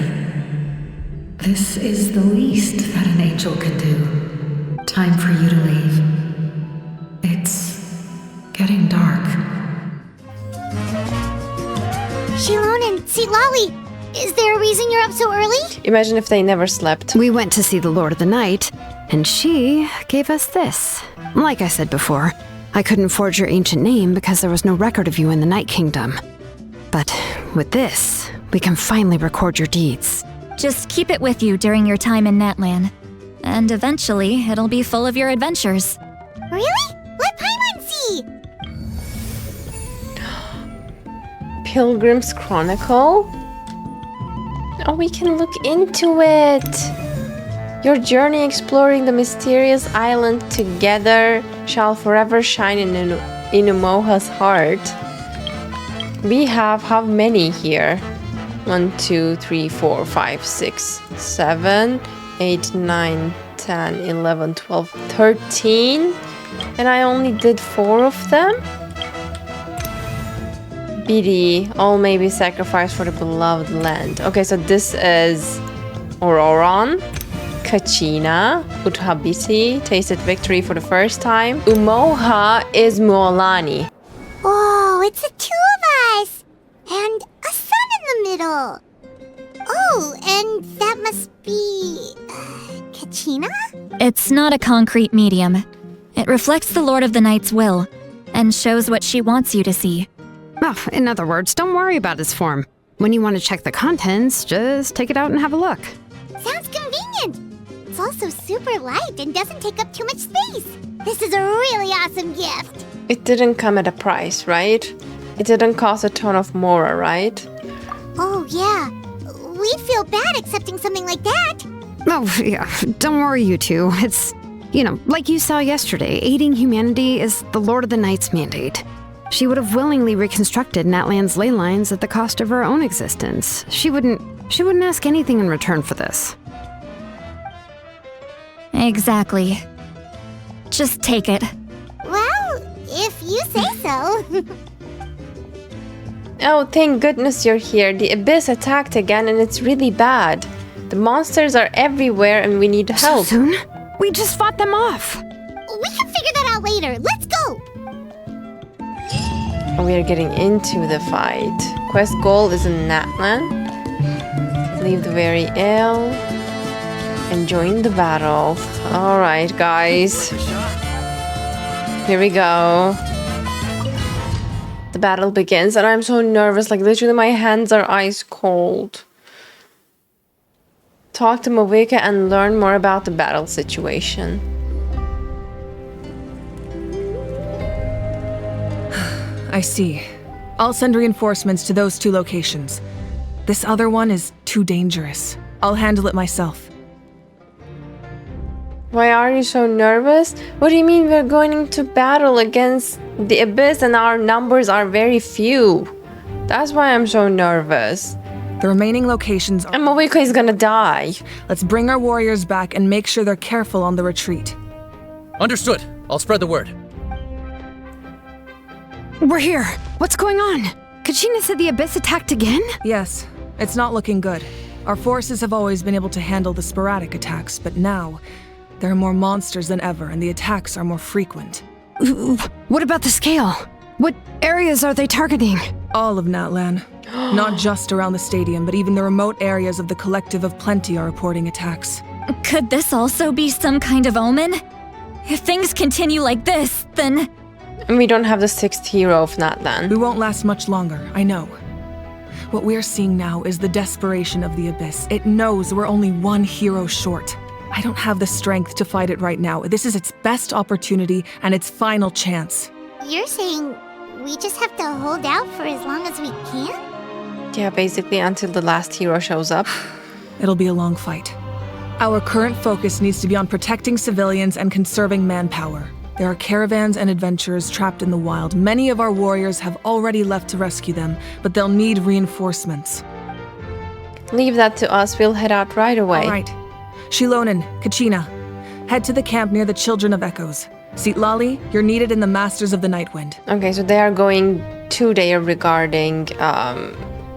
This is the least that an angel can do. Time for you to leave. It's getting dark. Shilon and Sitlali, is there a reason you're up so early? Imagine if they never slept. We went to see the Lord of the Night, and she gave us this. Like I said before, I couldn't forge your ancient name because there was no record of you in the Night Kingdom. But with this, we can finally record your deeds. Just keep it with you during your time in Natlan. And eventually, it'll be full of your adventures. Really? Let Paimon see! Pilgrim's Chronicle? Oh, we can look into it! Your journey exploring the mysterious island together shall forever shine in Inumoha's heart. We have how many here? 1, 2, 3, 4, 5, 6, 7, 8, 9, 10, 11, 12, 13. And I only did 4 of them? BD, all may be sacrificed for the beloved land. Okay, so this is Auroron, Kachina, Uthabiti, tasted victory for the first time. Umoha is Mualani. Whoa, it's the 2 of us! And a sun in the middle! Oh, and that must be... Kachina? It's not a concrete medium. It reflects the Lord of the Night's will, and shows what she wants you to see. Oh, in other words, don't worry about his form. When you want to check the contents, just take it out and have a look. Sounds convenient! It's also super light and doesn't take up too much space. This is a really awesome gift. It didn't come at a price, right? It didn't cost a ton of Mora, right? Oh, yeah. We'd feel bad accepting something like that. Oh, yeah. Don't worry, you two. It's, like you saw yesterday, aiding humanity is the Lord of the Night's mandate. She would have willingly reconstructed Natlan's ley lines at the cost of her own existence. She wouldn't ask anything in return for this. Exactly. Just take it. Well, if you say so. Oh, thank goodness you're here. The Abyss attacked again and it's really bad. The monsters are everywhere and we need help. So soon? We just fought them off. We can figure that out later. Let's go! We are getting into the fight. Quest goal is in Natlan. Leave the very ill. And join the battle. Alright, guys. Here we go. The battle begins and I'm so nervous. Like, literally my hands are ice cold. Talk to Mawika and learn more about the battle situation. I see. I'll send reinforcements to those 2 locations. This other one is too dangerous. I'll handle it myself. Why are you so nervous? What do you mean we're going into battle against the Abyss and our numbers are very few? That's why I'm so nervous. The remaining locations are... And Mawiko is gonna die. Let's bring our warriors back and make sure they're careful on the retreat. Understood. I'll spread the word. We're here. What's going on? Kachina said the Abyss attacked again? Yes, it's not looking good. Our forces have always been able to handle the sporadic attacks, but now there are more monsters than ever, and the attacks are more frequent. What about the scale? What areas are they targeting? All of Natlan. Not just around the stadium, but even the remote areas of the Collective of Plenty are reporting attacks. Could this also be some kind of omen? If things continue like this, then... And we don't have the 6th hero of Natlan. We won't last much longer, I know. What we're seeing now is the desperation of the Abyss. It knows we're only one hero short. I don't have the strength to fight it right now. This is its best opportunity and its final chance. You're saying we just have to hold out for as long as we can? Yeah, basically until the last hero shows up. It'll be a long fight. Our current focus needs to be on protecting civilians and conserving manpower. There are caravans and adventurers trapped in the wild. Many of our warriors have already left to rescue them, but they'll need reinforcements. Leave that to us. We'll head out right away. All right. Shilonen, Kachina, head to the camp near the Children of Echoes. Lali, you're needed in the Masters of the Nightwind. Okay, so they are going to there regarding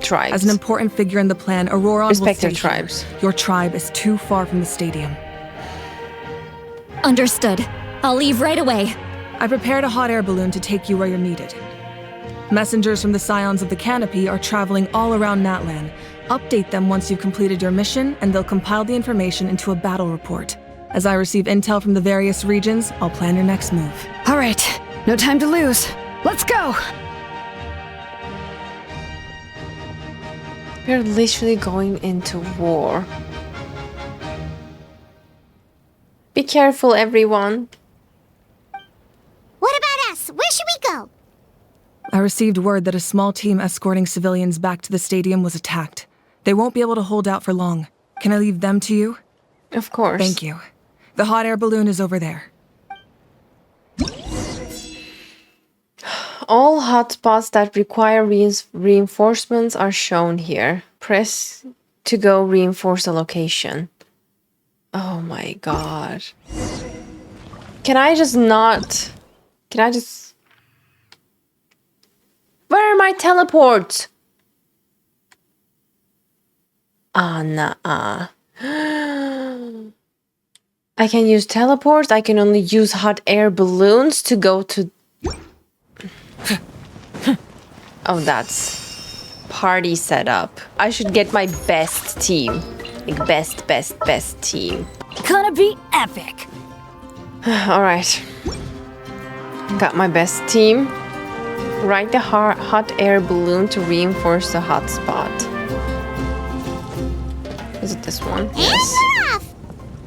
tribes. As an important figure in the plan, Aurora will stay tribes. Here. Your tribe is too far from the stadium. Understood. I'll leave right away. I prepared a hot air balloon to take you where you're needed. Messengers from the Scions of the Canopy are traveling all around Natlan. Update them once you've completed your mission, and they'll compile the information into a battle report. As I receive intel from the various regions, I'll plan your next move. All right, no time to lose. Let's go! We're literally going into war. Be careful, everyone. What about us? Where should we go? I received word that a small team escorting civilians back to the stadium was attacked. They won't be able to hold out for long. Can I leave them to you? Of course. Thank you. The hot air balloon is over there. All hotspots that require reinforcements are shown here. Press to go reinforce a location. Oh my god. Can I just not... Can I just... Where are my teleports? Ah, nah. I can use teleports. I can only use hot air balloons to go to... Oh, that's party setup. I should get my best team. Like best team. Gonna be epic. Alright. Got my best team. Ride the hot air balloon to reinforce the hotspot. Is it this one? Yes.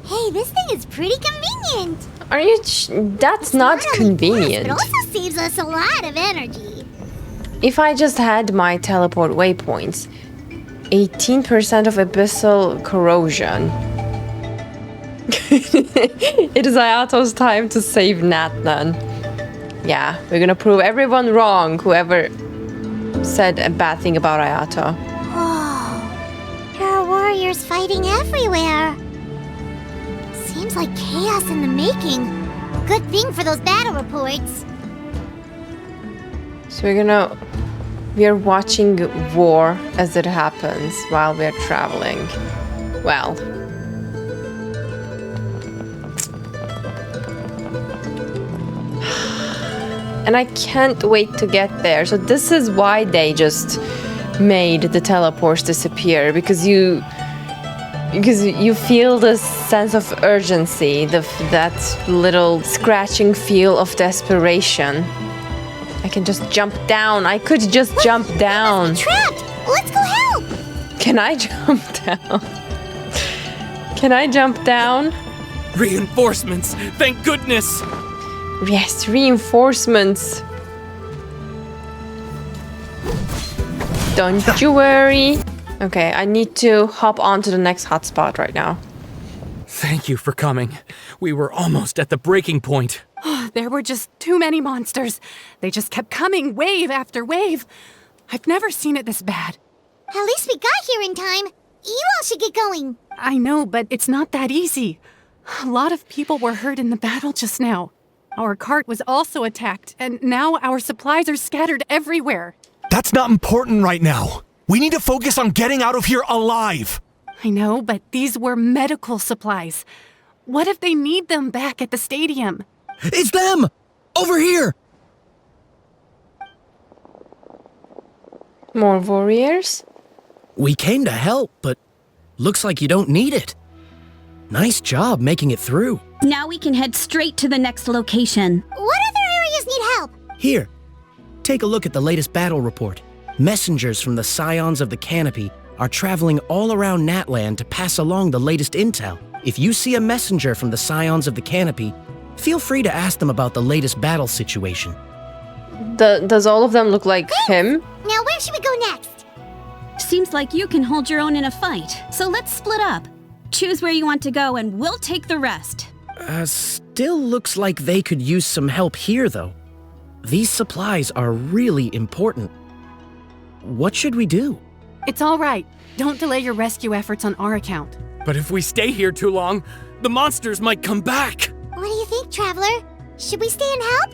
Hey, this thing is pretty convenient. Are you... That's not convenient. It also saves us a lot of energy. If I just had my teleport waypoints, 18% of abyssal corrosion. It is Ayato's time to save Natlan. Yeah, we're gonna prove everyone wrong, whoever said a bad thing about Ayato. Oh, there are warriors fighting everywhere. Seems like chaos in the making. Good thing for those battle reports. So we are watching war as it happens while we're traveling. Well. And I can't wait to get there. So this is why they just made the teleports disappear, because you feel this sense of urgency, that little scratching feel of desperation. I can just jump down. I could just jump down. Trapped! Let's go help! Can I jump down? Can I jump down? Reinforcements! Thank goodness! Yes, reinforcements. Don't you worry. Okay, I need to hop on to the next hotspot right now. Thank you for coming. We were almost at the breaking point. There were just too many monsters. They just kept coming, wave after wave. I've never seen it this bad. At least we got here in time. You all should get going. I know, but it's not that easy. A lot of people were hurt in the battle just now. Our cart was also attacked, and now our supplies are scattered everywhere. That's not important right now. We need to focus on getting out of here alive. I know, but these were medical supplies. What if they need them back at the stadium? It's them! Over here! More warriors? We came to help, but looks like you don't need it. Nice job making it through. Now we can head straight to the next location. What other areas need help? Here, take a look at the latest battle report. Messengers from the Scions of the Canopy are traveling all around Natlan to pass along the latest intel. If you see a messenger from the Scions of the Canopy, feel free to ask them about the latest battle situation. Does all of them look like him? Now where should we go next? Seems like you can hold your own in a fight, so let's split up. Choose where you want to go and we'll take the rest. Still looks like they could use some help here, though. These supplies are really important. What should we do? It's all right. Don't delay your rescue efforts on our account. But if we stay here too long, the monsters might come back. What do you think, Traveler? Should we stay and help?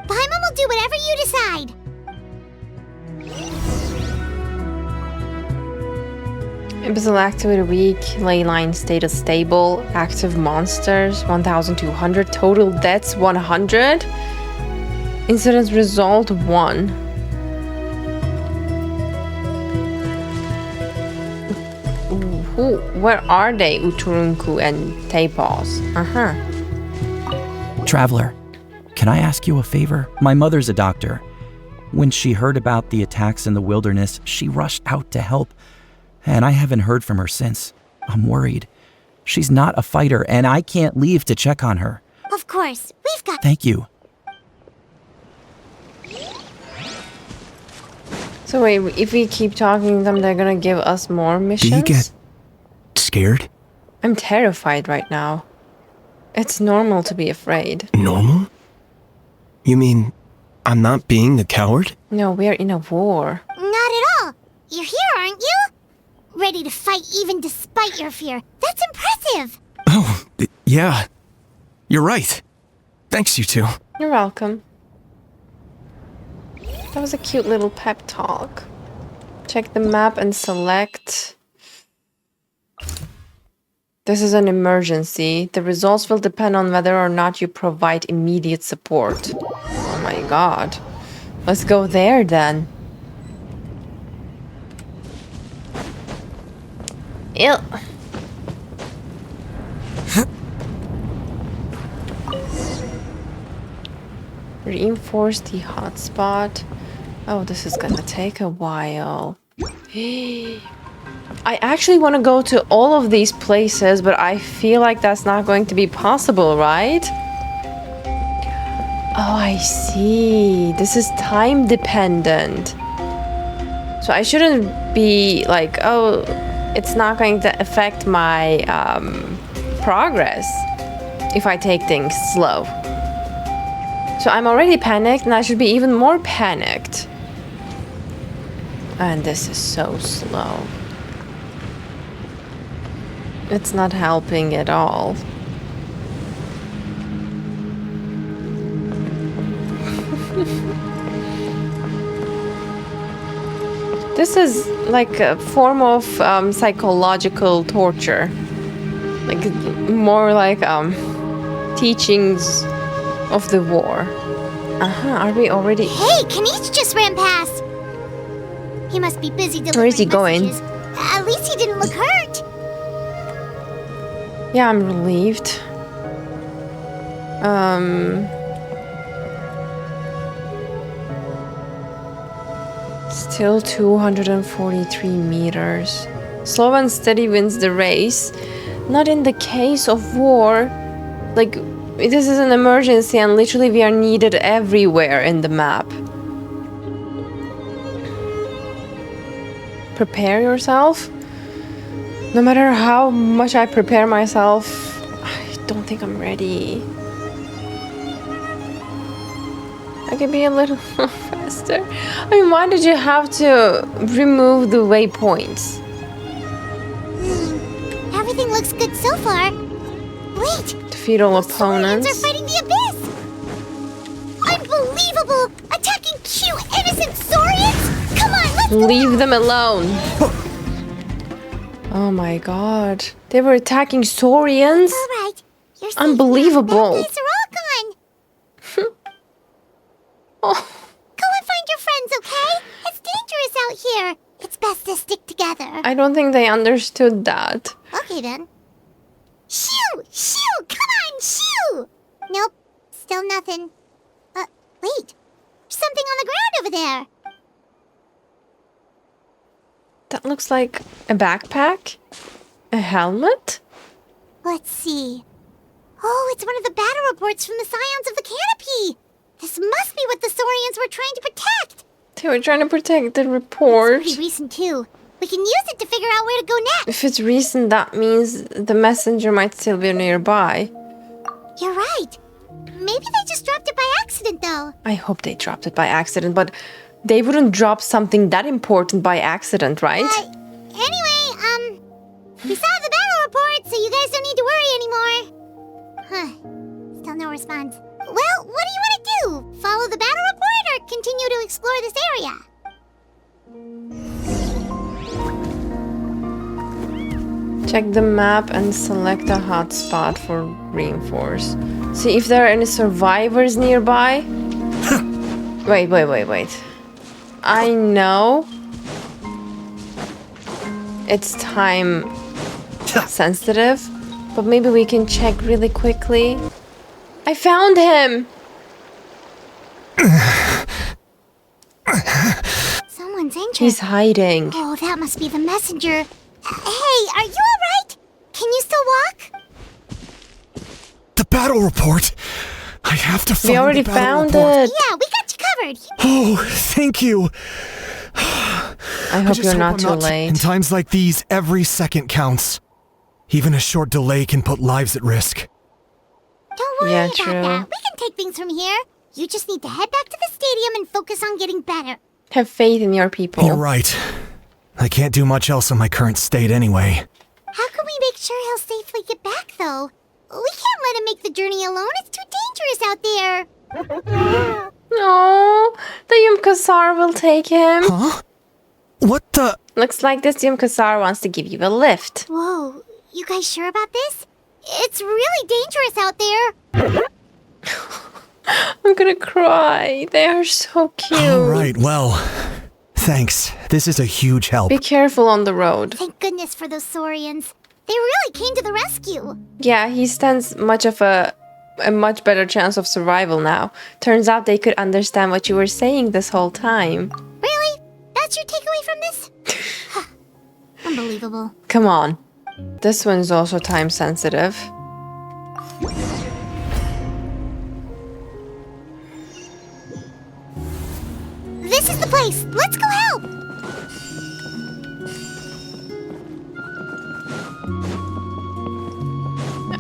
Paimon will do whatever you decide. Abyssal activity weak, leyline status stable, active monsters 1200, total deaths 100, incidents result 1. Where are they, Uturunku and Tepos? Traveler, can I ask you a favor? My mother's a doctor. When she heard about the attacks in the wilderness, she rushed out to help. And I haven't heard from her since. I'm worried. She's not a fighter, and I can't leave to check on her. Of course, we've got... Thank you. So wait, if we keep talking to them, they're gonna give us more missions? Do you get scared? I'm terrified right now. It's normal to be afraid. Normal? You mean I'm not being a coward? No, we're in a war. Not at all. You're here, aren't you? Ready to fight even despite your fear. That's impressive. Oh, yeah. You're right. Thanks, you two. You're welcome. That was a cute little pep talk. Check the map and select. This is an emergency. The results will depend on whether or not you provide immediate support. Oh my god. Let's go there then. Ew. Reinforce the hotspot. Oh, this is gonna take a while. I actually want to go to all of these places, but I feel like that's not going to be possible, right? Oh, I see. This is time dependent. So I shouldn't be like, oh, it's not going to affect my progress if I take things slow. So I'm already panicked and I should be even more panicked. And this is so slow. It's not helping at all. This is like a form of psychological torture. Like more like teachings of the war. Are we already... Hey, Kanish just ran past. He must be busy delivering Where is he going? messages. At least he didn't look hurt. Yeah, I'm relieved. Still 243 meters. Slow and steady wins the race. Not in the case of war. Like, this is an emergency and literally we are needed everywhere in the map. Prepare yourself. No matter how much I prepare myself, I don't think I'm ready. I can be a little more faster. I mean, why did you have to remove the waypoints? Everything looks good so far. Wait! Defeat all Saurians opponents. are fighting the abyss! Unbelievable! Attacking cute, innocent Saurians? Come on, let's Leave them alone. Oh my god. They were attacking Saurians? Alright. You're safe Unbelievable. now. Bad guys are all gone. Go and find your friends, okay? It's dangerous out here. It's best to stick together. I don't think they understood that. Okay then. Shoo! Shoo! Come on, shoo! Nope. Still nothing. Wait. There's something on the ground over there. That looks like a backpack? A helmet? Let's see. Oh, it's one of the battle reports from the Scions of the Canopy. This must be what the Saurians were trying to protect. They were trying to protect the report. It's pretty recent too. We can use it to figure out where to go next. If it's recent, that means the messenger might still be nearby. You're right. Maybe they just dropped it by accident, though. I hope they dropped it by accident, but they wouldn't drop something that important by accident, right? Anyway, we saw the battle report, so you guys don't need to worry anymore. Huh. Still no response. Well, what do you want to do? Follow the battle report or continue to explore this area? Check the map and select a hotspot for reinforce. See if there are any survivors nearby. Wait. I know it's time sensitive, but maybe we can check really quickly. I found him! Someone's injured. He's hiding. Oh, that must be the messenger. Hey, are you alright? Can you still walk? The battle report! I have to find We already the battle found report. it. Yeah, we got you covered. Oh, thank you. I hope you're not too late. In times like these, every second counts. Even a short delay can put lives at risk. Don't worry Yeah, about true. that. We can take things from here. You just need to head back to the stadium and focus on getting better. Have faith in your people. You're right. I can't do much else in my current state anyway. How can we make sure he'll safely get back, though? We can't let him make the journey alone. It's too dangerous out there. No, the Yumkasar will take him. Huh? What the? Looks like this Yumkasar wants to give you a lift. Whoa, you guys sure about this? It's really dangerous out there. I'm gonna cry. They are so cute. All right, well, thanks. This is a huge help. Be careful on the road. Thank goodness for those Saurians. They really came to the rescue. Yeah, he stands much of a much better chance of survival now. Turns out they could understand what you were saying this whole time. Really? That's your takeaway from this? Unbelievable. Come on. This one's also time sensitive. This is the place. Let's go help.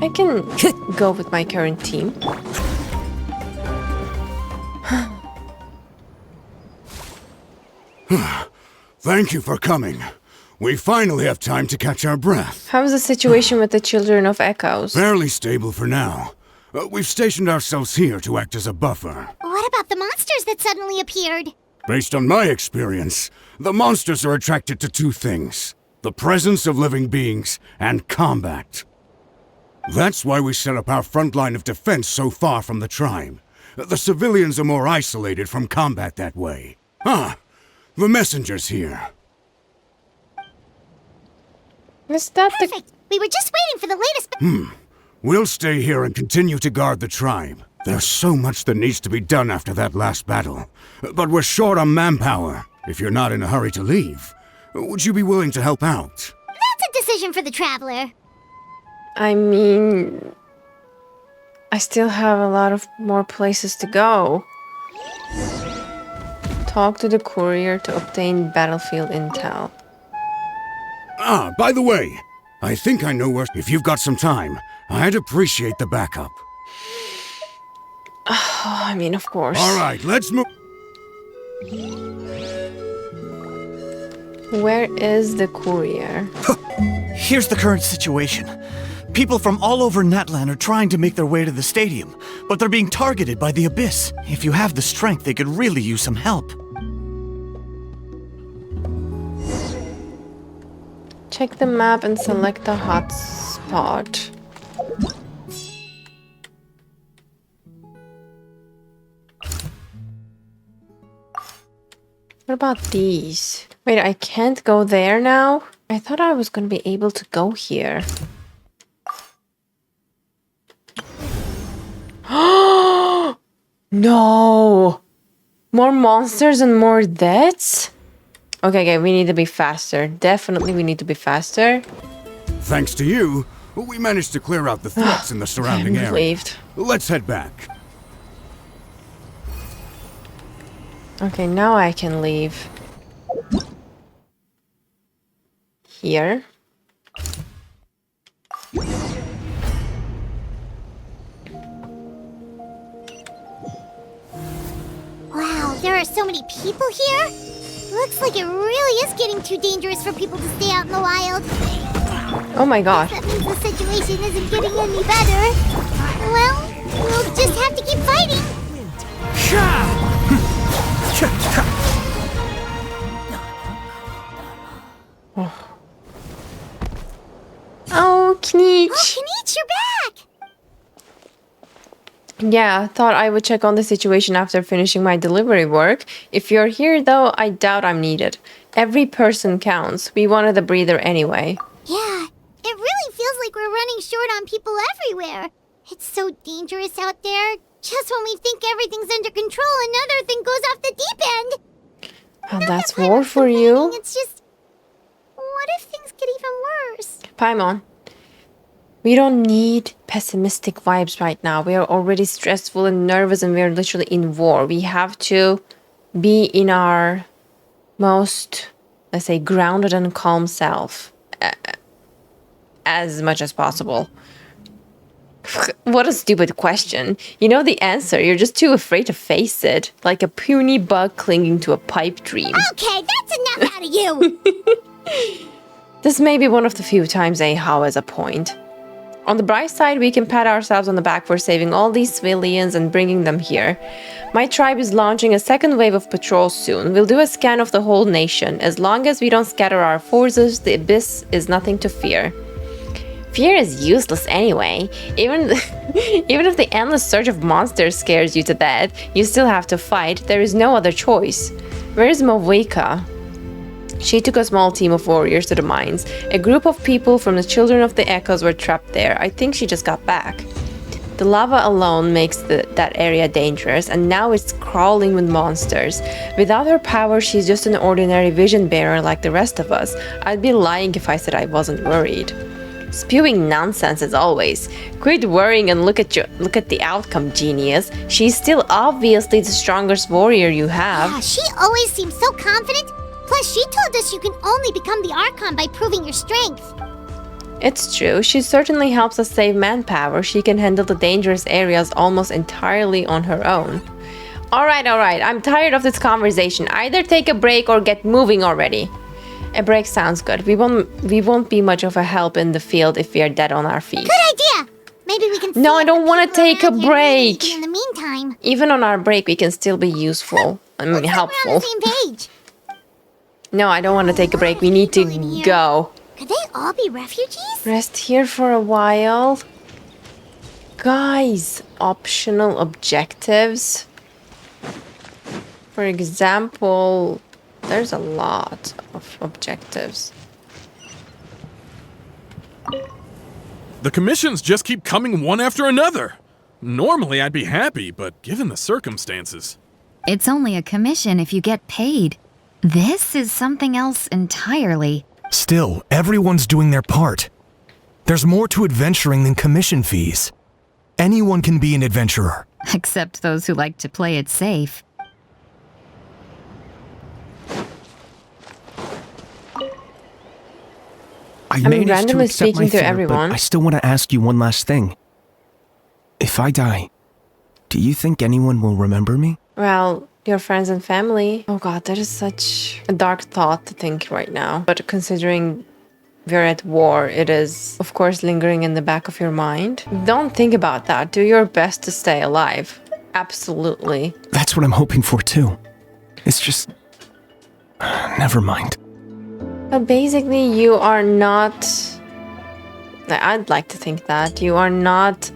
I can go with my current team. Thank you for coming. We finally have time to catch our breath. How's the situation with the Children of Echoes? Fairly stable for now. We've stationed ourselves here to act as a buffer. What about the monsters that suddenly appeared? Based on my experience, the monsters are attracted to two things: the presence of living beings and combat. That's why we set up our front line of defense so far from the tribe. The civilians are more isolated from combat that way. Ah, the messenger's here. Is that Perfect. We were just waiting for the latest... We'll stay here and continue to guard the tribe. There's so much that needs to be done after that last battle. But we're short on manpower. If you're not in a hurry to leave, would you be willing to help out? That's a decision for the Traveler. I mean, I still have a lot of more places to go. Talk to the courier to obtain battlefield intel. Ah, by the way, I think I know where... If you've got some time, I'd appreciate the backup. I mean, of course. All right, let's move. Where is the courier? Here's the current situation. People from all over Natlan are trying to make their way to the stadium, but they're being targeted by the Abyss. If you have the strength, they could really use some help. Check the map and select the hot spot. What about these? Wait, I can't go there now? I thought I was gonna be able to go here. No! More monsters and more deaths? Okay, we need to be faster. Definitely we need to be faster. Thanks to you, we managed to clear out the threats in the surrounding area. Relieved. Let's head back. Okay, now I can leave. Here. Wow, there are so many people here. Looks like it really is getting too dangerous for people to stay out in the wild. Oh my god. That means the situation isn't getting any better. Well, we'll just have to keep fighting. Oh, Kneech. Oh, Kneech, you're back! Yeah, thought I would check on the situation after finishing my delivery work. If you're here, though, I doubt I'm needed. Every person counts. We wanted a breather anyway. Yeah, it really feels like we're running short on people everywhere. It's so dangerous out there. Just when we think everything's under control, another thing goes off the deep end. And that's war for you. It's just... What if things get even worse? Paimon, we don't need pessimistic vibes right now. We are already stressful and nervous and we are literally in war. We have to be in our most, let's say, grounded and calm self as much as possible. What a stupid question. You know the answer, you're just too afraid to face it. Like a puny bug clinging to a pipe dream. Okay, that's enough out of you! This may be one of the few times Ahau has a point. On the bright side, we can pat ourselves on the back for saving all these civilians and bringing them here. My tribe is launching a second wave of patrols soon. We'll do a scan of the whole nation. As long as we don't scatter our forces, the Abyss is nothing to fear. Fear is useless anyway. Even if the endless surge of monsters scares you to death, you still have to fight. There is no other choice. Where is Mowika? She took a small team of warriors to the mines. A group of people from the Children of the Echoes were trapped there. I think she just got back. The lava alone makes that area dangerous, and now it's crawling with monsters. Without her power, she's just an ordinary vision bearer like the rest of us. I'd be lying if I said I wasn't worried. Spewing nonsense as always. Quit worrying and look at the outcome, genius. She's still obviously the strongest warrior you have. Yeah, she always seems so confident. Plus, she told us you can only become the Archon by proving your strength. It's true. She certainly helps us save manpower. She can handle the dangerous areas almost entirely on her own. Alright. I'm tired of this conversation. Either take a break or get moving already. A break sounds good. We won't be much of a help in the field if we are dead on our feet. Good idea! Maybe we can... No, I don't want to take a break! In the meantime... Even on our break, we can still be useful. I mean, helpful. We're on the same page. No, I don't want to take a break. We need to go. Could they all be refugees? Rest here for a while. Guys, optional objectives. For example, there's a lot of objectives. The commissions just keep coming one after another. Normally I'd be happy, but given the circumstances... It's only a commission if you get paid. This is something else entirely. Still, everyone's doing their part. There's more to adventuring than commission fees. Anyone can be an adventurer. Except those who like to play it safe. I I'm managed randomly to accept my speaking to fear, everyone. but I still want to ask you one last thing. If I die, Do you think anyone will remember me? Well, your friends and family. Oh god, that is such a dark thought to think right now. But considering we're at war, it is, of course, lingering in the back of your mind. Don't think about that. Do your best to stay alive. Absolutely. That's what I'm hoping for too. It's just... never mind. But basically, you are not... I'd like to think that. You are not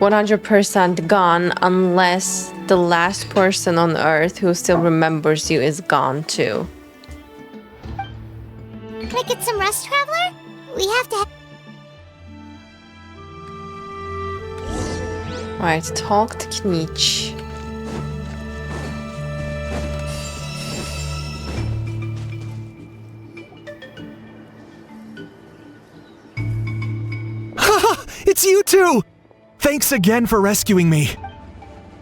100% gone unless the last person on Earth who still remembers you is gone too. Can I get some rest, Traveler? We have to... Right, talk to Knich. It's you two! Thanks again for rescuing me.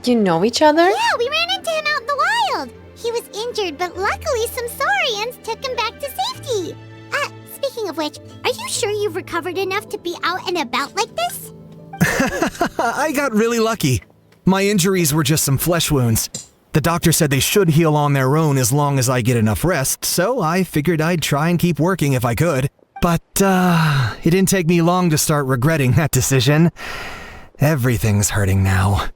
You know each other? Yeah, we ran into him out in the wild. He was injured, but luckily some Saurians took him back to safety. Speaking of which, are you sure you've recovered enough to be out and about like this? I got really lucky. My injuries were just some flesh wounds. The doctor said they should heal on their own as long as I get enough rest, so I figured I'd try and keep working if I could. But, it didn't take me long to start regretting that decision. Everything's hurting now.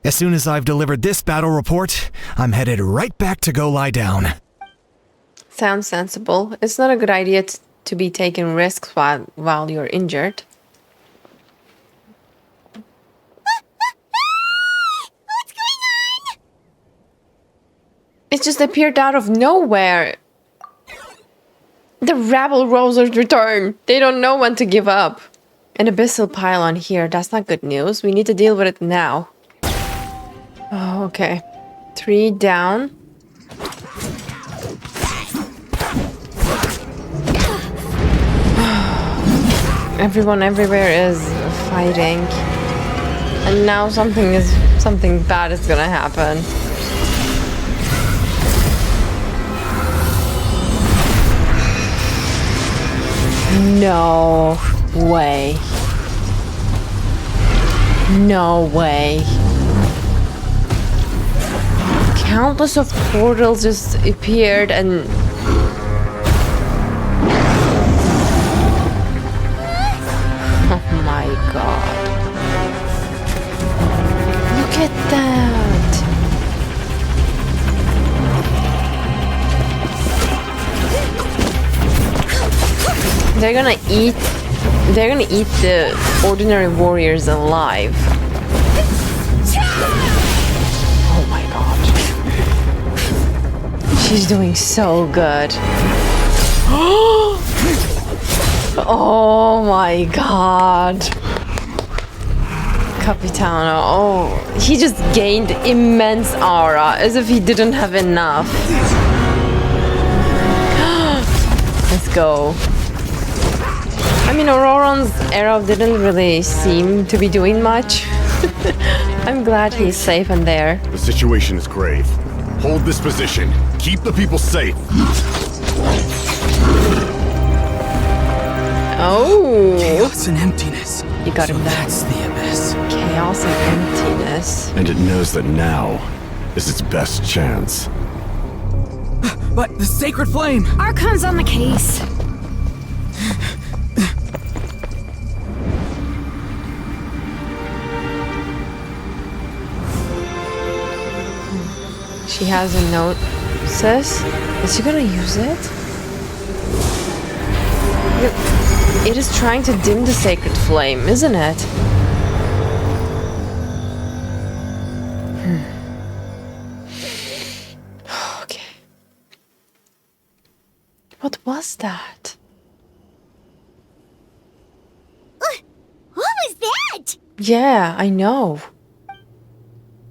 As soon as I've delivered this battle report, I'm headed right back to go lie down. Sounds sensible. It's not a good idea to be taking risks while you're injured. What's going on? It just appeared out of nowhere. The rabble rousers return. They don't know when to give up. An abyssal pylon here. That's not good news. We need to deal with it now. Oh, okay. 3 down. Everyone everywhere is fighting. And now something bad is gonna happen. No way. No way. Countless of portals just appeared and... Oh my god. Look at that. They're gonna eat the ordinary warriors alive. Oh my god. She's doing so good. Oh my god. Capitano. Oh, he just gained immense aura as if he didn't have enough. Let's go. I mean, Auroron's arrow didn't really seem to be doing much. I'm glad he's safe in there. The situation is grave. Hold this position. Keep the people safe. Oh. Chaos and emptiness. You got him there. That's the abyss. Chaos and emptiness. And it knows that now is its best chance. But the sacred flame! Archon's on the case. She has a note. Sis, is she gonna use it? It is trying to dim the sacred flame, isn't it? Okay. What was that? What was that? Yeah, I know.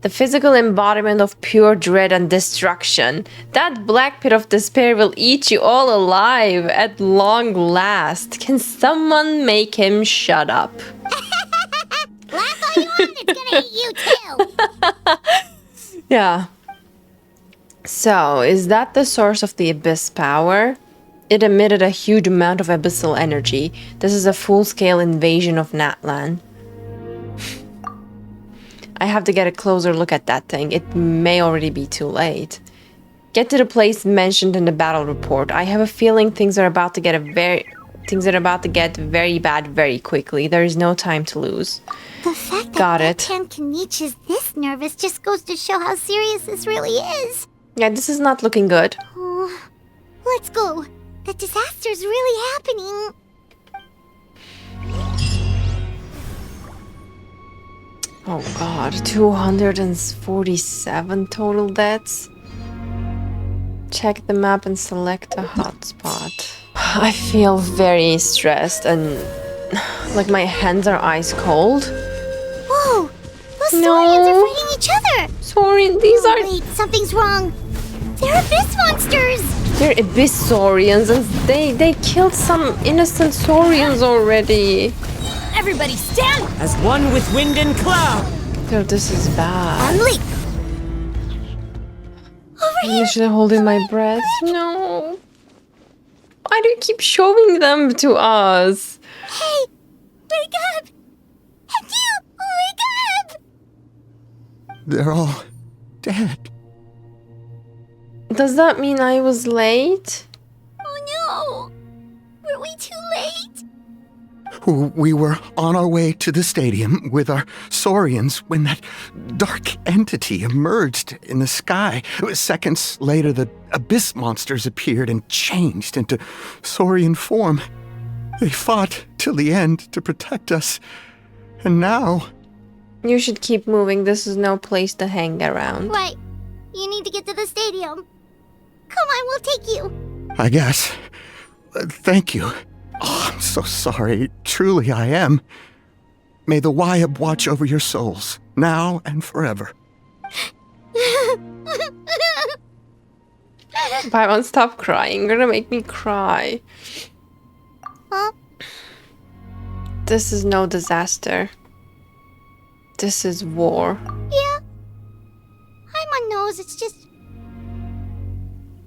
The physical embodiment of pure dread and destruction. That black pit of despair will eat you all alive at long last. Can someone make him shut up? Laugh all you want, it's gonna eat you too. Yeah. So, is that the source of the abyss power? It emitted a huge amount of abyssal energy. This is a full-scale invasion of Natlan. I have to get a closer look at that thing. It may already be too late. Get to the place mentioned in the battle report. I have a feeling things are about to get very bad very quickly. There is no time to lose. The fact Got that it. Archon Kaniche is this nervous just goes to show how serious this really is. Yeah, this is not looking good. Oh, let's go. The disaster's really happening. Oh god, 247 total deaths. Check the map and select a hotspot. I feel very stressed and like my hands are ice cold. Whoa! Those Saurians are fighting each other! Saurian, these are... Wait, something's wrong. They're abyss monsters! They're abyss Saurians and they killed some innocent Saurians already. Everybody stand as one with wind and cloud. Dude, this is bad. On leap! I'm literally holding my breath. No. Why do you keep showing them to us? Hey! Wake up! And you! Wake up! They're all dead. Does that mean I was late? Oh no! Were we too late? We were on our way to the stadium with our Saurians when that dark entity emerged in the sky. Seconds later, the abyss monsters appeared and changed into Saurian form. They fought till the end to protect us. And now... You should keep moving. This is no place to hang around. Right. You need to get to the stadium. Come on, we'll take you. I guess. Thank you. Oh, I'm so sorry. Truly I am. May the Wyab watch over your souls, now and forever. Paimon, stop crying. You're gonna make me cry. Huh? This is no disaster. This is war. Yeah. Paimon knows, it's just...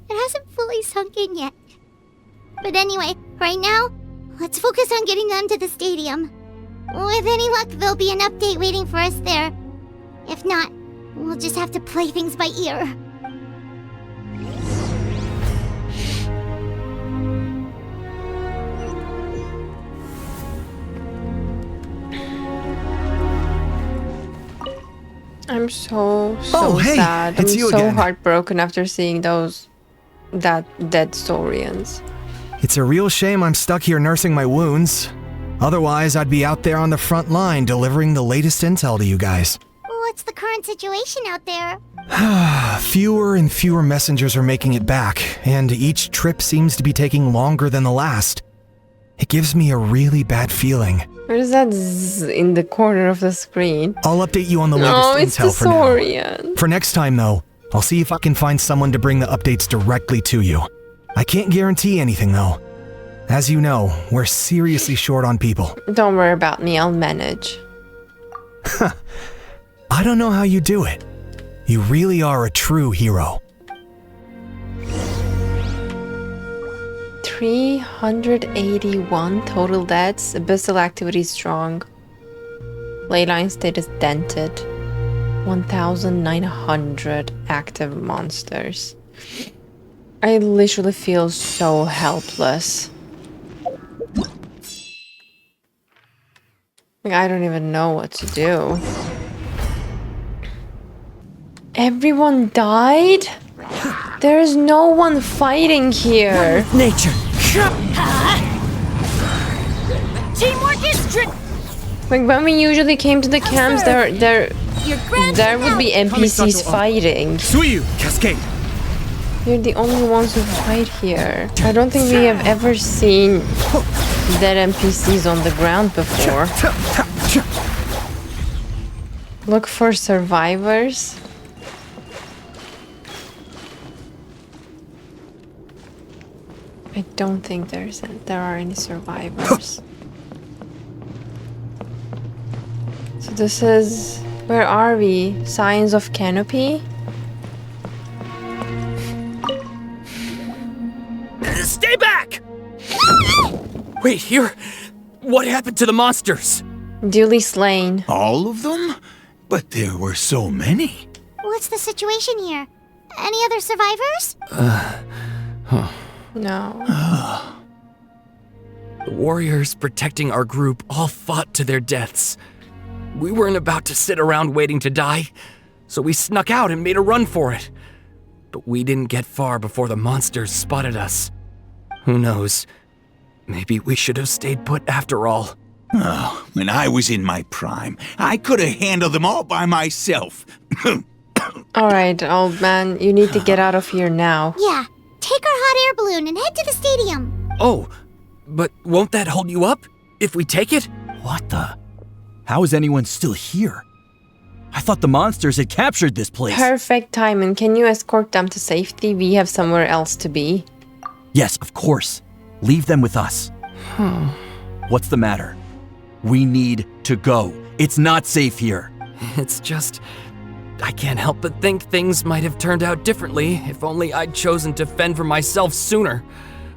It hasn't fully sunk in yet. But anyway, right now, let's focus on getting them to the stadium. With any luck, there'll be an update waiting for us there. If not, we'll just have to play things by ear. I'm so hey, sad. it's I'm you so again. heartbroken after seeing that dead Saurians. It's a real shame I'm stuck here nursing my wounds. Otherwise, I'd be out there on the front line delivering the latest intel to you guys. What's the current situation out there? Fewer and fewer messengers are making it back, and each trip seems to be taking longer than the last. It gives me a really bad feeling. Where's that zzz in the corner of the screen? I'll update you on the No, latest it's the intel for now. Saurian. For next time, though, I'll see if I can find someone to bring the updates directly to you. I can't guarantee anything, though. As you know, we're seriously short on people. Don't worry about me, I'll manage. I don't know how you do it. You really are a true hero. 381 total deaths. Abyssal activity strong. Leyline state is dented. 1,900 active monsters. I literally feel so helpless. Like, I don't even know what to do. Everyone died? There is no one fighting here. Nature. Teamwork is Like when we usually came to the camps, there would be NPCs fighting. Suiyu, Cascade. You're the only ones who fight here. I don't think we have ever seen dead NPCs on the ground before. Look for survivors. I don't think there are any survivors. So this is... Where are we? Signs of Canopy? Stay back! Wait, here. What happened to the monsters? Duly slain. All of them? But there were so many. What's the situation here? Any other survivors? No. The warriors protecting our group all fought to their deaths. We weren't about to sit around waiting to die, so we snuck out and made a run for it. But we didn't get far before the monsters spotted us. Who knows? Maybe we should have stayed put after all. Oh, when I was in my prime, I could have handled them all by myself. Alright, old man, you need to get out of here now. Yeah, take our hot air balloon and head to the stadium. Oh, but won't that hold you up if we take it? What the? How is anyone still here? I thought the monsters had captured this place. Perfect timing. Can you escort them to safety? We have somewhere else to be. Yes, of course. Leave them with us. What's the matter? We need to go. It's not safe here. It's just... I can't help but think things might have turned out differently if only I'd chosen to fend for myself sooner,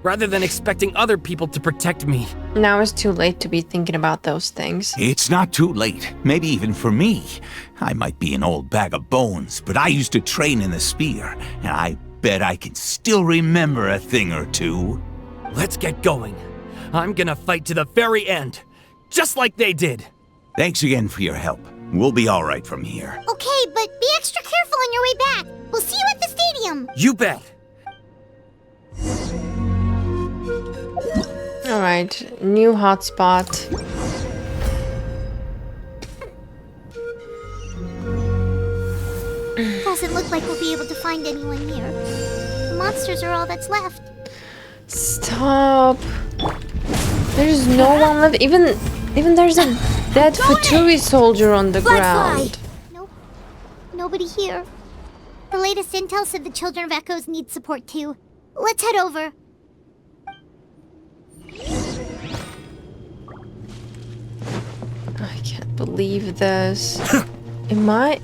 rather than expecting other people to protect me. Now it's too late to be thinking about those things. It's not too late, maybe even for me. I might be an old bag of bones, but I used to train in the spear, and I bet I can still remember a thing or two. Let's get going. I'm gonna fight to the very end, just like they did. Thanks again for your help. We'll be all right from here. Okay, but be extra careful on your way back. We'll see you at the stadium. You bet. Alright, new hotspot. Doesn't look like we'll be able to find anyone here. The monsters are all that's left. Stop. There's no one left. Even there's a dead Fatui soldier on the ground. Nope. Nobody here. The latest intel said the Children of Echoes need support too. Let's head over. I can't believe this. Am I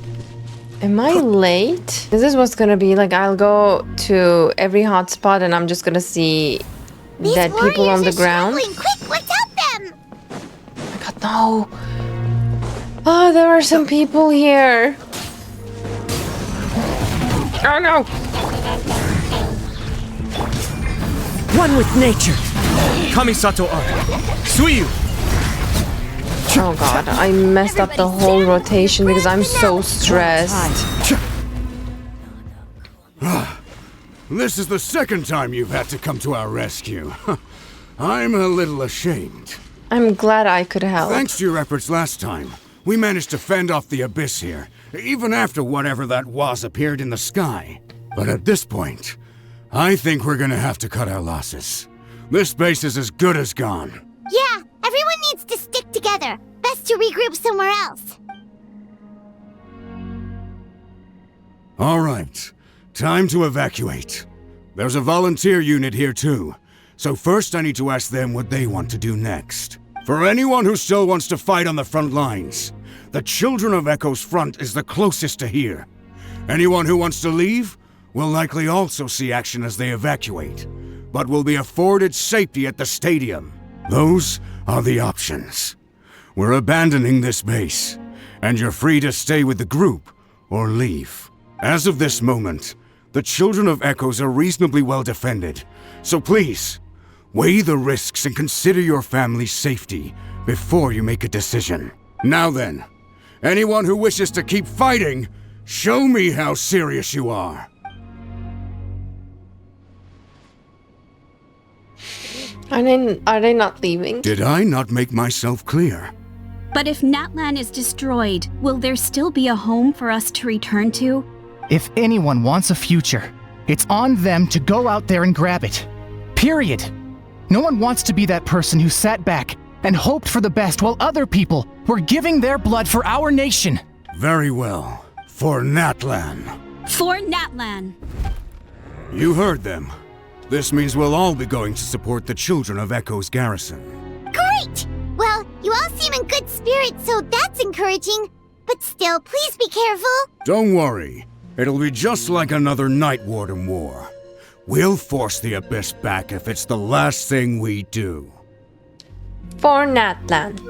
late? This is what's gonna be like. I'll go to every hotspot and I'm just gonna see dead people on the ground. Quick, let's help them! Oh my god, no. Oh, there are some people here. Oh no. One with nature. Kamisato Arc. Suiyu. Oh god, I messed up the whole rotation because I'm so stressed. This is the second time you've had to come to our rescue. I'm a little ashamed. I'm glad I could help. Thanks to your efforts last time, we managed to fend off the abyss here, even after whatever that was appeared in the sky. But at this point, I think we're gonna have to cut our losses. This base is as good as gone. Yeah, everyone needs to stick together. Best to regroup somewhere else. All right, time to evacuate. There's a volunteer unit here too, so first I need to ask them what they want to do next. For anyone who still wants to fight on the front lines, the Children of Echo's front is the closest to here. Anyone who wants to leave will likely also see action as they evacuate, but will be afforded safety at the stadium. Those are the options. We're abandoning this base, and you're free to stay with the group or leave. As of this moment, the Children of Echoes are reasonably well defended, so please, weigh the risks and consider your family's safety before you make a decision. Now then, anyone who wishes to keep fighting, show me how serious you are. Are they not leaving? Did I not make myself clear? But if Natlan is destroyed, will there still be a home for us to return to? If anyone wants a future, it's on them to go out there and grab it. Period. No one wants to be that person who sat back and hoped for the best while other people were giving their blood for our nation. Very well. For Natlan. For Natlan. You heard them. This means we'll all be going to support the Children of Echo's garrison. Great! Well, you all seem in good spirits, so that's encouraging. But still, please be careful. Don't worry. It'll be just like another Night Warden war. We'll force the Abyss back if it's the last thing we do. For Natlan.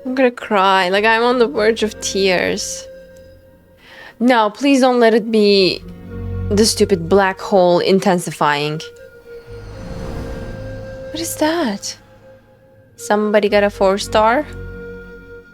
I'm gonna cry. Like, I'm on the verge of tears. No, please don't let it be the stupid black hole intensifying. What is that? Somebody got a 4-star?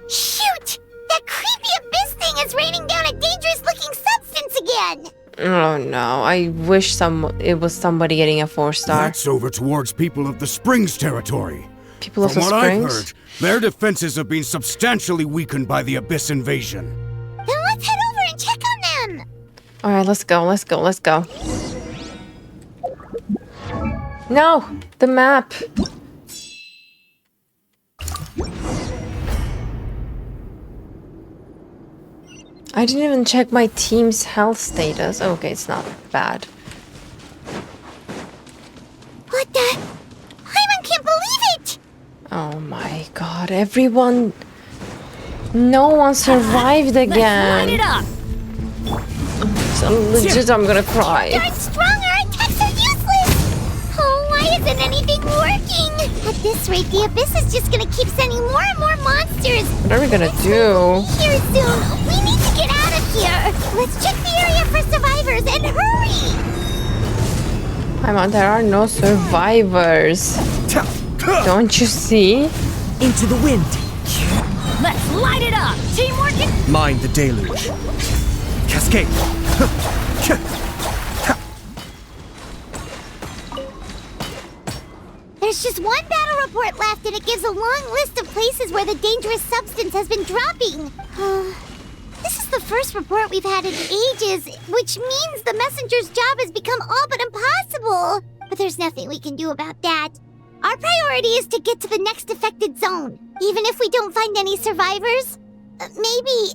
Shoot! That creepy abyss thing is raining down a dangerous-looking substance again! Oh no, I wish it was somebody getting a 4-star. That's over towards people of the Springs territory. People of the From what I've Springs? heard, their defenses have been substantially weakened by the abyss invasion. Then let's head over and check on them! Alright, let's go, let's go, let's go. No! The map! I didn't even check my team's health status. Okay, it's not bad. What the? Hyman can't believe it! Oh my god, everyone... No one survived again. Let's light it up! So legit, I'm gonna cry. Darn strong, our attacks are useless! Oh, why isn't anything working? At this rate, the abyss is just gonna keep sending more and more monsters. What are we gonna do? Here soon. We need to get out of here. Let's check the area for survivors and hurry! I'm on, there are no survivors. Don't you see? Into the wind. Let's light it up. Teamwork and... Mind the deluge. Cascade. There's just one battle report left, and it gives a long list of places where the dangerous substance has been dropping. This is the first report we've had in ages, which means the messenger's job has become all but impossible. But there's nothing we can do about that. Our priority is to get to the next affected zone. Even if we don't find any survivors, maybe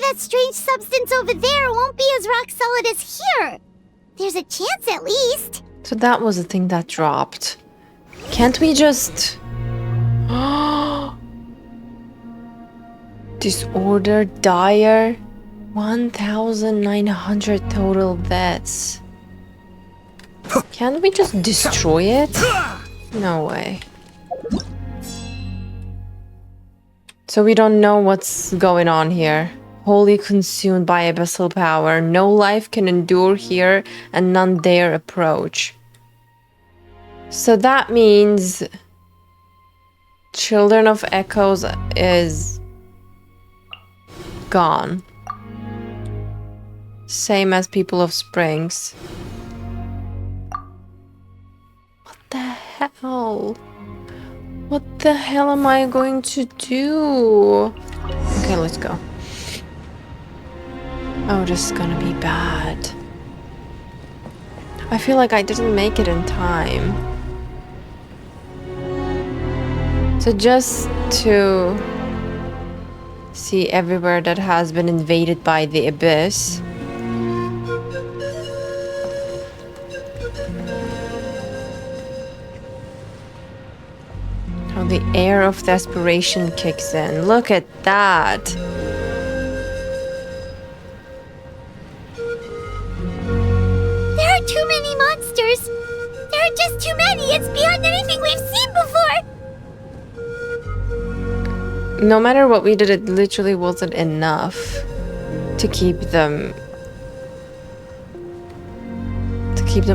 that strange substance over there won't be as rock solid as here. There's a chance at least. So that was the thing that dropped. Can't we just... Disorder dire? 1,900 total deaths. Can't we just destroy it? No way. So we don't know what's going on here. Wholly consumed by abyssal power. No life can endure here and none dare approach. So that means Children of Echoes is gone. Same as People of Springs. What the hell? What the hell am I going to do? Okay, let's go. Oh, this is gonna be bad. I feel like I didn't make it in time. So just to see everywhere that has been invaded by the abyss. How the air of desperation kicks in. Look at that. There are too many monsters. There are just too many. It's beyond anything we've seen before. No matter what we did, it literally wasn't enough to keep them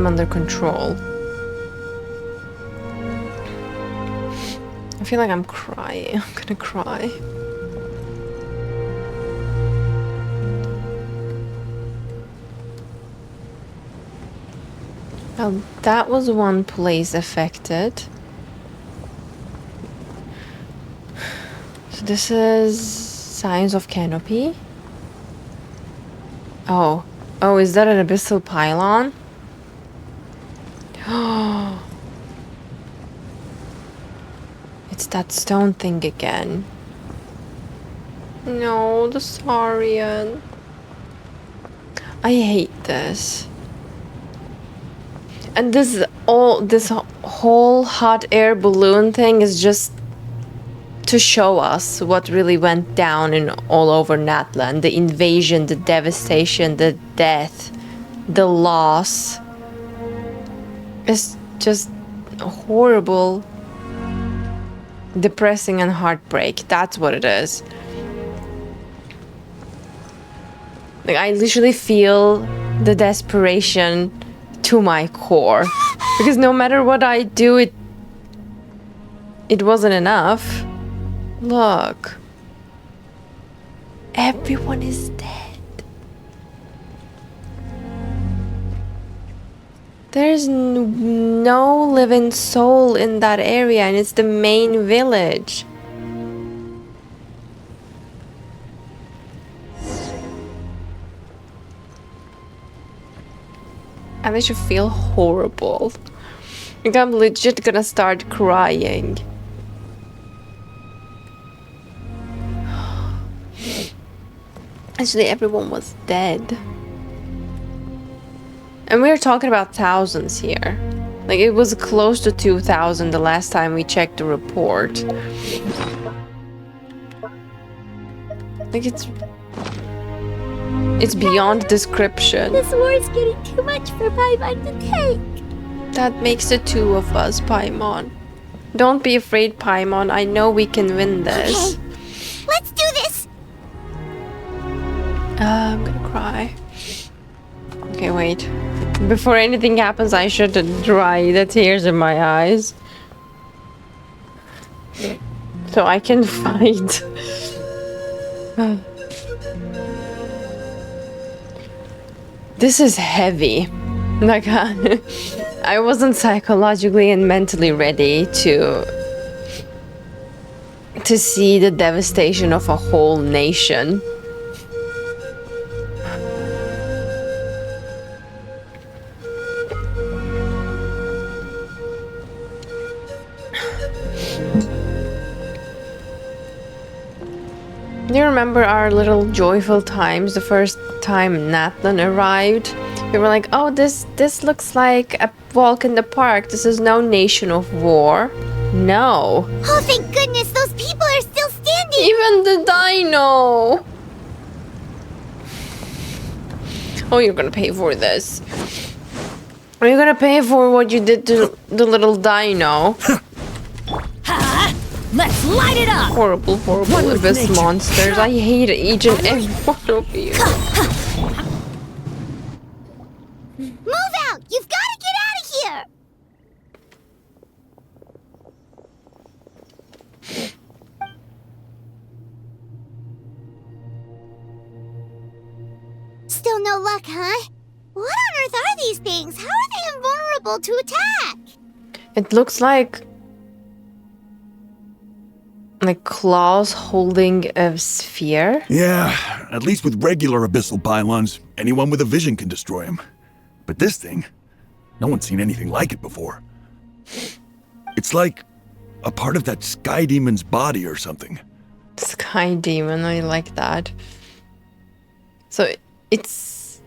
under control. I feel like I'm crying. I'm gonna cry. Well, that was one place affected. So this is Signs of Canopy. Oh, is that an abyssal pylon? Oh, it's that stone thing again. No, the Saurian. I hate this. And this whole hot air balloon thing is just to show us what really went down in all over Natlan. The invasion, the devastation, the death, the loss. It's just horrible Depressing and heartbreak. That's what it is. Like, I literally feel the desperation to my core. Because no matter what I do, it wasn't enough. Look. Everyone is dead. There's no living soul in that area, and it's the main village. And I should feel horrible. Like, I'm legit gonna start crying. Actually, everyone was dead. And we're talking about thousands here. Like, it was close to 2,000 the last time we checked the report. Like, it's beyond description. This war's getting too much for Paimon to take. That makes the two of us, Paimon. Don't be afraid, Paimon. I know we can win this. Okay. Let's do this! I'm gonna cry. Okay, wait. Before anything happens, I should dry the tears in my eyes. So I can fight. This is heavy. Like, I wasn't psychologically and mentally ready to see the devastation of a whole nation. Do you remember our little joyful times the first time Natlan arrived? We were like, oh, this looks like a walk in the park. This is no nation of war. No. Oh, thank goodness, those people are still standing! Even the dino! Oh, you're gonna pay for this. Are you gonna pay for what you did to the little dino? Let's light it up! Horrible, horrible abyss monsters. I hate each and every one of you. Move out! You've got to get out of here! Still no luck, huh? What on earth are these things? How are they invulnerable to attack? It looks like claws holding a sphere. Yeah, at least with regular abyssal pylons, anyone with a vision can destroy them. But this thing, no one's seen anything like it before. It's like a part of that sky demon's body or something. Sky demon, I like that. So it's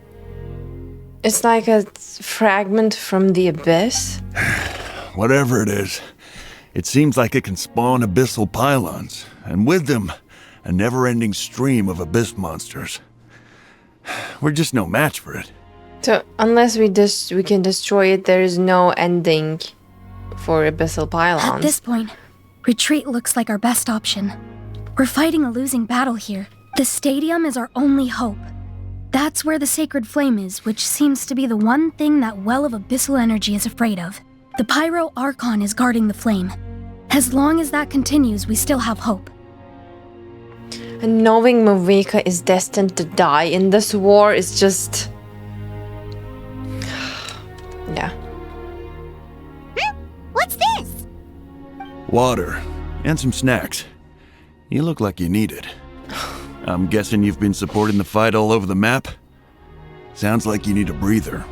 like a fragment from the abyss. Whatever it is, it seems like it can spawn abyssal pylons, and with them, a never-ending stream of abyss monsters. We're just no match for it. So unless we can destroy it, there is no ending for abyssal pylons. At this point, retreat looks like our best option. We're fighting a losing battle here. The stadium is our only hope. That's where the sacred flame is, which seems to be the one thing that well of abyssal energy is afraid of. The Pyro Archon is guarding the flame. As long as that continues, we still have hope. And knowing Mavika is destined to die in this war is just... yeah. What's this? Water, and some snacks. You look like you need it. I'm guessing you've been supporting the fight all over the map? Sounds like you need a breather.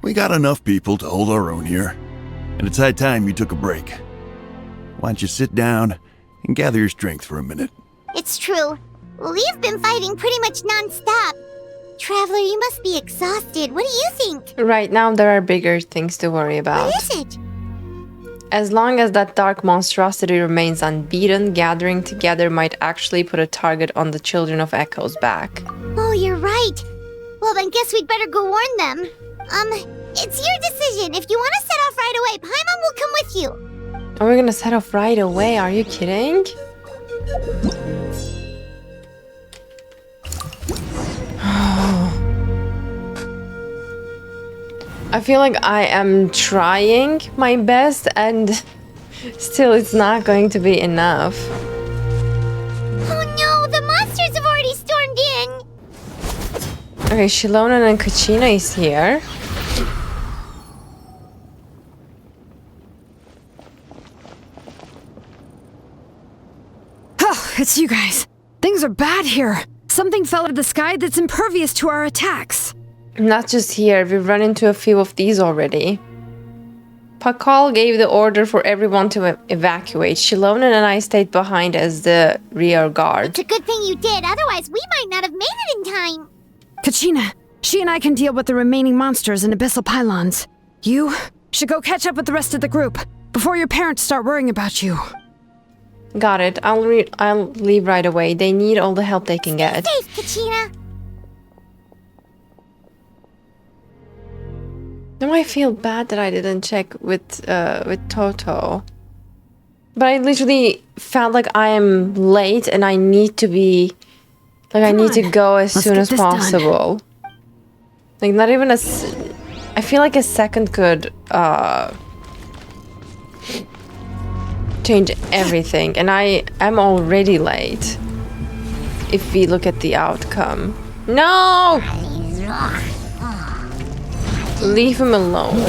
We got enough people to hold our own here, and it's high time you took a break. Why don't you sit down and gather your strength for a minute? It's true. We've been fighting pretty much non-stop. Traveler, you must be exhausted. What do you think? Right now, there are bigger things to worry about. What is it? As long as that dark monstrosity remains unbeaten, gathering together might actually put a target on the Children of Echo's back. Oh, you're right. Well, then guess we'd better go warn them. It's your decision. If you want to set off right away, Paimon will come with you. Are we gonna set off right away? Are you kidding? I feel like I am trying my best and still it's not going to be enough. Oh no, the monsters have already stormed in! Okay, Shilonen and Kachina is here. Oh, it's you guys. Things are bad here. Something fell out of the sky that's impervious to our attacks. Not just here, we've run into a few of these already. Pakal gave the order for everyone to evacuate. Shilonen and I stayed behind as the rear guard. It's a good thing you did, otherwise we might not have made it in time. Kachina, she and I can deal with the remaining monsters and abyssal pylons. You should go catch up with the rest of the group before your parents start worrying about you. Got it. I'll leave right away. They need all the help they can get. Stay safe, Kachina. Now I feel bad that I didn't check with Toto. But I literally felt like I am late and I need to be... Like, I need to go as soon as possible. Like, not even a... I feel like a second could change everything. And I am already late. If we look at the outcome. No! Leave him alone.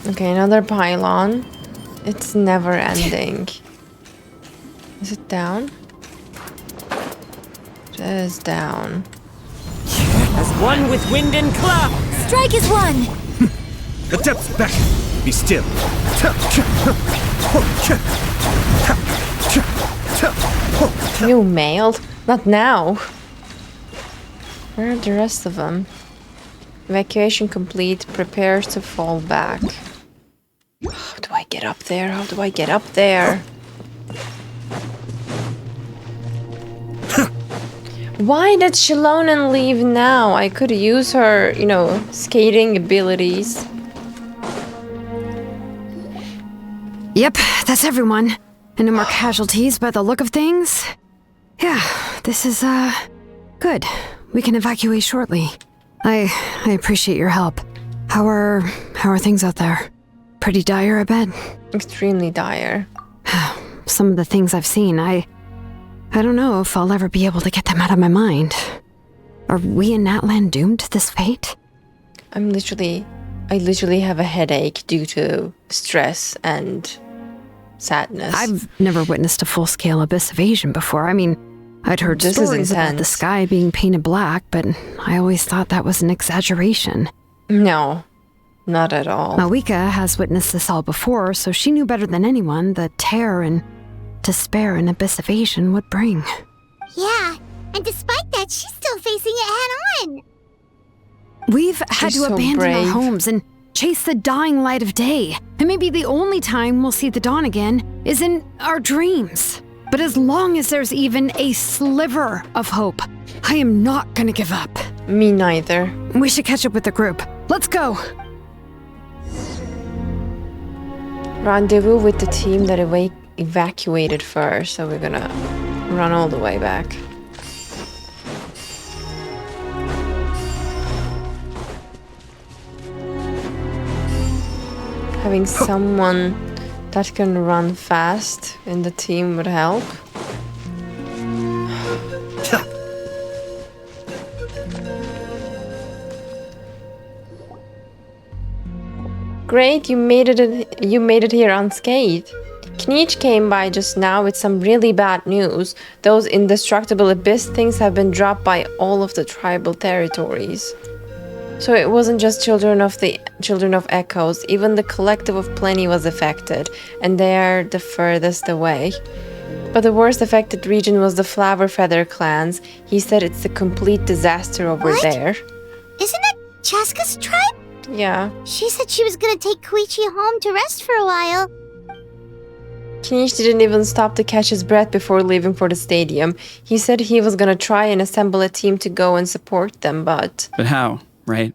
Okay, another pylon. It's never ending. Is it down? It is down. As one with wind and cloud. Strike is one. Adepts back. Be still. You mailed? Not now. Where are the rest of them? Evacuation complete. Prepares to fall back. How do I get up there? How do I get up there? Why did Shilonen leave now? I could use her, you know, skating abilities. Yep, that's everyone. And no more casualties by the look of things. Yeah, this is, good. We can evacuate shortly. I appreciate your help. How are things out there? Pretty dire, I bet. Extremely dire. Some of the things I've seen, I don't know if I'll ever be able to get them out of my mind. Are we in Natlan doomed to this fate? I literally have a headache due to stress and sadness. I've never witnessed a full-scale abyss invasion before. I mean, I'd heard stories about the sky being painted black, but I always thought that was an exaggeration. No, not at all. Malika has witnessed this all before, so she knew better than anyone the terror and despair an abyss invasion would bring. Yeah, and despite that, she's still facing it head-on. We've had to abandon our homes and chase the dying light of day. And maybe the only time we'll see the dawn again is in our dreams. But as long as there's even a sliver of hope, I am not gonna give up. Me neither. We should catch up with the group. Let's go! Rendezvous with the team that evacuated first, so we're gonna run all the way back. Having someone that can run fast in the team would help. Great, you made it here unscathed. Kniech came by just now with some really bad news. Those indestructible abyss things have been dropped by all of the tribal territories. So it wasn't just children of Echoes, even the collective of Plenty was affected, and they're the furthest away. But the worst affected region was the Flower Feather clans. He said it's a complete disaster over there. Isn't that Chaska's tribe? Yeah. She said she was gonna take Koichi home to rest for a while. Kniech didn't even stop to catch his breath before leaving for the stadium. He said he was gonna try and assemble a team to go and support them, but... But how, right?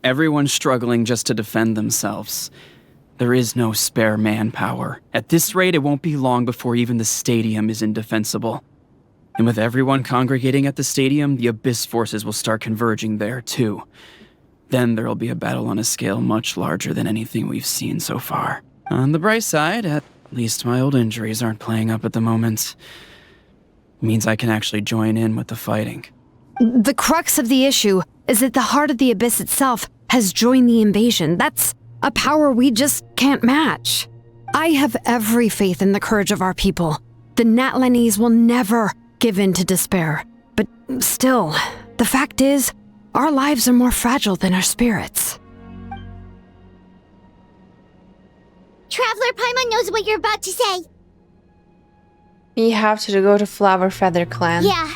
Everyone's struggling just to defend themselves. There is no spare manpower. At this rate, it won't be long before even the stadium is indefensible. And with everyone congregating at the stadium, the Abyss forces will start converging there, too. Then there'll be a battle on a scale much larger than anything we've seen so far. On the bright side, at least my old injuries aren't playing up at the moment. Means I can actually join in with the fighting. The crux of the issue is that the heart of the Abyss itself has joined the invasion. That's a power we just can't match. I have every faith in the courage of our people. The Natlanese will never give in to despair. But still, the fact is, our lives are more fragile than our spirits. Traveler Paimon knows what you're about to say. We have to go to Flower Feather Clan. Yeah.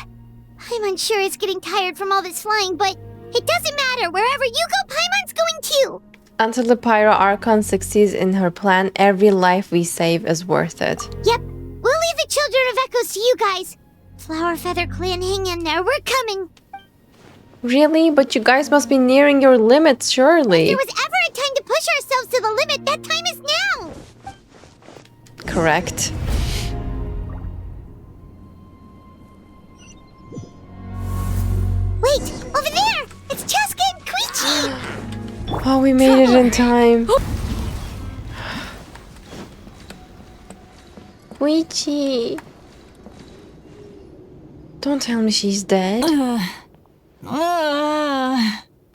Paimon sure is getting tired from all this flying, but it doesn't matter. Wherever you go, Paimon's going too. Until the Pyro Archon succeeds in her plan, every life we save is worth it. Yep. We'll leave the Children of Echoes to you guys. Flower Feather Clan, hang in there. We're coming. Really? But you guys must be nearing your limits, surely. If there was ever a time to push ourselves to the limit, that time is now. Correct. Wait, over there! It's Cheska and Koichi! Oh, we made it in time. Koichi. Don't tell me she's dead.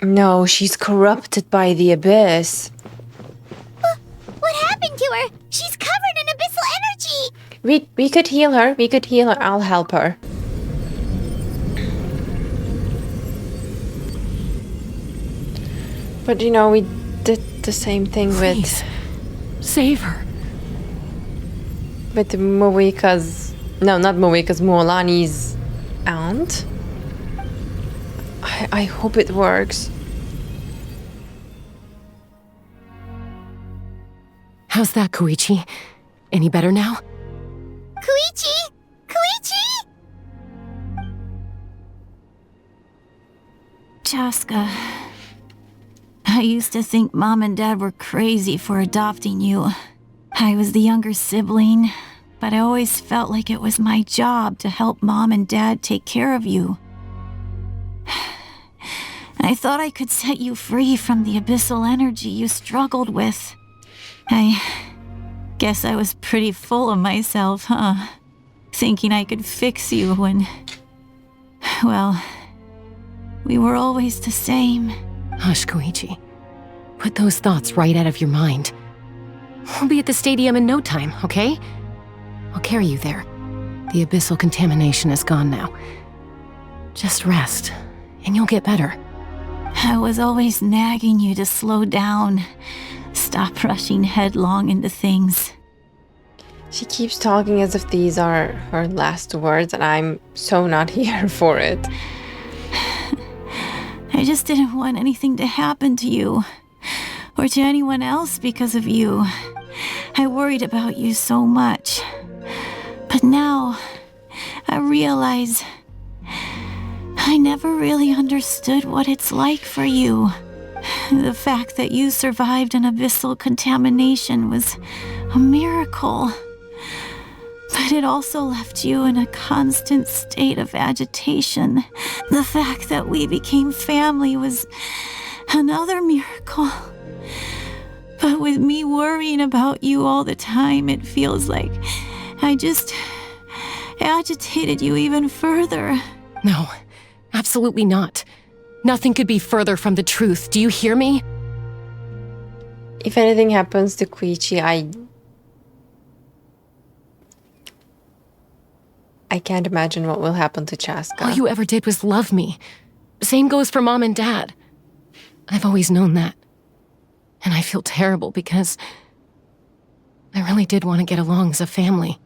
No, she's corrupted by the Abyss. What happened to her? She's covered in abyssal energy! We could heal her. We could heal her. I'll help her. But you know, we did the same thing Please, save her. With Moeka's... No, not Moeka's, Mualani's aunt. I hope it works. How's that, Koichi? Any better now? Koichi! Koichi! Chaska, I used to think Mom and Dad were crazy for adopting you. I was the younger sibling, but I always felt like it was my job to help Mom and Dad take care of you. I thought I could set you free from the abyssal energy you struggled with. I guess I was pretty full of myself, huh? Thinking I could fix you when... Well, we were always the same. Hush, Koichi. Put those thoughts right out of your mind. We'll be at the stadium in no time, okay? I'll carry you there. The abyssal contamination is gone now. Just rest, and you'll get better. I was always nagging you to slow down. Stop rushing headlong into things. She keeps talking as if these are her last words, and I'm so not here for it. I just didn't want anything to happen to you, or to anyone else because of you. I worried about you so much. But now, I realize I never really understood what it's like for you. The fact that you survived an abyssal contamination was a miracle. But it also left you in a constant state of agitation. The fact that we became family was another miracle. But with me worrying about you all the time, it feels like I just agitated you even further. No, absolutely not. Nothing could be further from the truth. Do you hear me? If anything happens to Koichi, I can't imagine what will happen to Chaska. All you ever did was love me. Same goes for Mom and Dad. I've always known that. And I feel terrible because I really did want to get along as a family.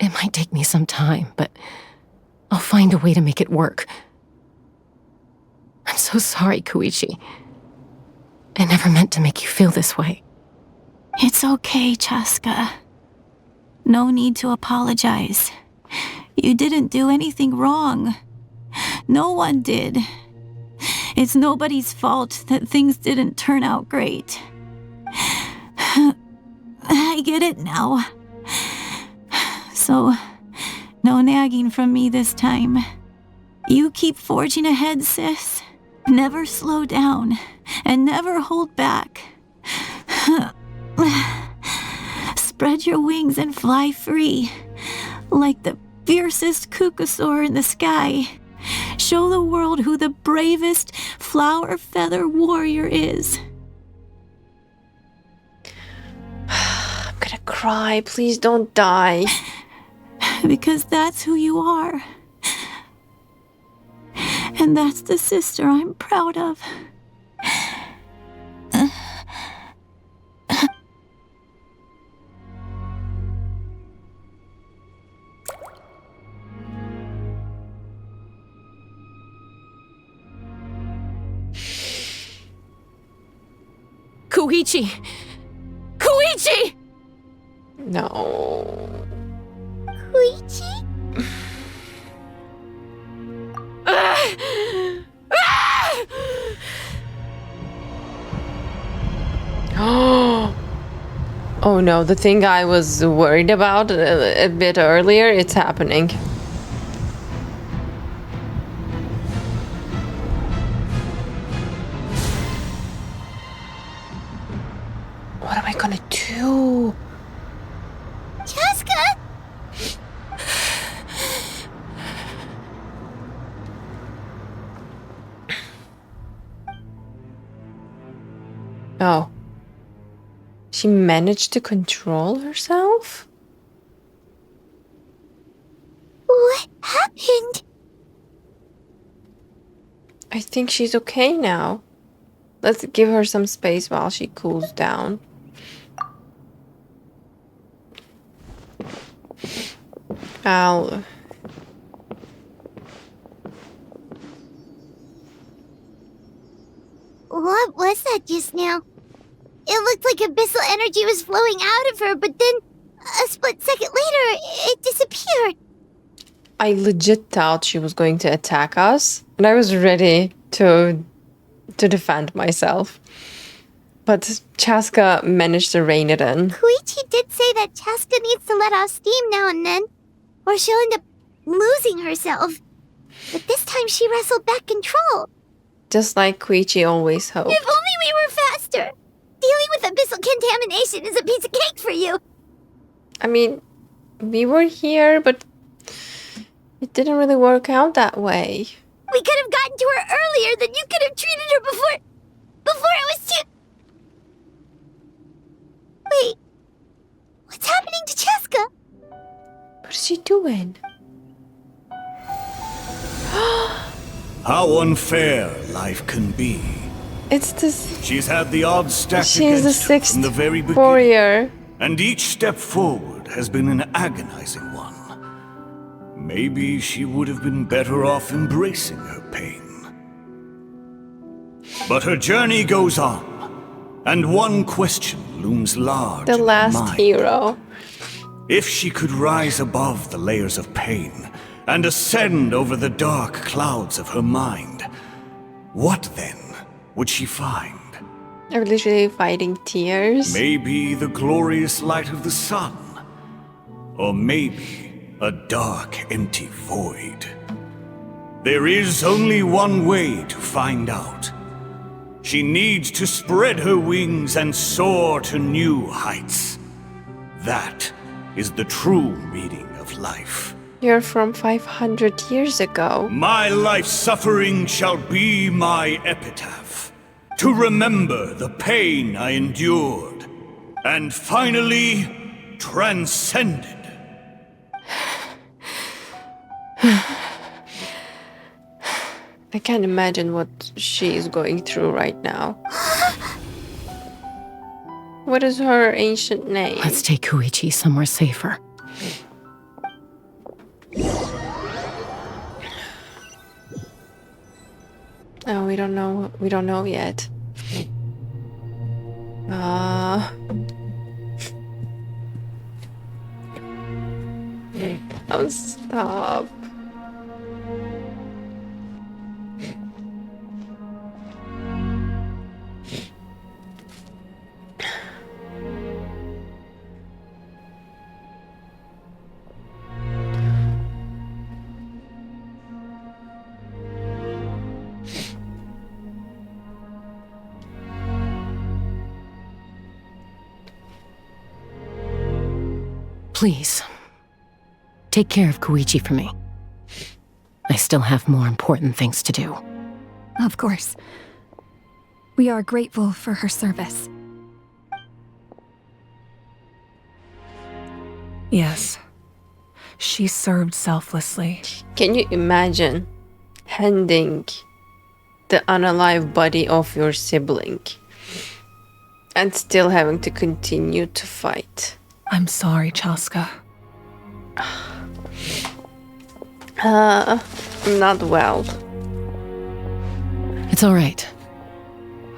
It might take me some time, but I'll find a way to make it work. I'm so sorry, Koichi. I never meant to make you feel this way. It's okay, Chaska. No need to apologize. You didn't do anything wrong. No one did. It's nobody's fault that things didn't turn out great. I get it now. So, no nagging from me this time. You keep forging ahead, sis. Never slow down, and never hold back. Spread your wings and fly free, like the fiercest kukasaur in the sky. Show the world who the bravest flower feather warrior is. I'm gonna cry. Please don't die. Because that's who you are. And that's the sister I'm proud of. Koichi! Koichi! No. Koichi? Oh no, the thing I was worried about a bit earlier, it's happening. What am I gonna do? Chaska! Oh. She managed to control herself? What happened? I think she's okay now. Let's give her some space while she cools down. Ow. What was that just now? It looked like abyssal energy was flowing out of her, but then a split second later, it disappeared. I legit thought she was going to attack us, and I was ready to defend myself. But Chaska managed to rein it in. Koichi did say that Chaska needs to let off steam now and then, or she'll end up losing herself. But this time she wrestled back control. Just like Koichi always hoped. If only we were faster! Dealing with abyssal contamination is a piece of cake for you! I mean, we were here, but it didn't really work out that way. We could have gotten to her earlier, then you could have treated her before it was too... Wait, what's happening to Chaska? What is she doing? How unfair life can be. It's this... She's had the odds stacked She's the against her sixth from the very beginning. warrior. And each step forward has been an agonizing one. Maybe she would have been better off embracing her pain. But her journey goes on, and one question looms large The in her last mind. hero. If she could rise above the layers of pain and ascend over the dark clouds of her mind, what then would she find? They're literally fighting tears. Maybe the glorious light of the sun, or maybe a dark, empty void. There is only one way to find out. She needs to spread her wings and soar to new heights. That is the true meaning of life. You're from 500 years ago. My life's suffering shall be my epitaph, to remember the pain I endured, and finally transcended. I can't imagine what she is going through right now. What is her ancient name? Let's take Koichi somewhere safer. Oh, we don't know. We don't know yet. Oh, stop. Please, take care of Koichi for me. I still have more important things to do. Of course. We are grateful for her service. Yes. She served selflessly. Can you imagine handing the unalive body of your sibling and still having to continue to fight? I'm sorry, Chaska. I'm not well. It's all right.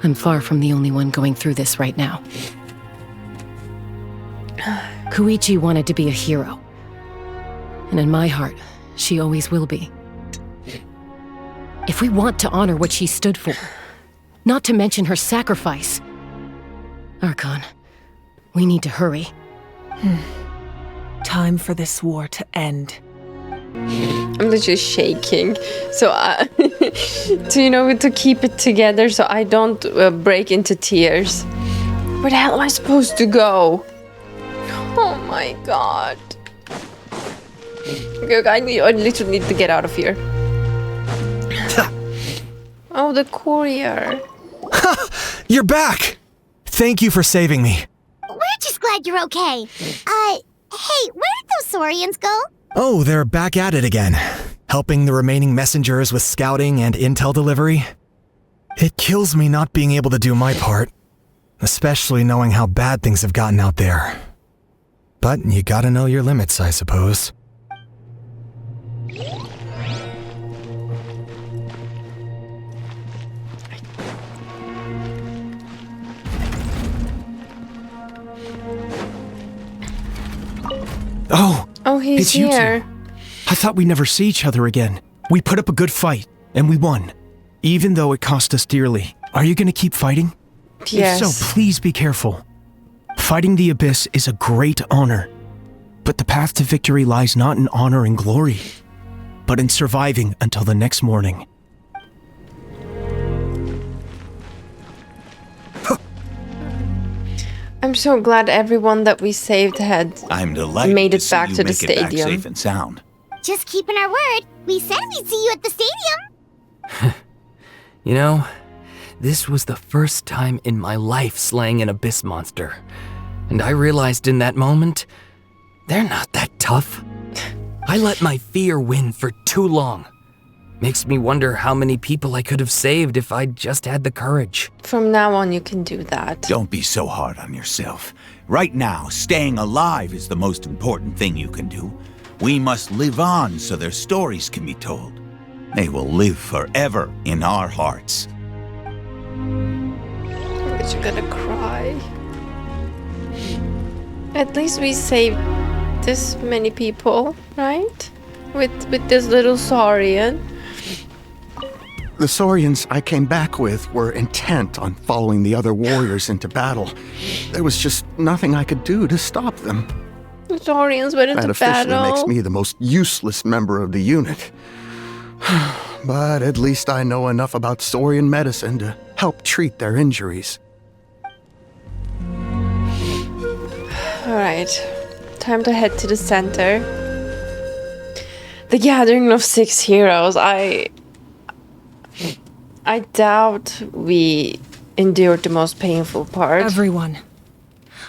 I'm far from the only one going through this right now. Koichi wanted to be a hero. And in my heart, she always will be. If we want to honor what she stood for, not to mention her sacrifice, Archon, we need to hurry. Time for this war to end. I'm literally shaking. So, to keep it together so I don't break into tears. Where the hell am I supposed to go? Oh my god. Okay, I literally need to get out of here. Oh, the courier. You're back! Thank you for saving me. We're just glad you're okay. Hey, where did those Saurians go? Oh, they're back at it again. Helping the remaining messengers with scouting and intel delivery. It kills me not being able to do my part. Especially knowing how bad things have gotten out there. But you gotta know your limits, I suppose. Oh, he's it's you here. two. I thought we'd never see each other again. We put up a good fight, and we won. Even though it cost us dearly. Are you gonna keep fighting? Yes. If so, please be careful. Fighting the Abyss is a great honor. But the path to victory lies not in honor and glory, but in surviving until the next morning. I'm so glad everyone that we saved had I'm delighted made to it see back you to the make it back stadium. safe and sound. Just keeping our word. We said we'd see you at the stadium. You know, this was the first time in my life slaying an abyss monster. And I realized in that moment, they're not that tough. I let my fear win for too long. Makes me wonder how many people I could have saved if I'd just had the courage. From now on, you can do that. Don't be so hard on yourself. Right now, staying alive is the most important thing you can do. We must live on so their stories can be told. They will live forever in our hearts. But you're gonna cry. At least we saved this many people, right? With this little Saurian. The Saurians I came back with were intent on following the other warriors into battle. There was just nothing I could do to stop them. The Saurians went That into officially battle. makes me the most useless member of the unit. But at least I know enough about Saurian medicine to help treat their injuries. Alright, time to head to the center. The gathering of 6 heroes. I doubt we endured the most painful part. Everyone,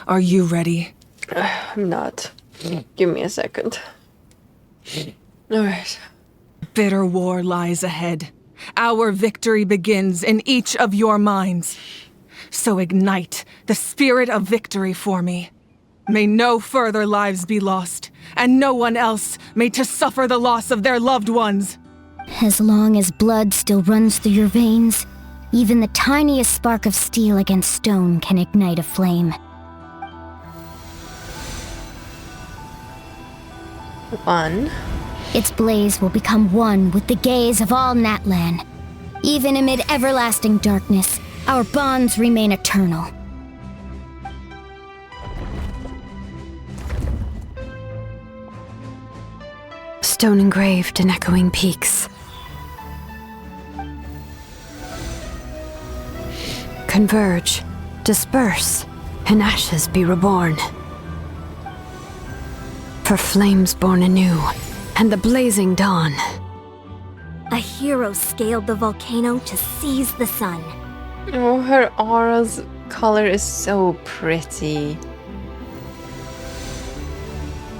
are you ready? I'm not. Give me a second. Alright. Bitter war lies ahead. Our victory begins in each of your minds. So ignite the spirit of victory for me. May no further lives be lost, and no one else may to suffer the loss of their loved ones. As long as blood still runs through your veins, even the tiniest spark of steel against stone can ignite a flame. 1. Its blaze will become one with the gaze of all Natlan. Even amid everlasting darkness, our bonds remain eternal. Stone engraved in echoing peaks. Converge, disperse, and ashes be reborn. For flames born anew, and the blazing dawn. A hero scaled the volcano to seize the sun. Oh, her aura's color is so pretty.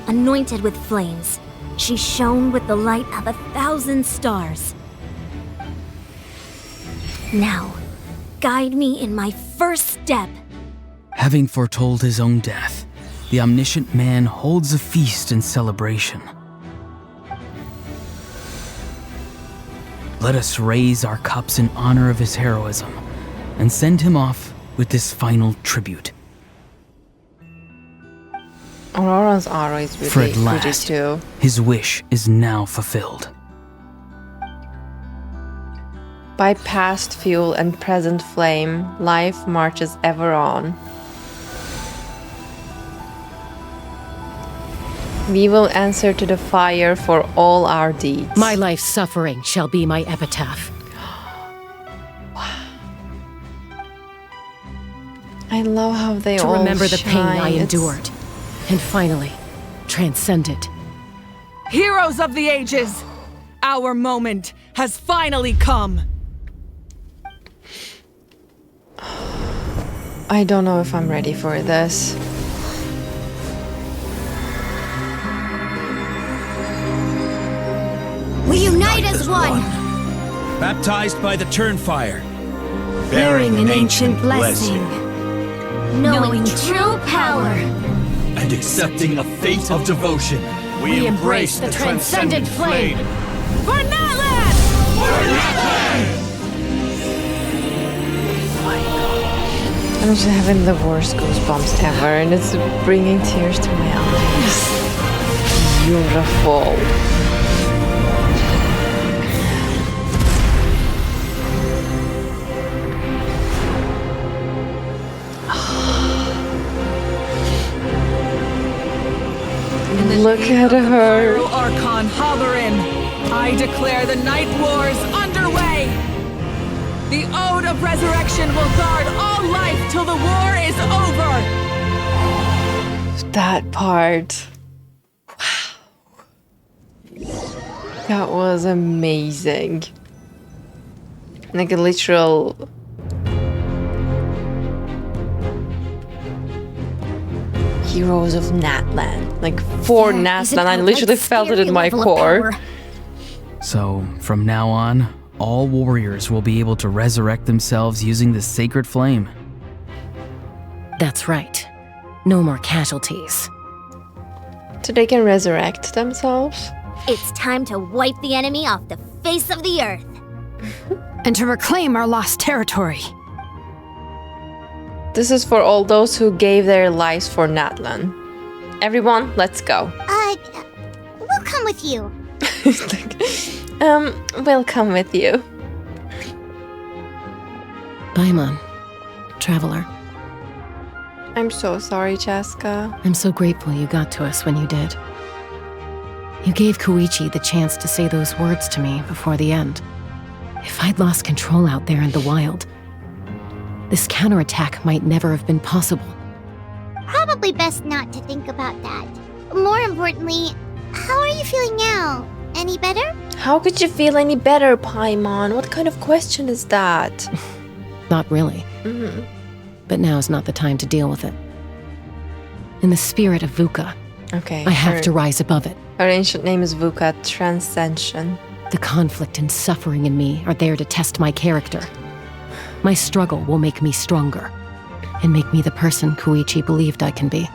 Anointed with flames, she shone with the light of 1,000 stars. Now, guide me in my first step. Having foretold his own death, the omniscient man holds a feast in celebration. Let us raise our cups in honor of his heroism and send him off with this final tribute. Aurora's aura is For really at pretty last, too. his wish is now fulfilled. By past fuel and present flame, life marches ever on. We will answer to the fire for all our deeds. My life's suffering shall be my epitaph. I love how they all To remember the pain I shine. endured, and finally, transcend it. Heroes of the ages! Our moment has finally come! I don't know if I'm ready for this. We unite as one! Baptized by the Turnfire. Bearing an ancient blessing. Knowing true power. And accepting a fate of devotion. We embrace the transcendent flame. For Natlan! I'm just having the worst goosebumps ever, and it's bringing tears to my eyes. Beautiful. Look at her. Archon, hover in. I declare the Night Wars underway. The Ode of Resurrection will guard all life till the war is over. That part. Wow. That was amazing. Like a literal... Heroes of Natlan. Like, for Natlan. I literally felt it in my core. So, from now on, all warriors will be able to resurrect themselves using the sacred flame. That's right. No more casualties. So they can resurrect themselves? It's time to wipe the enemy off the face of the earth. And to reclaim our lost territory. This is for all those who gave their lives for Natlan. Everyone, let's go. We'll come with you. We'll come with you. Paimon, traveler. I'm so sorry, Chaska. I'm so grateful you got to us when you did. You gave Koichi the chance to say those words to me before the end. If I'd lost control out there in the wild, this counterattack might never have been possible. Probably best not to think about that. More importantly, how are you feeling now? Any better? How could you feel any better, Paimon? What kind of question is that? Not really. But now is not the time to deal with it. In the spirit of VUCA, Okay. I have to rise above it. Her ancient name is VUCA, Transcension. The conflict and suffering in me are there to test my character. My struggle will make me stronger, and make me the person Koichi believed I can be.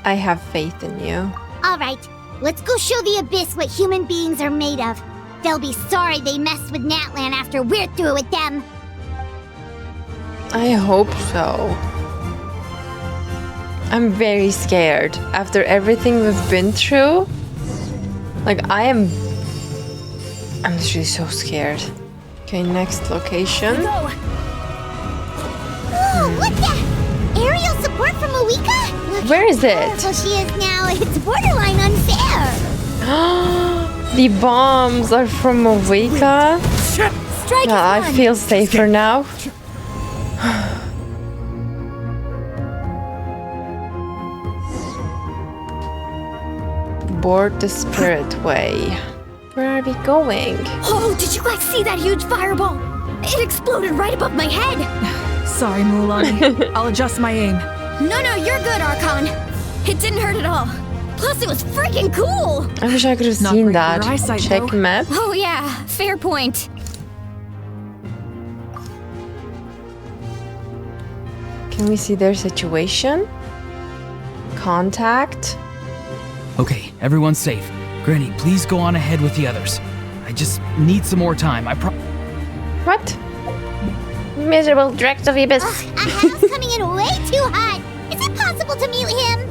I have faith in you. All right, let's go show the Abyss what human beings are made of. They'll be sorry they messed with Natlan after we're through with them. I hope so. I'm very scared. After everything we've been through, like I'm literally so scared. Okay, next location. Oh, what's that? Aerial support from Uika? Look Where is it? how powerful she is now. It's borderline unfair. The bombs are from Uika. Strike I one. feel safer now. Board the Spirit Way. Where are we going? Oh, did you guys see that huge fireball? It exploded right above my head. Sorry, Mulani. I'll adjust my aim. No, you're good, Archon. It didn't hurt at all. Plus, it was freaking cool. I wish I could have Not seen great for that. your eyesight, Check though. map. Oh yeah, fair point. Can we see their situation? Contact? Okay, everyone's safe. Granny, please go on ahead with the others. I just need some more time. What? Miserable dregs of Ibis. A house coming in way too hot. Is it possible to mute him?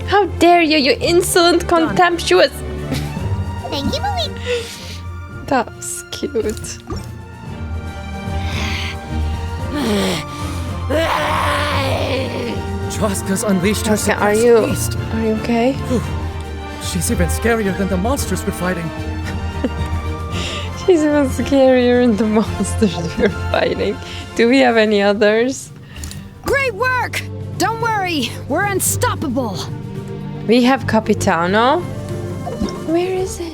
How dare you, you insolent, contemptuous. Thank you, Malik. That's cute. Traska's unleashed her Traska, are suppressed you beast. okay? She's even scarier than the monsters we're fighting. She's even scarier than the monsters we're fighting. Do we have any others? Great work! Don't worry, we're unstoppable. We have Capitano. Where is it?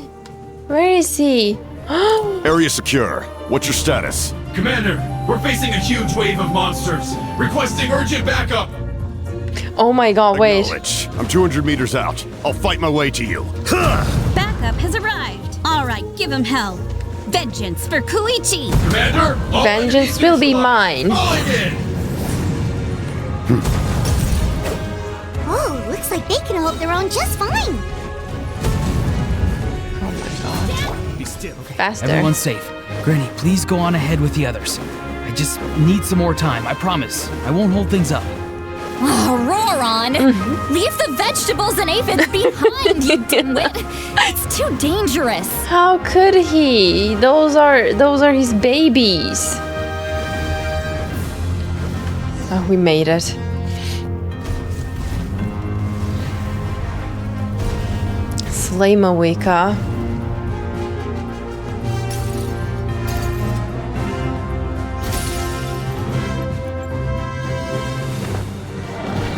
Where is he? Area secure. What's your status? Commander, we're facing a huge wave of monsters. Requesting urgent backup. Oh my god, wait. I'm 200 meters out. I'll fight my way to you. Backup has arrived. All right, give him hell. Vengeance for Koichi. Commander, vengeance will be mine. Oh, looks like they can hold their own just fine. Oh Be still. Okay. Faster. Everyone's safe. Granny, please go on ahead with the others. I just need some more time, I promise. I won't hold things up. Oh, Roron! Leave the vegetables and aphids behind, you dimwit! It's too dangerous! How could he? Those are his babies. Oh, we made it. Slay Mawika.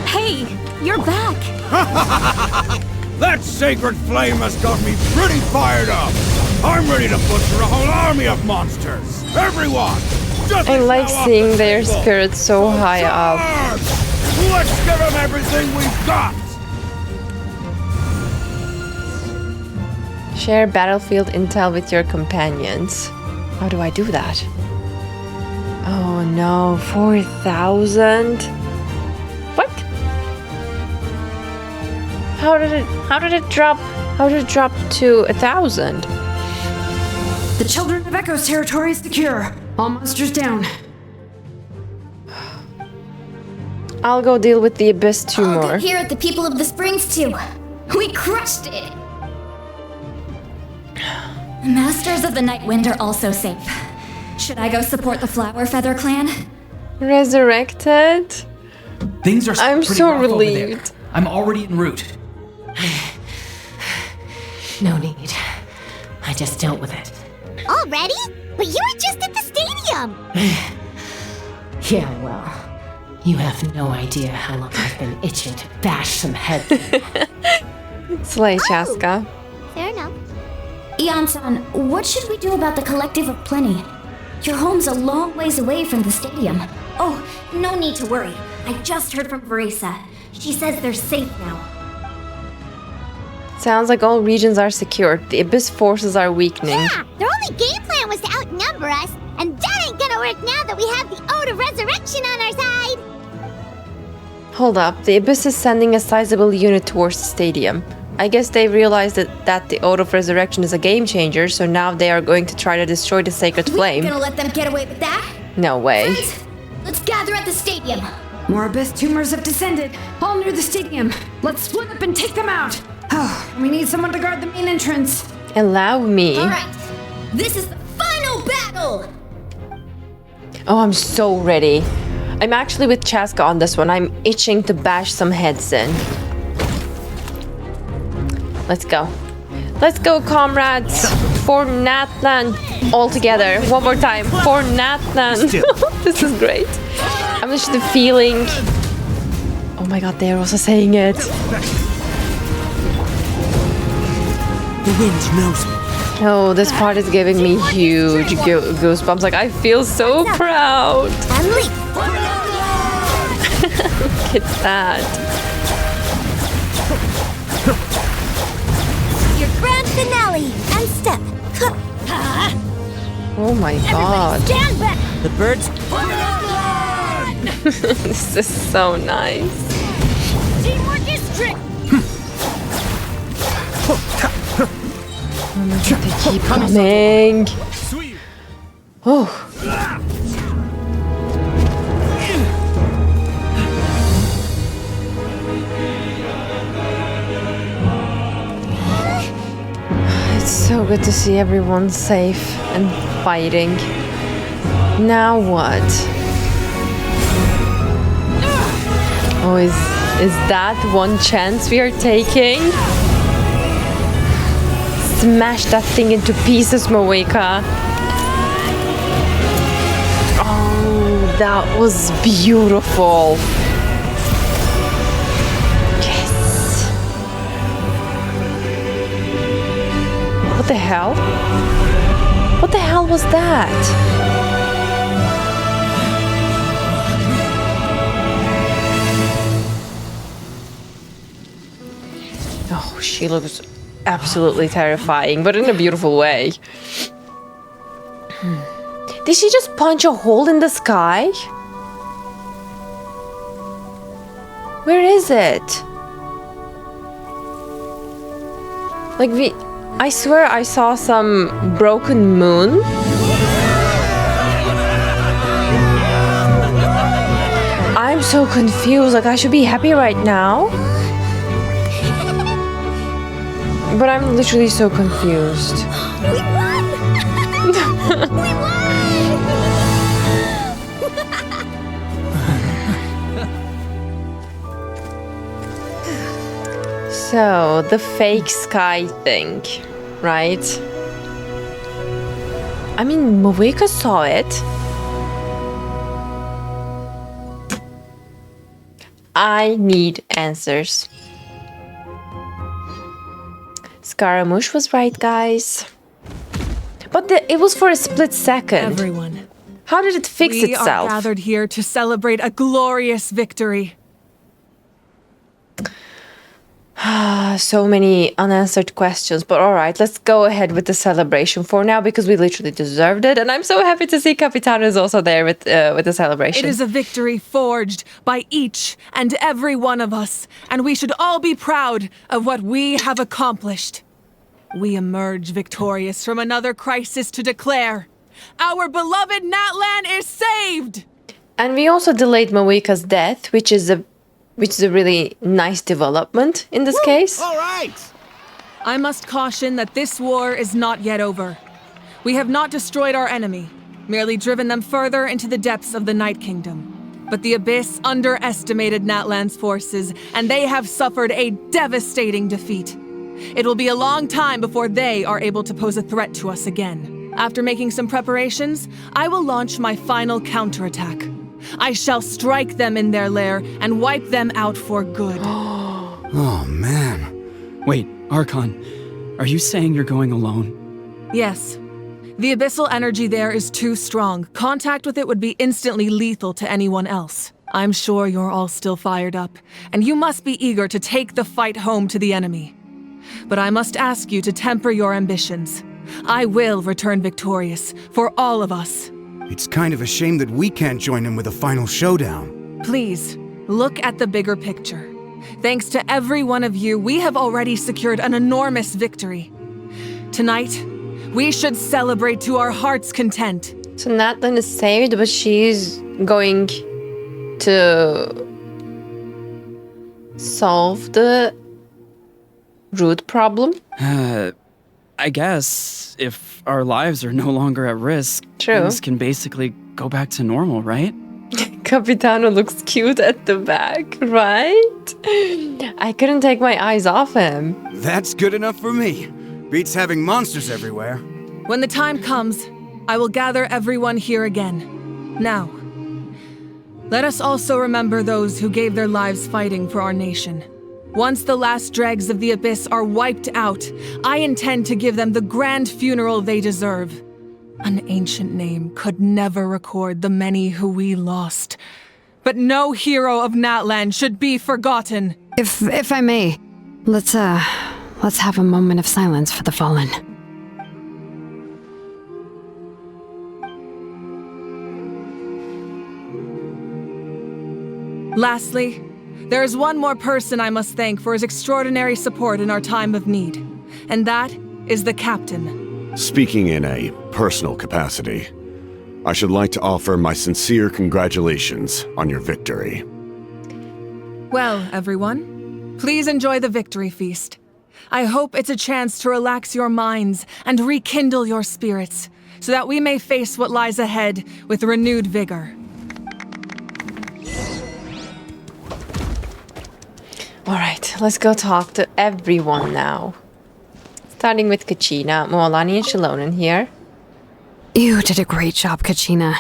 Hey, you're back! That sacred flame has got me pretty fired up. I'm ready to butcher a whole army of monsters. Everyone, just I like now up seeing the their table. spirits so high up. Let's give them everything we've got. Share battlefield intel with your companions. How do I do that? Oh no, 4,000? What? How did it drop to 1,000? The Children of Echo's territory is secure. All monsters down. I'll go deal with the Abyss 2 more. Here at the People of the Springs too. We crushed it! Masters of the Night Wind are also safe. Should I go support the Flower Feather clan? Resurrected? Things are I'm pretty so rough over there. relieved. I'm already en route. No need. I just dealt with it. Already? But you were just at the stadium. Yeah, well, you have no idea how long I've been itching to bash some heads. Slay, Chaska. Fair enough. Ian-san, what should we do about the Collective of Plenty? Your home's a long ways away from the stadium. Oh, no need to worry. I just heard from Verisa. She says they're safe now. Sounds like all regions are secured. The Abyss forces are weakening. Yeah, their only game plan was to outnumber us, and that ain't gonna work now that we have the Ode of Resurrection on our side. Hold up, the Abyss is sending a sizable unit towards the stadium. I guess they realized that the Ode of Resurrection is a game changer, so now they are going to try to destroy the Sacred Flame. We're gonna let them get away with that? No way. Friends, let's gather at the stadium. More Abyss tumors have descended, all near the stadium. Let's split up and take them out. Oh, we need someone to guard the main entrance. Allow me. All right, this is the final battle. Oh, I'm so ready. I'm actually with Chaska on this one. I'm itching to bash some heads in. Let's go. Let's go, comrades. For Natlan. All together. One more time. For Natlan. This is great. I'm just feeling... Oh my god, they are also saying it. The wind knows me. Oh, this part is giving me huge goosebumps. Like, I feel so proud. Look at that. Your grand finale and step. Oh my god. Stand back. The birds. This is so nice. Teamwork is trick. Oh my god, they keep coming. Oh. It's so good to see everyone safe and fighting. Now what? Oh, is that one chance we are taking? Smash that thing into pieces, Moeka. Oh, that was beautiful. Yes. What the hell? What the hell was that? Oh, she looks absolutely terrifying, but in a beautiful way. Did she just punch a hole in the sky? Where is it? Like, I swear I saw some broken moon. I'm so confused. Like, I should be happy right now. But I'm literally so confused. We won! We won! So, the fake sky thing, right? I mean, Moeka saw it. I need answers. Scaramouche was right, guys. But it was for a split second. Everyone. How did it fix itself? We are gathered here to celebrate a glorious victory. So many unanswered questions, but all right, let's go ahead with the celebration for now because we literally deserved it, and I'm so happy to see Capitano is also there with the celebration. It is a victory forged by each and every one of us, and we should all be proud of what we have accomplished. We emerge victorious from another crisis to declare, our beloved Natlan is saved! And we also delayed Moeka's death, which is a really nice development in this case. All right! I must caution that this war is not yet over. We have not destroyed our enemy, merely driven them further into the depths of the Night Kingdom. But the Abyss underestimated Natlan's forces, and they have suffered a devastating defeat. It will be a long time before they are able to pose a threat to us again. After making some preparations, I will launch my final counterattack. I shall strike them in their lair and wipe them out for good. Oh, man. Wait, Archon, are you saying you're going alone? Yes. The abyssal energy there is too strong. Contact with it would be instantly lethal to anyone else. I'm sure you're all still fired up, and you must be eager to take the fight home to the enemy. But I must ask you to temper your ambitions. I will return victorious, for all of us. It's kind of a shame that we can't join him with a final showdown. Please, look at the bigger picture. Thanks to every one of you, we have already secured an enormous victory. Tonight, we should celebrate to our heart's content. So Natlan is saved, but she's going to solve the root problem? I guess if our lives are no longer at risk, things can basically go back to normal, right? Capitano looks cute at the back, right? I couldn't take my eyes off him. That's good enough for me. Beats having monsters everywhere. When the time comes, I will gather everyone here again. Now, let us also remember those who gave their lives fighting for our nation. Once the last dregs of the Abyss are wiped out, I intend to give them the grand funeral they deserve. An ancient name could never record the many who we lost. But no hero of Natlan should be forgotten. If I may, let's have a moment of silence for the fallen. Lastly, there is one more person I must thank for his extraordinary support in our time of need, and that is the captain. Speaking in a personal capacity, I should like to offer my sincere congratulations on your victory. Well, everyone, please enjoy the victory feast. I hope it's a chance to relax your minds and rekindle your spirits, so that we may face what lies ahead with renewed vigor. Alright, let's go talk to everyone now. Starting with Kachina, Moalani and Shalonen here. You did a great job, Kachina.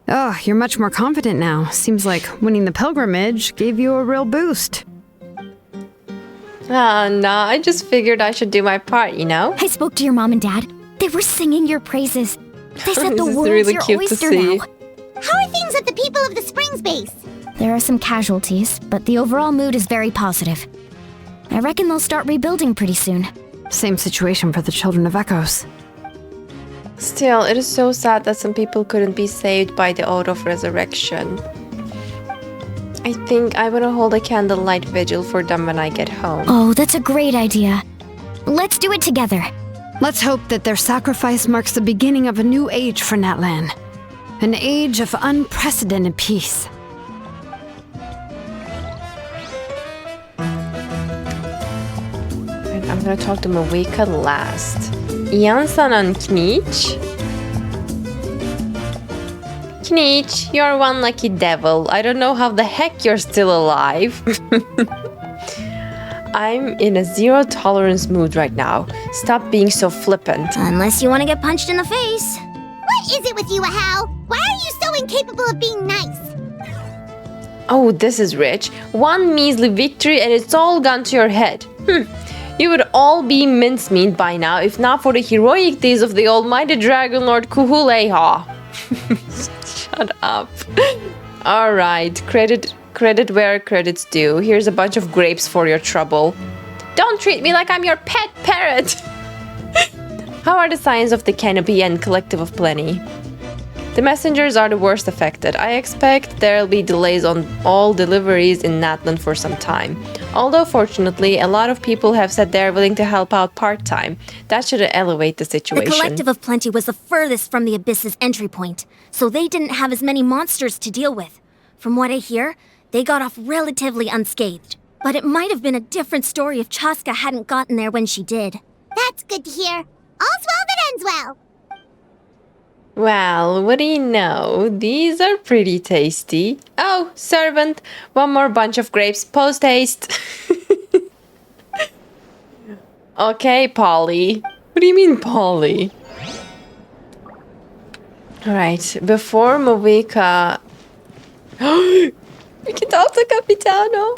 Oh, you're much more confident now. Seems like winning the pilgrimage gave you a real boost. No, I just figured I should do my part, you know? I spoke to your mom and dad. They were singing your praises. They said the This is world's really your cute to oyster see. now. How are things at the People of the Springs base? There are some casualties, but the overall mood is very positive. I reckon they'll start rebuilding pretty soon. Same situation for the Children of Echoes. Still, it is so sad that some people couldn't be saved by the Oath of Resurrection. I think I want to hold a candlelight vigil for them when I get home. Oh, that's a great idea. Let's do it together. Let's hope that their sacrifice marks the beginning of a new age for Natlan. An age of unprecedented peace. I'm gonna talk to Mawika last. Ian-san and Knich. Knich, you're one lucky devil. I don't know how the heck you're still alive. I'm in a zero tolerance mood right now. Stop being so flippant. Unless you want to get punched in the face. What is it with you, Ahau? Why are you so incapable of being nice? Oh, this is rich. One measly victory and it's all gone to your head. You would all be mincemeat by now if not for the heroic deeds of the almighty Dragon Lord Kuhuleha. Shut up. Alright, credit where credit's due. Here's a bunch of grapes for your trouble. Don't treat me like I'm your pet parrot! How are the signs of the canopy and collective of plenty? The messengers are the worst affected. I expect there'll be delays on all deliveries in Natlan for some time. Although fortunately, a lot of people have said they're willing to help out part-time. That should elevate the situation. The Collective of Plenty was the furthest from the Abyss's entry point, so they didn't have as many monsters to deal with. From what I hear, they got off relatively unscathed. But it might have been a different story if Chaska hadn't gotten there when she did. That's good to hear. All's well that ends well. Well, what do you know? These are pretty tasty. Oh, servant, one more bunch of grapes post haste. Okay, Polly. What do you mean, Polly? Alright, before Mawika... We can talk to Capitano.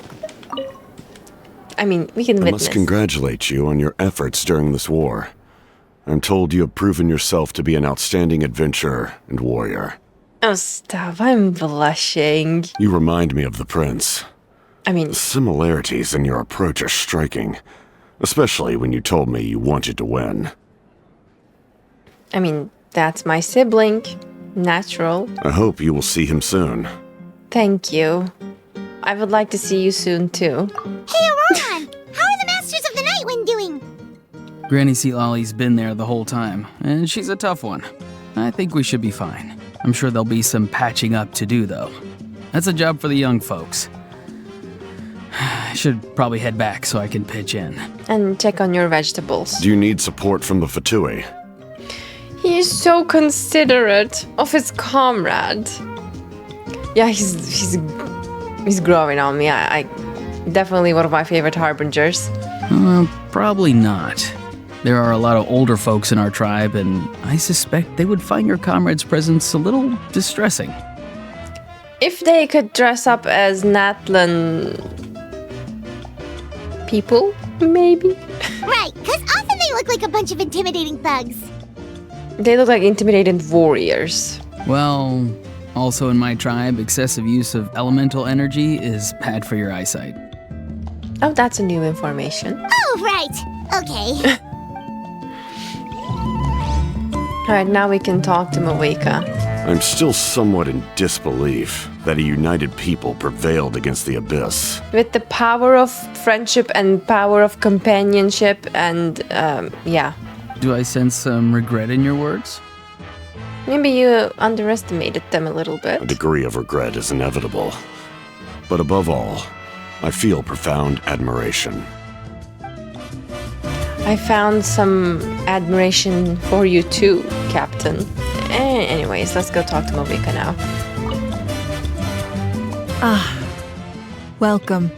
I mean, we can I witness. must congratulate you on your efforts during this war. I'm told you have proven yourself to be an outstanding adventurer and warrior. Oh, stop. I'm blushing. You remind me of the prince. I mean... The similarities in your approach are striking, especially when you told me you wanted to win. I mean, that's my sibling. Natural. I hope you will see him soon. Thank you. I would like to see you soon, too. Hey, Auroran! How are the Masters of the Nightwind doing? Granny Sealolly's been there the whole time, and she's a tough one. I think we should be fine. I'm sure there'll be some patching up to do, though. That's a job for the young folks. I should probably head back so I can pitch in. And check on your vegetables. Do you need support from the Fatui? He is so considerate of his comrade. Yeah, he's growing on me. I definitely one of my favorite harbingers. Probably not. There are a lot of older folks in our tribe, and I suspect they would find your comrade's presence a little distressing. If they could dress up as Natlan... people, maybe? Right, because often they look like a bunch of intimidating thugs. They look like intimidating warriors. Well, also in my tribe, excessive use of elemental energy is bad for your eyesight. Oh, that's a new information. Oh, right. Okay. Alright, now we can talk to Maweka. I'm still somewhat in disbelief that a united people prevailed against the Abyss. With the power of friendship and power of companionship and, yeah. Do I sense some regret in your words? Maybe you underestimated them a little bit. A degree of regret is inevitable. But above all, I feel profound admiration. I found some admiration for you too, Captain. Anyways, let's go talk to Maweka now. Welcome.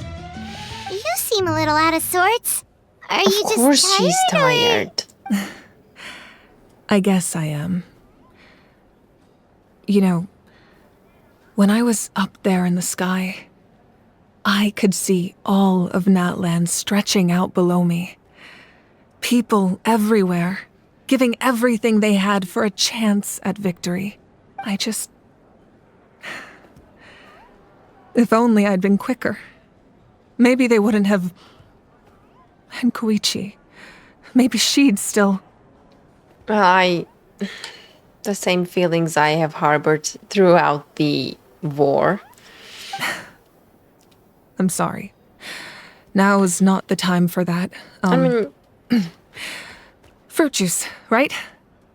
You seem a little out of sorts. Are you just tired? Of course she's tired. I guess I am. You know, when I was up there in the sky, I could see all of Natlan stretching out below me. People everywhere, giving everything they had for a chance at victory. If only I'd been quicker. Maybe they wouldn't have... And Koichi. Maybe she'd still... The same feelings I have harbored throughout the war. I'm sorry. Now is not the time for that. Fruit juice, right?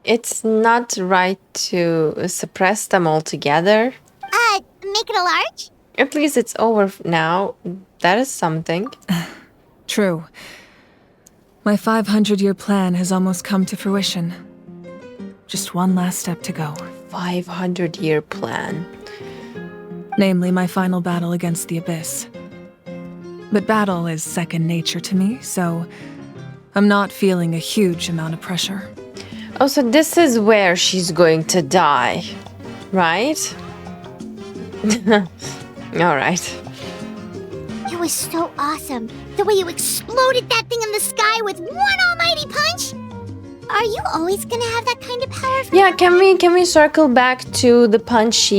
It's not right to suppress them altogether. Make it a large? At least it's over now. That is something. True. My 500-year plan has almost come to fruition. Just one last step to go. 500-year plan. Namely, my final battle against the Abyss. But battle is second nature to me, so I'm not feeling a huge amount of pressure. Oh, so this is where she's going to die, right? Alright. It was so awesome. The way you exploded that thing in the sky with one almighty punch. Are you always gonna have that kind of power? Yeah, can we circle back to the punch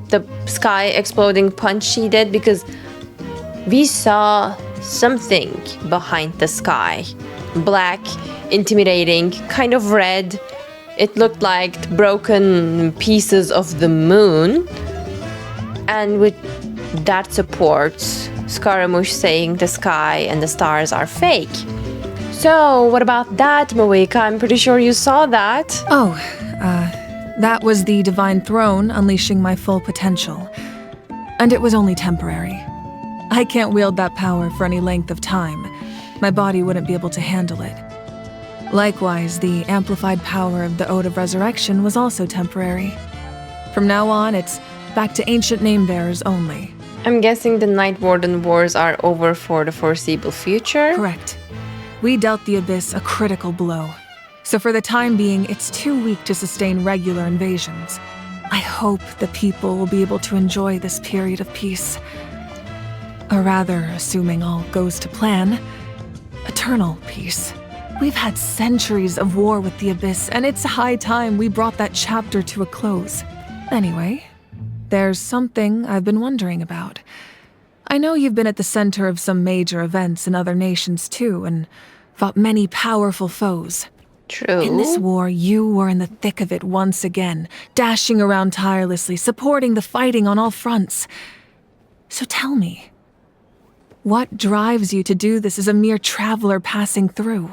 the sky exploding punch she did? Because we saw something behind the sky. Black, intimidating, kind of red. It looked like broken pieces of the moon. And with that support, Scaramouche saying the sky and the stars are fake. So, what about that, Maweka? I'm pretty sure you saw that. That was the Divine Throne unleashing my full potential. And it was only temporary. I can't wield that power for any length of time. My body wouldn't be able to handle it. Likewise, the amplified power of the Ode of Resurrection was also temporary. From now on, it's back to ancient name-bearers only. I'm guessing the Night Warden Wars are over for the foreseeable future? Correct. We dealt the Abyss a critical blow. So for the time being, it's too weak to sustain regular invasions. I hope the people will be able to enjoy this period of peace. Or rather, assuming all goes to plan, eternal peace. We've had centuries of war with the Abyss, and it's high time we brought that chapter to a close. Anyway, there's something I've been wondering about. I know you've been at the center of some major events in other nations too, and fought many powerful foes. True. In this war, you were in the thick of it once again, dashing around tirelessly, supporting the fighting on all fronts. So tell me, what drives you to do this as a mere traveler passing through?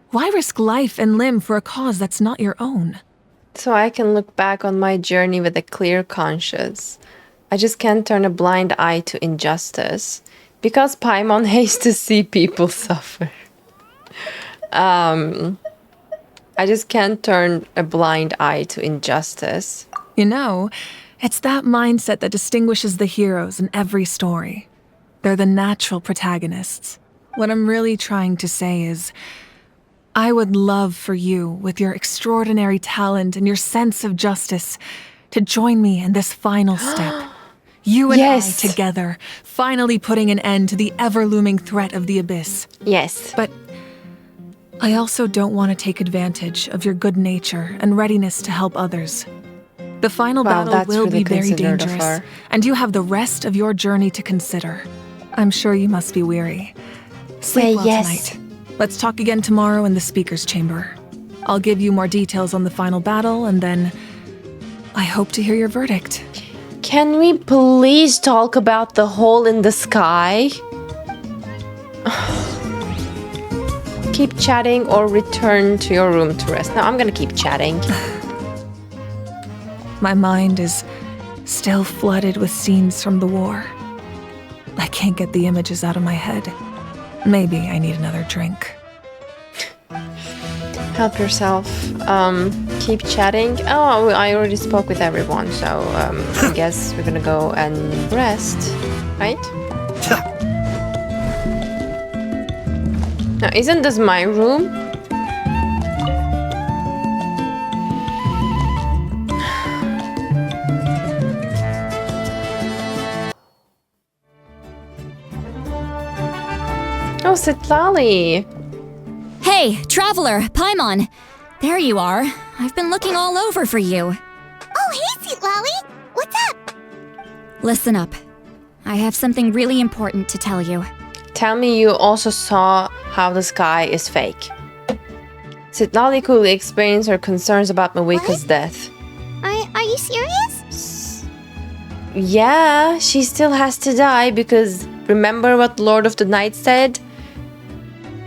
Why risk life and limb for a cause that's not your own? So I can look back on my journey with a clear conscience. I just can't turn a blind eye to injustice. Because Paimon hates to see people suffer. I just can't turn a blind eye to injustice. You know, it's that mindset that distinguishes the heroes in every story. They're the natural protagonists. What I'm really trying to say is, I would love for you, with your extraordinary talent and your sense of justice, to join me in this final step. You and Yes. I together, finally putting an end to the ever-looming threat of the Abyss. Yes. But I also don't want to take advantage of your good nature and readiness to help others. The final Wow, battle that's will really be very considerate of dangerous, her. and you have the rest of your journey to consider. I'm sure you must be weary. Sleep Say well yes. tonight. Let's talk again tomorrow in the speaker's chamber. I'll give you more details on the final battle, and then I hope to hear your verdict. Can we please talk about the hole in the sky? Keep chatting or return to your room to rest. No, I'm gonna keep chatting. My mind is still flooded with scenes from the war. I can't get the images out of my head. Maybe I need another drink. Help yourself. Keep chatting. Oh, I already spoke with everyone, so I guess we're gonna go and rest, right? Now, isn't this my room? Oh, Jadealy. Hey, traveler, Paimon. There you are. I've been looking all over for you. Oh, hey, Jadealy. What's up? Listen up. I have something really important to tell you. Tell me you also saw how the sky is fake. Jadealy coolly explains her concerns about Mawika's death. Are you serious? Yeah, she still has to die because remember what Lord of the Night said?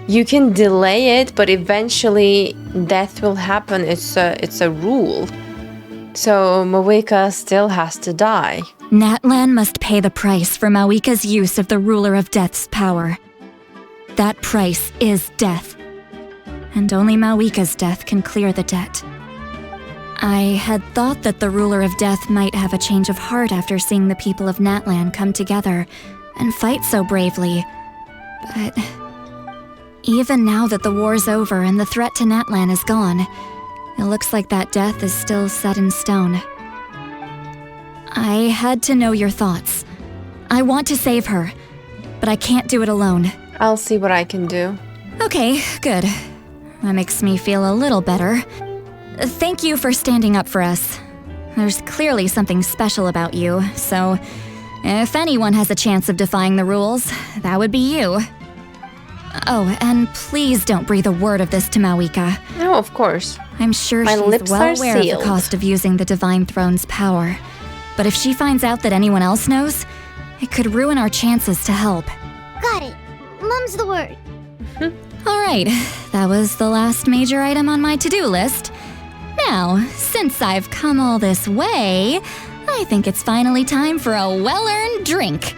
You can delay it, but eventually death will happen. It's a rule. So Mawika still has to die. Natlan must pay the price for Mawika's use of the Ruler of Death's power. That price is death. And only Mawika's death can clear the debt. I had thought that the Ruler of Death might have a change of heart after seeing the people of Natlan come together and fight so bravely. But even now that the war's over and the threat to Natlan is gone, it looks like that death is still set in stone. I had to know your thoughts. I want to save her, but I can't do it alone. I'll see what I can do. Okay, good. That makes me feel a little better. Thank you for standing up for us. There's clearly something special about you, so if anyone has a chance of defying the rules, that would be you. Oh, and please don't breathe a word of this to Mawika. No, of course. I'm sure My she's lips well are aware of sealed. the cost of using the Divine Throne's power. But if she finds out that anyone else knows, it could ruin our chances to help. Got it. Mum's the word. Alright, that was the last major item on my to-do list. Now, since I've come all this way, I think it's finally time for a well-earned drink.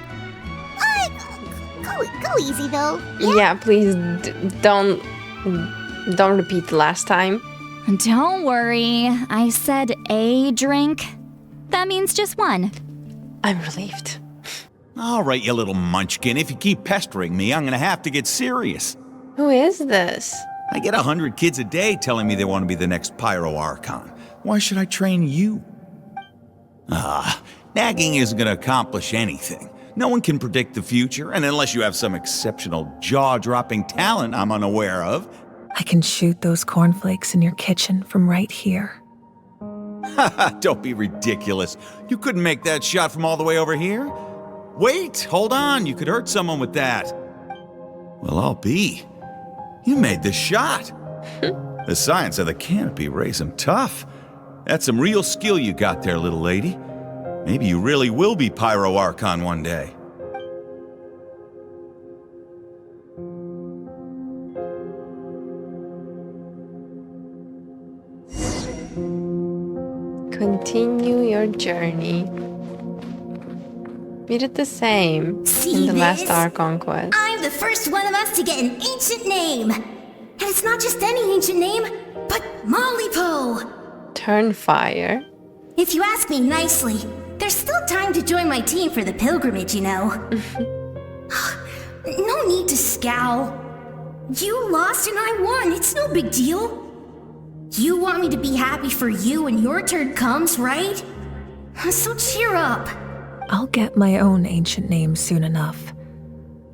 Go easy, though. Yeah, please don't repeat the last time. Don't worry, I said a drink. That means just one. I'm relieved. All right, you little munchkin. If you keep pestering me, I'm gonna have to get serious. Who is this? I get 100 kids a day telling me they want to be the next Pyro Archon. Why should I train you? Nagging isn't gonna accomplish anything. No one can predict the future, and unless you have some exceptional jaw-dropping talent I'm unaware of. I can shoot those cornflakes in your kitchen from right here. Don't be ridiculous. You couldn't make that shot from all the way over here. Wait, hold on. You could hurt someone with that. Well, I'll be. You made the shot. The science of the canopy rays him tough. That's some real skill you got there, little lady. Maybe you really will be Pyro Archon one day. Continue your journey. We did the same See in the last this? Archon quest. I'm the first one of us to get an ancient name. And it's not just any ancient name, but Mollypo. Turnfire. If you ask me nicely, there's still time to join my team for the pilgrimage, you know. No need to scowl. You lost and I won. It's no big deal. You want me to be happy for you when your turn comes, right? So cheer up. I'll get my own ancient name soon enough.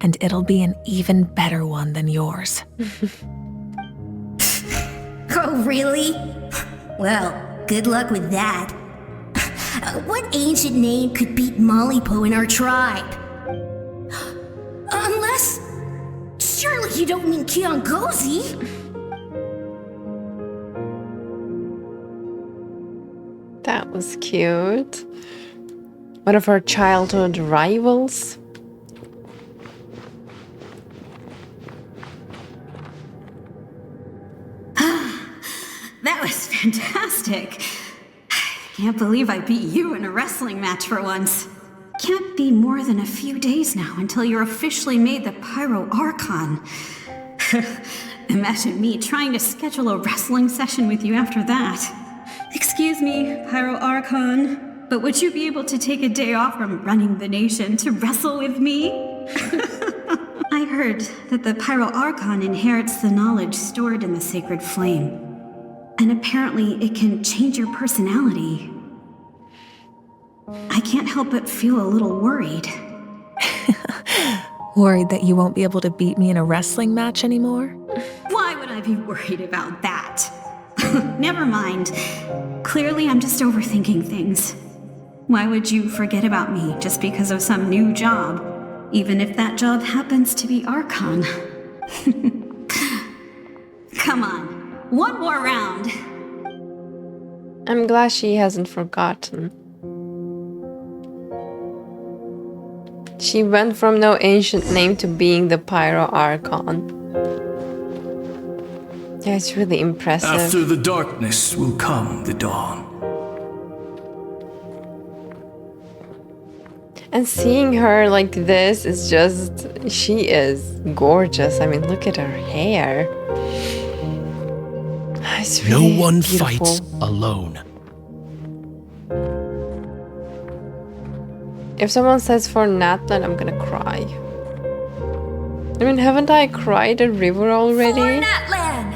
And it'll be an even better one than yours. Oh, really? Well, good luck with that. What ancient name could beat Mollypo in our tribe? Unless... Surely you don't mean Kiangozi? That was cute. One of our childhood rivals. That was fantastic. Can't believe I beat you in a wrestling match for once. Can't be more than a few days now until you're officially made the Pyro Archon. Imagine me trying to schedule a wrestling session with you after that. Excuse me, Pyro Archon, but would you be able to take a day off from running the nation to wrestle with me? I heard that the Pyro Archon inherits the knowledge stored in the sacred flame. And apparently it can change your personality. I can't help but feel a little worried. Worried that you won't be able to beat me in a wrestling match anymore? Why would I be worried about that? Never mind. Clearly I'm just overthinking things. Why would you forget about me just because of some new job? Even if that job happens to be Archon. Come on. One more round. I'm glad she hasn't forgotten. She went from no ancient name to being the Pyro Archon. Yeah, it's really impressive. After the darkness will come the dawn. And seeing her like this is just... She is gorgeous. I mean, look at her hair. It's really No one beautiful. fights alone. If someone says for Natlan, I'm gonna cry. I mean, haven't I cried a river already? For Natlan!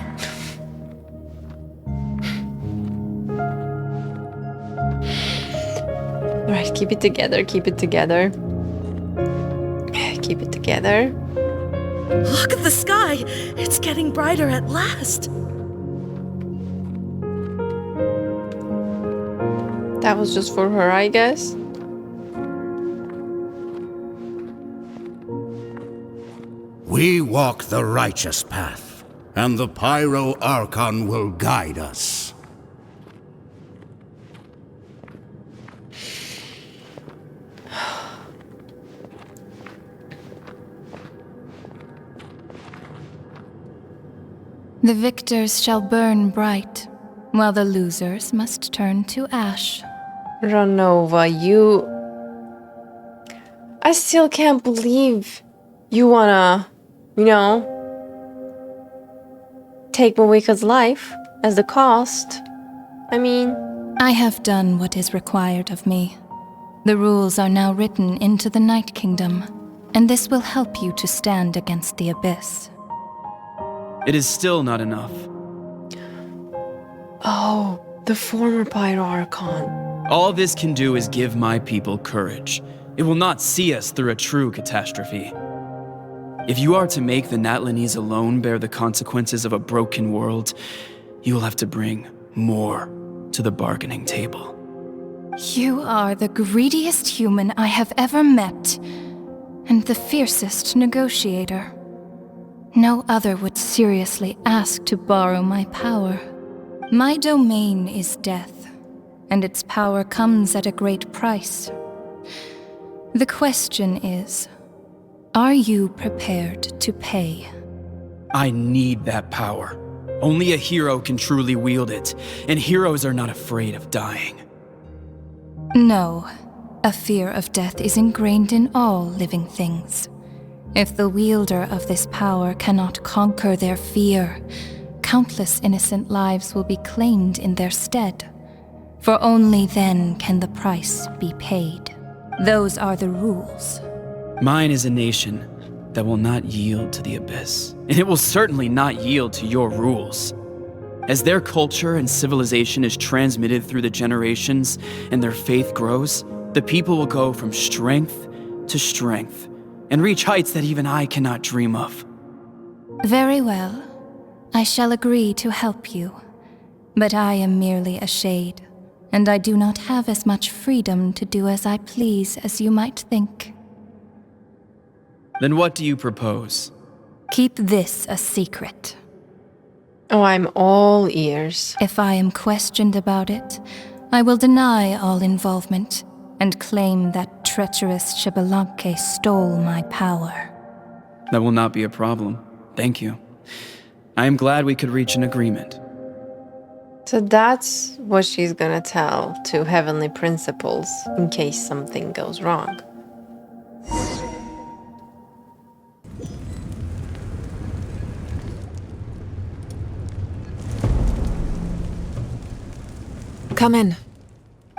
Alright, keep it together, keep it together. Keep it together. Look at the sky! It's getting brighter at last! That was just for her, I guess. We walk the righteous path, and the Pyro Archon will guide us. The victors shall burn bright, while the losers must turn to ash. Ranova, you... I still can't believe you wanna, you know, take Moika's life as the cost. I mean... I have done what is required of me. The rules are now written into the Night Kingdom, and this will help you to stand against the Abyss. It is still not enough. Oh, the former Pyro Archon. All this can do is give my people courage. It will not see us through a true catastrophe. If you are to make the Natlanese alone bear the consequences of a broken world, you will have to bring more to the bargaining table. You are the greediest human I have ever met, and the fiercest negotiator. No other would seriously ask to borrow my power. My domain is death, and its power comes at a great price. The question is, are you prepared to pay? I need that power. Only a hero can truly wield it, and heroes are not afraid of dying. No, a fear of death is ingrained in all living things. If the wielder of this power cannot conquer their fear, countless innocent lives will be claimed in their stead. For only then can the price be paid. Those are the rules. Mine is a nation that will not yield to the Abyss, and it will certainly not yield to your rules. As their culture and civilization is transmitted through the generations and their faith grows, The people will go from strength to strength and reach heights that even I cannot dream of. Very well. I shall agree to help you. But I am merely a shade, and I do not have as much freedom to do as I please as you might think. Then what do you propose? Keep this a secret. Oh, I'm all ears. If I am questioned about it, I will deny all involvement and claim that treacherous Xbalanque stole my power. That will not be a problem. Thank you. I am glad we could reach an agreement. So that's what she's gonna tell to Heavenly Principles in case something goes wrong. Come in.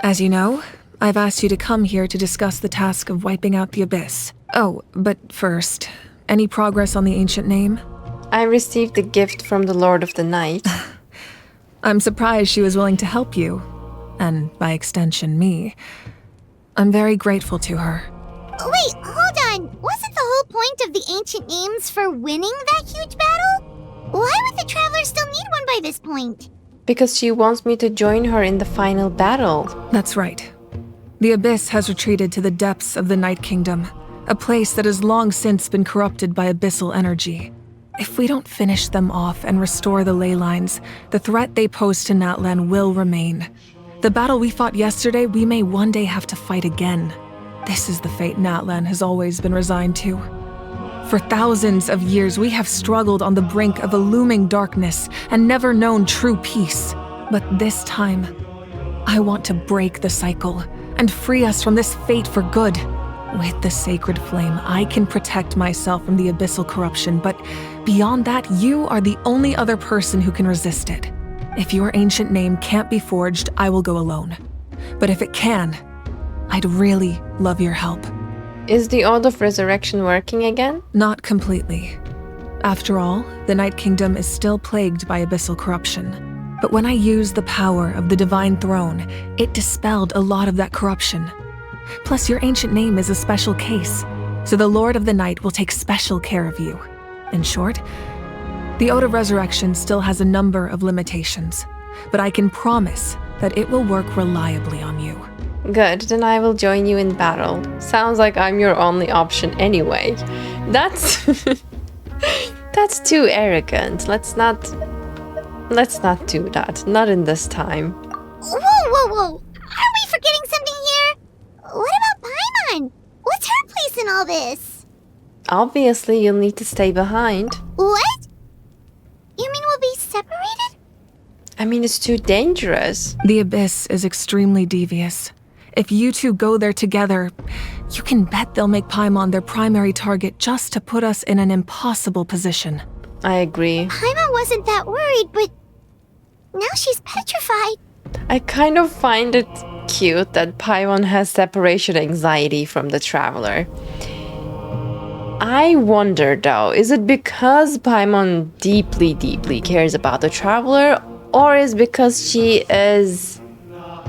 As you know, I've asked you to come here to discuss the task of wiping out the Abyss. Oh, but first, any progress on the ancient name? I received a gift from the Lord of the Night. I'm surprised she was willing to help you, and by extension, me. I'm very grateful to her. Wait, hold on. Wasn't the whole point of the ancient names for winning that huge battle? Why would the Traveler still need one by this point? Because she wants me to join her in the final battle. That's right. The Abyss has retreated to the depths of the Night Kingdom, a place that has long since been corrupted by abyssal energy. If we don't finish them off and restore the ley lines, the threat they pose to Natlan will remain. The battle we fought yesterday, we may one day have to fight again. This is the fate Natlan has always been resigned to. For thousands of years, we have struggled on the brink of a looming darkness and never known true peace. But this time, I want to break the cycle and free us from this fate for good. With the sacred flame, I can protect myself from the abyssal corruption, but beyond that, you are the only other person who can resist it. If your ancient name can't be forged, I will go alone. But if it can, I'd really love your help. Is the Ode of Resurrection working again? Not completely. After all, the Night Kingdom is still plagued by abyssal corruption. But when I used the power of the Divine Throne, it dispelled a lot of that corruption. Plus, your ancient name is a special case, so the Lord of the Night will take special care of you. In short, the Ode of Resurrection still has a number of limitations, but I can promise that it will work reliably on you. Good, then I will join you in battle. Sounds like I'm your only option anyway. That's... that's too arrogant. Let's not do that. Not in this time. Whoa! Are we forgetting something here? What about Paimon? What's her place in all this? Obviously, you'll need to stay behind. What? You mean we'll be separated? I mean, it's too dangerous. The Abyss is extremely devious. If you two go there together, you can bet they'll make Paimon their primary target just to put us in an impossible position. I agree. Paimon wasn't that worried, but now she's petrified. I kind of find it cute that Paimon has separation anxiety from the Traveler. I wonder though, is it because Paimon deeply cares about the Traveler, or is it because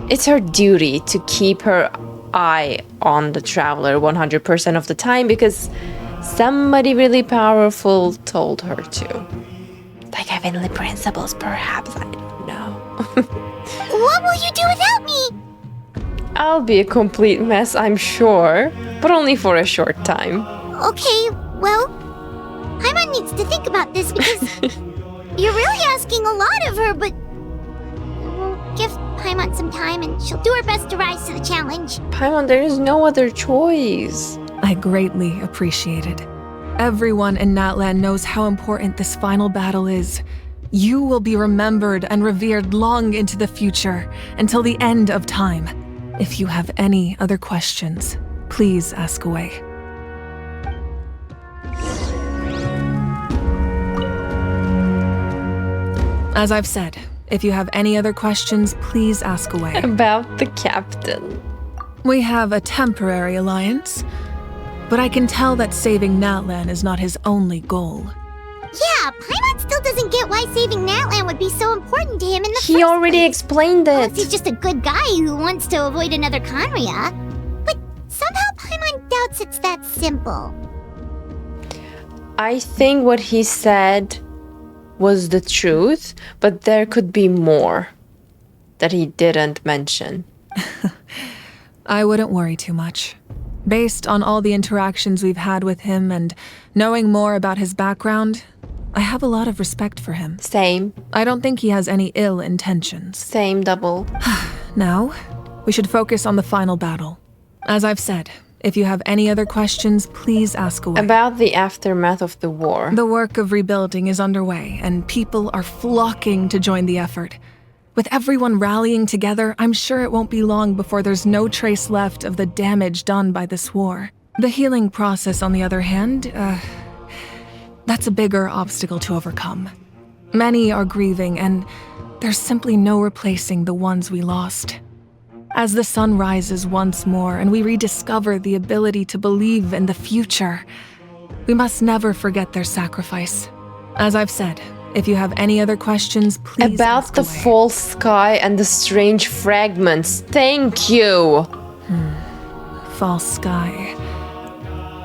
it's her duty to keep her eye on the Traveler 100% of the time because somebody really powerful told her to. Like Heavenly Principles, perhaps, I don't know. What will you do without me? I'll be a complete mess, I'm sure, but only for a short time. Okay, well, Paimon needs to think about this because you're really asking a lot of her, but we'll give Paimon some time and she'll do her best to rise to the challenge. Paimon, there is no other choice. I greatly appreciate it. Everyone in Natlan knows how important this final battle is. You will be remembered and revered long into the future, until the end of time. If you have any other questions, please ask away. As I've said, if you have any other questions, please ask away. About the captain. We have a temporary alliance, but I can tell that saving Natlan is not his only goal. Yeah, Paimon still doesn't get why saving Natlan would be so important to him in the first He already place. explained it. Unless he's just a good guy who wants to avoid another Conria. doubts it's that simple. I think what he said was the truth, but there could be more that he didn't mention. I wouldn't worry too much. Based on all the interactions we've had with him and knowing more about his background, I have a lot of respect for him. Same. I don't think he has any ill intentions. Same, double. Now, we should focus on the final battle. As I've said, if you have any other questions, please ask away. About the aftermath of the war. The work of rebuilding is underway, and people are flocking to join the effort. With everyone rallying together, I'm sure it won't be long before there's no trace left of the damage done by this war. The healing process, on the other hand, that's a bigger obstacle to overcome. Many are grieving, and there's simply no replacing the ones we lost. As the sun rises once more and we rediscover the ability to believe in the future, we must never forget their sacrifice. As I've said, if you have any other questions, please About the false sky and the strange fragments. Thank you! False sky.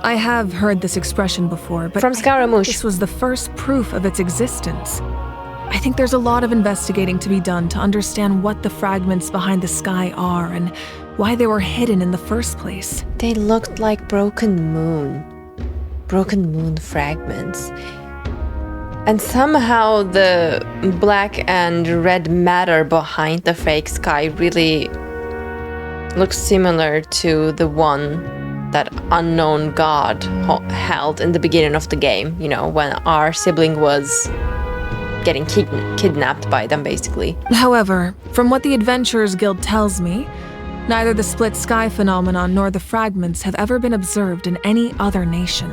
I have heard this expression before, but from Scaramouche. This was the first proof of its existence. I think there's a lot of investigating to be done to understand what the fragments behind the sky are and why they were hidden in the first place. They looked like broken moon fragments. And somehow the black and red matter behind the fake sky really looks similar to the one that unknown god held in the beginning of the game, you know, when our sibling was getting kidnapped by them, basically. However, from what the Adventurers Guild tells me, neither the split sky phenomenon nor the fragments have ever been observed in any other nation.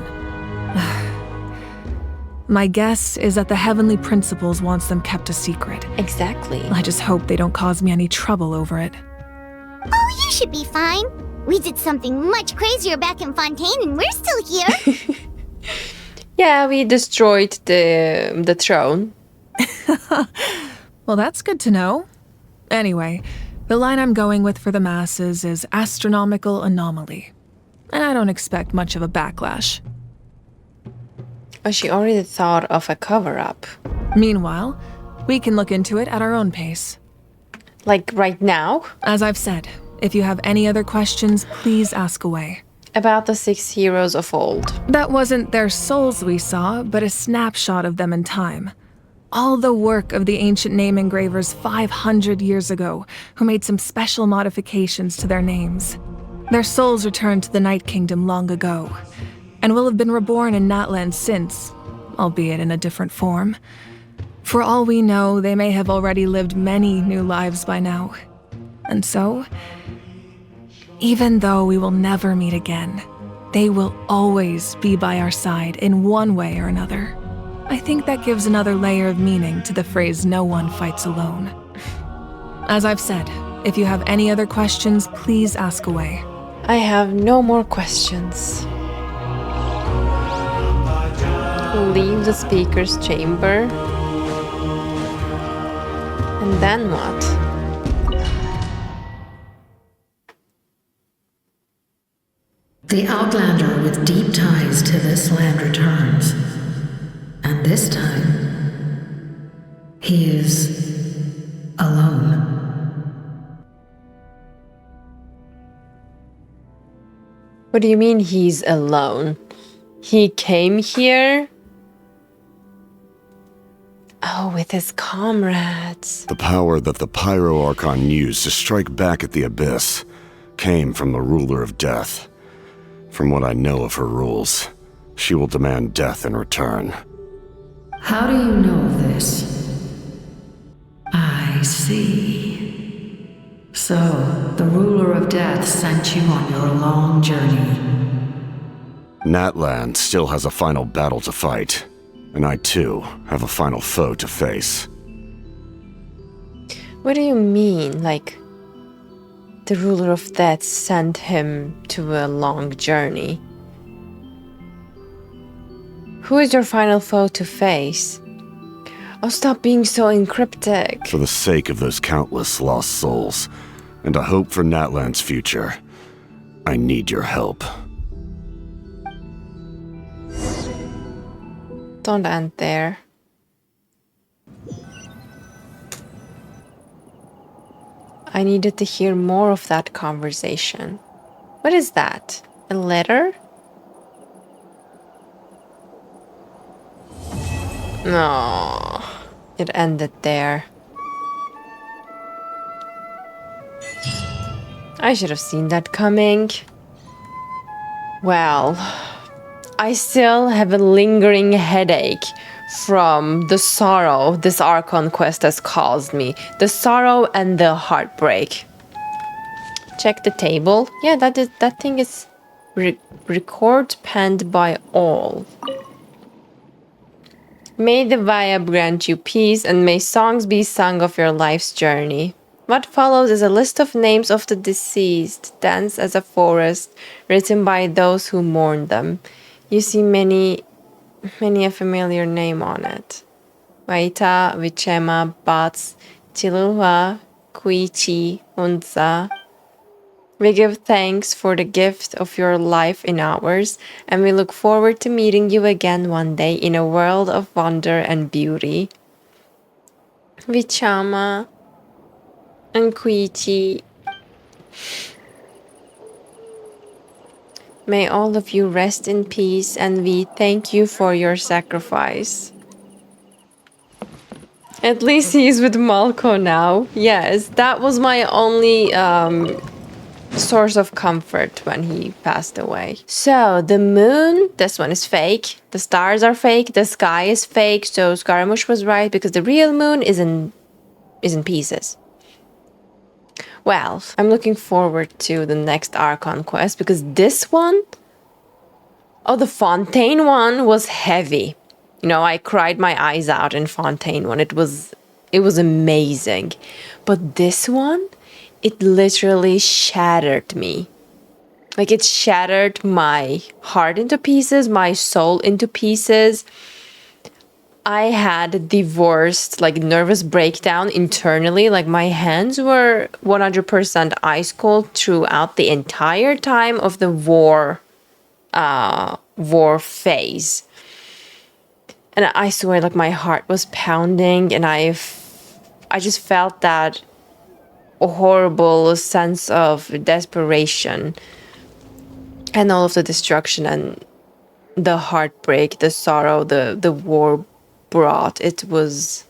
My guess is that the Heavenly Principles wants them kept a secret. Exactly. I just hope they don't cause me any trouble over it. Oh, you should be fine. We did something much crazier back in Fontaine and we're still here. Yeah, we destroyed the throne. Well, that's good to know. Anyway, the line I'm going with for the masses is astronomical anomaly. And I don't expect much of a backlash. Oh, she already thought of a cover-up. Meanwhile, we can look into it at our own pace. Like right now? As I've said, if you have any other questions, please ask away. About the 6 heroes of old. That wasn't their souls we saw, but a snapshot of them in time. All the work of the ancient name engravers 500 years ago, who made some special modifications to their names. Their souls returned to the Night Kingdom long ago, and will have been reborn in Natlan since, albeit in a different form. For all we know, they may have already lived many new lives by now. And so, even though we will never meet again, they will always be by our side in one way or another. I think that gives another layer of meaning to the phrase, "no one fights alone." As I've said, if you have any other questions, please ask away. I have no more questions. Leave the speaker's chamber. And then what? The Outlander with deep ties to this land returns. And this time, he is alone. What do you mean he's alone? He came here? Oh, with his comrades. The power that the Pyro Archon used to strike back at the Abyss came from the Ruler of Death. From what I know of her rules, she will demand death in return. How do you know this? I see. So, the Ruler of Death sent you on your long journey. Natlan still has a final battle to fight, and I too have a final foe to face. What do you mean? Like, the Ruler of Death sent him to a long journey? Who is your final foe to face? Oh, stop being so encryptic. For the sake of those countless lost souls, and a hope for Natlan's future, I need your help. Don't end there. I needed to hear more of that conversation. What is that? A letter? No, it ended there. I should have seen that coming. Well, I still have a lingering headache from the sorrow this Archon quest has caused me. The sorrow and the heartbreak. Check the table. Yeah, that thing is record penned by all. May the Vaya grant you peace, and may songs be sung of your life's journey. What follows is a list of names of the deceased, dense as a forest, written by those who mourn them. You see many a familiar name on it. Waita, Vichema, Bats, Chilua, Kuichi, Unza. We give thanks for the gift of your life in ours, and we look forward to meeting you again one day in a world of wonder and beauty. Vichama and Kuichi. May all of you rest in peace, and we thank you for your sacrifice. At least he's with Malko now. Yes, that was my only source of comfort when he passed away. So, the moon, this one is fake. The stars are fake. The sky is fake. So, Scaramouche was right because the real moon is in pieces. Well, I'm looking forward to the next Archon quest because this one, the Fontaine one was heavy. You know, I cried my eyes out in Fontaine one. It was amazing. But this one, it literally shattered me. Like, it shattered my heart into pieces, my soul into pieces. I had the worst, nervous breakdown internally. Like, my hands were 100% ice cold throughout the entire time of the war phase. And I swear, my heart was pounding, and I just felt that horrible sense of desperation and all of the destruction and the heartbreak, the sorrow, the war brought. It was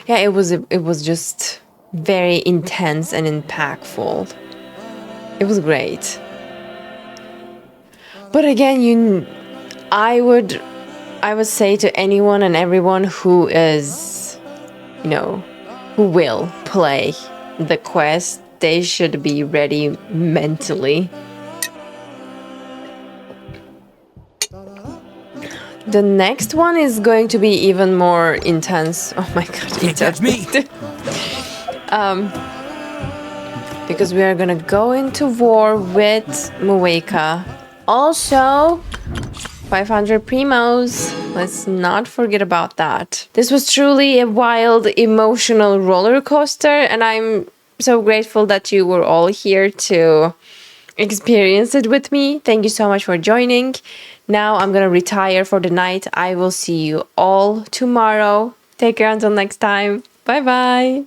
just very intense and impactful. It was great. But again, I would say to anyone and everyone who is, who will play the quest, they should be ready mentally. The next one is going to be even more intense. Oh my god, that's me. Because we are gonna go into war with Muweka. Also, 500 primos. Let's not forget about that. This was truly a wild, emotional roller coaster, and I'm so grateful that you were all here to experience it with me. Thank you so much for joining. Now I'm gonna retire for the night. I will see you all tomorrow. Take care until next time. Bye bye.